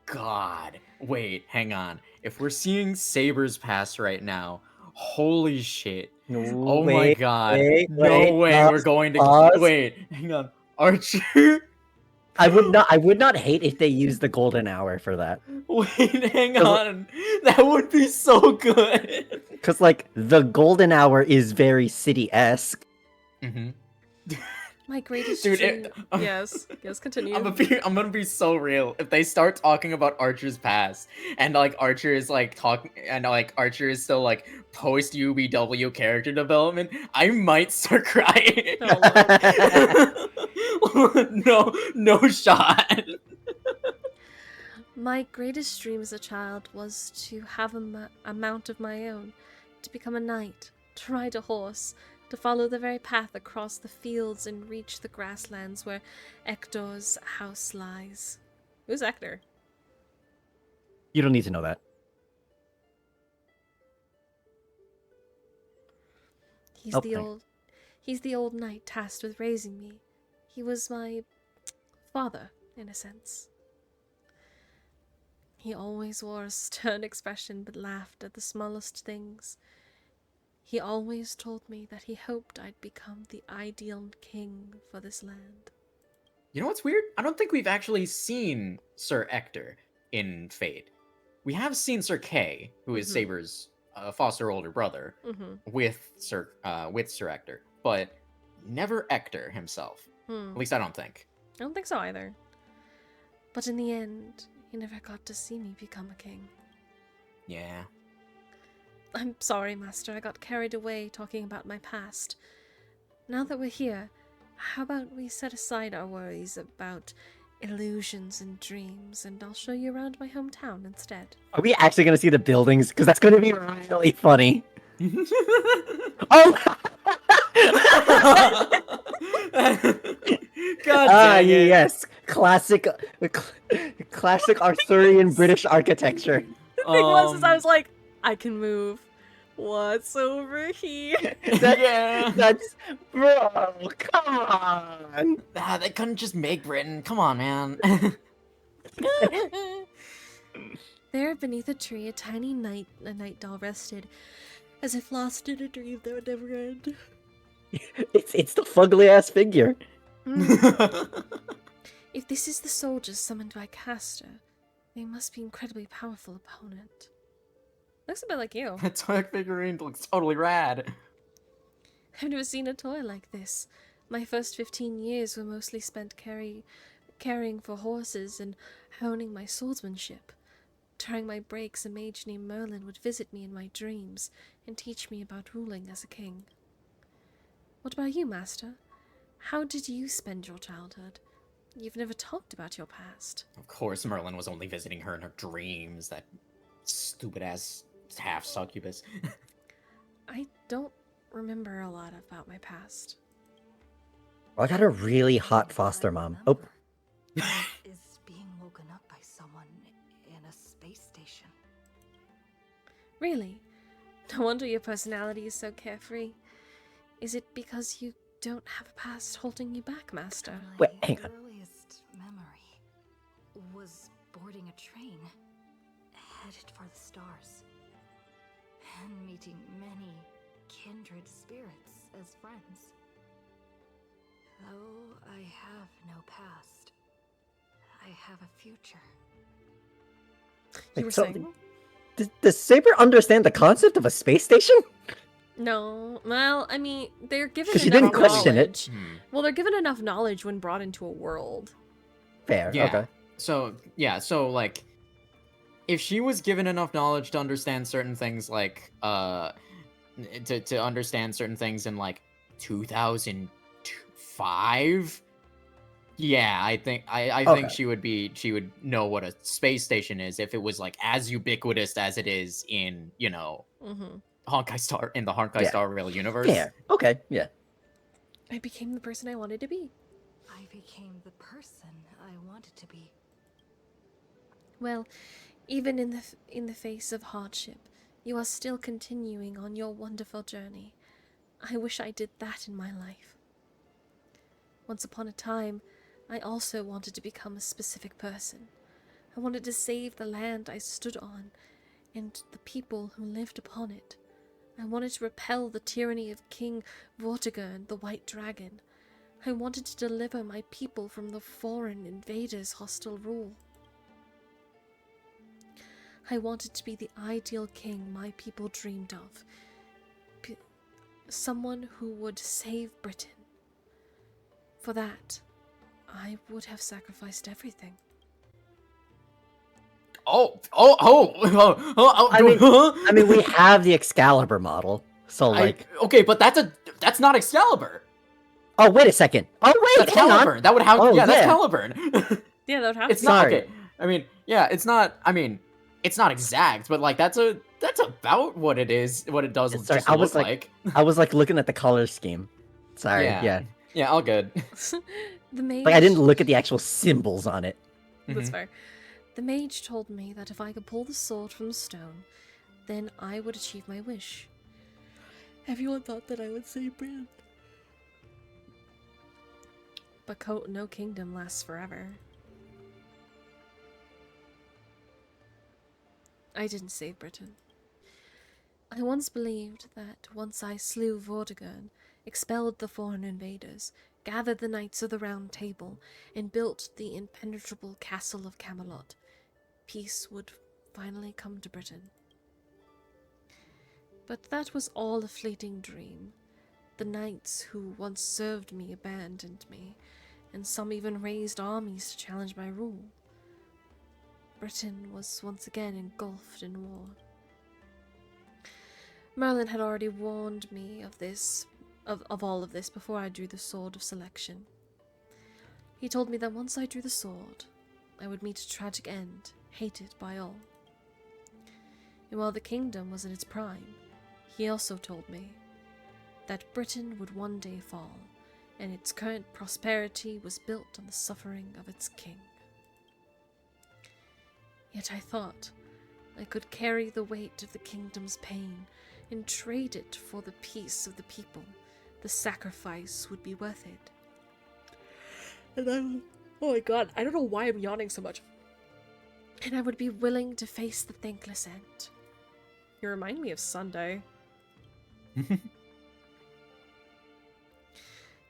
God. Wait, hang on. If we're seeing sabers pass right now, holy shit. Oh my god. No way we're going to... Wait, hang on. Archer? I would not hate if they used the golden hour for that. Wait, hang on. That would be so good. Because, like, the golden hour is very city-esque. Mm-hmm. My greatest Dude, dream... Yes, continue. I'm gonna be so real. If they start talking about Archer's past, and like Archer is like talking, and like Archer is still like post UBW character development, I might start crying. No shot. My greatest dream as a child was to have a mount of my own, to become a knight, to ride a horse, to follow the very path across the fields and reach the grasslands where Ector's house lies. Who's Ector? You don't need to know that. He's the old knight tasked with raising me. He was my father, in a sense. He always wore a stern expression but laughed at the smallest things. He always told me that he hoped I'd become the ideal king for this land. You know what's weird? I don't think we've actually seen Sir Ector in Fate. We have seen Sir Kay, who is Saber's foster older brother, with Sir Ector, but never Ector himself. At least I don't think. I don't think so either. But in the end, he never got to see me become a king. Yeah. I'm sorry, Master. I got carried away talking about my past. Now that we're here, how about we set aside our worries about illusions and dreams, and I'll show you around my hometown instead. Are we actually going to see the buildings? Because that's going to be really funny. Oh! God dang it. Yes. Classic Arthurian British architecture. The thing was, I was like, I can move. What's over here? That's bro. Come on. They couldn't just make Britain. Come on, man. There, beneath a tree, a tiny night doll rested, as if lost in a dream that would never end. It's the fugly ass figure. If this is the soldiers summoned by Castor, they must be an incredibly powerful opponent. Looks a bit like you. That toy figurine looks totally rad. I've never seen a toy like this. My first 15 years were mostly spent caring for horses and honing my swordsmanship. During my breaks, a mage named Merlin would visit me in my dreams and teach me about ruling as a king. What about you, Master? How did you spend your childhood? You've never talked about your past. Of course, Merlin was only visiting her in her dreams. That stupid-ass half succubus. I don't remember a lot about my past. I got a really hot foster mom. Oh. Is being woken up by someone in a space station. Really? No wonder your personality is so carefree. Is it because you don't have a past holding you back, Master? Wait, hang on. Earliest memory. boarding a train, headed for the stars, and meeting many kindred spirits as friends. Though I have no past, I have a future. You were so, saying? Does Saber understand the concept of a space station? No. Well, I mean, they're given 'Cause she enough didn't question it. knowledge. Well, they're given enough knowledge when brought into a world. Fair. Yeah. Okay. So like, if she was given enough knowledge to understand certain things, like to understand certain things in like 2005, yeah, I think Okay. she would know what a space station is if it was like as ubiquitous as it is in, you know, Mm-hmm. Honkai Star in the Honkai Yeah. Star Rail universe. Fair. Okay. Yeah. I became the person I wanted to be. I became the person I wanted to be. Well, even in the face of hardship, you are still continuing on your wonderful journey. I wish I did that in my life. Once upon a time, I also wanted to become a specific person. I wanted to save the land I stood on and the people who lived upon it. I wanted to repel the tyranny of King Vortigern, the White Dragon. I wanted to deliver my people from the foreign invaders' hostile rule. I wanted to be the ideal king my people dreamed of. Someone who would save Britain. For that, I would have sacrificed everything. I mean, we have the Excalibur model, so like. Okay, but that's not Excalibur. Oh, wait a second. Oh, wait, That's hang Caliburn. on. That would have. Oh, yeah, that's yeah. Caliburn. Yeah, that would have It's to. not Sorry. okay. I mean, yeah, it's not. I mean, it's not exact, but like that's about what it is. What it does. Sorry, just I was look like, I was like looking at the color scheme. Sorry, yeah. Yeah, all good. The mage. Like I didn't look at the actual symbols on it. That's fair. The mage told me that if I could pull the sword from the stone, then I would achieve my wish. Everyone thought that I would save Britain. But no kingdom lasts forever. I didn't save Britain. I once believed that once I slew Vortigern, expelled the foreign invaders, gathered the knights of the Round Table, and built the impenetrable castle of Camelot, peace would finally come to Britain. But that was all a fleeting dream. The knights who once served me abandoned me, and some even raised armies to challenge my rule. Britain was once again engulfed in war. Merlin had already warned me of this, of all of this before I drew the Sword of Selection. He told me that once I drew the sword, I would meet a tragic end, hated by all. And while the kingdom was in its prime, he also told me that Britain would one day fall, and its current prosperity was built on the suffering of its king. Yet I thought I could carry the weight of the kingdom's pain and trade it for the peace of the people. The sacrifice would be worth it. And oh my god, I don't know why I'm yawning so much. And I would be willing to face the thankless end. You remind me of Sunday.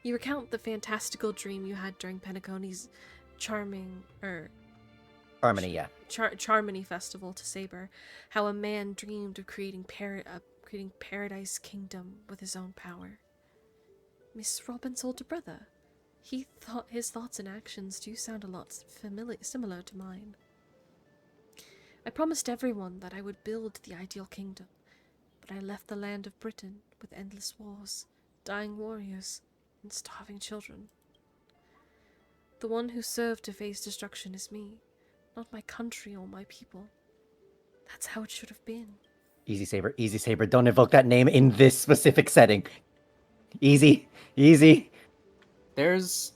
You recount the fantastical dream you had during Penacony's Charmony festival to Saber. How a man dreamed of creating Paradise Kingdom with his own power. Miss Robin's older brother. His thoughts and actions do sound a lot similar to mine. I promised everyone that I would build the ideal kingdom, but I left the land of Britain with endless wars, dying warriors, and starving children. The one who served to face destruction is me, not my country or my people. That's how it should have been. Easy Saber, don't invoke that name in this specific setting. Easy. There's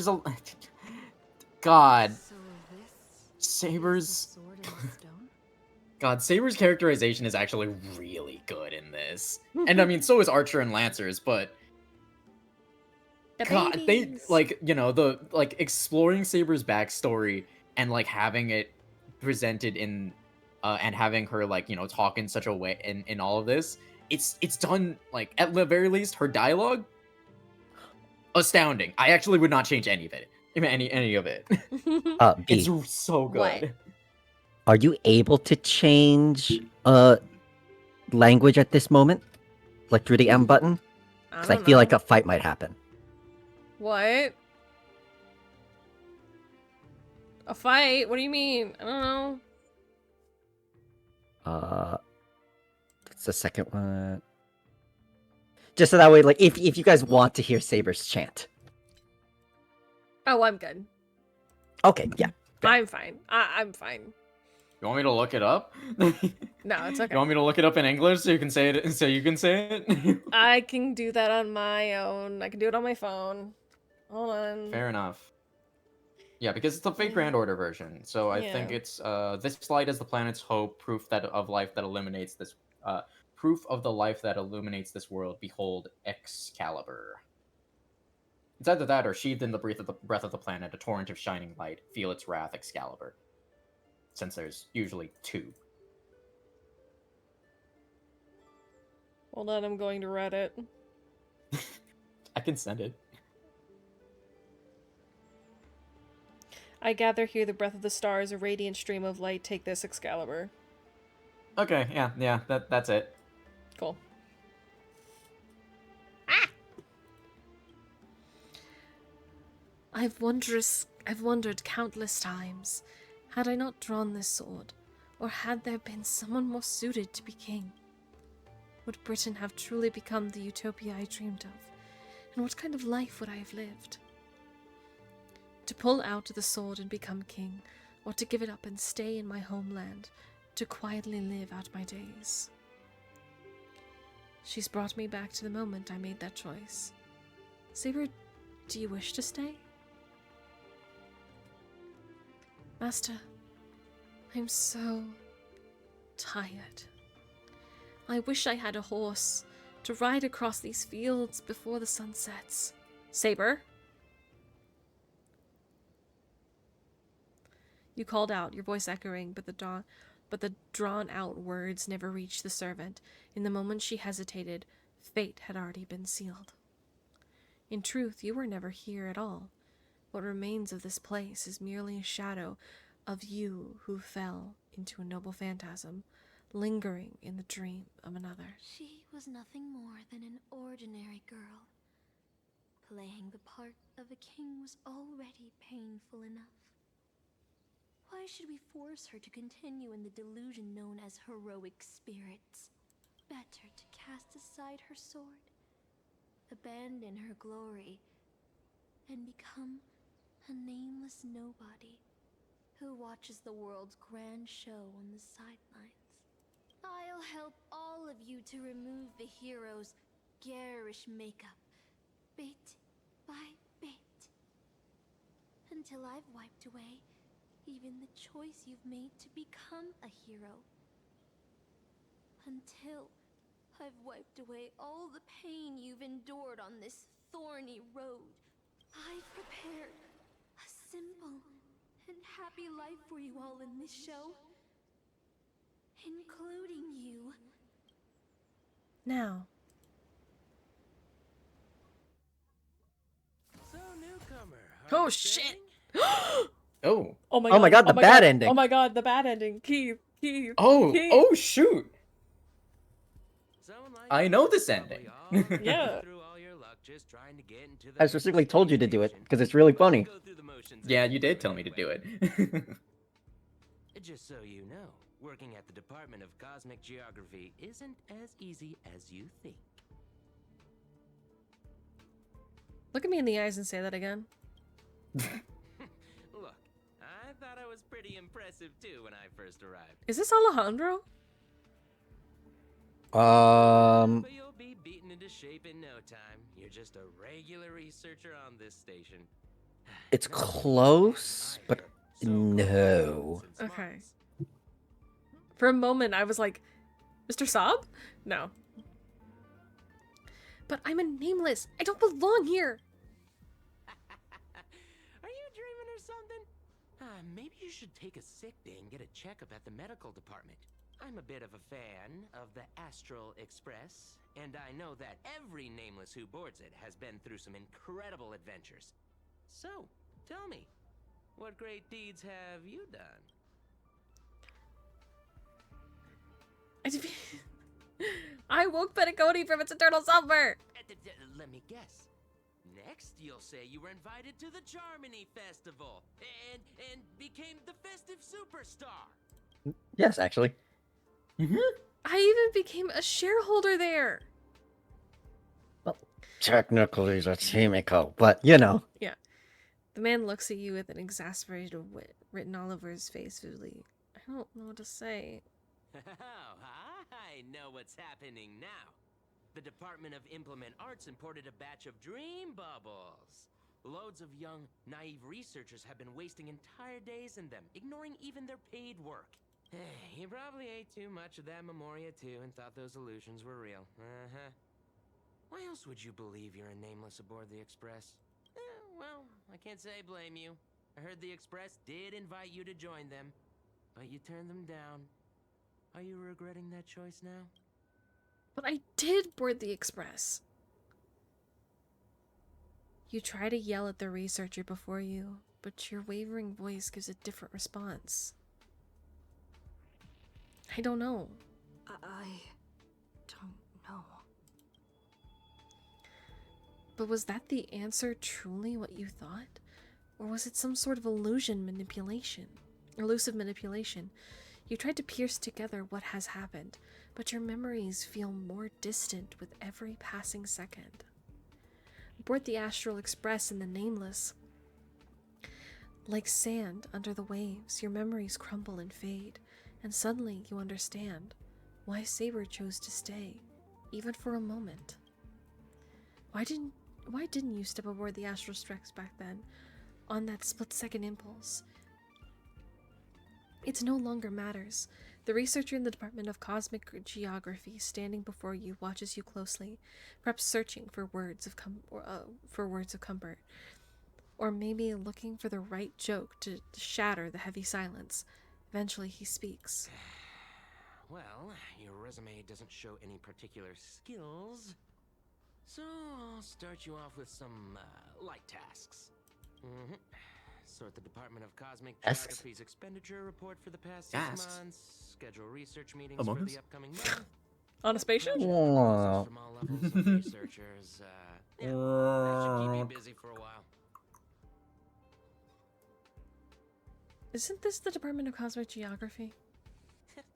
a God. Saber's Saber's characterization is actually really good in this. And I mean, so is Archer and Lancer's, but God, they like, you know, exploring Saber's backstory and like having it presented in and having her like, you know, talk in such a way in all of this, it's done like at the very least her dialogue astounding. I actually would not change any of it. Any of it. It's B, so What? good. are you able to change language at this moment? Like through the M button? Because I don't feel like know. a fight might happen. What? A fight? What do you mean? I don't know. That's the second one. Just so that way, like, if you guys want to hear Saber's chant. Oh, I'm good. Okay, yeah. I'm fine. I'm fine. You want me to look it up? No, it's okay. You want me to look it up in English so you can say it? So you can say it. I can do that on my own. I can do it on my phone. Hold on. Fair enough. Yeah, because it's the Fate Grand Order version. So I think Yeah. it's this light is the planet's hope, proof that of life that illuminates this proof of the life that illuminates this world. Behold, Excalibur. It's either that or sheathed in the breath of the planet, a torrent of shining light. Feel its wrath, Excalibur. Since there's usually two. Hold on, I'm going to Reddit. I can send it. I gather here the breath of the stars, a radiant stream of light. Take this, Excalibur. Okay, yeah, that's it. Cool. I've wondered countless times, had I not drawn this sword, or had there been someone more suited to be king? Would Britain have truly become the utopia I dreamed of? And what kind of life would I have lived? To pull out the sword and become king, or to give it up and stay in my homeland, to quietly live out my days. She's brought me back to the moment I made that choice. Saber, do you wish to stay? Master, I'm so tired. I wish I had a horse to ride across these fields before the sun sets. Saber? You called out, your voice echoing, but the drawn-out words never reached the servant. In the moment she hesitated, fate had already been sealed. In truth, you were never here at all. What remains of this place is merely a shadow of you who fell into a noble phantasm, lingering in the dream of another. She was nothing more than an ordinary girl. Playing the part of a king was already painful enough. Why should we force her to continue in the delusion known as heroic spirits? Better to cast aside her sword, abandon her glory, and become a nameless nobody who watches the world's grand show on the sidelines. I'll help all of you to remove the hero's garish makeup, bit by bit, until I've wiped away even the choice you've made to become a hero. Until I've wiped away all the pain you've endured on this thorny road. I've prepared a simple and happy life for you all in this show, including you. Now. So, newcomer. Oh shit! Oh. Oh my Oh my god, the bad ending. Oh my god, the bad ending. Keith. Keith. Oh shoot. I know this ending. Yeah. I specifically told you to do it because it's really funny. Yeah, you did tell me to do it. Just so you know, working at the Department of Cosmic Geography isn't as easy as you think. Look at me in the eyes and say that again. Look, I thought I was pretty impressive too when I first arrived. Is this Alejandro? But you'll be beaten into shape in no time. You're just a regular researcher on this station. It's close, but no. Okay. For a moment, I was like, Mr. Saab? No. But I'm a nameless. I don't belong here. Are you dreaming or something? Maybe you should take a sick day and get a checkup at the medical department. I'm a bit of a fan of the Astral Express, and I know that every nameless who boards it has been through some incredible adventures. So, tell me, what great deeds have you done? I woke Penacony from its eternal slumber! Let me guess. Next, you'll say you were invited to the Charmony Festival and became the festive superstar. Yes, actually. I even became a shareholder there! Technically, that's Himiko, but you know. Yeah. The man looks at you with an exasperated wit written all over his face, Vuli. I don't know what to say. Oh, I know what's happening now. The Department of Implement Arts imported a batch of dream bubbles. Loads of young, naive researchers have been wasting entire days in them, ignoring even their paid work. You probably ate too much of that Memoria too and thought those illusions were real. Why else would you believe you're a nameless aboard the Express? Well, I can't say I blame you. I heard the Express did invite you to join them, but you turned them down. Are you regretting that choice now? But I did board the Express. You try to yell at the researcher before you, but your wavering voice gives a different response. I don't know. I don't know. But was that the answer truly what you thought? Or was it some sort of elusive manipulation? You tried to piece together what has happened, but your memories feel more distant with every passing second. Aboard the Astral Express in the Nameless, like sand under the waves, your memories crumble and fade, and suddenly you understand why Saber chose to stay, even for a moment. Why didn't you step aboard the Astral Express back then, on that split-second impulse? It no longer matters. The researcher in the Department of Cosmic Geography standing before you watches you closely, perhaps searching for words of comfort, or maybe looking for the right joke to shatter the heavy silence. Eventually he speaks. Well, your resume doesn't show any particular skills, so I'll start you off with some light tasks. Sort the Department of Cosmic Geography's expenditure report for the past 6 months. Schedule research meetings for the upcoming month. On a spaceship? From all levels of researchers. Yeah, that should keep you busy for a while. Isn't this the Department of Cosmic Geography?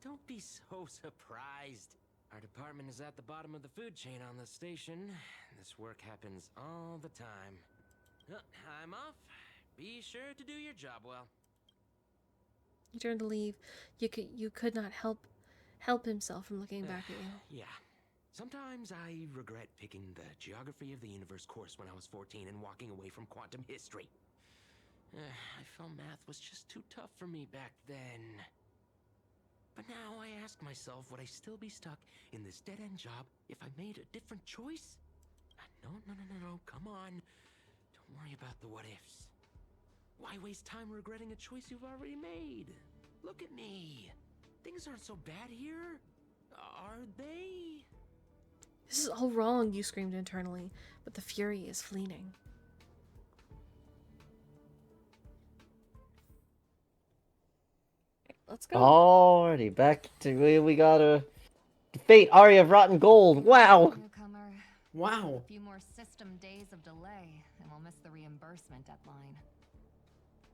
Don't be so surprised. Our department is at the bottom of the food chain on the station. This work happens all the time. I'm off. Be sure to do your job well. He turned to leave. You could not help himself from looking back at you. Yeah. Sometimes I regret picking the Geography of the Universe course when I was 14 and walking away from quantum history. I felt math was just too tough for me back then. But now I ask myself, would I still be stuck in this dead-end job if I made a different choice? No, come on. Don't worry about the what-ifs. Why waste time regretting a choice you've already made? Look at me. Things aren't so bad here, are they? This is all wrong, you screamed internally, but the fury is fleeting. Let's go. Alrighty, back to we got a Fate Aria of Rotten Gold. Wow. Newcomer. Wow. A few more system days of delay, and we'll miss the reimbursement deadline.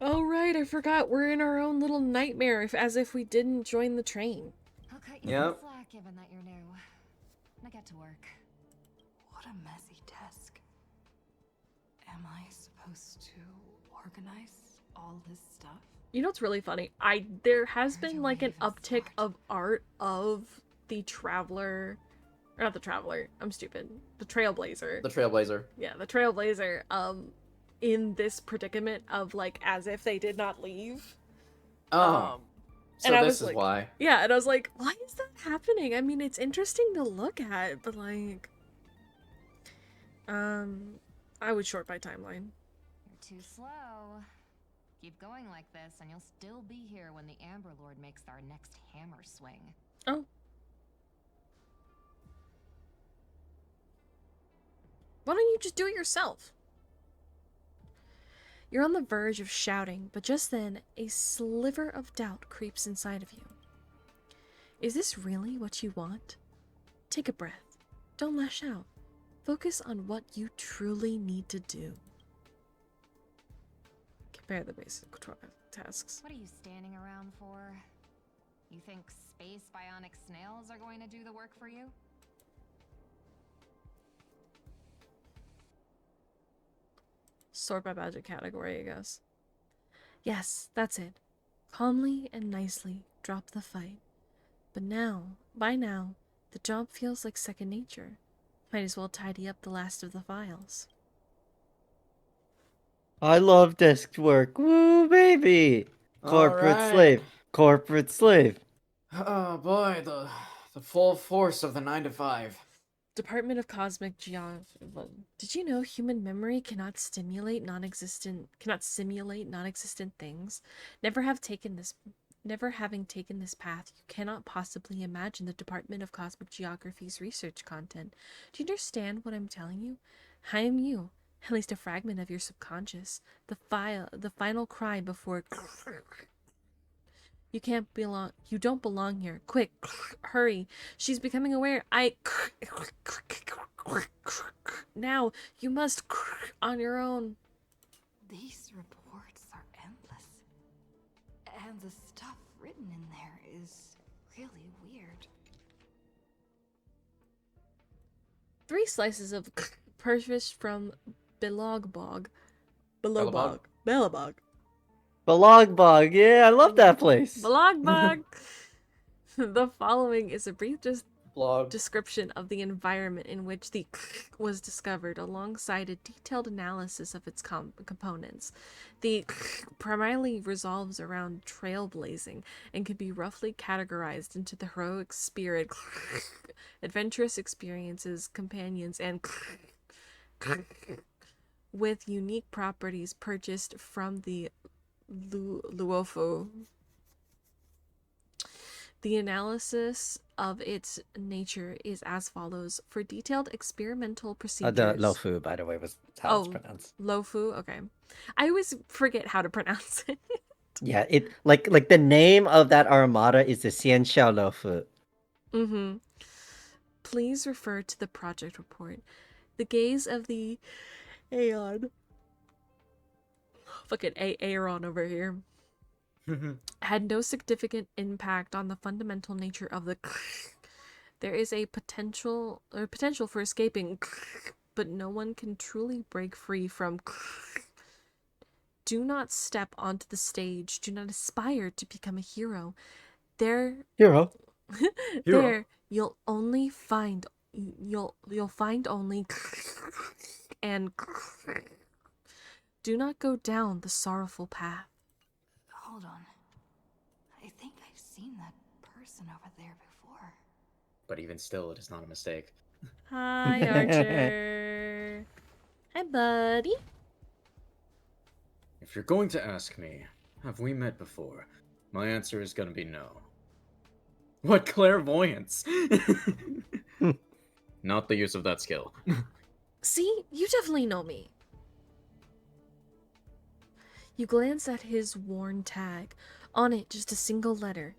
Oh right, I forgot. We're in our own little nightmare, as if we didn't join the train. I'll cut you some slack, given that you're new. Now get to work. What a messy desk. Am I supposed to organize all this stuff? You know what's really funny? There has been like an uptick of art of the Traveler, or not the Traveler. I'm stupid. The Trailblazer. The Trailblazer. Yeah, the Trailblazer. In this predicament of like as if they did not leave. So this is like, why. Yeah, and I was like, why is that happening? I mean, it's interesting to look at, but like, I would short my timeline. You're too slow. Keep going like this, and you'll still be here when the Amber Lord makes our next hammer swing. Oh. Why don't you just do it yourself? You're on the verge of shouting, but just then, a sliver of doubt creeps inside of you. Is this really what you want? Take a breath. Don't lash out. Focus on what you truly need to do. Compare the basic tasks. What are you standing around for? You think space bionic snails are going to do the work for you? Sort by budget category, I guess. Yes, that's it. Calmly and nicely drop the fight. But by now, the job feels like second nature. Might as well tidy up the last of the files. I love desk work. Woo, baby! Corporate Alright. slave. Corporate slave. Oh boy, the full force of the 9 to 5. Department of Cosmic Geography. Did you know human memory cannot simulate non-existent things? Never having taken this path, you cannot possibly imagine the Department of Cosmic Geography's research content. Do you understand what I'm telling you? I am you, at least a fragment of your subconscious. The final cry before you don't belong here. Quick, hurry. She's becoming aware. Now, you must on your own. These reports are endless. And the stuff written in there is really weird. 3 slices of purchased from Billabog. Balagbog, yeah, I love that place. Billabog. The following is a brief description of the environment in which the was discovered, alongside a detailed analysis of its components. The primarily revolves around trailblazing and can be roughly categorized into the heroic spirit, adventurous experiences, companions, and with unique properties purchased from the Luofo. The analysis of its nature is as follows. For detailed experimental procedures... The Lofu, by the way, was how it's pronounced. Lofu? Okay. I always forget how to pronounce it. Yeah, it like the name of that armada is the Xianxiao Lofu. Mm-hmm. Please refer to the project report. The gaze of the Aeon. Fucking Aeron over here. Had no significant impact on the fundamental nature of the there is a potential for escaping, but no one can truly break free from Do not step onto the stage. Do not aspire to become a hero. There you'll find only and do not go down the sorrowful path. Hold on. I think I've seen that person over there before. But even still, it is not a mistake. Hi, Archer. Hi, buddy. If you're going to ask me, have we met before? My answer is going to be no. What clairvoyance! Not the use of that skill. See, you definitely know me. You glance at his worn tag. On it, just a single letter.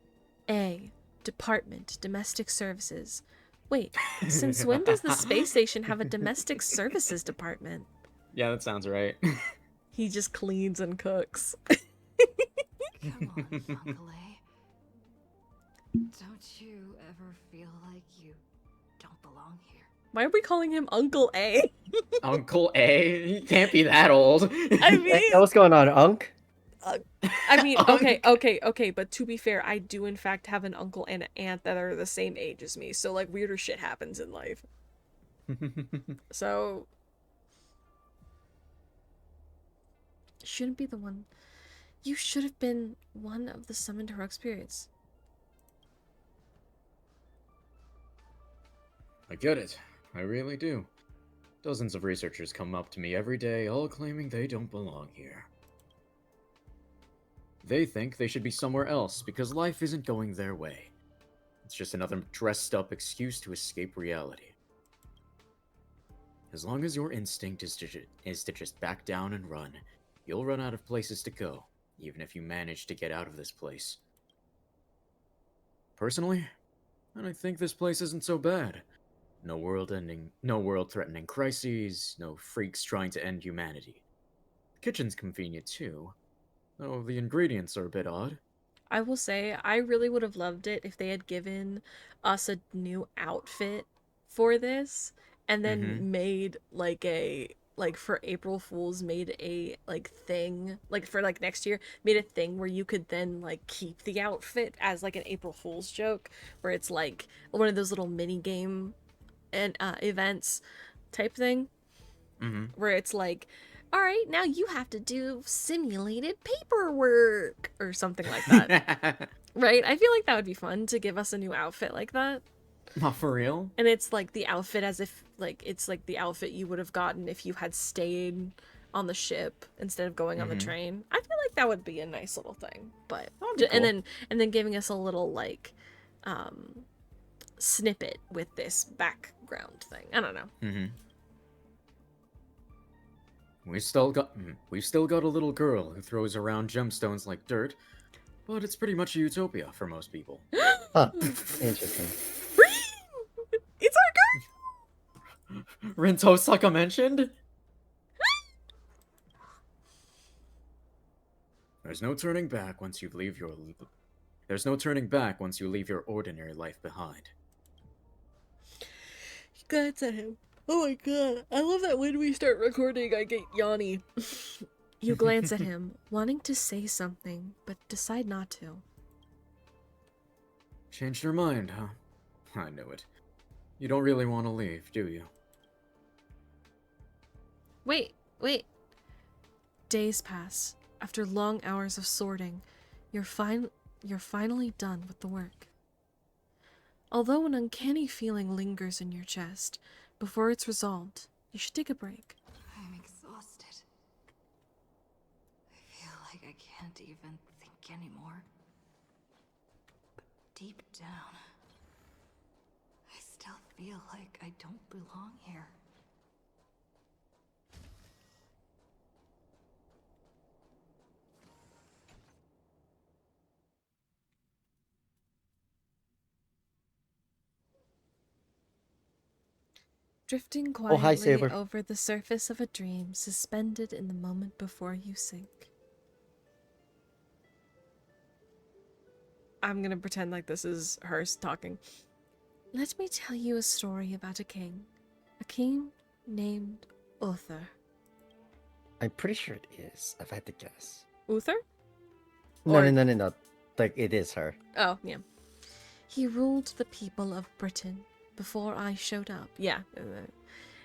A. Department, Domestic Services. Wait, since when does the space station have a Domestic Services department? Yeah, that sounds right. He just cleans and cooks. Come on, Uncle A. Don't you ever feel like you don't belong here? Why are we calling him Uncle A? Uncle A? He can't be that old. I mean... Hey, what's going on, Unk? I mean, okay, but to be fair, I do in fact have an uncle and an aunt that are the same age as me, so like weirder shit happens in life. So... Shouldn't be the one... You should have been one of the summoned heroic spirits. I get it. I really do. Dozens of researchers come up to me every day, all claiming they don't belong here. They think they should be somewhere else because life isn't going their way. It's just another dressed up excuse to escape reality. As long as your instinct is to just back down and run, you'll run out of places to go, even if you manage to get out of this place. Personally, I don't think this place isn't so bad. No world-threatening crises, no freaks trying to end humanity. The kitchen's convenient too, though the ingredients are a bit odd. I will say, I really would have loved it if they had given us a new outfit for this, and then made like for April Fools, made a like thing, like for like next year, made a thing where you could then like keep the outfit as like an April Fools joke, where it's like one of those little mini game and events type thing, where it's like, all right, now you have to do simulated paperwork or something like that. Right? I feel like that would be fun to give us a new outfit like that. Not for real? And it's like the outfit as if like it's like the outfit you would have gotten if you had stayed on the ship instead of going on the train. I feel like that would be a nice little thing. But cool. and then giving us a little like snippet with this background thing. I don't know. We've still got a little girl who throws around gemstones like dirt, but it's pretty much a utopia for most people. Huh. Interesting. It's our girl! Rinto Saka mentioned? There's no turning back once you leave your ordinary life behind. He glanced at him. Oh my god, I love that when we start recording I get yawny. You glance at him, wanting to say something, but decide not to. Changed your mind, huh? I knew it. You don't really want to leave, do you? Wait. Days pass. After long hours of sorting, you're finally done with the work. Although an uncanny feeling lingers in your chest, before it's resolved, you should take a break. I'm exhausted. I feel like I can't even think anymore. But deep down, I still feel like I don't belong here. Drifting Oh, hi, quietly Saber. over the surface of a dream suspended in the moment before you sink. I'm gonna pretend like this is her talking. Let me tell you a story about a king named Uther. I'm pretty sure it is, if I had to guess. Uther? No. Like, it is her. Oh, yeah. He ruled the people of Britain before I showed up. Yeah.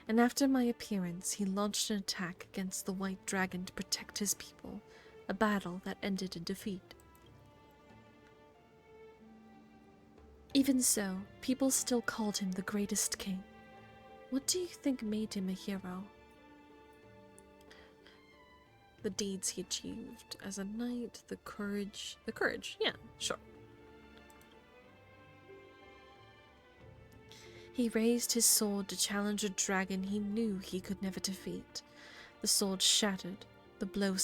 And after my appearance, he launched an attack against the White Dragon to protect his people, a battle that ended in defeat. Even so, people still called him the greatest king. What do you think made him a hero? The deeds he achieved as a knight, the courage, yeah, sure. He raised his sword to challenge a dragon he knew he could never defeat. The sword shattered, the bow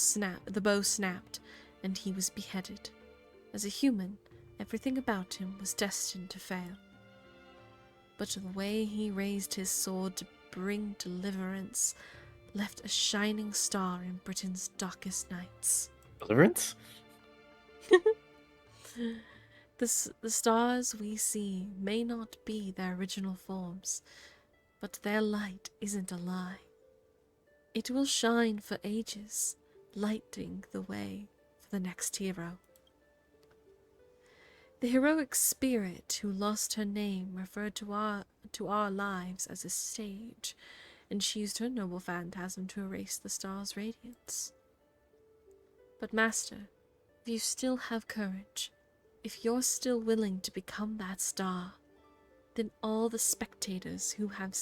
snapped, and he was beheaded. As a human, everything about him was destined to fail. But the way he raised his sword to bring deliverance left a shining star in Britain's darkest nights. Deliverance? The stars we see may not be their original forms, but their light isn't a lie. It will shine for ages, lighting the way for the next hero. The heroic spirit who lost her name referred to our lives as a stage, and she used her noble phantasm to erase the star's radiance. But Master, if you still have courage, if you're still willing to become that star, then all the spectators who have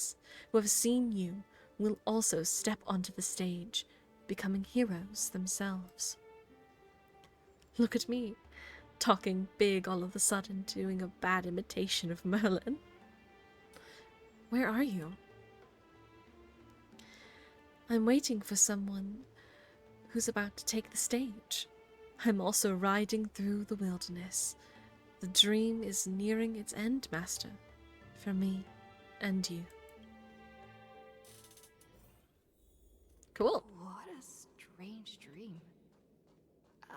seen you will also step onto the stage, becoming heroes themselves. Look at me, talking big all of a sudden, doing a bad imitation of Merlin. Where are you? I'm waiting for someone who's about to take the stage. I'm also riding through the wilderness. The dream is nearing its end, Master. For me and you. Cool. What a strange dream.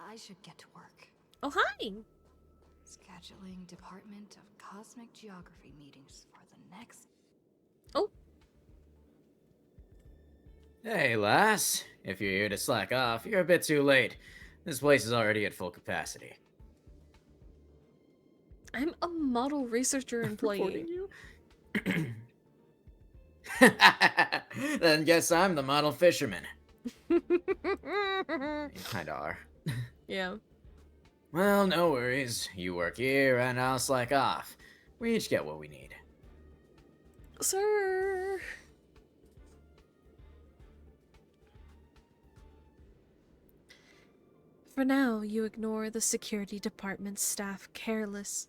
I should get to work. Oh, hi! Scheduling Department of Cosmic Geography meetings for the next... Oh! Hey, lass. If you're here to slack off, you're a bit too late. This place is already at full capacity. I'm a model researcher employee. You? Then guess I'm the model fisherman. You kinda are. Yeah. Well, no worries. You work here and I'll slack off. We each get what we need. Sir. For now, you ignore the security department's staff's careless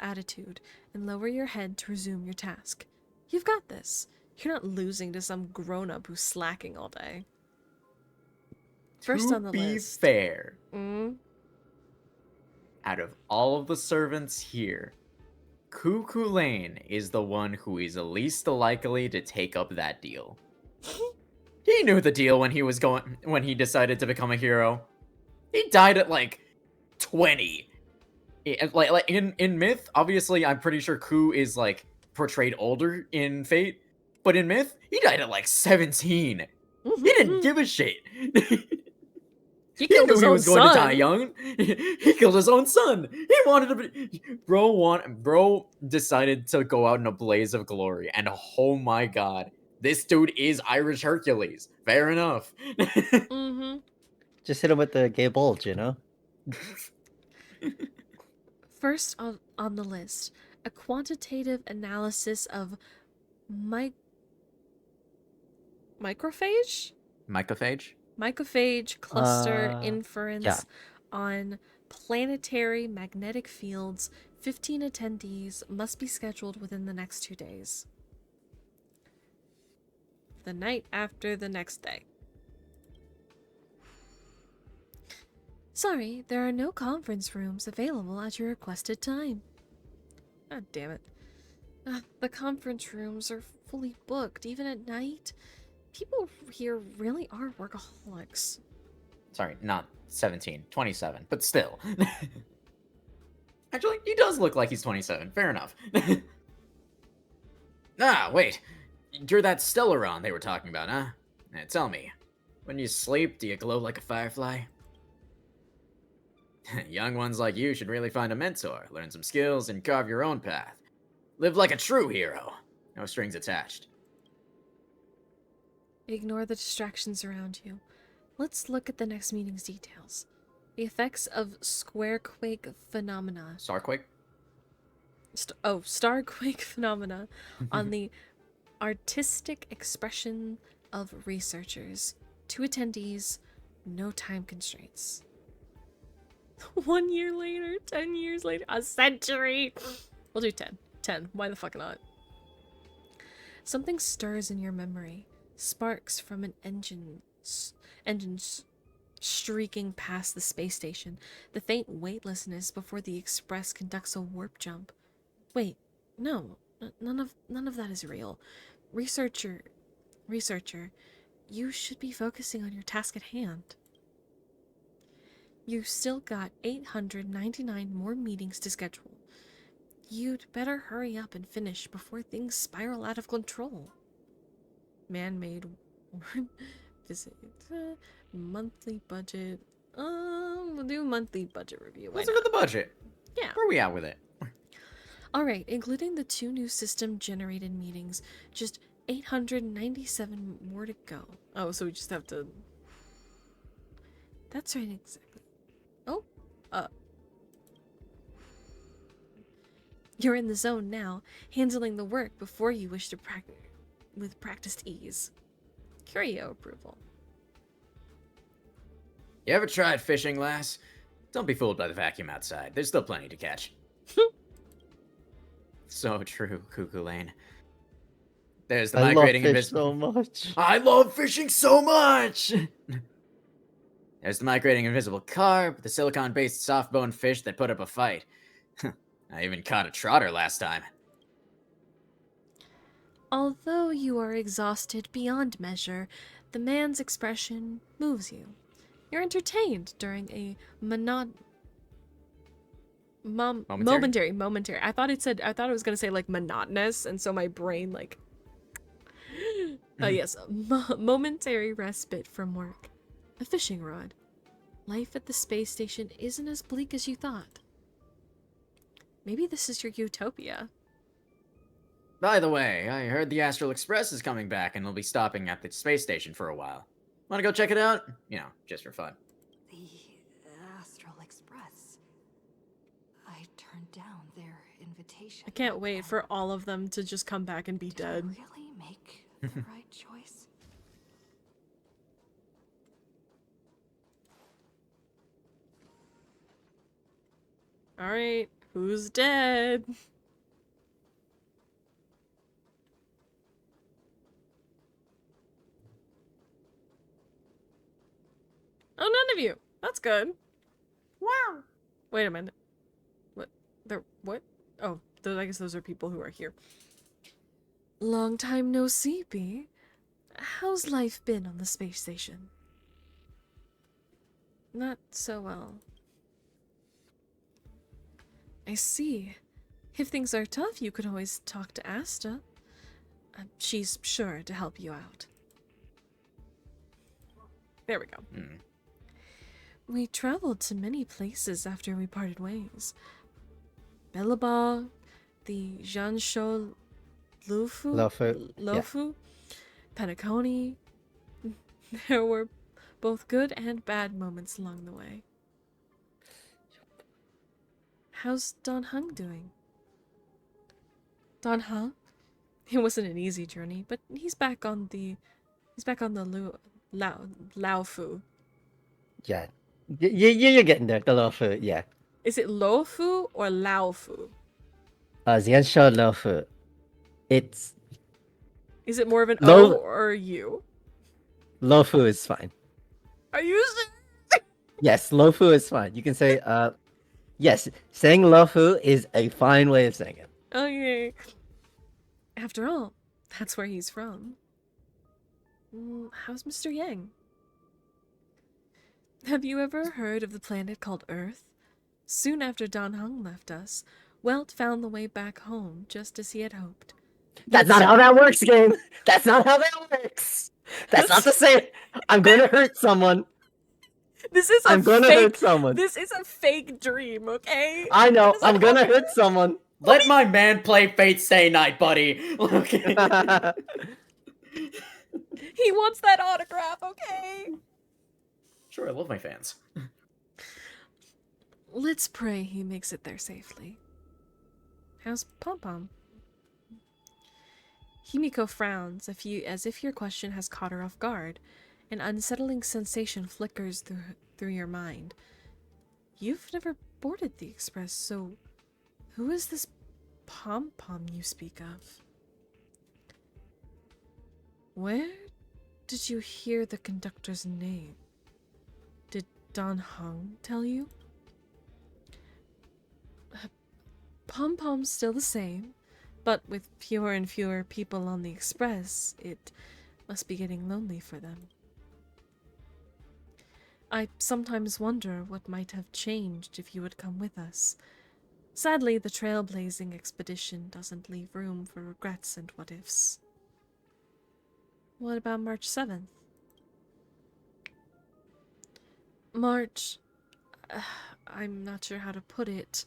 attitude and lower your head to resume your task. You've got this. You're not losing to some grown-up who's slacking all day. First on the list. To be fair, Mm? out of all of the servants here, Cuckoo Lane is the one who is the least likely to take up that deal. He knew the deal when he decided to become a hero. He died at like 20. Like in Myth, obviously I'm pretty sure Ku is like portrayed older in Fate, but in Myth, he died at like 17. He didn't give a shit. He killed his knew he own was going to die son. young. He killed his own son. He wanted to be... Bro decided to go out in a blaze of glory, and oh my god, this dude is Irish Hercules. Fair enough. Mm-hmm. Just hit him with the gay bulge, you know? First on the list, a quantitative analysis of microphage? Mycophage? Mycophage cluster inference yeah. on planetary magnetic fields. 15 attendees must be scheduled within the next 2 days. The night after the next day. Sorry, there are no conference rooms available at your requested time. God damn it. The conference rooms are fully booked, even at night. People here really are workaholics. Sorry, not 17, 27, but still. Actually, he does look like he's 27. Fair enough. Wait. You're that Stellaron they were talking about, huh? Tell me, when you sleep, do you glow like a firefly? Young ones like you should really find a mentor, learn some skills, and carve your own path. Live like a true hero. No strings attached. Ignore the distractions around you. Let's look at the next meeting's details. The effects of squarequake phenomena. Starquake? Starquake phenomena on the artistic expression of researchers. 2 attendees, no time constraints. 1 year later, 10 years later, a century. We'll do 10. 10. Why the fuck not? Something stirs in your memory. Sparks from an engine streaking past the space station. The faint weightlessness before the Express conducts a warp jump. Wait, no. None of that is real. Researcher, you should be focusing on your task at hand. You've still got 899 more meetings to schedule. You'd better hurry up and finish before things spiral out of control. Man-made visit. Monthly budget. We'll do monthly budget review. Let's look at the budget. Yeah. Where are we at with it? Alright, including the 2 new system-generated meetings, just 897 more to go. Oh, so we just have to... That's right, exactly. Oh, You're in the zone now, handling the work before you wish to practice with practiced ease. Curio approval. You ever tried fishing, lass? Don't be fooled by the vacuum outside. There's still plenty to catch. So true, Cuckoo Lane. There's the I love migrating fish invisible. so much. I love fishing so much! There's the migrating invisible carp, the silicon-based soft-boned fish that put up a fight. I even caught a trotter last time. Although you are exhausted beyond measure, the man's expression moves you. You're entertained during a momentary. I thought it was gonna say like monotonous, and so my brain like, yes, momentary respite from work. A fishing rod. Life at the space station isn't as bleak as you thought. Maybe this is your utopia. By the way, I heard the Astral Express is coming back and will be stopping at the space station for a while. Wanna go check it out? You know, just for fun. The Astral Express. I turned down their invitation. I can't wait for all of them to just come back and be dead. Did I really make the right choice? Alright, who's dead? Oh, none of you. That's good. Wow. Wait a minute. What? What? Oh, I guess those are people who are here. Long time no see, B. How's life been on the space station? Not so well. I see. If things are tough, you could always talk to Asta. She's sure to help you out. There we go. We traveled to many places after we parted ways. Bellabog, the Jansho Lofu, Penacony. There were both good and bad moments along the way. How's Don Hung doing? Don Hung? It wasn't an easy journey, but he's back on the Laofu. Yeah. You're getting there. The Lofu, yeah. Is it Lofu or Laofu? Xiansho Lofu. It's... Is it more of an Lo- O or a U? Lofu is fine. Are you sure? Yes, Lofu is fine. You can say, yes, saying Lofu is a fine way of saying it. Okay. After all, that's where he's from. How's Mr. Yang? Have you ever heard of the planet called Earth? Soon after Don Hung left us, Welt found the way back home just as he had hoped. That's not how that works, game! That's not how that works! That's not to say I'm gonna hurt someone. I'm gonna hurt someone. This is a fake dream, okay? I know, I'm gonna hurt someone. Let my man play Fate Stay Night, buddy. He wants that autograph, okay? Sure, I love my fans. Let's pray he makes it there safely. How's Pom Pom? Himiko frowns as if your question has caught her off guard. An unsettling sensation flickers through your mind. You've never boarded the express, so who is this Pom Pom you speak of? Where did you hear the conductor's name? Did Don Hung tell you? Pom Pom's still the same, but with fewer and fewer people on the express, it must be getting lonely for them. I sometimes wonder what might have changed if you had come with us. Sadly, the trailblazing expedition doesn't leave room for regrets and what-ifs. What about March 7th? March... I'm not sure how to put it.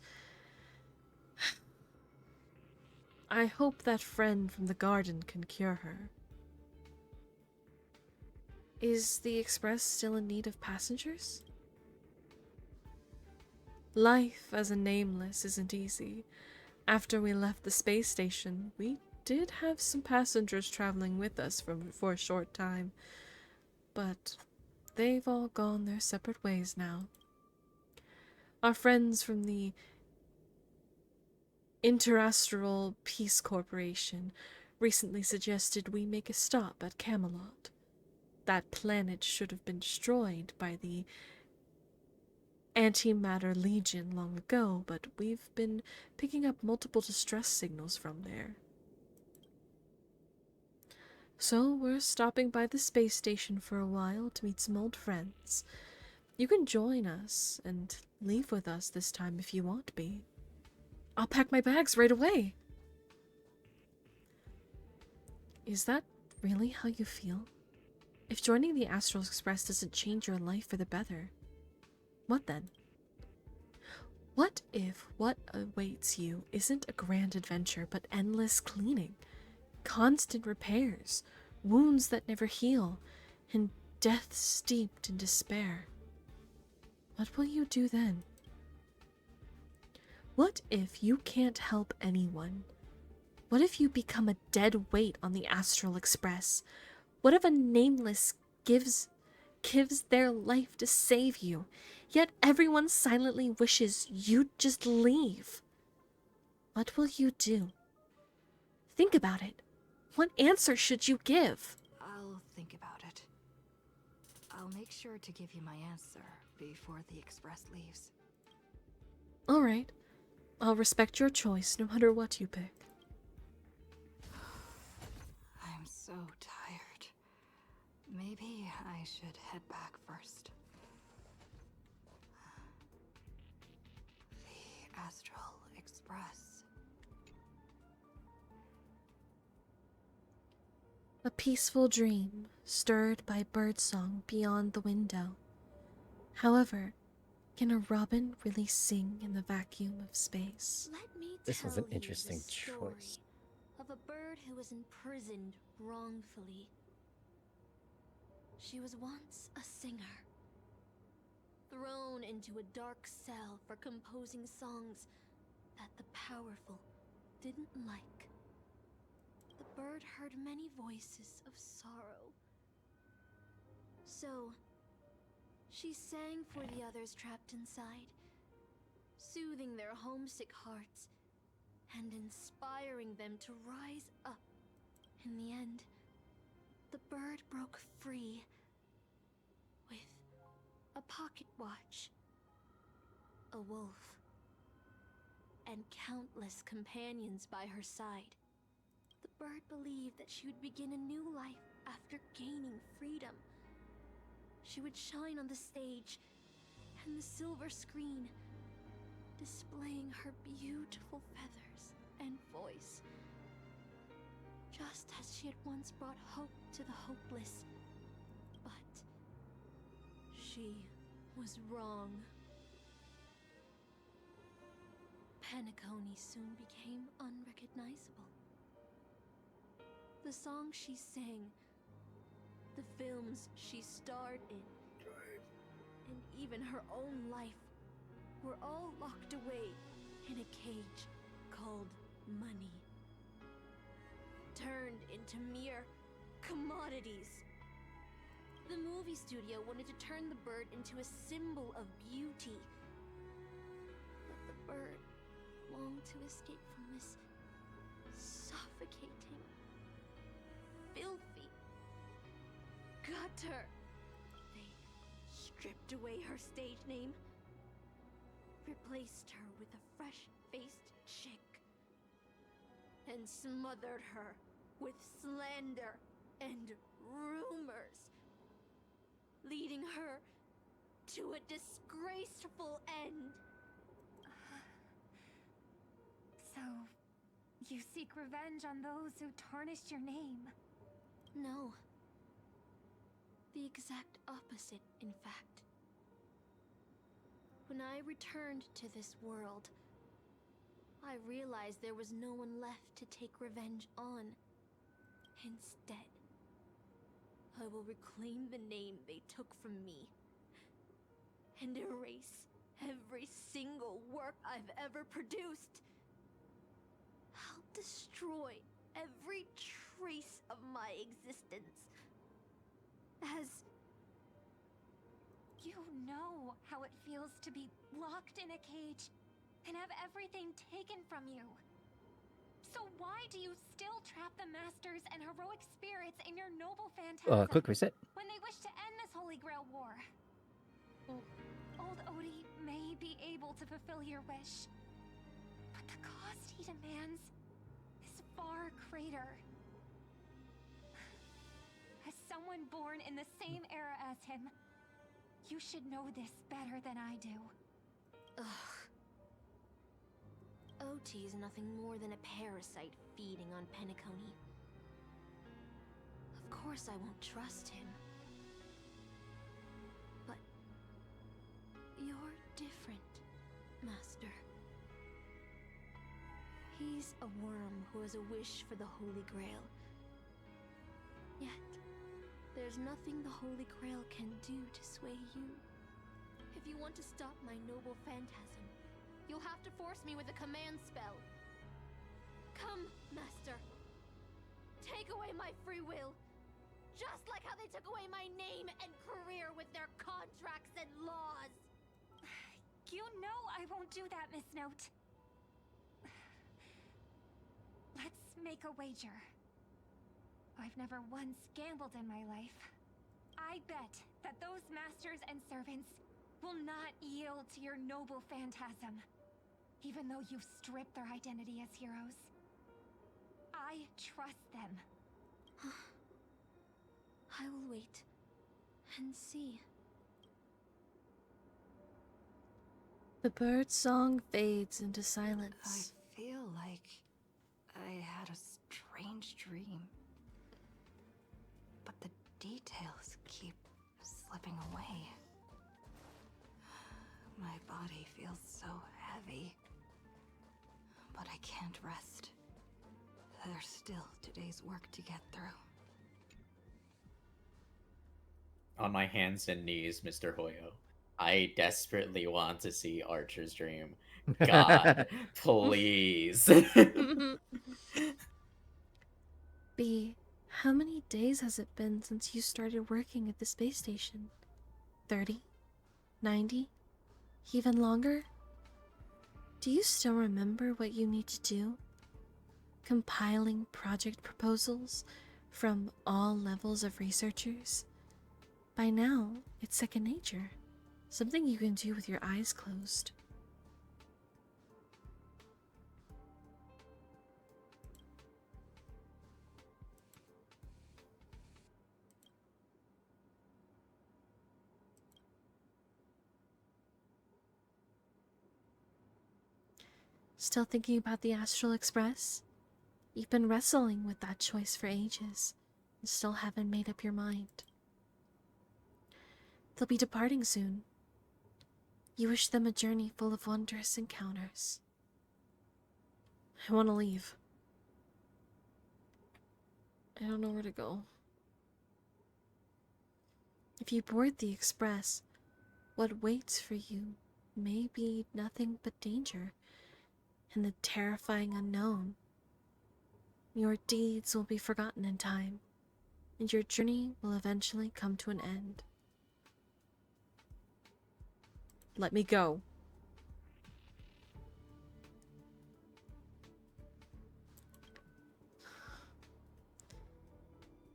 I hope that friend from the garden can cure her. Is the express still in need of passengers? Life as a nameless isn't easy. After we left the space station, we did have some passengers traveling with us for a short time, but they've all gone their separate ways now. Our friends from the Interastral Peace Corporation recently suggested we make a stop at Camelot. That planet should have been destroyed by the Antimatter Legion long ago, but we've been picking up multiple distress signals from there. So we're stopping by the space station for a while to meet some old friends. You can join us and leave with us this time if you want to be. I'll pack my bags right away. Is that really how you feel? If joining the Astral Express doesn't change your life for the better, what then? What if what awaits you isn't a grand adventure but endless cleaning, constant repairs, wounds that never heal, and death steeped in despair? What will you do then? What if you can't help anyone? What if you become a dead weight on the Astral Express? What if a nameless gives their life to save you, yet everyone silently wishes you'd just leave? What will you do? Think about it. What answer should you give? I'll think about it. I'll make sure to give you my answer before the express leaves. All right. I'll respect your choice no matter what you pick. I'm so tired. Maybe I should head back first. The Astral Express. A peaceful dream stirred by birdsong beyond the window. However, can a robin really sing in the vacuum of space? Let me This was tell an you interesting the story choice. of a bird who was imprisoned wrongfully. She was once a singer, thrown into a dark cell for composing songs that the powerful didn't like. The bird heard many voices of sorrow. So, she sang for the others trapped inside, soothing their homesick hearts and inspiring them to rise up. In the end, the bird broke free with a pocket watch, a wolf, and countless companions by her side. The bird believed that she would begin a new life after gaining freedom. She would shine on the stage and the silver screen, displaying her beautiful feathers and voice. Just as she had once brought hope to the hopeless. But she was wrong. Penacony soon became unrecognizable. The songs she sang, the films she starred in, and even her own life were all locked away in a cage called money. Turned into mere commodities. The movie studio wanted to turn the bird into a symbol of beauty. But the bird longed to escape from this suffocating, filthy gutter. They stripped away her stage name, replaced her with a fresh-faced chick, and smothered her with slander and rumors, leading her to a disgraceful end. So, you seek revenge on those who tarnished your name? No. The exact opposite, in fact. When I returned to this world, I realized there was no one left to take revenge on. Instead, I will reclaim the name they took from me and erase every single work I've ever produced. I'll destroy every trace of my existence as You know how it feels to be locked in a cage and have everything taken from you. So why do you still trap the masters and heroic spirits in your noble phantasm Quick reset. when they wish to end this Holy Grail war? Old Odie may be able to fulfill your wish, but the cost he demands is far greater. As someone born in the same era as him, you should know this better than I do. Ugh. OT is nothing more than a parasite feeding on Penacony. Of course I won't trust him. But you're different, Master. He's a worm who has a wish for the Holy Grail. Yet, there's nothing the Holy Grail can do to sway you. If you want to stop my noble phantasm, you'll have to force me with a command spell. Come, Master. Take away my free will. Just like how they took away my name and career with their contracts and laws. You know I won't do that, Miss Note. Let's make a wager. I've never once gambled in my life. I bet that those masters and servants will not yield to your noble phantasm, even though you've stripped their identity as heroes. I trust them. I will wait and see. The bird song fades into silence. I feel like I had a strange dream. But the details keep slipping away. My body feels so heavy. But I can't rest. There's still today's work to get through. On my hands and knees, Mr. Hoyo. I desperately want to see Archer's dream. God, please. B, how many days has it been since you started working at the space station? 30? 90? Even longer? Do you still remember what you need to do? Compiling project proposals from all levels of researchers? By now, it's second nature. Something you can do with your eyes closed. Still thinking about the Astral Express? You've been wrestling with that choice for ages and still haven't made up your mind. They'll be departing soon. You wish them a journey full of wondrous encounters. I want to leave. I don't know where to go. If you board the Express, what waits for you may be nothing but danger and the terrifying unknown. Your deeds will be forgotten in time, and your journey will eventually come to an end. Let me go.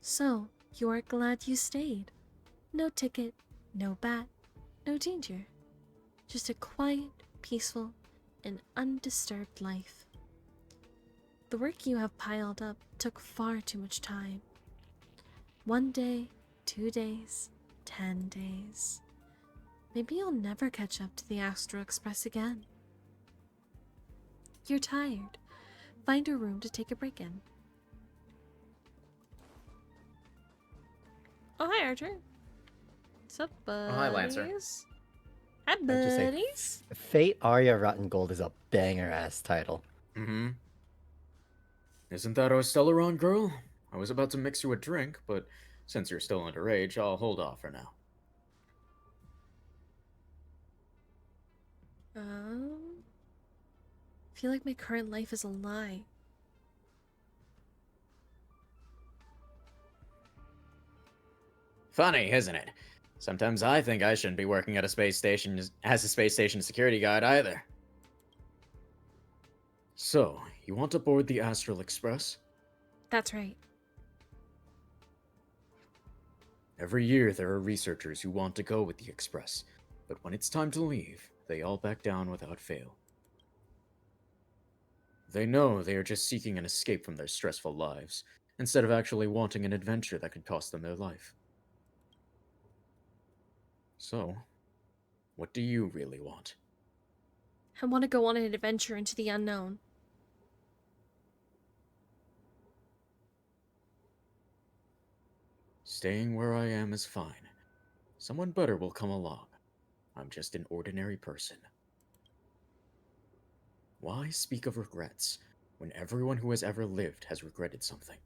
So, you are glad you stayed. No ticket, no bat, no danger. Just a quiet, peaceful, and undisturbed life. The work you have piled up took far too much time. 1 day, 2 days, 10 days. Maybe you'll never catch up to the Astral Express again. You're tired. Find a room to take a break in. Oh, hi, Archer. What's up, buddies? Oh, hi, Lancer. Hi, I'd just say, buddies. Fate Arya Rotten Gold is a banger ass title. Mm-hmm. Isn't that our Stellaron girl? I was about to mix you a drink, but since you're still underage, I'll hold off for now. I feel like my current life is a lie. Funny, isn't it? Sometimes I think I shouldn't be working at a space station as a space station security guard either. So, you want to board the Astral Express? That's right. Every year there are researchers who want to go with the Express, but when it's time to leave, they all back down without fail. They know they are just seeking an escape from their stressful lives, instead of actually wanting an adventure that could cost them their life. So, what do you really want? I want to go on an adventure into the unknown. Staying where I am is fine. Someone better will come along. I'm just an ordinary person. Why speak of regrets when everyone who has ever lived has regretted something?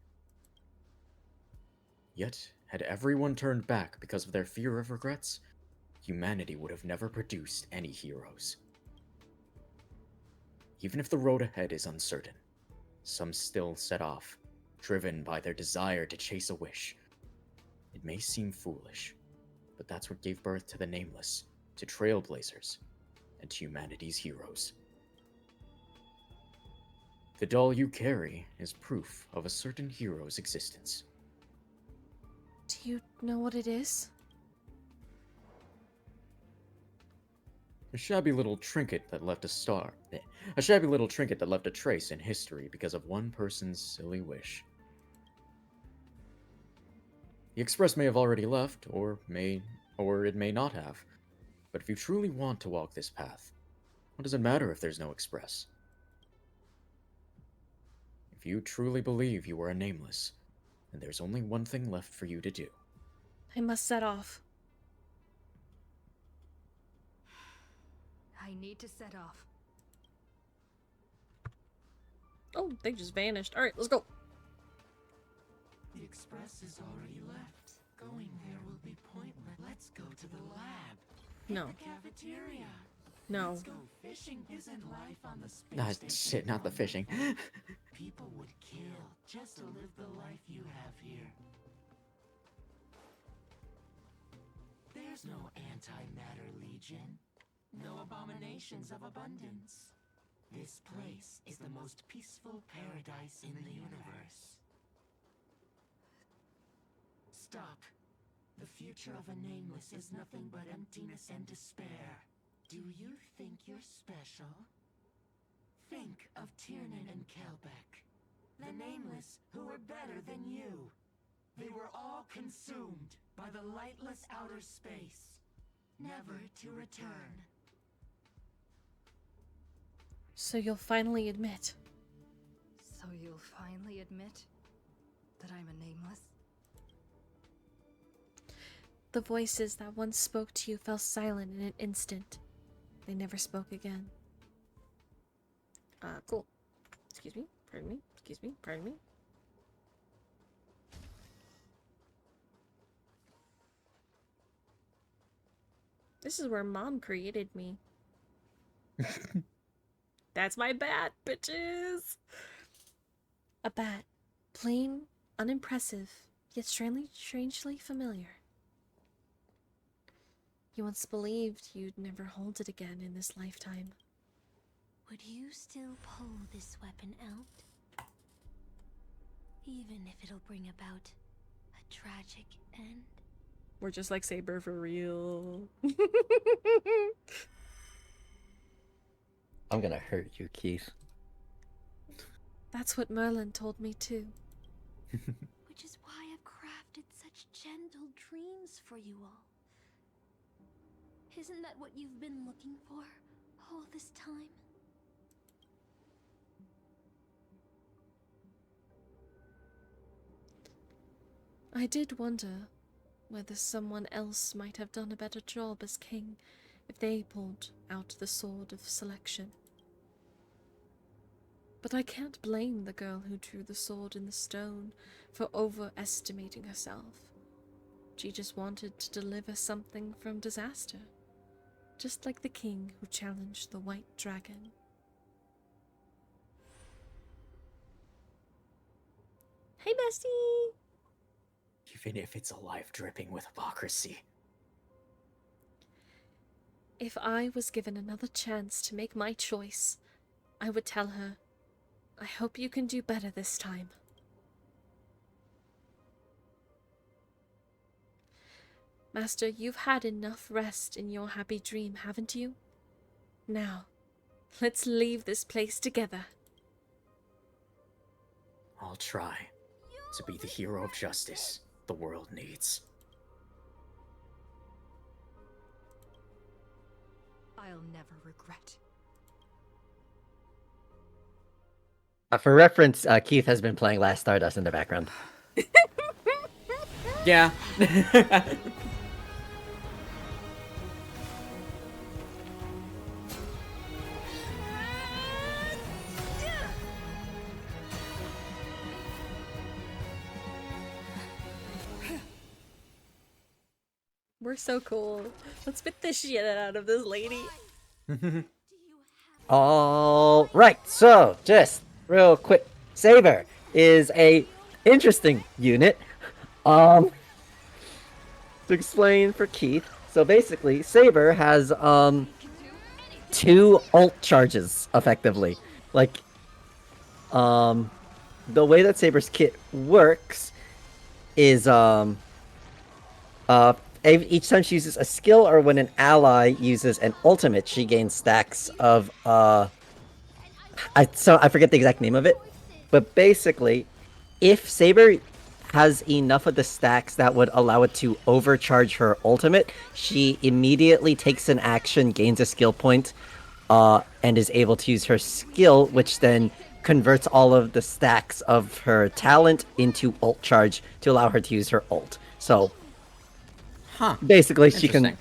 Yet, had everyone turned back because of their fear of regrets, humanity would have never produced any heroes. Even if the road ahead is uncertain, some still set off, driven by their desire to chase a wish. It may seem foolish, but that's what gave birth to the Nameless, to Trailblazers, and to humanity's heroes. The doll you carry is proof of a certain hero's existence. Do you know what it is? A shabby little trinket that left a shabby little trinket that left a trace in history because of one person's silly wish. The Express may have already left, or it may not have. But if you truly want to walk this path, what does it matter if there's no Express? If you truly believe you are a Nameless, then there's only one thing left for you to do. I must set off. I need to set off. Oh, they just vanished. Alright, let's go. The Express is already left. Going there will be pointless. Let's go to the lab. No. The cafeteria. No. Let's go fishing. Isn't life on the space station? Shit, not the fishing. People would kill just to live the life you have here. There's no antimatter legion. No abominations of abundance. This place is the most peaceful paradise in the universe. Stop. The future of a Nameless is nothing but emptiness and despair. Do you think you're special? Think of Tiernan and Kelbeck, the Nameless who were better than you. They were all consumed by the lightless outer space, never to return. So you'll finally admit. So you'll finally admit that I'm a Nameless? The voices that once spoke to you fell silent in an instant. They never spoke again. Cool. Excuse me, pardon me, excuse me, pardon me. This is where Mom created me. That's my bat, bitches! A bat. Plain, unimpressive, yet strangely familiar. You once believed you'd never hold it again in this lifetime. Would you still pull this weapon out? Even if it'll bring about a tragic end? We're just like Saber for real. I'm gonna hurt you, Keith. That's what Merlin told me too. Which is why I've crafted such gentle dreams for you all. Isn't that what you've been looking for all this time? I did wonder whether someone else might have done a better job as king if they pulled out the sword of selection. But I can't blame the girl who drew the sword in the stone for overestimating herself. She just wanted to deliver something from disaster, just like the king who challenged the white dragon. Hey, bestie! Even if it's a life dripping with hypocrisy. If I was given another chance to make my choice, I would tell her, I hope you can do better this time. Master, you've had enough rest in your happy dream, haven't you? Now, let's leave this place together. I'll try to be the hero of justice the world needs. I'll never regret. For reference, Keith has been playing Last Stardust in the background. Yeah. We're so cool. Let's bit this shit out of this lady. All right, so just real quick, Saber is a interesting unit. To explain for Keith, so basically, Saber has 2 ult charges effectively. Like, the way that Saber's kit works is each time she uses a skill or when an ally uses an ultimate, she gains stacks of I forget the exact name of it, but basically, if Saber has enough of the stacks that would allow it to overcharge her ultimate, she immediately takes an action, gains a skill point, and is able to use her skill, which then converts all of the stacks of her talent into ult charge to allow her to use her ult. So, basically, she can.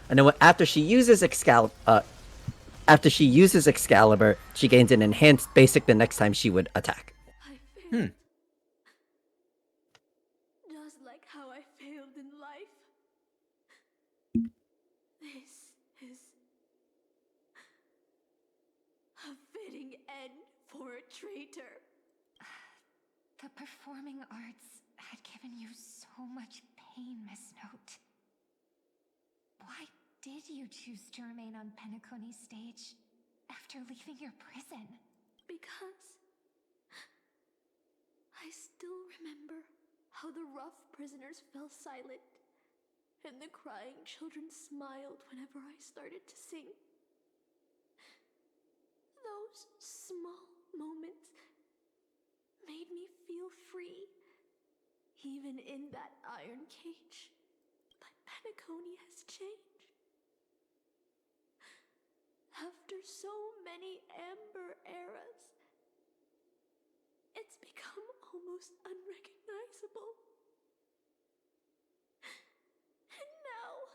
And then after she uses Excalibur, she gains an enhanced basic the next time she would attack. Just like how I failed in life. This is a fitting end for a traitor. The performing arts had given you so much pain, Miss Note. Why did you choose to remain on Penacony's stage after leaving your prison? Because I still remember how the rough prisoners fell silent and the crying children smiled whenever I started to sing. Those small moments made me feel free, even in that iron cage. But Penacony has changed. After so many Amber eras, it's become almost unrecognizable. And now,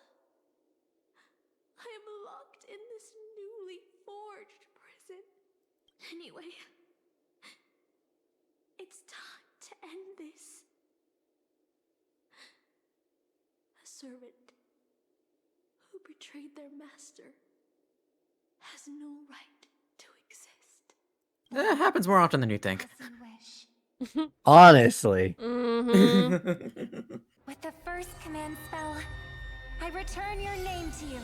I am locked in this newly forged prison. Anyway, it's time to end this. A servant who betrayed their master has no right to exist. That happens more often than you think. Honestly. With the first command spell, I return your name to you.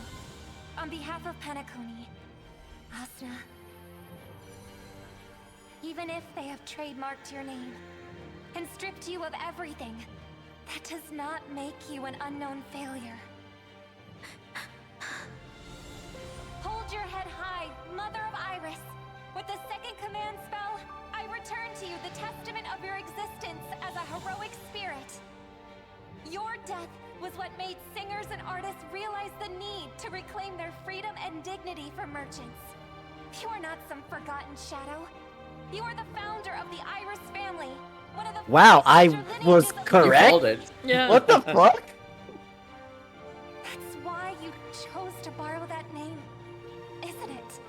On behalf of Penacony, Asuna. Even if they have trademarked your name and stripped you of everything, that does not make you an unknown failure. Hold your head high, Mother of Iris. With the second command spell, I return to you the testament of your existence as a heroic spirit. Your death was what made singers and artists realize the need to reclaim their freedom and dignity for merchants. You are not some forgotten shadow. You are the founder of the Iris family. One of the Wow, I was correct? You folded. Yeah. What the fuck? That's why you chose to borrow that name, isn't it?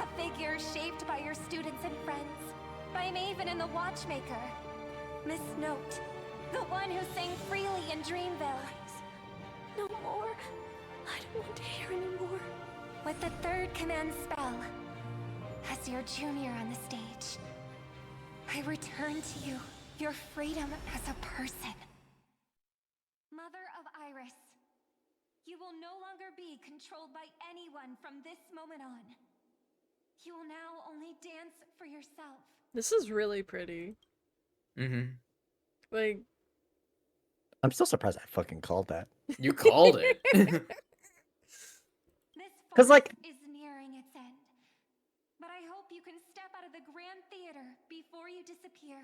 A figure shaped by your students and friends, by Maven and the Watchmaker. Miss Note, the one who sang freely in Dreamville. No more. I don't want to hear anymore. With the third command spell, as your junior on the stage, I return to you your freedom as a person. Mother of Iris, You will no longer be controlled by anyone from this moment on. You will now only dance for yourself. This is really pretty. Mm-hmm. Like, I'm still surprised I fucking called that. You called it. This Because, like, farce is nearing its end. But I hope you can step out of the Grand Theater before you disappear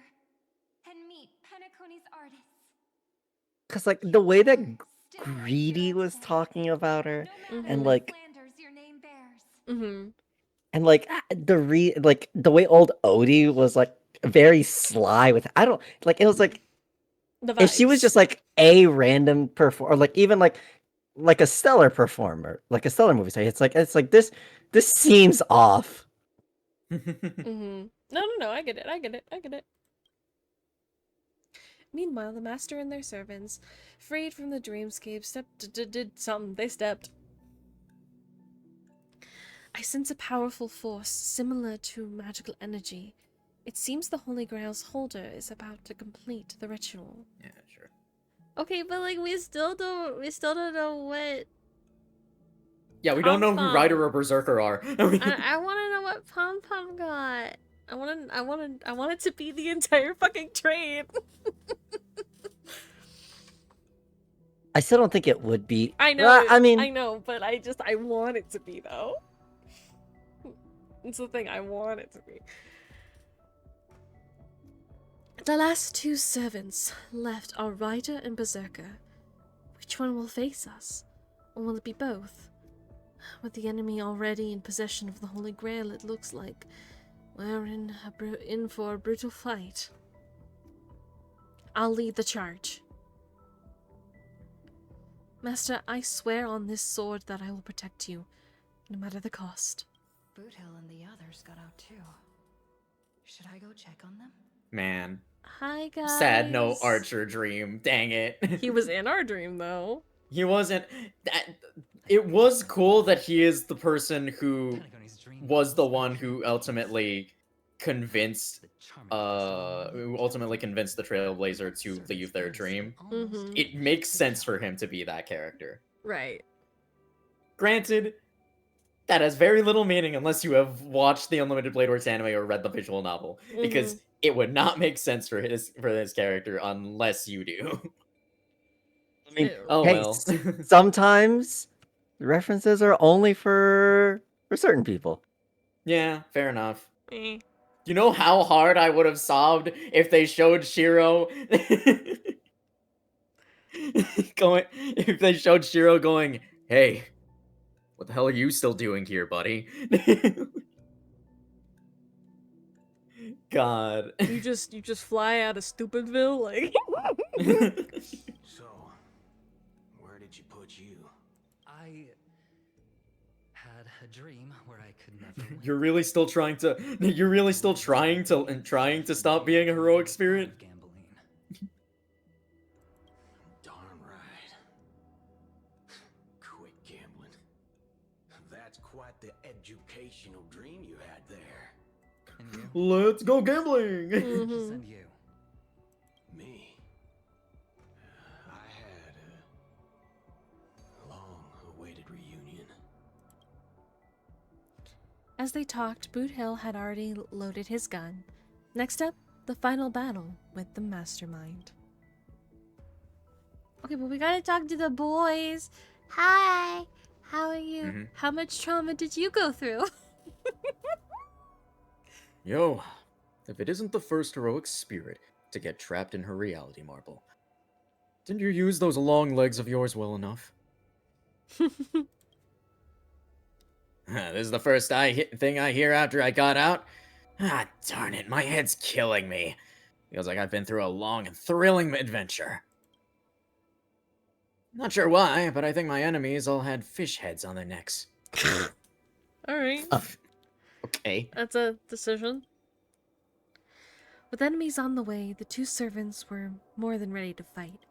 and meet Penacony's artists. because like the way that Greedy was talking about her, and like, Slanders your name bears. mm-hmm. and like like the way old Odie was like very sly with. I don't like. It was like The if she was vibes. just like a random performer, or like even like a stellar performer, like a stellar movie star. It's like this seems off. Mm-hmm. No, I get it. I get it. Meanwhile, the master and their servants, freed from the dreamscape, did something. They stepped. I sense a powerful force similar to magical energy. It seems the Holy Grail's holder is about to complete the ritual. Yeah, sure. Okay, but like we still don't know what. Yeah, we don't know who Rider or Berserker are. I want to know what Pom Pom got. I want it to be the entire fucking train. I still don't think it would be. I know. I mean, I know, but I want it to be though. It's the thing I want it to be. The last two servants left are Rider and Berserker. Which one will face us? Or will it be both? With the enemy already in possession of the Holy Grail, it looks like we're in for a brutal fight. I'll lead the charge. Master, I swear on this sword that I will protect you, no matter the cost. Boothill and the others got out too. Should I go check on them? Man. Hi, guys. Sad no Archer dream. Dang it. He was in our dream, though. He wasn't. It was cool that he is the person who was the one who ultimately convinced the Trailblazer to leave their dream. Mm-hmm. It makes sense for him to be that character. Right. Granted, that has very little meaning unless you have watched the Unlimited Blade Works anime or read the visual novel, because it would not make sense for his character unless you do. I mean, oh hey, well. Sometimes the references are only for certain people. Yeah, fair enough. You know how hard I would have sobbed if they showed Shiro going, "Hey, what the hell are you still doing here, buddy?" God. You just fly out of Stupidville, like. So, where did you put you? I had a dream where I could never win. You're really still trying to stop being a heroic spirit? Darn right. Quit gambling. That's quite the educational dream you had there. And you? Let's go gambling! And you? Me? I had a long-awaited reunion. As they talked, Boothill had already loaded his gun. Next up, the final battle with the Mastermind. Okay, but we gotta talk to the boys. Hi! How are you? How much trauma did you go through? Yo, if it isn't the first heroic spirit to get trapped in her reality marble, didn't you use those long legs of yours well enough? This is the first thing I hear after I got out. Ah, darn it, my head's killing me. Feels like I've been through a long and thrilling adventure. Not sure why, but I think my enemies all had fish heads on their necks. Alright. Okay. That's a decision. With enemies on the way, the two servants were more than ready to fight.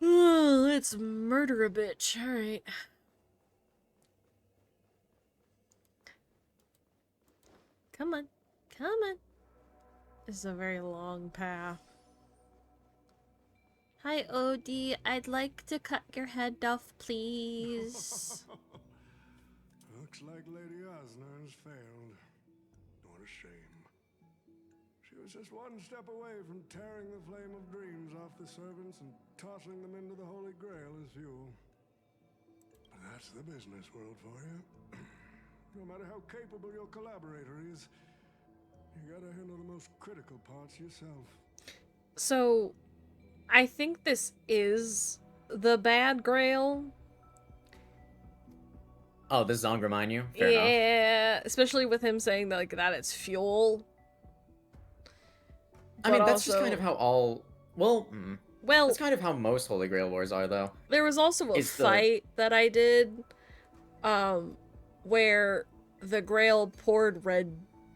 Let's murder a bitch. Alright. Come on. Come on. This is a very long path. Hi, Odie. I'd like to cut your head off, please. Looks like Lady Osner has failed. What a shame. She was just one step away from tearing the flame of dreams off the servants and tossing them into the Holy Grail as fuel. But that's the business world for you. No matter how capable your collaborator is, you gotta handle the most critical parts yourself. So, I think this is the bad grail. Oh, this is on remind you? Fair enough. Yeah, especially with him saying that, like, that it's fuel. I mean, that's just kind of how all... Well, that's kind of how most Holy Grail wars are, though. There was also a fight that I did, where the Grail poured red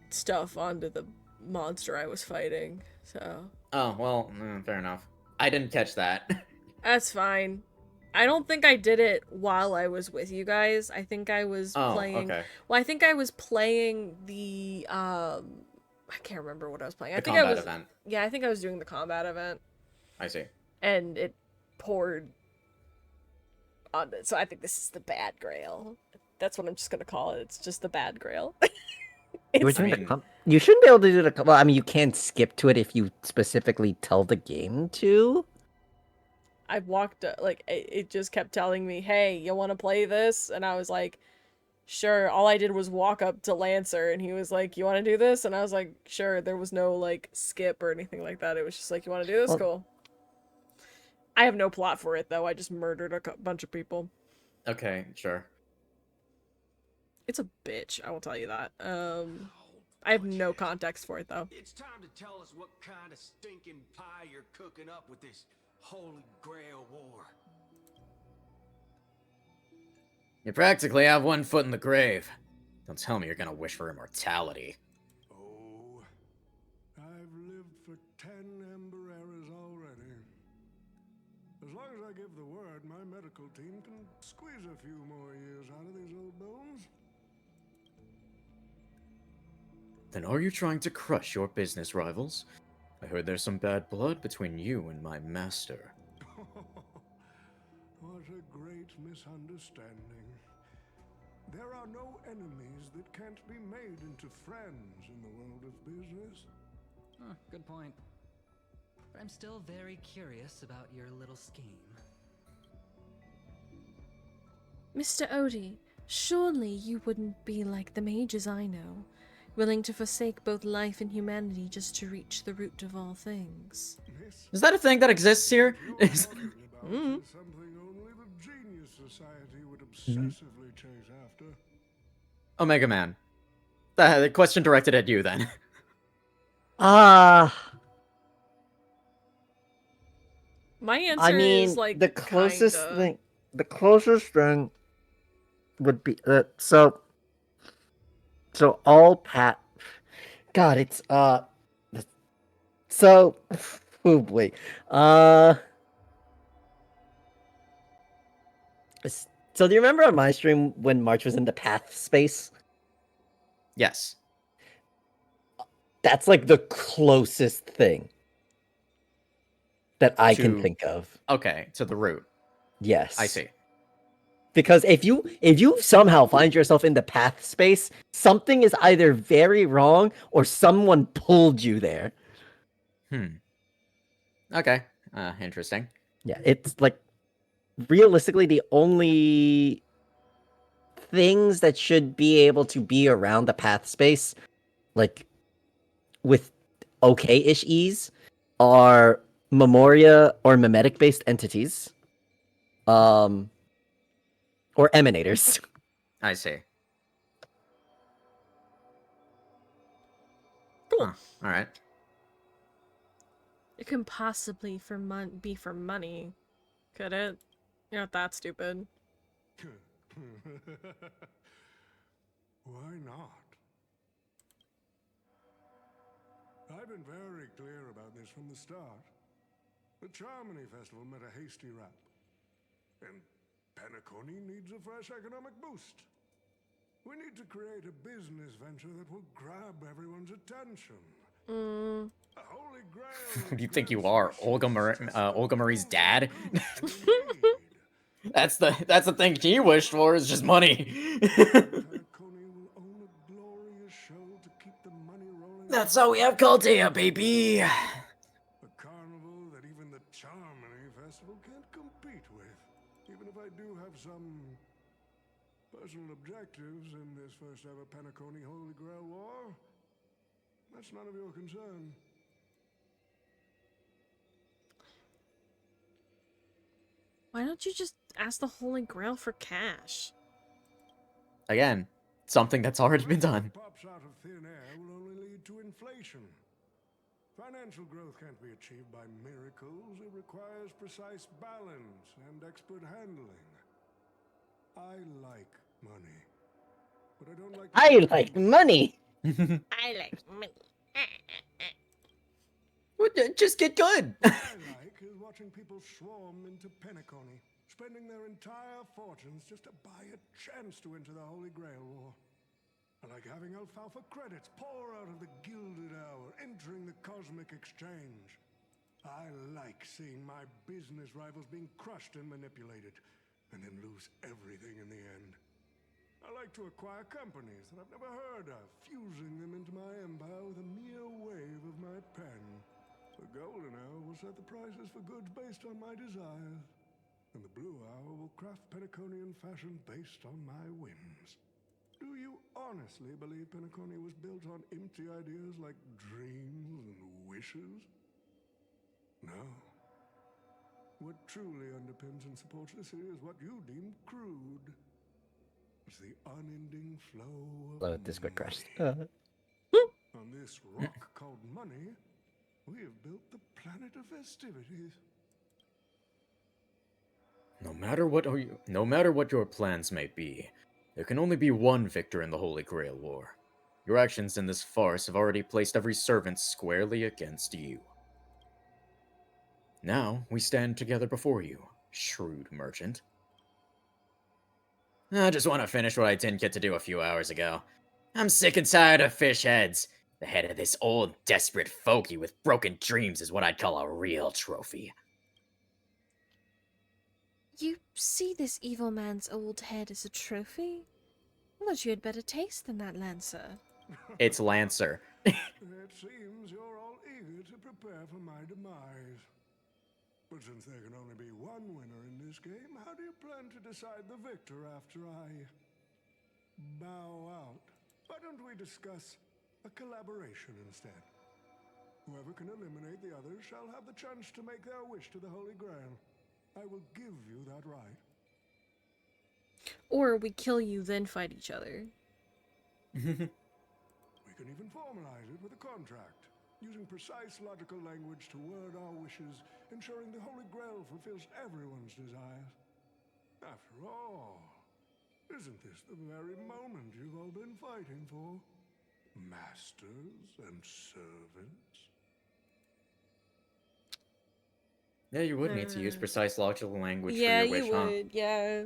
stuff onto the monster I was fighting, so... Oh, well, fair enough. I didn't catch that. That's fine. I don't think I did it while I was with you guys. I think I was playing... Okay. Well, I think I was playing the, I can't remember what I was playing. The combat event. Yeah, I think I was doing the combat event. I see. And it poured on it. So I think this is the bad grail. That's what I'm just gonna call it. It's just the bad grail. You shouldn't be able to do the... Well, I mean, you can skip to it if you specifically tell the game to. I walked, like, it just kept telling me, hey, you want to play this? And I was like, sure. All I did was walk up to Lancer, and he was like, you want to do this? And I was like, sure. There was no, like, skip or anything like that. It was just like, you want to do this? Well, cool. I have no plot for it, though. I just murdered a bunch of people. Okay, sure. It's a bitch, I will tell you that. I have no context for it, though. It's time to tell us what kind of stinking pie you're cooking up with this Holy Grail war. You practically have one foot in the grave. Don't tell me you're gonna wish for immortality. Oh, I've lived for 10 Ember Eras already. As long as I give the word, my medical team can squeeze a few more years out of these old bones. Then are you trying to crush your business rivals? I heard there's some bad blood between you and my master. What a great misunderstanding. There are no enemies that can't be made into friends in the world of business. Good point. But I'm still very curious about your little scheme. Mr. Odie, surely you wouldn't be like the mages I know, willing to forsake both life and humanity just to reach the root of all things. Is that a thing that exists here? Something only the Genius Society would obsessively chase after. Omega Man. The question directed at you, then. My answer I mean, is, like, the closest kinda. thing... The closest thing would be... So all Pat... God, it's, So... Oh, boy. So do you remember on my stream when March was in the path space? Yes. That's like the closest thing that I can think of. Okay, to the root. Yes. I see. Because if you somehow find yourself in the path space, something is either very wrong or someone pulled you there. Okay. Interesting. Yeah, it's like realistically the only things that should be able to be around the path space, like with okay-ish ease, are Memoria or memetic-based entities, or emanators. I see. Cool. All right. It can possibly be for money, could it? You're not that stupid. Why not? I've been very clear about this from the start. The Charmony Festival met a hasty rap. And Penacony needs a fresh economic boost. We need to create a business venture that will grab everyone's attention. Who do you think you are, Olga Marie's dad? That's the thing he wished for, is just money. That's how we have Chaldea, baby. A carnival that even the Charmony Festival can't compete with. Even if I do have some personal objectives in this first ever Penacony Holy Grail War, that's none of your concern. Why don't you just ask the Holy Grail for cash? Again, something that's already been done. Pops out of thin air will only lead to inflation. Financial growth can't be achieved by miracles. It requires precise balance and expert handling. I like money, but I don't like... I like money! I like money. Just get good! What I like is watching people swarm into Penacony, spending their entire fortunes just to buy a chance to enter the Holy Grail War. I like having alfalfa credits pour out of the Gilded Hour, entering the Cosmic Exchange. I like seeing my business rivals being crushed and manipulated, and then lose everything in the end. I like to acquire companies that I've never heard of, fusing them into my empire with a mere wave of my pen. The Golden Hour will set the prices for goods based on my desires, and the Blue Hour will craft Penaconian fashion based on my whims. Do you honestly believe Penacony was built on empty ideas like dreams and wishes? No. What truly underpins and supports this city is what you deem crude. It's the unending flow of Load this quick crest. On this rock called money, we have built the planet of festivities. No matter what your plans may be, there can only be one victor in the Holy Grail War. Your actions in this farce have already placed every servant squarely against you. Now, we stand together before you, shrewd merchant. I just want to finish what I didn't get to do a few hours ago. I'm sick and tired of fish heads. The head of this old, desperate fogey with broken dreams is what I'd call a real trophy. You see this evil man's old head as a trophy? Well, you had better taste than that, Lancer. It's Lancer. It seems you're all eager to prepare for my demise. But since there can only be one winner in this game, how do you plan to decide the victor after I bow out? Why don't we discuss a collaboration instead? Whoever can eliminate the others shall have the chance to make their wish to the Holy Grail. I will give you that right. Or we kill you, then fight each other. We can even formalize it with a contract, using precise logical language to word our wishes, ensuring the Holy Grail fulfills everyone's desires. After all, isn't this the very moment you've all been fighting for? Masters and servants? Yeah, you would need to use precise logical language Yeah, for your wish, you huh? would. Yeah,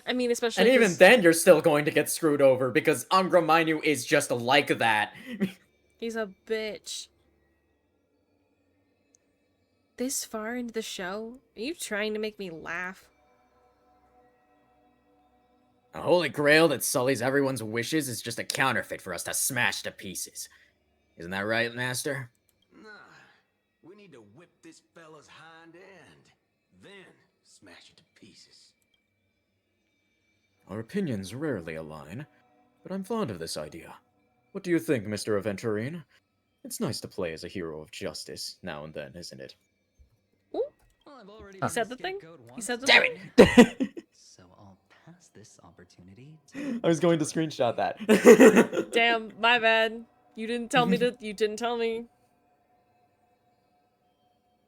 I mean, especially. And even 'cause then, you're still going to get screwed over, because Angra Mainyu is just like that. he's a bitch. This far into the show, are you trying to make me laugh? A holy grail that sullies everyone's wishes is just a counterfeit for us to smash to pieces. Isn't that right, Master? Nah, we need to whip this fella's hind end, then smash it to pieces. Our opinions rarely align, but I'm fond of this idea. What do you think, Mr. Aventurine? It's nice to play as a hero of justice now and then, isn't it? Ooh. Well, I've already He been said the the thing? scapegoat He once. said the Damn thing? it! So I'll pass this opportunity I was going to screenshot that. Damn, my bad. You didn't tell me to. You didn't tell me.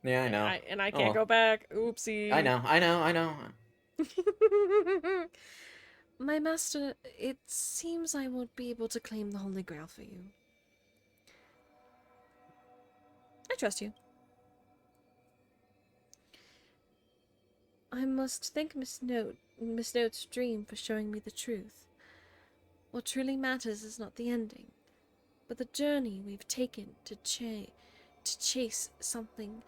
Yeah, I know. And I can't go back. Oopsie. I know. My master, it seems I won't be able to claim the Holy Grail for you. I trust you. I must thank Miss Note's dream for showing me the truth. What truly matters is not the ending, but the journey we've taken to to chase something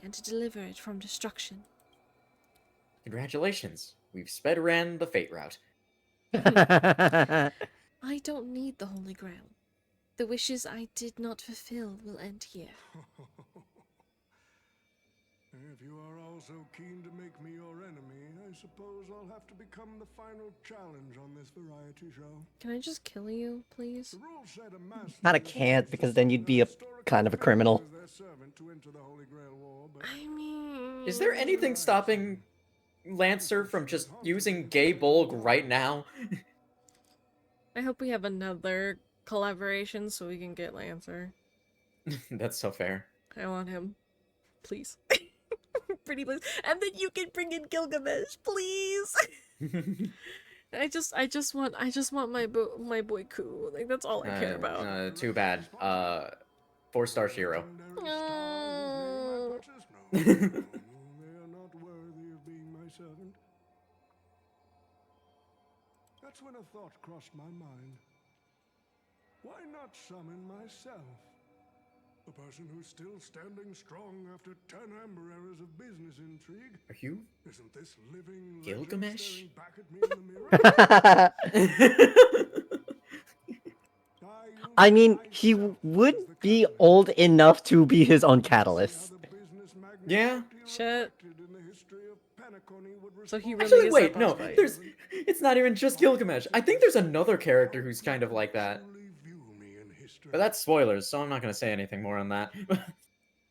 and to deliver it from destruction. Congratulations. We've sped around the fate route. I don't need the Holy Grail. The wishes I did not fulfill will end here. If you are all so keen to make me your enemy, I suppose I'll have to become the final challenge on this variety show. Can I just kill you, please? Kinda can't, because then you'd be a kind of a criminal. I mean... Is there anything stopping Lancer from just using Gay Bolg right now? I hope we have another collaboration so we can get Lancer. That's so fair. I want him. Please. Pretty please. And then you can bring in Gilgamesh, please. I just want my boy Ku. Like, that's all I care about. Too bad. 4-star Shiro. They are not worthy of being my servant. That's when a thought crossed my mind. Why not summon myself? The person who's still standing strong after 10 amber errors of business intrigue. Are you? Isn't this living Gilgamesh? back at me in the mirror? I mean, he would be old enough to be his own catalyst. Yeah. Shit. So he really Actually, is wait, that no. boss fight. It's not even just Gilgamesh. I think there's another character who's kind of like that. But that's spoilers, so I'm not going to say anything more on that.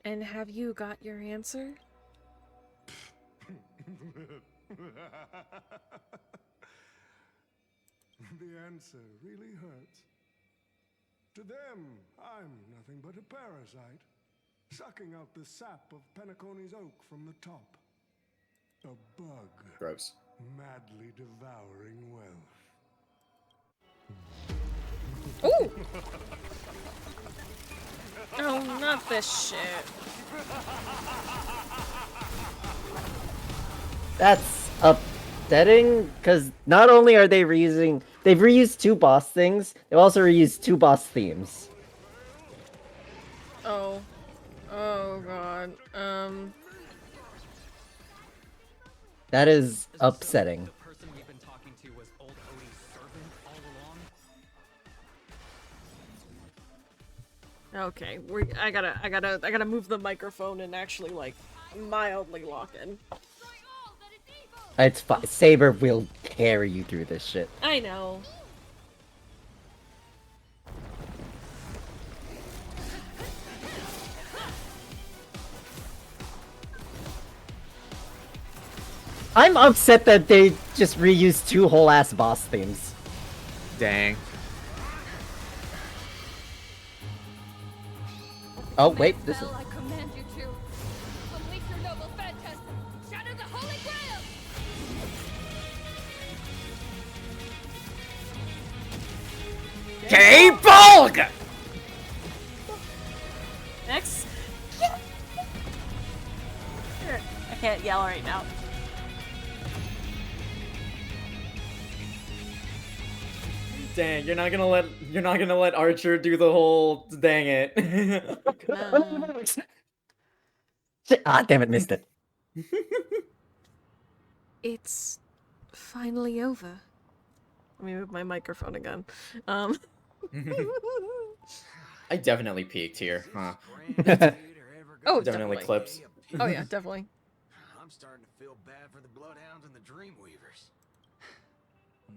And have you got your answer? The answer really hurts. To them, I'm nothing but a parasite, sucking out the sap of Penacony's oak from the top. A bug. Gross. Madly devouring wealth. Ooh! Oh, not this shit. That's upsetting, because not only are they've reused 2 boss things, they've also reused 2 boss themes. Oh. Oh god. That is upsetting. The person we've been talking to was old Odie's servant all along. Okay, I gotta move the microphone and actually, like, mildly lock in. It's fine. Saber will carry you through this shit. I know. I'm upset that they just reused 2 whole ass boss themes. Dang. Oh wait, this is. I command you to unleash your noble phantasm, shatter the Holy Grail. Gay Bolg! Next. I can't yell right now. Dang, you're not gonna let Archer do the whole dang it. Shit, ah, damn it, missed it. It's finally over. Let me move my microphone again. I definitely peaked here, huh? Oh, definitely clips. Oh yeah, definitely. I'm starting to feel bad for the Bloodhounds and the Dreamweavers.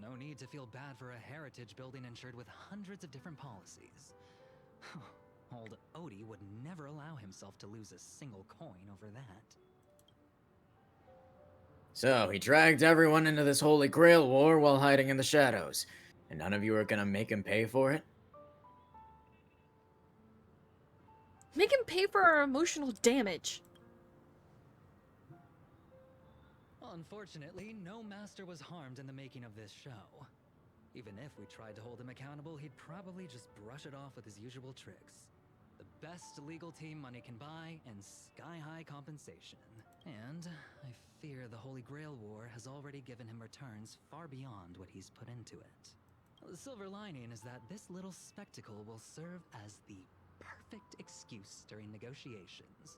No need to feel bad for a heritage building insured with hundreds of different policies. Old Odie would never allow himself to lose a single coin over that. So, he dragged everyone into this Holy Grail war while hiding in the shadows. And none of you are gonna make him pay for it? Make him pay for our emotional damage. Unfortunately, no master was harmed in the making of this show. Even if we tried to hold him accountable, he'd probably just brush it off with his usual tricks. The best legal team money can buy, and sky-high compensation. And I fear the Holy Grail War has already given him returns far beyond what he's put into it. The silver lining is that this little spectacle will serve as the perfect excuse during negotiations.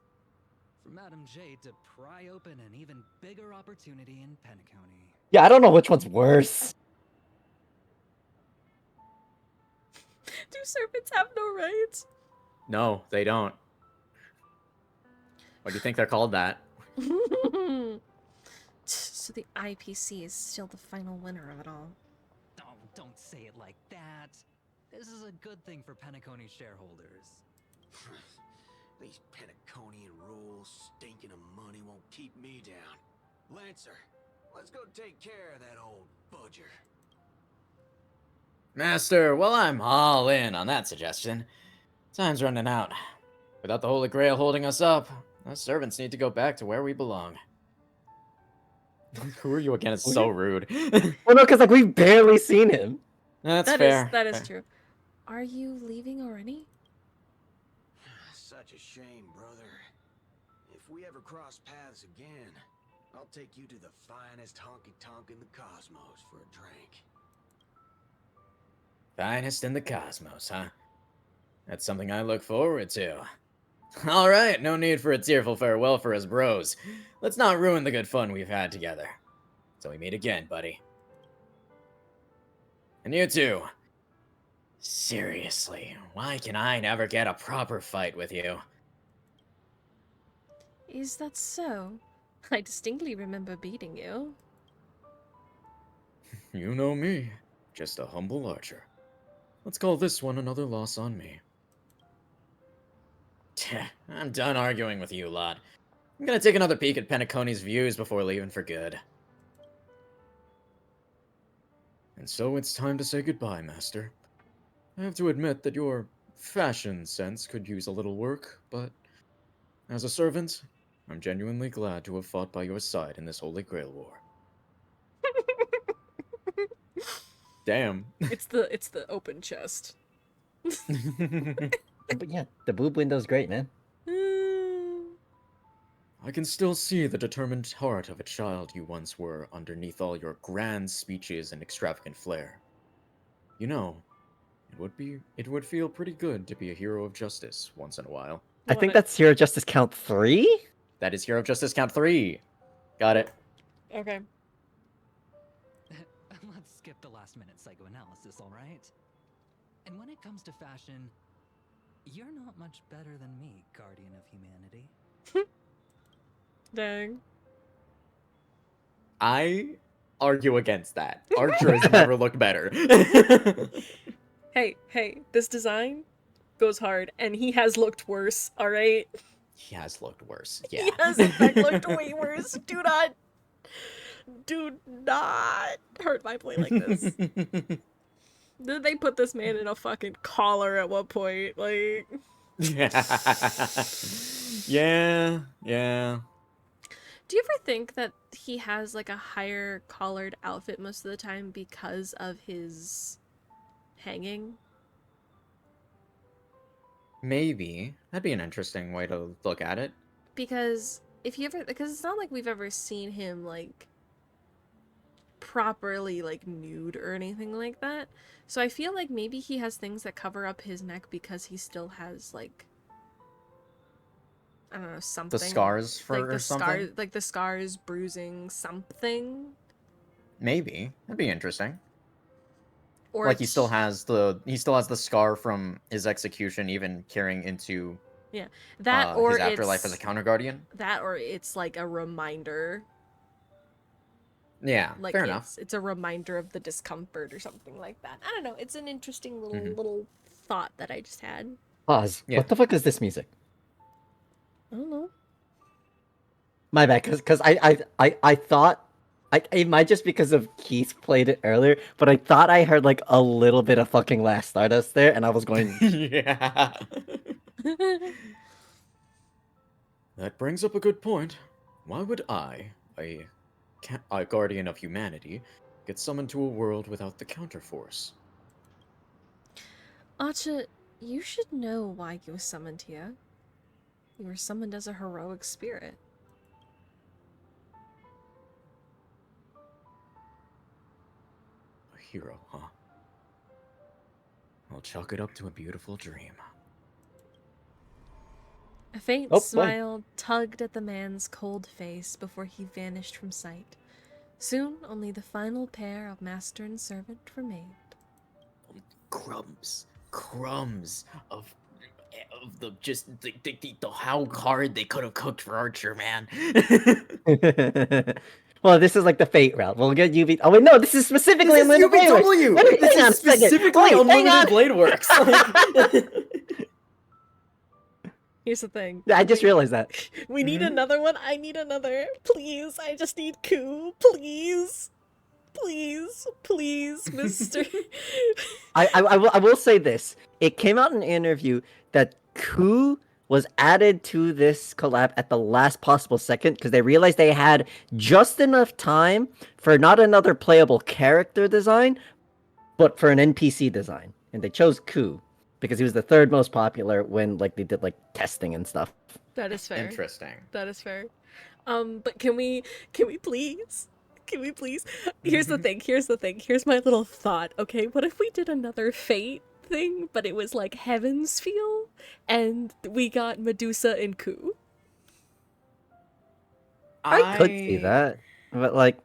For Madame Jade to pry open an even bigger opportunity in Penacony. Yeah, I don't know which one's worse. Do serpents have no rights? No, they don't. Why do you think they're called that? So the IPC is still the final winner of it all. Oh, don't say it like that. This is a good thing for Penacony shareholders. These Penaconian rules, stinking of money won't keep me down. Lancer, let's go take care of that old budger. Master, well, I'm all in on that suggestion. Time's running out. Without the Holy Grail holding us up, us servants need to go back to where we belong. Who are you again? It's so rude. Well, no, because like we've barely seen him. That's fair. That is true. Are you leaving already? Such a shame, brother. If we ever cross paths again, I'll take you to the finest honky-tonk in the cosmos for a drink. Finest in the cosmos, huh? That's something I look forward to. Alright, no need for a tearful farewell for us bros. Let's not ruin the good fun we've had together. Till we meet again, buddy. And you too. Seriously, why can I never get a proper fight with you? Is that so? I distinctly remember beating you. You know me. Just a humble archer. Let's call this one another loss on me. I'm done arguing with you, lot. I'm gonna take another peek at Penacony's views before leaving for good. And so it's time to say goodbye, Master. I have to admit that your fashion sense could use a little work, but as a servant, I'm genuinely glad to have fought by your side in this Holy Grail War. Damn. It's the open chest. But yeah, the boob window's great, man. I can still see the determined heart of a child you once were underneath all your grand speeches and extravagant flair. You know, it would feel pretty good to be a hero of justice once in a while. I think that's Hero Justice Count 3? That is Hero of Justice Count 3. Got it. Okay. Let's skip the last minute psychoanalysis, alright? And when it comes to fashion, you're not much better than me, Guardian of Humanity. Dang. I argue against that. Archer has never looked better. Hey, this design goes hard, and he has looked worse, alright? He has looked worse, yeah. He has, in fact, looked way worse. Do not hurt my point like this. Did they put this man in a fucking collar at one point? Like... Yeah. Do you ever think that he has like a higher collared outfit most of the time because of his hanging? Maybe. That'd be an interesting way to look at it. Because it's not like we've ever seen him like properly like nude or anything like that. So I feel like maybe he has things that cover up his neck because he still has like, I don't know, something. The scars for like the or something? scars, like the scars, bruising, something. Maybe. That'd be interesting. Or like he still has the scar from his execution even carrying into that or his afterlife it's, as a counter guardian. That or it's like a reminder. Yeah, Like fair enough. It's a reminder of the discomfort or something like that. I don't know. It's an interesting little thought that I just had. Pause. Yeah. What the fuck is this music? I don't know. My bad, because I thought it might just because of Keith played it earlier, but I thought I heard like a little bit of fucking Last Stardust there, and I was going, yeah. That brings up a good point. Why would I, a guardian of humanity, get summoned to a world without the counterforce? Acha, you should know why you were summoned here. You were summoned as a heroic spirit. A hero, huh? I'll chalk it up to a beautiful dream. A faint Oh, boy. smile tugged at the man's cold face before he vanished from sight. Soon, only the final pair of master and servant remained. Crumbs of the just the how hard they could have cooked for Archer, man. Well, this is like the Fate route. We'll get UB. Oh wait, no, this is specifically This is Unlimited Blade Works. UBW! Wait, This hang on is a second. specifically Wait, hang Unlimited on. Blade Works. Here's the thing. Yeah, I just realized that. We need another one. I need another. Please. I just need Ku. Please. Please. Please, mister. I will say this. It came out in an interview that Ku was added to this collab at the last possible second because they realized they had just enough time for not another playable character design, but for an NPC design. And they chose Ku because he was the third most popular when like they did like testing and stuff. That is fair. Interesting. That is fair. But can we please? Can we please? Here's the thing. Here's my little thought. Okay, what if we did another Fate thing, but it was like Heaven's Feel, and we got Medusa and Ku? I could see that, but like,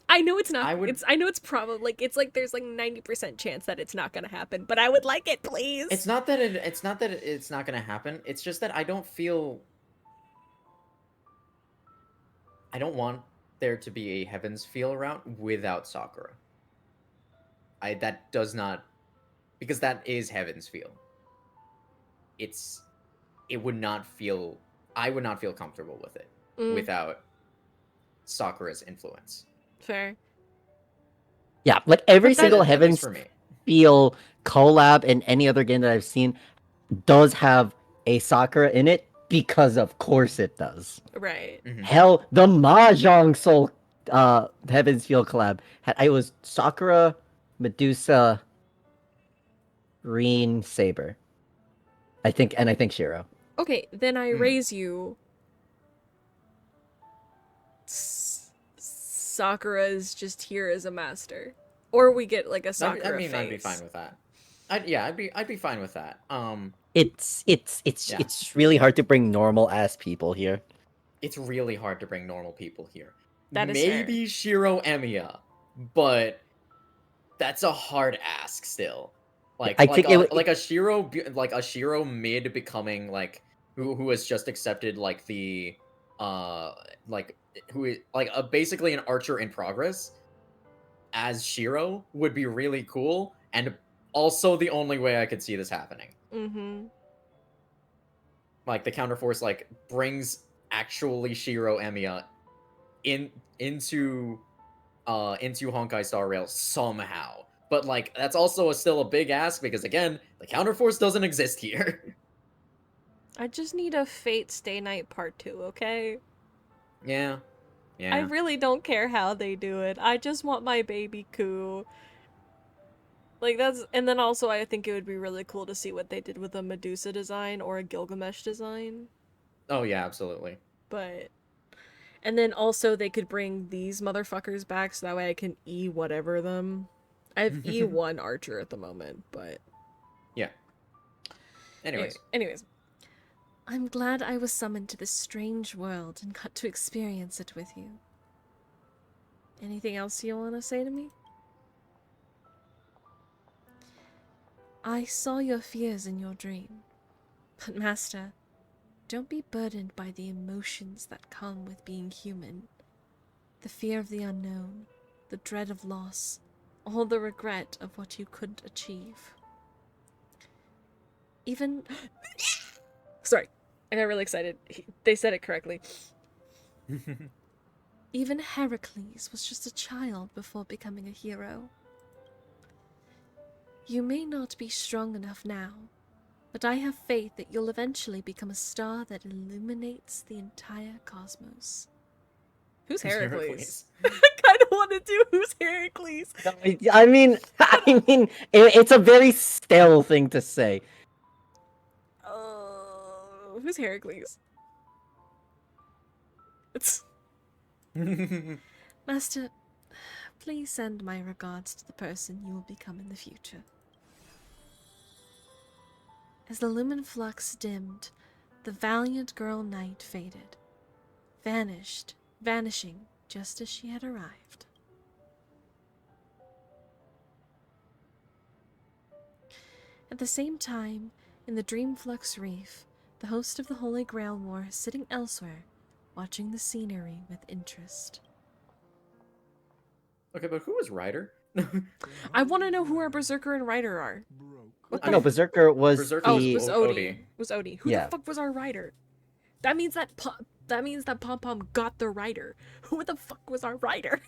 I know it's not. I know it's probably like it's like there's like 90% chance that it's not gonna happen, but I would like it, please. It's not that it's not gonna happen. It's just that I don't want there to be a Heaven's Feel route without Sakura. That does not, because that is Heaven's Feel. I would not feel comfortable with it without Sakura's influence. Fair. yeah, like every But that- single at least Heaven's for me. Feel collab in any other game that I've seen does have a Sakura in it because of course it does. Right. Hell, the Mahjong Soul Heaven's Feel collab it was Sakura, Medusa, Reen, Saber. I think Shiro. Okay, then I raise you. Sakura is just here as a master, or we get like a Sakura phase. I'd be fine with that. I'd be fine with that. It's really hard to bring normal ass people here. It's really hard to bring normal people here. That is maybe Shiro Emiya, but that's a hard ask still. Like I think a Shiro mid becoming like who has just accepted like the who is like basically an archer in progress as Shiro would be really cool, and also the only way I could see this happening. Mm-hmm. Like the counterforce like brings actually Shiro Emiya into Honkai Star Rail somehow. But like that's also still a big ask because again, the counterforce doesn't exist here. I just need a Fate Stay Night Part 2, okay? Yeah. I really don't care how they do it. I just want my baby Ku. Like that's, and then also I think it would be really cool to see what they did with a Medusa design or a Gilgamesh design. Oh yeah, absolutely. But, and then also they could bring these motherfuckers back so that way I can whatever them. I have E1 Archer at the moment, but yeah. Anyways. I'm glad I was summoned to this strange world and got to experience it with you. Anything else you want to say to me? I saw your fears in your dream. But Master, don't be burdened by the emotions that come with being human. The fear of the unknown, the dread of loss, all the regret of what you couldn't achieve. Even... Sorry, I got really excited. They said it correctly. Even Heracles was just a child before becoming a hero. You may not be strong enough now, but I have faith that you'll eventually become a star that illuminates the entire cosmos. Who's Heracles? I kind of want to do Who's Heracles? I mean, it's a very stale thing to say. Who's Heracles? It's... Master, please send my regards to the person you will become in the future. As the lumen flux dimmed, the valiant girl knight faded, vanishing just as she had arrived. At the same time, in the Dreamflux Reef, the host of the Holy Grail War is sitting elsewhere, watching the scenery with interest. Okay, but who was Ryder? I want to know who our Berserker and Ryder are. I know Berserker was Berserker Oh, the it was Odie. Was Odie. Who Yeah. the fuck was our Ryder? That means that Pom Pom got the Ryder. Who the fuck was our Ryder?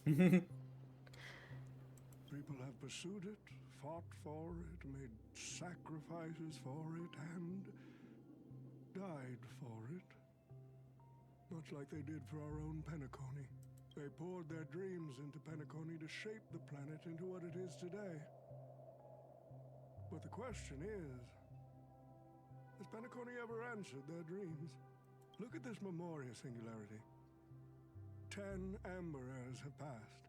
People have pursued it, fought for it, made sacrifices for it, and died for it. Much like they did for our own Penacony. They poured their dreams into Penacony to shape the planet into what it is today. But the question is, has Penacony ever answered their dreams? Look at this Memoria singularity. 10 Amber Heirs have passed.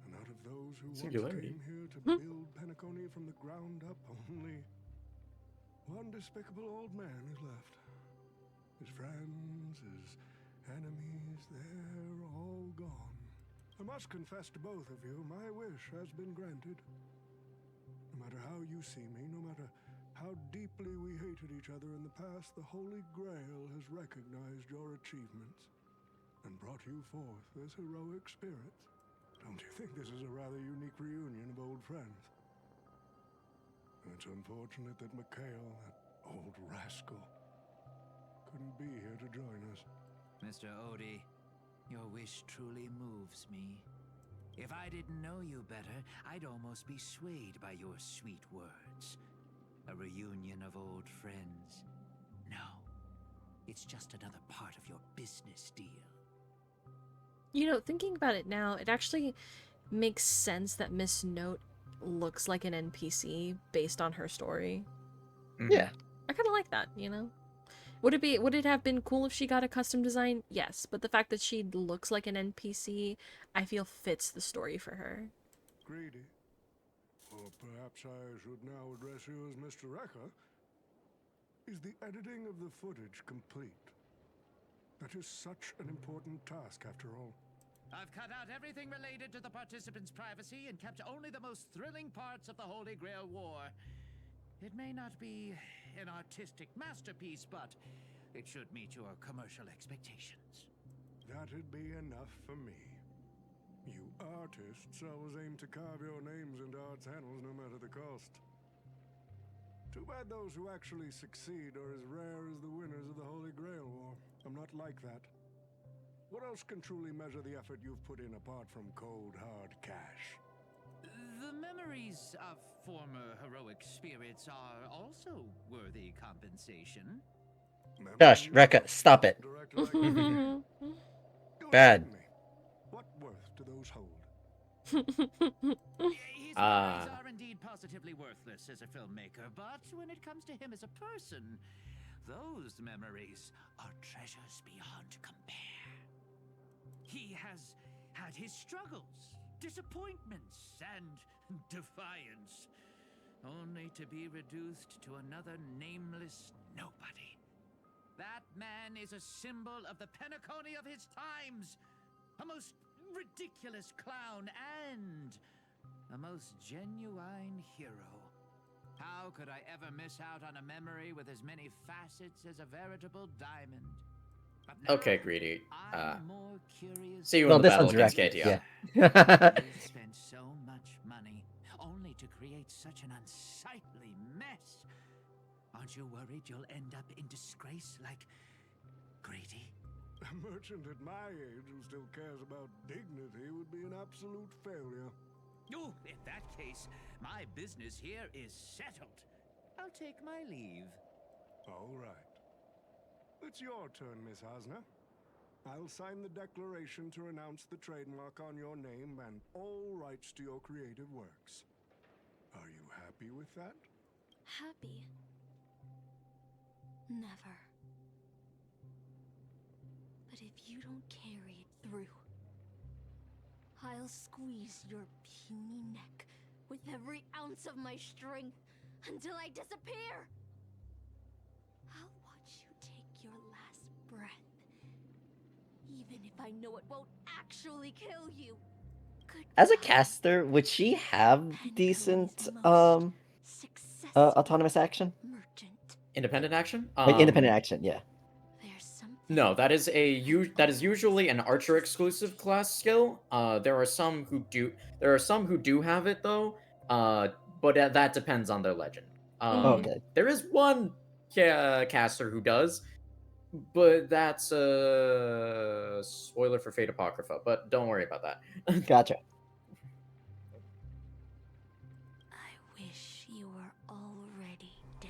And out of those who once Singularity? came here to build Penacony from the ground up, only one despicable old man is left. His friends, his enemies, they're all gone. I must confess to both of you, my wish has been granted. No matter how you see me, no matter how deeply we hated each other in the past, the Holy Grail has recognized your achievements and brought you forth as heroic spirits. Don't you think this is a rather unique reunion of old friends? It's unfortunate that Mikhail, that old rascal, couldn't be here to join us. Mr. Odie, your wish truly moves me. If I didn't know you better, I'd almost be swayed by your sweet words. A reunion of old friends. No, it's just another part of your business deal. You know, thinking about it now, it actually makes sense that Miss Note looks like an NPC based on her story. Yeah. I kind of like that, you know? Would it have been cool if she got a custom design? Yes, but the fact that she looks like an NPC, I feel fits the story for her. Greedy. Or perhaps I should now address you as Mr. Rekka. Is the editing of the footage complete? That is such an important task, after all. I've cut out everything related to the participants' privacy and kept only the most thrilling parts of the Holy Grail War. It may not be an artistic masterpiece, but it should meet your commercial expectations. That'd be enough for me. You artists always aim to carve your names into art's annals no matter the cost. Too bad those who actually succeed are as rare as the winners of the Holy Grail War. I'm not like that. What else can truly measure the effort you've put in apart from cold, hard cash? The memories of former heroic spirits are also worthy compensation. Josh, Rekka, stop it. Bad. What worth do those hold? His memories are indeed positively worthless as a filmmaker, but when it comes to him as a person, those memories are treasures beyond compare. He has had his struggles, disappointments, and defiance, only to be reduced to another nameless nobody. That man is a symbol of the Penacony of his times, a most ridiculous clown and a most genuine hero. How could I ever miss out on a memory with as many facets as a veritable diamond? But now, Okay, Greedy. I'm more curious. See you Well, in the this battle one's against Rekka, KTR. yeah. You spent so much money only to create such an unsightly mess. Aren't you worried you'll end up in disgrace like Greedy? A merchant at my age who still cares about dignity would be an absolute failure. Oh, in that case, my business here is settled. I'll take my leave. All right. It's your turn, Miss Hasna. I'll sign the declaration to renounce the trademark on your name and all rights to your creative works. Are you happy with that? Happy? Never. But if you don't carry it through, I'll squeeze your puny neck with every ounce of my strength until I disappear. Even if I know it won't actually kill you. As a caster, would she have decent autonomous action? Independent action? Like independent action, yeah. No, that is usually an archer exclusive class skill. There are some who do have it though. But that depends on their legend. Okay. There is one caster who does, but that's a spoiler for Fate Apocrypha. But don't worry about that. Gotcha. I wish you were already dead.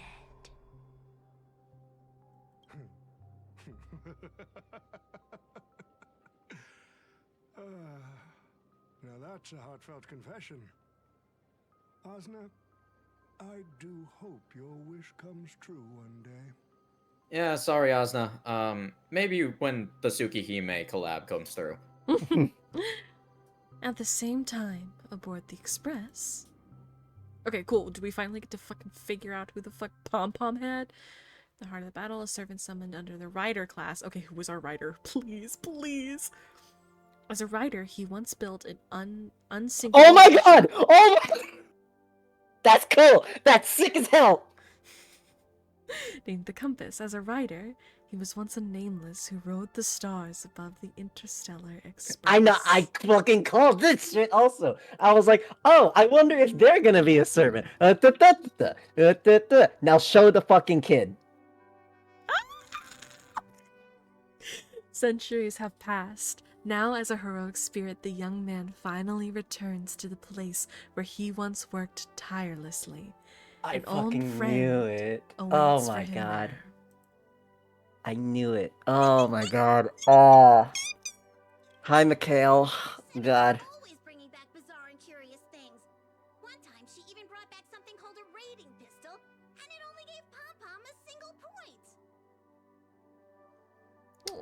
Now that's a heartfelt confession. Osna, I do hope your wish comes true one day. Yeah, sorry, Asna. Maybe when the Tsukihime collab comes through. At the same time, aboard the Express. Okay, cool. Do we finally get to fucking figure out who the fuck Pom Pom had? The heart of the battle, a servant summoned under the rider class. Okay, who was our rider? Please, please. As a rider, he once built an unsinkable... Oh my god! Oh my... That's cool! That's sick as hell! Named the Compass. As a rider, he was once a nameless who rode the stars above the interstellar express. I know, I fucking called this shit also. I was like, oh, I wonder if they're gonna be a servant. Now show the fucking kid. Centuries have passed. Now, as a heroic spirit, the young man finally returns to the place where he once worked tirelessly. I An old fucking friend knew it. awaits Oh for my him god. there. I knew it. Oh my god. Oh. Hi, Mikhail. God. Always bringing back bizarre and curious things. One time, she even brought back something called a raiding pistol, and it only gave Pom Pom a single point.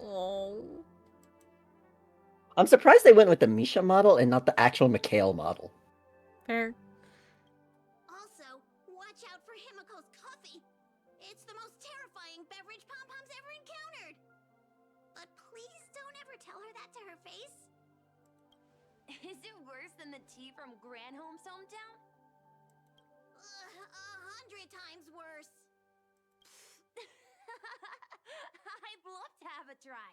Oh. I'm surprised they went with the Misha model and not the actual Mikhail model. Fair. Also, watch out for Himiko's coffee. It's the most terrifying beverage Pom Pom's ever encountered. But please don't ever tell her that to her face. Is it worse than the tea from Granholm's hometown? 100 times worse. I'd love to have a try.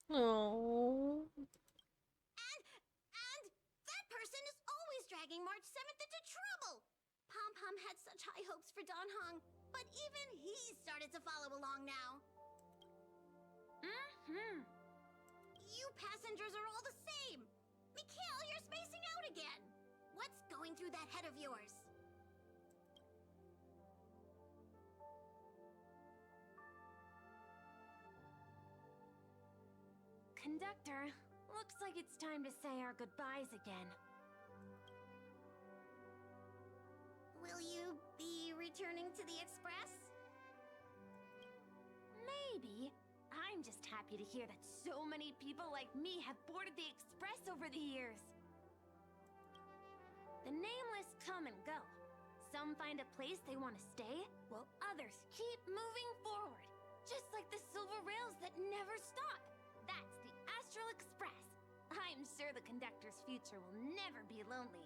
Oh. And that person is always dragging March 7th into trouble. Pom Pom had such high hopes for Don Hong, but even he started to follow along now. You passengers are all the same. Mikhail, you're spacing out again. What's going through that head of yours? Conductor, looks like it's time to say our goodbyes again. Will you be returning to the Express? Maybe. I'm just happy to hear that so many people like me have boarded the Express over the years. The nameless come and go. Some find a place they want to stay, while others keep moving forward. Just like the silver rails that never stop. That's the Astral Express. I'm sure the conductor's future will never be lonely.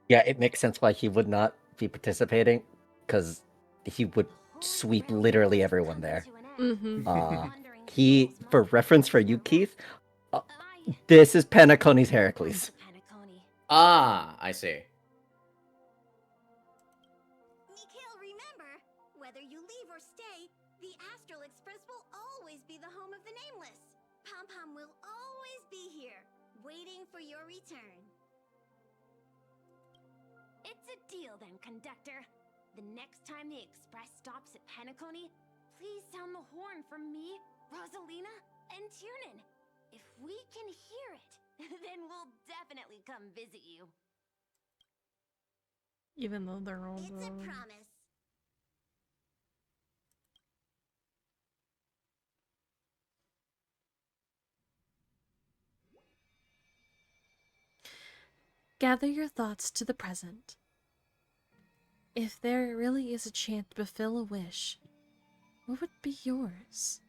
Yeah, it makes sense why he would not be participating, because he would sweep literally everyone there. He, for reference for you, Keith, this is Penacony's Heracles. Ah, I see. Mikhail, remember, whether you leave or stay, the Astral Express will always be the home of the Nameless. Pom Pom will always be here, waiting for your return. It's a deal then, conductor. The next time the Express stops at Penacony, please sound the horn for me, Rosalina, and Tiernan. If we can hear it, then we'll definitely come visit you. Even though they're all It's a promise. Gather your thoughts to the present. if there really is a chance to fulfill a wish, what would be yours?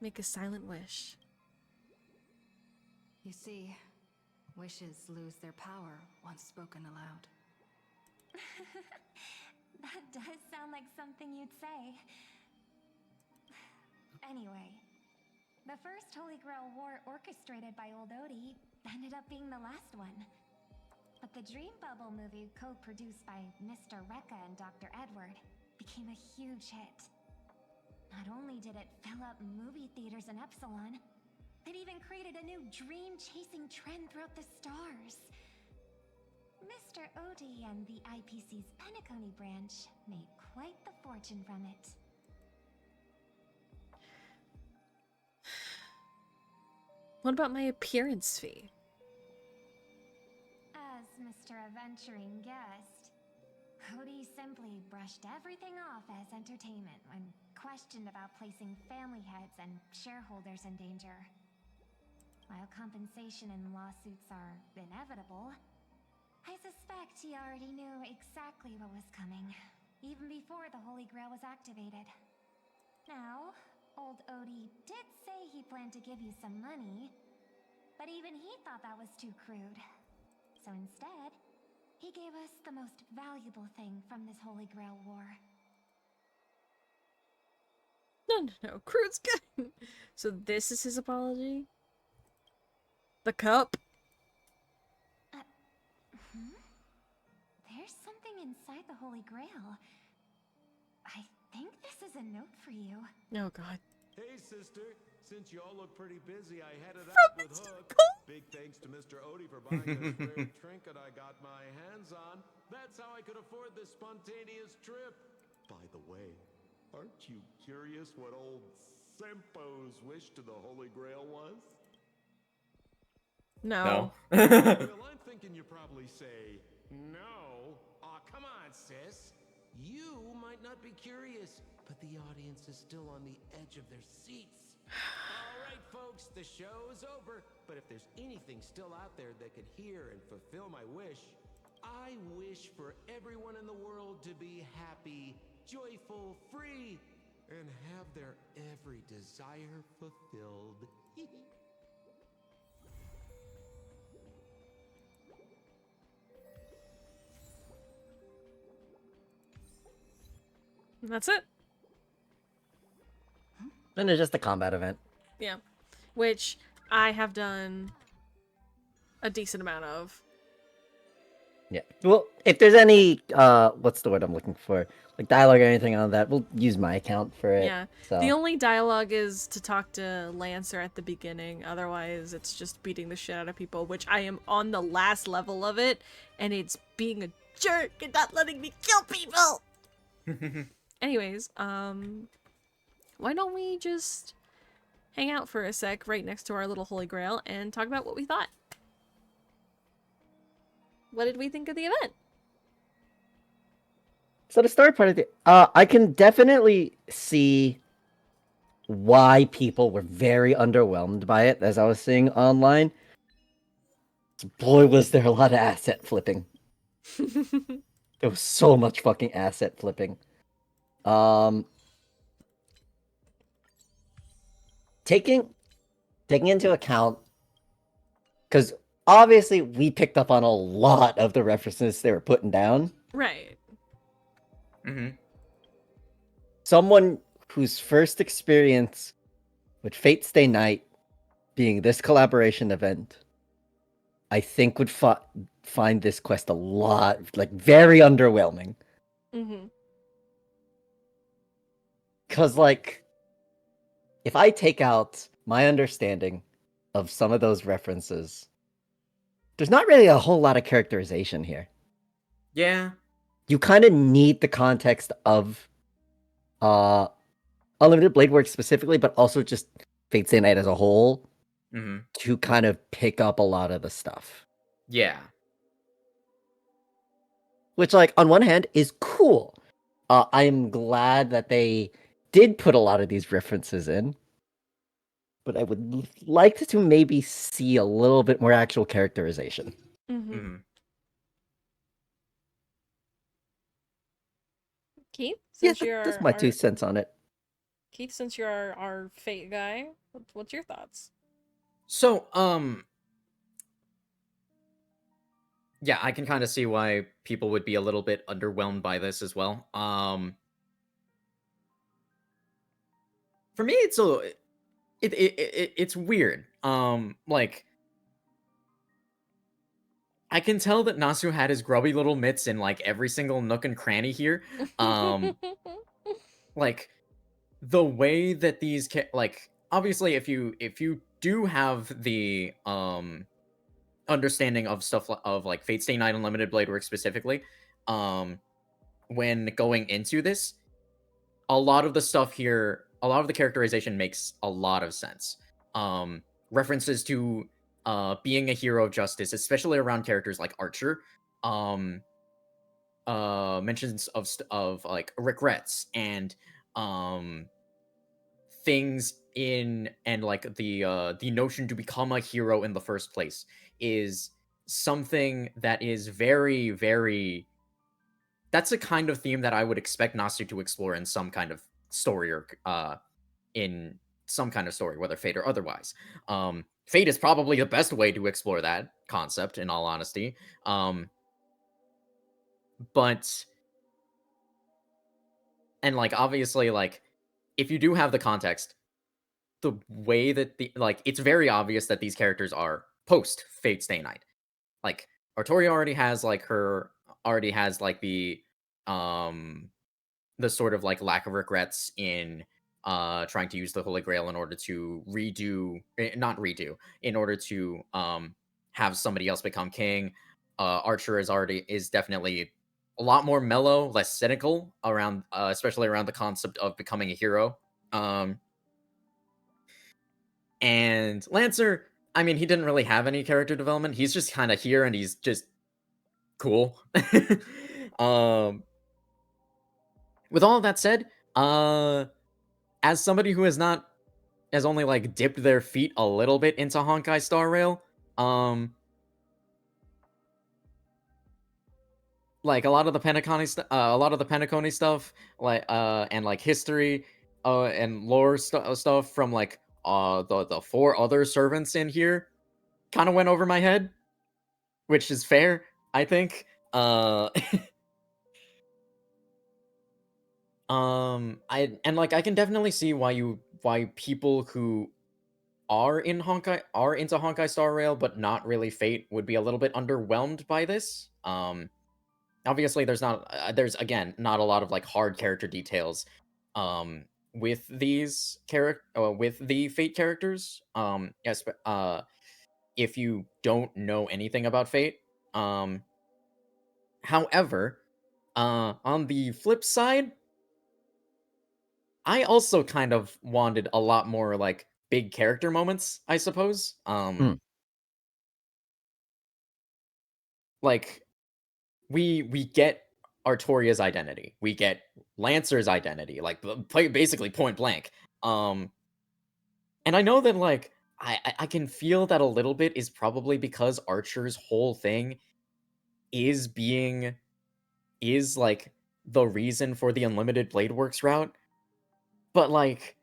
Make a silent wish. You see, wishes lose their power once spoken aloud. That does sound like something you'd say. Anyway, the first Holy Grail War orchestrated by Old Odie ended up being the last one. But the Dream Bubble movie, co-produced by Mr. Rekka and Dr. Edward, became a huge hit. Not only did it fill up movie theaters in Epsilon, it even created a new dream-chasing trend throughout the stars. Mr. Odie and the IPC's Penacony branch made quite the fortune from it. What about my appearance fee? As Mr. Adventuring guessed, Odie simply brushed everything off as entertainment when questioned about placing family heads and shareholders in danger. While compensation and lawsuits are inevitable, I suspect he already knew exactly what was coming, even before the Holy Grail was activated. Now, old Odie did say he planned to give you some money, but even he thought that was too crude. So instead, he gave us the most valuable thing from this Holy Grail War. No, crude's good. So this is his apology? The cup? There's something inside the Holy Grail. I think this is a note for you. Oh god. Hey, sister. Since you all look pretty busy, I headed out with Hook. Big thanks to Mr. Odie for buying this rare trinket I got my hands on. That's how I could afford this spontaneous trip. By the way, aren't you curious what old Sempo's wish to the Holy Grail was? No. Well, I'm thinking you probably say, no. Aw, come on, sis. You might not be curious, but the audience is still on the edge of their seats. All right, folks, the show's over. But if there's anything still out there that could hear and fulfill my wish, I wish for everyone in the world to be happy, joyful, free, and have their every desire fulfilled. That's it? Then it's just a combat event. Yeah. Which I have done a decent amount of. Yeah. Well, if there's any, what's the word I'm looking for? Like dialogue or anything on that, we'll use my account for it. Yeah. So. The only dialogue is to talk to Lancer at the beginning. Otherwise, it's just beating the shit out of people, which I am on the last level of it, and it's being a jerk and not letting me kill people! Anyways, why don't we just hang out for a sec right next to our little Holy Grail and talk about what we thought? What did we think of the event? So the story part of the, I can definitely see why people were very underwhelmed by it, as I was seeing online. Boy, was there a lot of asset flipping. There was so much fucking asset flipping. Taking into account, because obviously we picked up on a lot of the references they were putting down. Right. Mm-hmm. Someone whose first experience with Fate Stay Night being this collaboration event, I think would find this quest a lot, like, very underwhelming. Mm-hmm. Because, like, if I take out my understanding of some of those references, there's not really a whole lot of characterization here. Yeah. You kind of need the context of Unlimited Blade Works specifically, but also just Fate Stay Night as a whole to kind of pick up a lot of the stuff. Yeah. Which, like, on one hand is cool. I am glad that they did put a lot of these references in, but I would like to maybe see a little bit more actual characterization. Mm-hmm. Keith, Yeah, since you're that's my 2 cents on it. Keith, since you're our fate guy, what's your thoughts? So, yeah, I can kind of see why people would be a little bit underwhelmed by this as well. For me, it's weird. Like, I can tell that Nasu had his grubby little mitts in like every single nook and cranny here. Like the way that these like obviously if you do have the understanding of stuff of like Fate Stay Night Unlimited Blade Work specifically, when going into this, a lot of the stuff here, a lot of the characterization makes a lot of sense. References to being a hero of justice, especially around characters like Archer, mentions of like regrets and things in and like the notion to become a hero in the first place is something that is very that's a kind of theme that I would expect Nasu to explore in some kind of story or in some kind of story, whether Fate or otherwise. Fate is probably the best way to explore that concept, in all honesty. But and like obviously, like if you do have the context, the way that the like it's very obvious that these characters are post Fate Stay Night. Like Artoria already has like the sort of like lack of regrets in trying to use the Holy Grail in order to not redo, in order to have somebody else become king. Archer is definitely a lot more mellow, less cynical around especially around the concept of becoming a hero. And Lancer, I mean, he didn't really have any character development. He's just kind of here and he's just cool. With all of that said, as somebody who has only like dipped their feet a little bit into Honkai Star Rail, like a lot of the Penacony stuff, like and like history, and lore stuff from like the four other servants in here, kind of went over my head, which is fair, I think. I can definitely see why people who are into Honkai Star Rail but not really Fate would be a little bit underwhelmed by this. Obviously there's again not a lot of like hard character details with with the Fate characters. If you don't know anything about Fate. However, on the flip side, I also kind of wanted a lot more like big character moments, I suppose. Like we get Artoria's identity, we get Lancer's identity, like basically point blank. And I know that like I can feel that a little bit is probably because Archer's whole thing is like the reason for the Unlimited Blade Works route. But like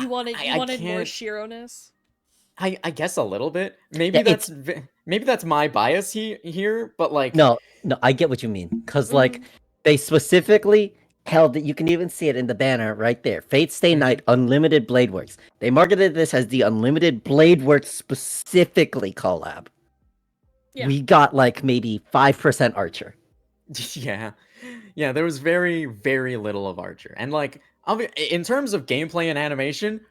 You wanted more Shiro-ness? I guess a little bit. Maybe that's my bias here, but like No, I get what you mean. Because like they specifically held that you can even see it in the banner right there. Fate Stay Night Unlimited Blade Works. They marketed this as the Unlimited Blade Works specifically collab. Yeah. We got like maybe 5% Archer. Yeah. Yeah, there was very, very little of Archer. And like in terms of gameplay and animation,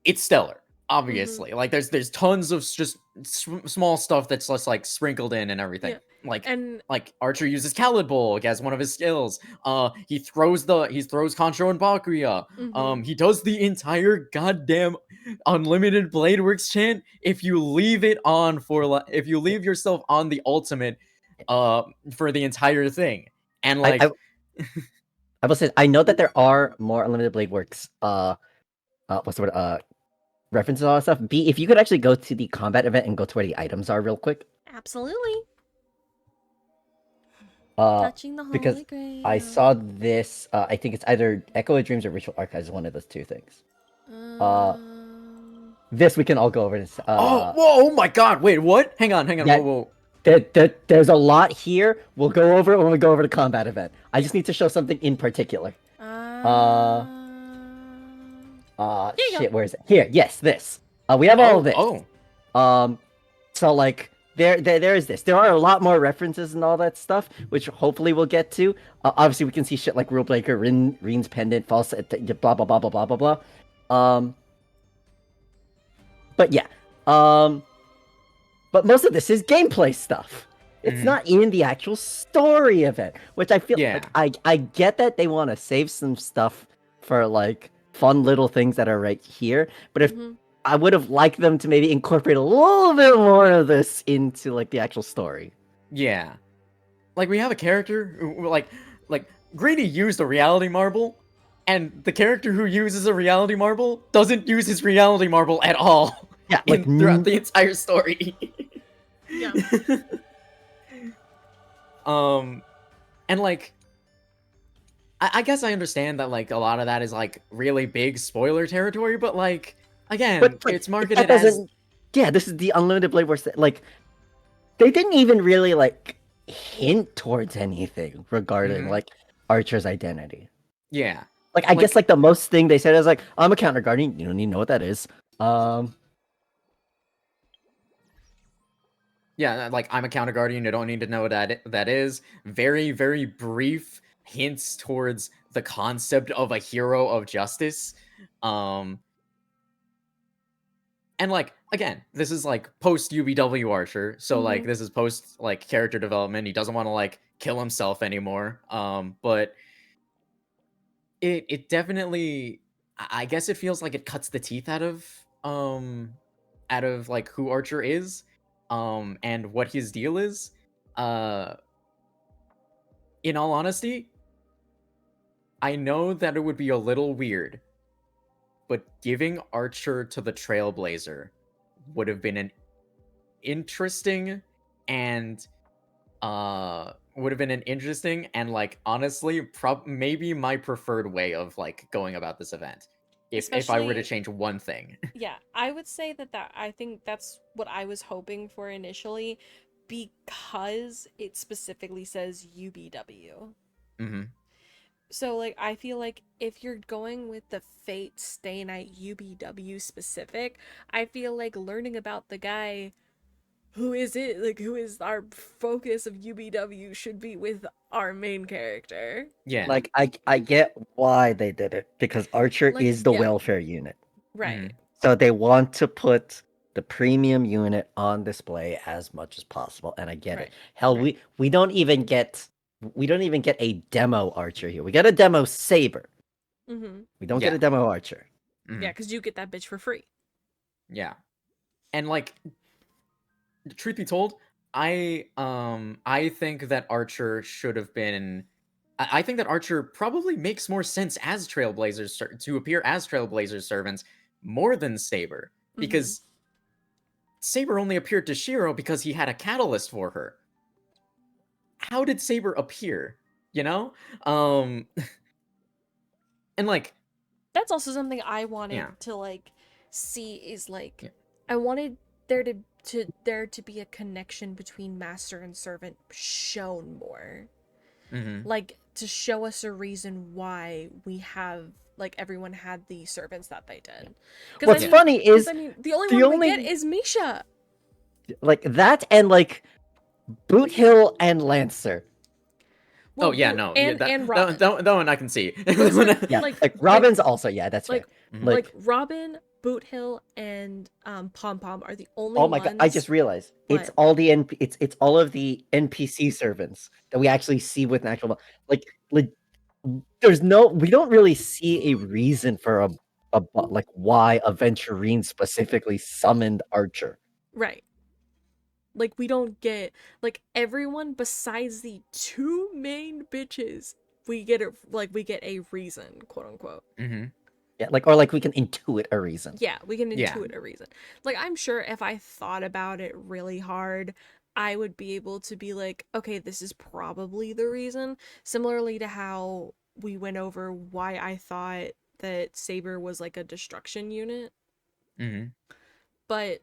it's stellar. Obviously, like there's tons of just small stuff that's just like sprinkled in and everything. Yeah. Like Archer uses Khaled Bowl as one of his skills. He throws Concho and Bakuya. He does the entire goddamn Unlimited Blade Works chant if you leave yourself on the ultimate for the entire thing. And like I will say I know that there are more Unlimited Blade Works what's the word references all that stuff. B, if you could actually go to the combat event and go to where the items are real quick. Absolutely. Touching the Because Holy Grail. I saw this. I think it's either Echo of Dreams or Ritual Archives. One of those two things. This we can all go over. This. Whoa! Oh my God! Wait, what? Hang on. Yeah, Whoa. there's a lot here. We'll go over it when we go over the combat event. I just need to show something in particular. Shit, where is it? Here, yes, this. We have all of this. So like, there is this. There are a lot more references and all that stuff, which hopefully we'll get to. Obviously, we can see shit like Rule Breaker, Reen's Pendant, False, blah blah blah blah blah blah blah. But yeah. But most of this is gameplay stuff. It's not in the actual story event, which I feel like I get that they want to save some stuff for like fun little things that are right here, but if I would have liked them to maybe incorporate a little bit more of this into like the actual story. Yeah. Like we have a character who, like Grady used a reality marble, and the character who uses a reality marble doesn't use his reality marble at all. Yeah, like throughout the entire story. Yeah. And like, I guess I understand that like a lot of that is like really big spoiler territory, but like again, it's marketed as this is the Unlimited Blade Wars. Like, they didn't even really like hint towards anything regarding like Archer's identity. Yeah. Like I guess like the most thing they said is like, I'm a counter guardian. You don't need to know what that is. Yeah, like I'm a counter guardian. You don't need to know what that is. Very, very brief hints towards the concept of a hero of justice. And like again, this is like post UBW Archer, so like this is post like character development. He doesn't want to like kill himself anymore. But it definitely, I guess it feels like it cuts the teeth out of like who Archer is. And what his deal is. In all honesty, I know that it would be a little weird, but giving Archer to the Trailblazer would have been an interesting and like honestly maybe my preferred way of like going about this event. If I were to change one thing. Yeah, I would say that I think that's what I was hoping for initially, because it specifically says UBW. So like I feel like if you're going with the Fate Stay Night UBW specific, I feel like learning about the guy who is our focus of UBW should be with our main character. Yeah. Like I get why they did it, because Archer Like, is the yeah. welfare unit. Right. So they want to put the premium unit on display as much as possible, and I get it. Hell, we don't even get a demo Archer here. We get a demo Saber. We don't get a demo Archer. Yeah, because you get that bitch for free. Yeah. And like, truth be told, I think that Archer should have been. I think that Archer probably makes more sense as Trailblazers to appear as Trailblazers servants more than Saber, because Saber only appeared to Shiro because he had a catalyst for her. How did Saber appear? You know, and like that's also something I wanted to like see is like I wanted there to be a connection between master and servant shown more. Like to show us a reason why we have like everyone had the servants that they did. What's funny is the only one we get is Misha. Like that, and like Boot Hill and Lancer. Well, no, and Robin. That one I can see. Like Robin's also that's like fair. Like Robin, Boot Hill, and Pom Pom are the only. Oh my god! I just realized it's all the it's all of the NPC servants that we actually see with an actual like. There's no, we don't really see a reason for like why Aventurine specifically summoned Archer. Right. Like we don't get like everyone besides the two main bitches. We get a reason, quote unquote. Yeah, like, or like we can intuit a reason. Yeah, we can intuit a reason. Like I'm sure if I thought about it really hard, I would be able to be like, okay, this is probably the reason. Similarly to how we went over why I thought that Saber was like a destruction unit. Mm-hmm. But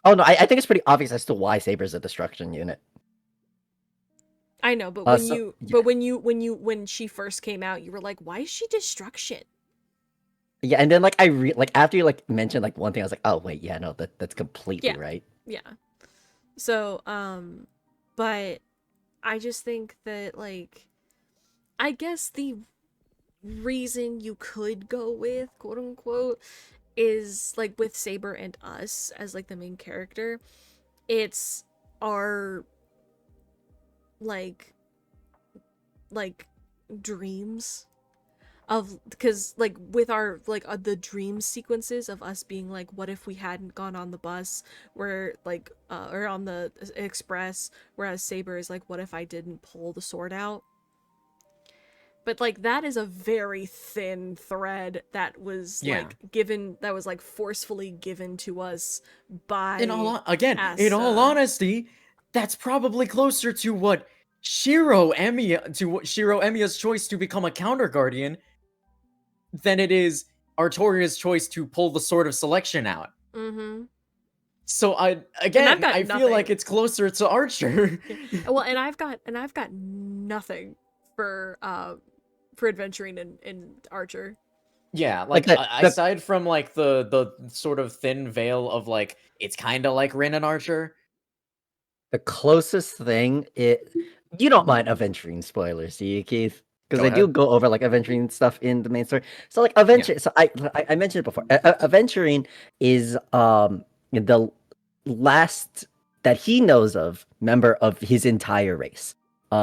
Oh no, I think it's pretty obvious as to why Saber's a destruction unit. I know, but when she first came out, you were like, why is she destruction? Yeah, and then like like after you like mentioned like one thing, I was like, oh wait, yeah, no, that's completely right. Yeah. So, but I just think that like, I guess the reason you could go with, quote unquote, is like with Saber and us as like the main character, it's our like dreams of, because like with our like the dream sequences of us being like, what if we hadn't gone on the bus where like or on the express, whereas Saber is like, what if I didn't pull the sword out. But like that is a very thin thread that was like given, that was like forcefully given to us by in all honesty, that's probably closer to what Shiro Emiya's choice to become a counter guardian than it is Artoria's choice to pull the Sword of Selection out. Mm-hmm. So I feel like it's closer to Archer. Well, and I've got nothing for adventuring in Archer. Yeah, like aside from like the sort of thin veil of like it's kind of like Rin and Archer. The closest thing you don't mind aventuring spoilers, do you, Keith? Because they do go over like aventuring stuff in the main story. So like aventuring, so I mentioned it before. Aventuring is the last that he knows of member of his entire race. He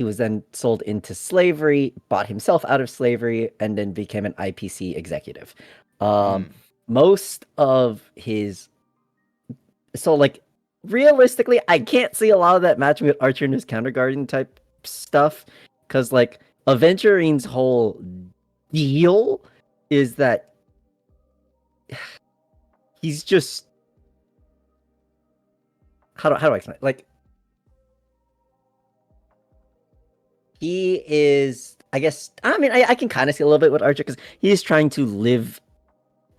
was then sold into slavery, bought himself out of slavery, and then became an IPC executive. Most of his, so like realistically, I can't see a lot of that matching with Archer and his counter guardian type stuff, because like Aventurine's whole deal is that he's just, how do I explain it? Like, he is, I guess, I mean, I can kind of see a little bit with Archer, because he is trying to live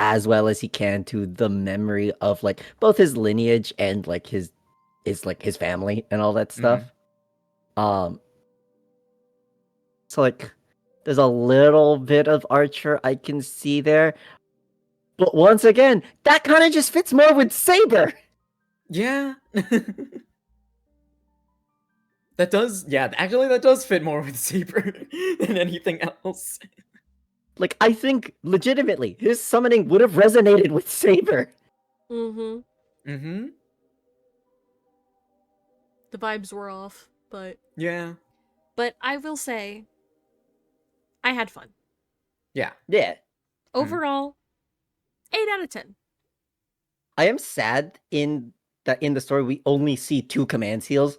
as well as he can to the memory of like both his lineage and like his family and all that stuff. So like there's a little bit of Archer I can see there. But once again, that kind of just fits more with Saber. Yeah. That does fit more with Saber than anything else. Like, I think legitimately his summoning would have resonated with Saber. Mm-hmm. Mm-hmm. The vibes were off, but yeah. But I will say, I had fun. Yeah. Overall, 8 out of 10. I am sad in the story we only see 2 command seals.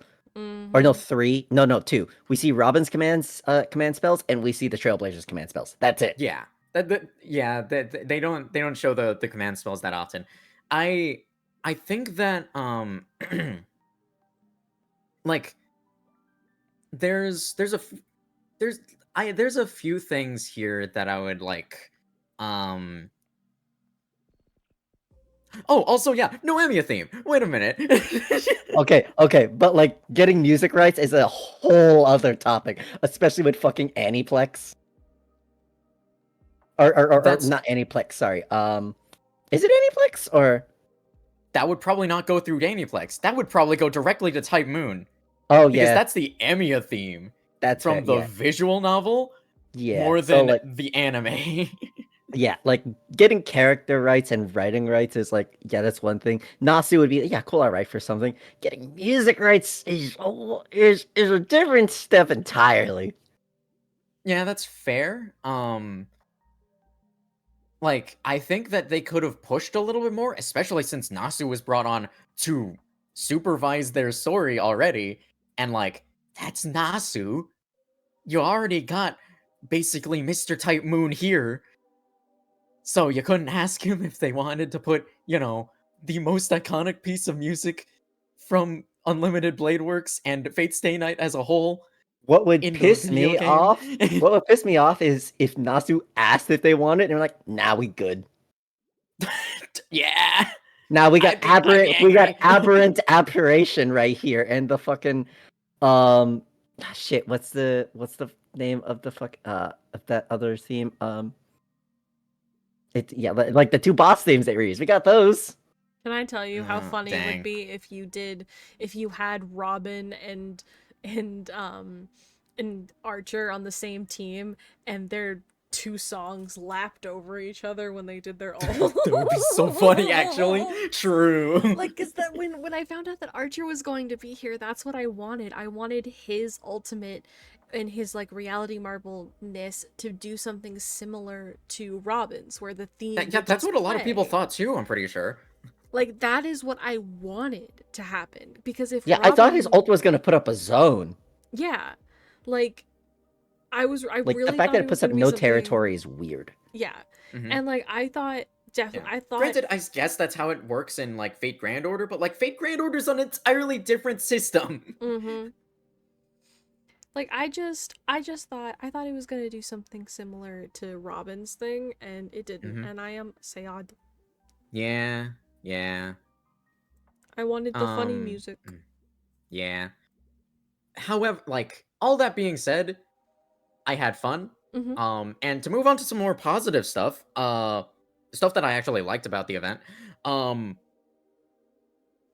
Or no, 3. No, 2. We see Robin's command spells, and we see the Trailblazers command spells. That's it. Yeah. They don't show the command spells that often. I think that like there's a few things here that I would like Oh, also, yeah, no Emiya theme. Wait a minute. okay, but like getting music rights is a whole other topic, especially with fucking Aniplex. Or not Aniplex, sorry. Is it Aniplex or? That would probably not go through Aniplex. That would probably go directly to Type Moon. Oh, because yeah. that's the Emiya theme. That's from the visual novel. Yeah, more so, than like, the anime. Yeah, like getting character rights and writing rights is like, yeah, that's one thing. Nasu would be, yeah, cool, I write for something. Getting music rights is a different step entirely. Yeah, that's fair. Like, I think that they could have pushed a little bit more, especially since Nasu was brought on to supervise their story already. And like, that's Nasu. You already got basically Mr. Type Moon here. So you couldn't ask him if they wanted to put, you know, the most iconic piece of music from Unlimited Blade Works and Fate Stay Night as a whole What would into a piss video me game? off? What would piss me off is if Nasu asked if they wanted, and they're like, "Nah, we good." Yeah. Now we got I'd be we got angry. aberrant aberration right here, and the fucking shit. What's the name of the of that other theme? It yeah, like the two boss themes they reused. We got those. Can I tell you how funny it would dang. be if you had Robin and and Archer on the same team and their two songs lapped over each other when they did their all. That would be so funny, actually. True. Like, cause that when I found out that Archer was going to be here, that's what I wanted. I wanted his ultimate and his like reality marble-ness to do something similar to Robin's, where the theme Yeah, would that's just what a lot of people play. thought too, I'm pretty sure. Like, that is what I wanted to happen. Because if Yeah, I thought his Robin, ult was gonna put up a zone. yeah, like I Like the really fact thought that it it was puts up gonna be no something. territory is weird. Yeah, Mhm. and like I thought definitely, Yeah. I thought Granted, I guess that's how it works in like Fate Grand Order, but like Fate Grand Order's an entirely different system. mm-hmm. Like I thought it was gonna do something similar to Robin's thing, and it didn't. Mhm. And I am sad. Yeah, yeah. I wanted the funny music. Yeah. However, like all that being said, I had fun. Mhm. And to move on to some more positive stuff, stuff that I actually liked about the event,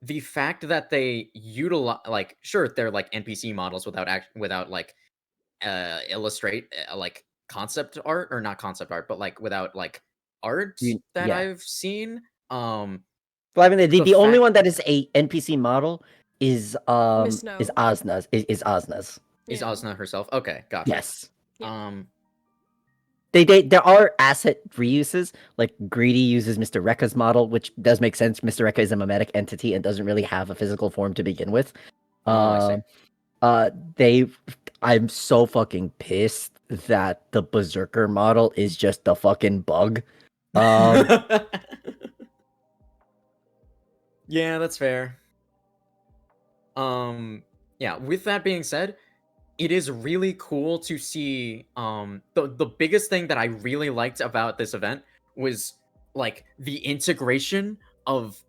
the fact that they utilize, like, sure, they're like NPC models without like illustrate like concept art, or not concept art, but like without like art that Yeah. I've seen. Well, I mean, the only fact- one that is a NPC model is Miss No. Asna's is Asna's. Is Yeah. Asuna herself? Okay, gotcha. Yes. Yeah. There are asset reuses. Like Greedy uses Mr. Rekka's model, which does make sense. Mr. Rekka is a mimetic entity and doesn't really have a physical form to begin with. Oh, I see. I'm so fucking pissed that the Berserker model is just a fucking bug. Yeah, that's fair. Yeah, with that being said, it is really cool to see the biggest thing that I really liked about this event was like the integration of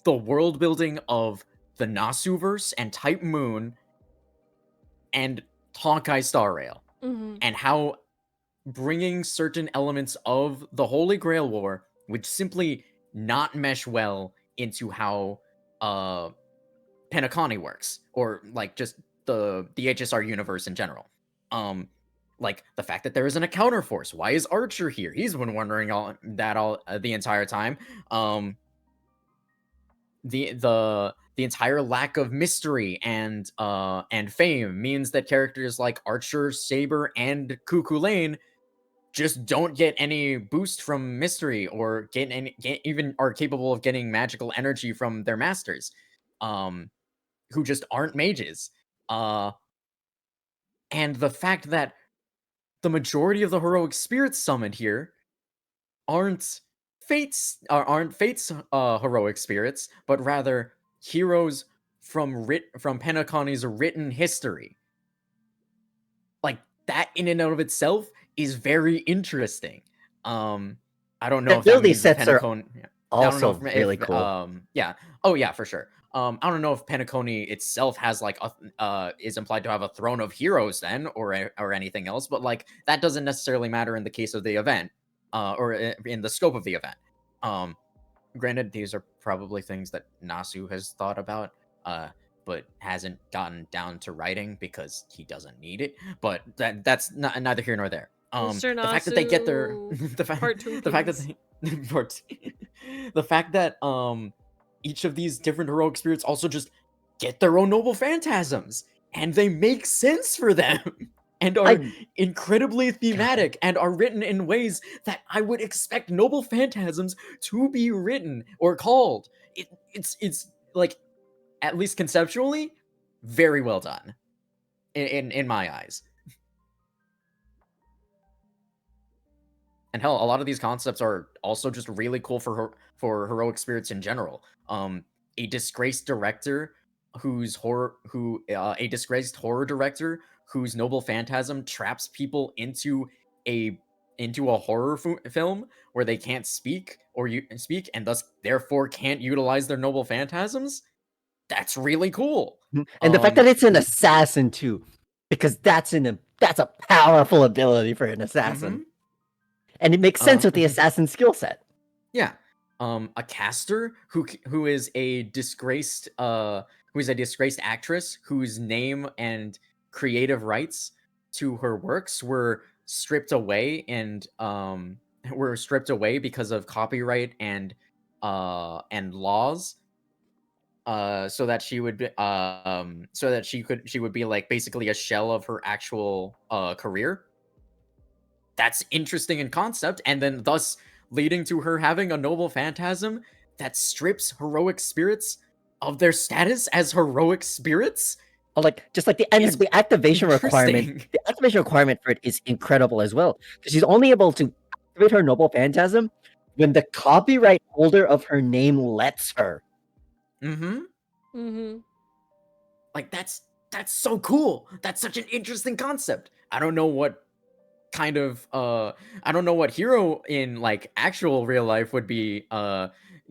the world building of the Nasuverse and Type Moon and Honkai Star Rail, Mm-hmm. and how bringing certain elements of the Holy Grail War would simply not mesh well into how Penacony works, or like just the HSR universe in general. Like the fact that there isn't a counterforce. Why is Archer here? He's been wondering all the entire time. The entire lack of mystery and fame means that characters like Archer, Saber, and Cuckoo Lane just don't get any boost from mystery, or even are capable of getting magical energy from their masters, who just aren't mages. And the fact that the majority of the heroic spirits summoned here aren't Fate's heroic spirits, but rather heroes from Penacony's written history. Like that in and of itself is very interesting. I don't know The if that ability means that sets are Penacony. I don't know also really cool. Yeah. Oh yeah, for sure. I don't know if Penacony itself has like is implied to have a throne of heroes then, or anything else, but like that doesn't necessarily matter in the case of the event, or in the scope of the event. Granted, these are probably things that Nasu has thought about, but hasn't gotten down to writing because he doesn't need it. But that's neither here nor there. Mr. The fact that they get their Part two the fact that the fact that each of these different heroic spirits also just get their own noble phantasms, and they make sense for them, and are incredibly thematic, and are written in ways that I would expect noble phantasms to be written or called. It's like, at least conceptually, very well done in my eyes. and hell, a lot of these concepts are also just really cool for heroic spirits in general. A disgraced director a disgraced horror director whose noble phantasm traps people into a horror film where they can't speak and thus therefore can't utilize their noble phantasms. That's really cool. And the fact that it's an assassin too, because that's a powerful ability for an assassin. And it makes sense with the assassin skill set. Yeah. A caster who is a disgraced actress whose name and creative rights to her works were stripped away because of copyright and laws, so that she would be like basically a shell of her actual career. That's interesting in concept, and then thus leading to her having a noble phantasm that strips heroic spirits of their status as heroic spirits. Oh, like just like the activation requirement. The activation requirement for it is incredible as well, because she's only able to activate her noble phantasm when the copyright holder of her name lets her. Like that's so cool. That's such an interesting concept. I don't know what hero in like actual real life would be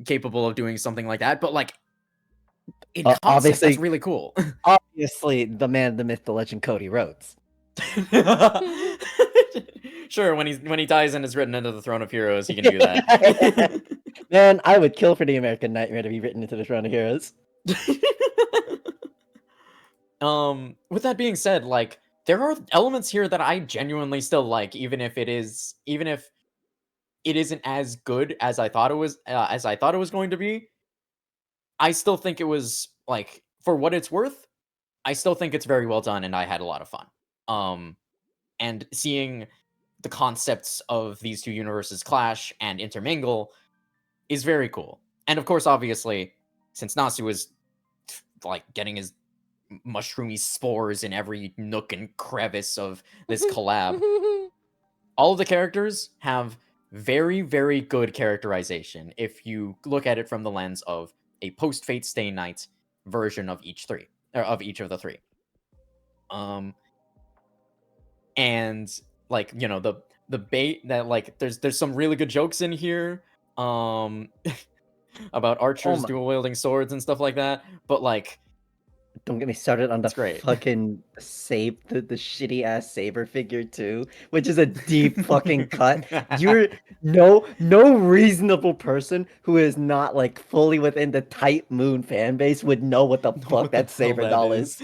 capable of doing something like that, but like in concept, that's really cool. Obviously, the man, the myth, the legend, Cody Rhodes. Sure, when he dies and is written into the Throne of Heroes, he can do that. Man, I would kill for the American Nightmare to be written into the Throne of Heroes. With that being said, like there are elements here that I genuinely still like, even if it isn't as good as I thought it was going to be. I still think it was, like, for what it's worth, I still think it's very well done, and I had a lot of fun. And seeing the concepts of these two universes clash and intermingle is very cool. And of course, obviously, since Nasu is like getting his mushroomy spores in every nook and crevice of this collab, all of the characters have very, very good characterization if you look at it from the lens of a post-Fate Stay Night version of each of the three. And like, you know, the bait that like there's some really good jokes in here about archers dual wielding swords and stuff like that, but like don't get me started on the great. fucking the shitty ass saber figure too, which is a deep fucking cut. You're no reasonable person who is not like fully within the Type Moon fan base would know what the fuck that saber doll is.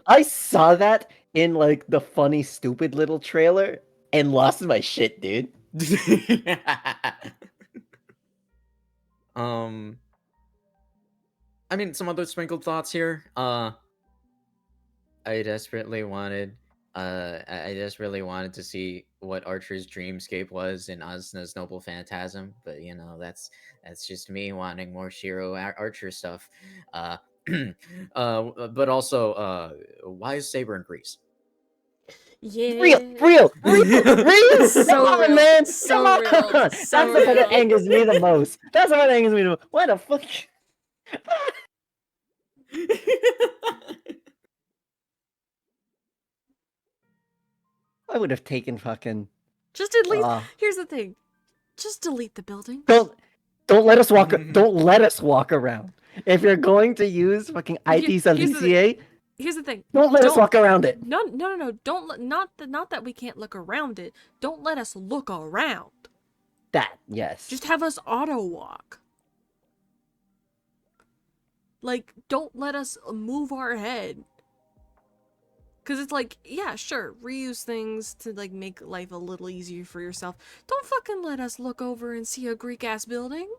I saw that in like the funny stupid little trailer and lost my shit, dude. I mean, some other sprinkled thoughts here. I desperately wanted to see what Archer's dreamscape was in Asna's Noble Phantasm, but you know, that's just me wanting more Shiro Archer stuff. But also, why is Saber in Greece? Yeah. Real. So Come on, real. man. So Come on. real. That's the part that angers me the most. That's the part that angers me the most. What the fuck? I would have taken fucking. Just at least. Here's the thing. Just delete the building. Don't let us walk. Don't let us walk around. If you're going to use fucking IT Saliciae, here's the thing. Don't let us walk around it. No. Don't not that we can't look around it. Don't let us look around. That, yes. Just have us auto walk. Like, don't let us move our head. Cause it's like, yeah, sure, reuse things to like make life a little easier for yourself. Don't fucking let us look over and see a Greek ass building.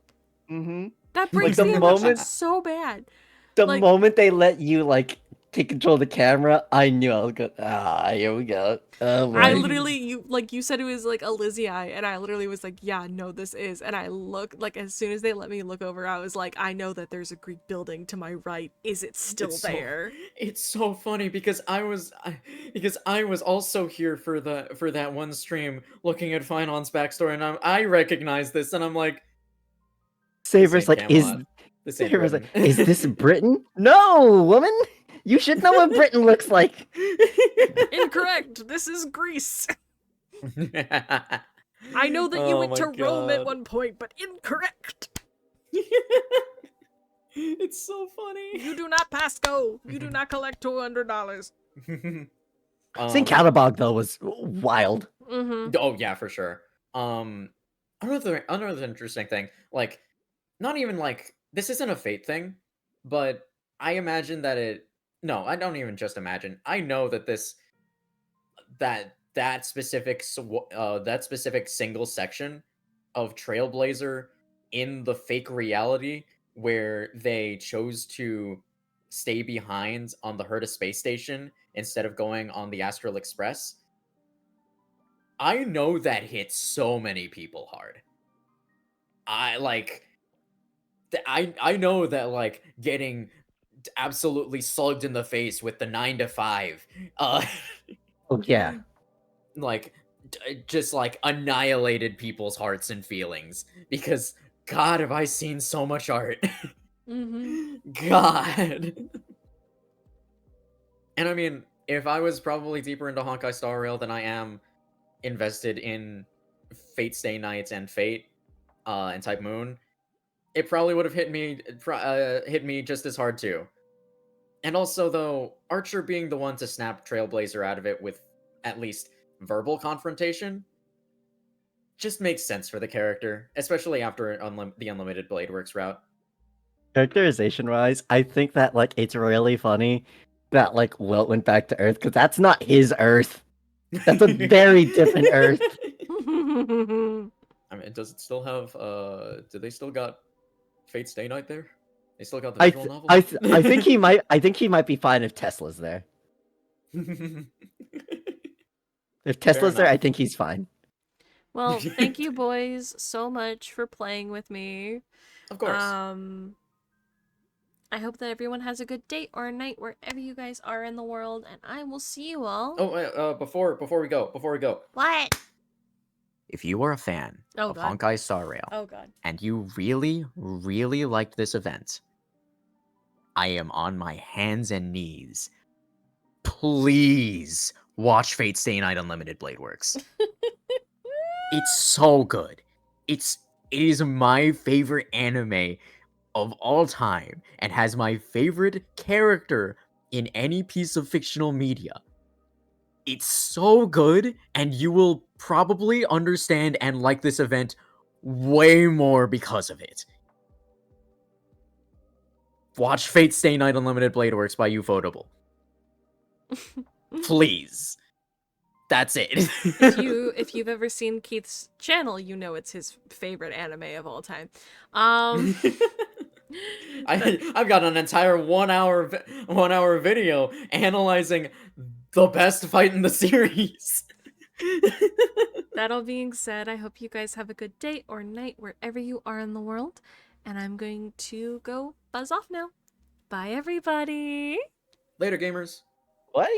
Mm-hmm. That breaks like the moment so bad. The moment they let you like take control of the camera, I knew I was going. Ah, here we go. Oh I boy. literally, you said it was like a Lizzie eye, and I literally was like, yeah, no, this is. And I look, like, as soon as they let me look over, I was like, I know that there's a Greek building to my right. Is it still there? It's so funny because I was also here for that one stream looking at Finon's backstory, and I recognize this, and I'm like, Saber's like, this ain't Saber's like, Britain. is this Britain? No, woman! You should know what Britain looks like! Incorrect! This is Greece! I know that you Oh went my to Rome at God. one point, but incorrect! It's so funny. You do not pass go! You do not collect $200. St. Catabog, though, was wild. Mm-hmm. Oh yeah, for sure. Another interesting thing, like, not even like this isn't a fate thing, but I imagine that it. No, I don't even just imagine. I know that that specific single section of Trailblazer in the fake reality where they chose to stay behind on the Herta space station instead of going on the Astral Express. I know that hit so many people hard. I know that, like, getting absolutely slugged in the face with the 9 to 5 Oh yeah. like just like annihilated people's hearts and feelings, because God, have I seen so much art. Mm-hmm. God. And I mean, if I was probably deeper into Honkai Star Rail than I am invested in Fate Stay Nights and Fate and Type Moon, it probably would have hit me just as hard too. And also, though, Archer being the one to snap Trailblazer out of it with at least verbal confrontation just makes sense for the character, especially after the Unlimited Blade Works route. Characterization wise, I think that like it's really funny that like Wilt went back to Earth, because that's not his Earth. That's a very different Earth. I mean, does it still have do they still got Fate Stay Night there? They still got the visual novel? I think he might. I think he might be fine if Tesla's there. If Tesla's there, I think he's fine. Well, thank you boys so much for playing with me. Of course. I hope that everyone has a good day or night wherever you guys are in the world, and I will see you all. Oh, before we go. What? If you are a fan of God. Honkai Star Rail, Oh God. and you really, really liked this event, I am on my hands and knees. Please watch Fate Stay Night Unlimited Blade Works. It's so good. It is my favorite anime of all time, and has my favorite character in any piece of fictional media. It's so good, and you will probably understand and like this event way more because of it. Watch Fate Stay Night Unlimited Blade Works by Ufotable. Please. That's it. If you've ever seen Keith's channel, you know it's his favorite anime of all time. I've got an entire 1 hour video analyzing the best fight in the series. That all being said, I hope you guys have a good day or night wherever you are in the world, and I'm going to go buzz off now. Bye, everybody. Later, gamers. What?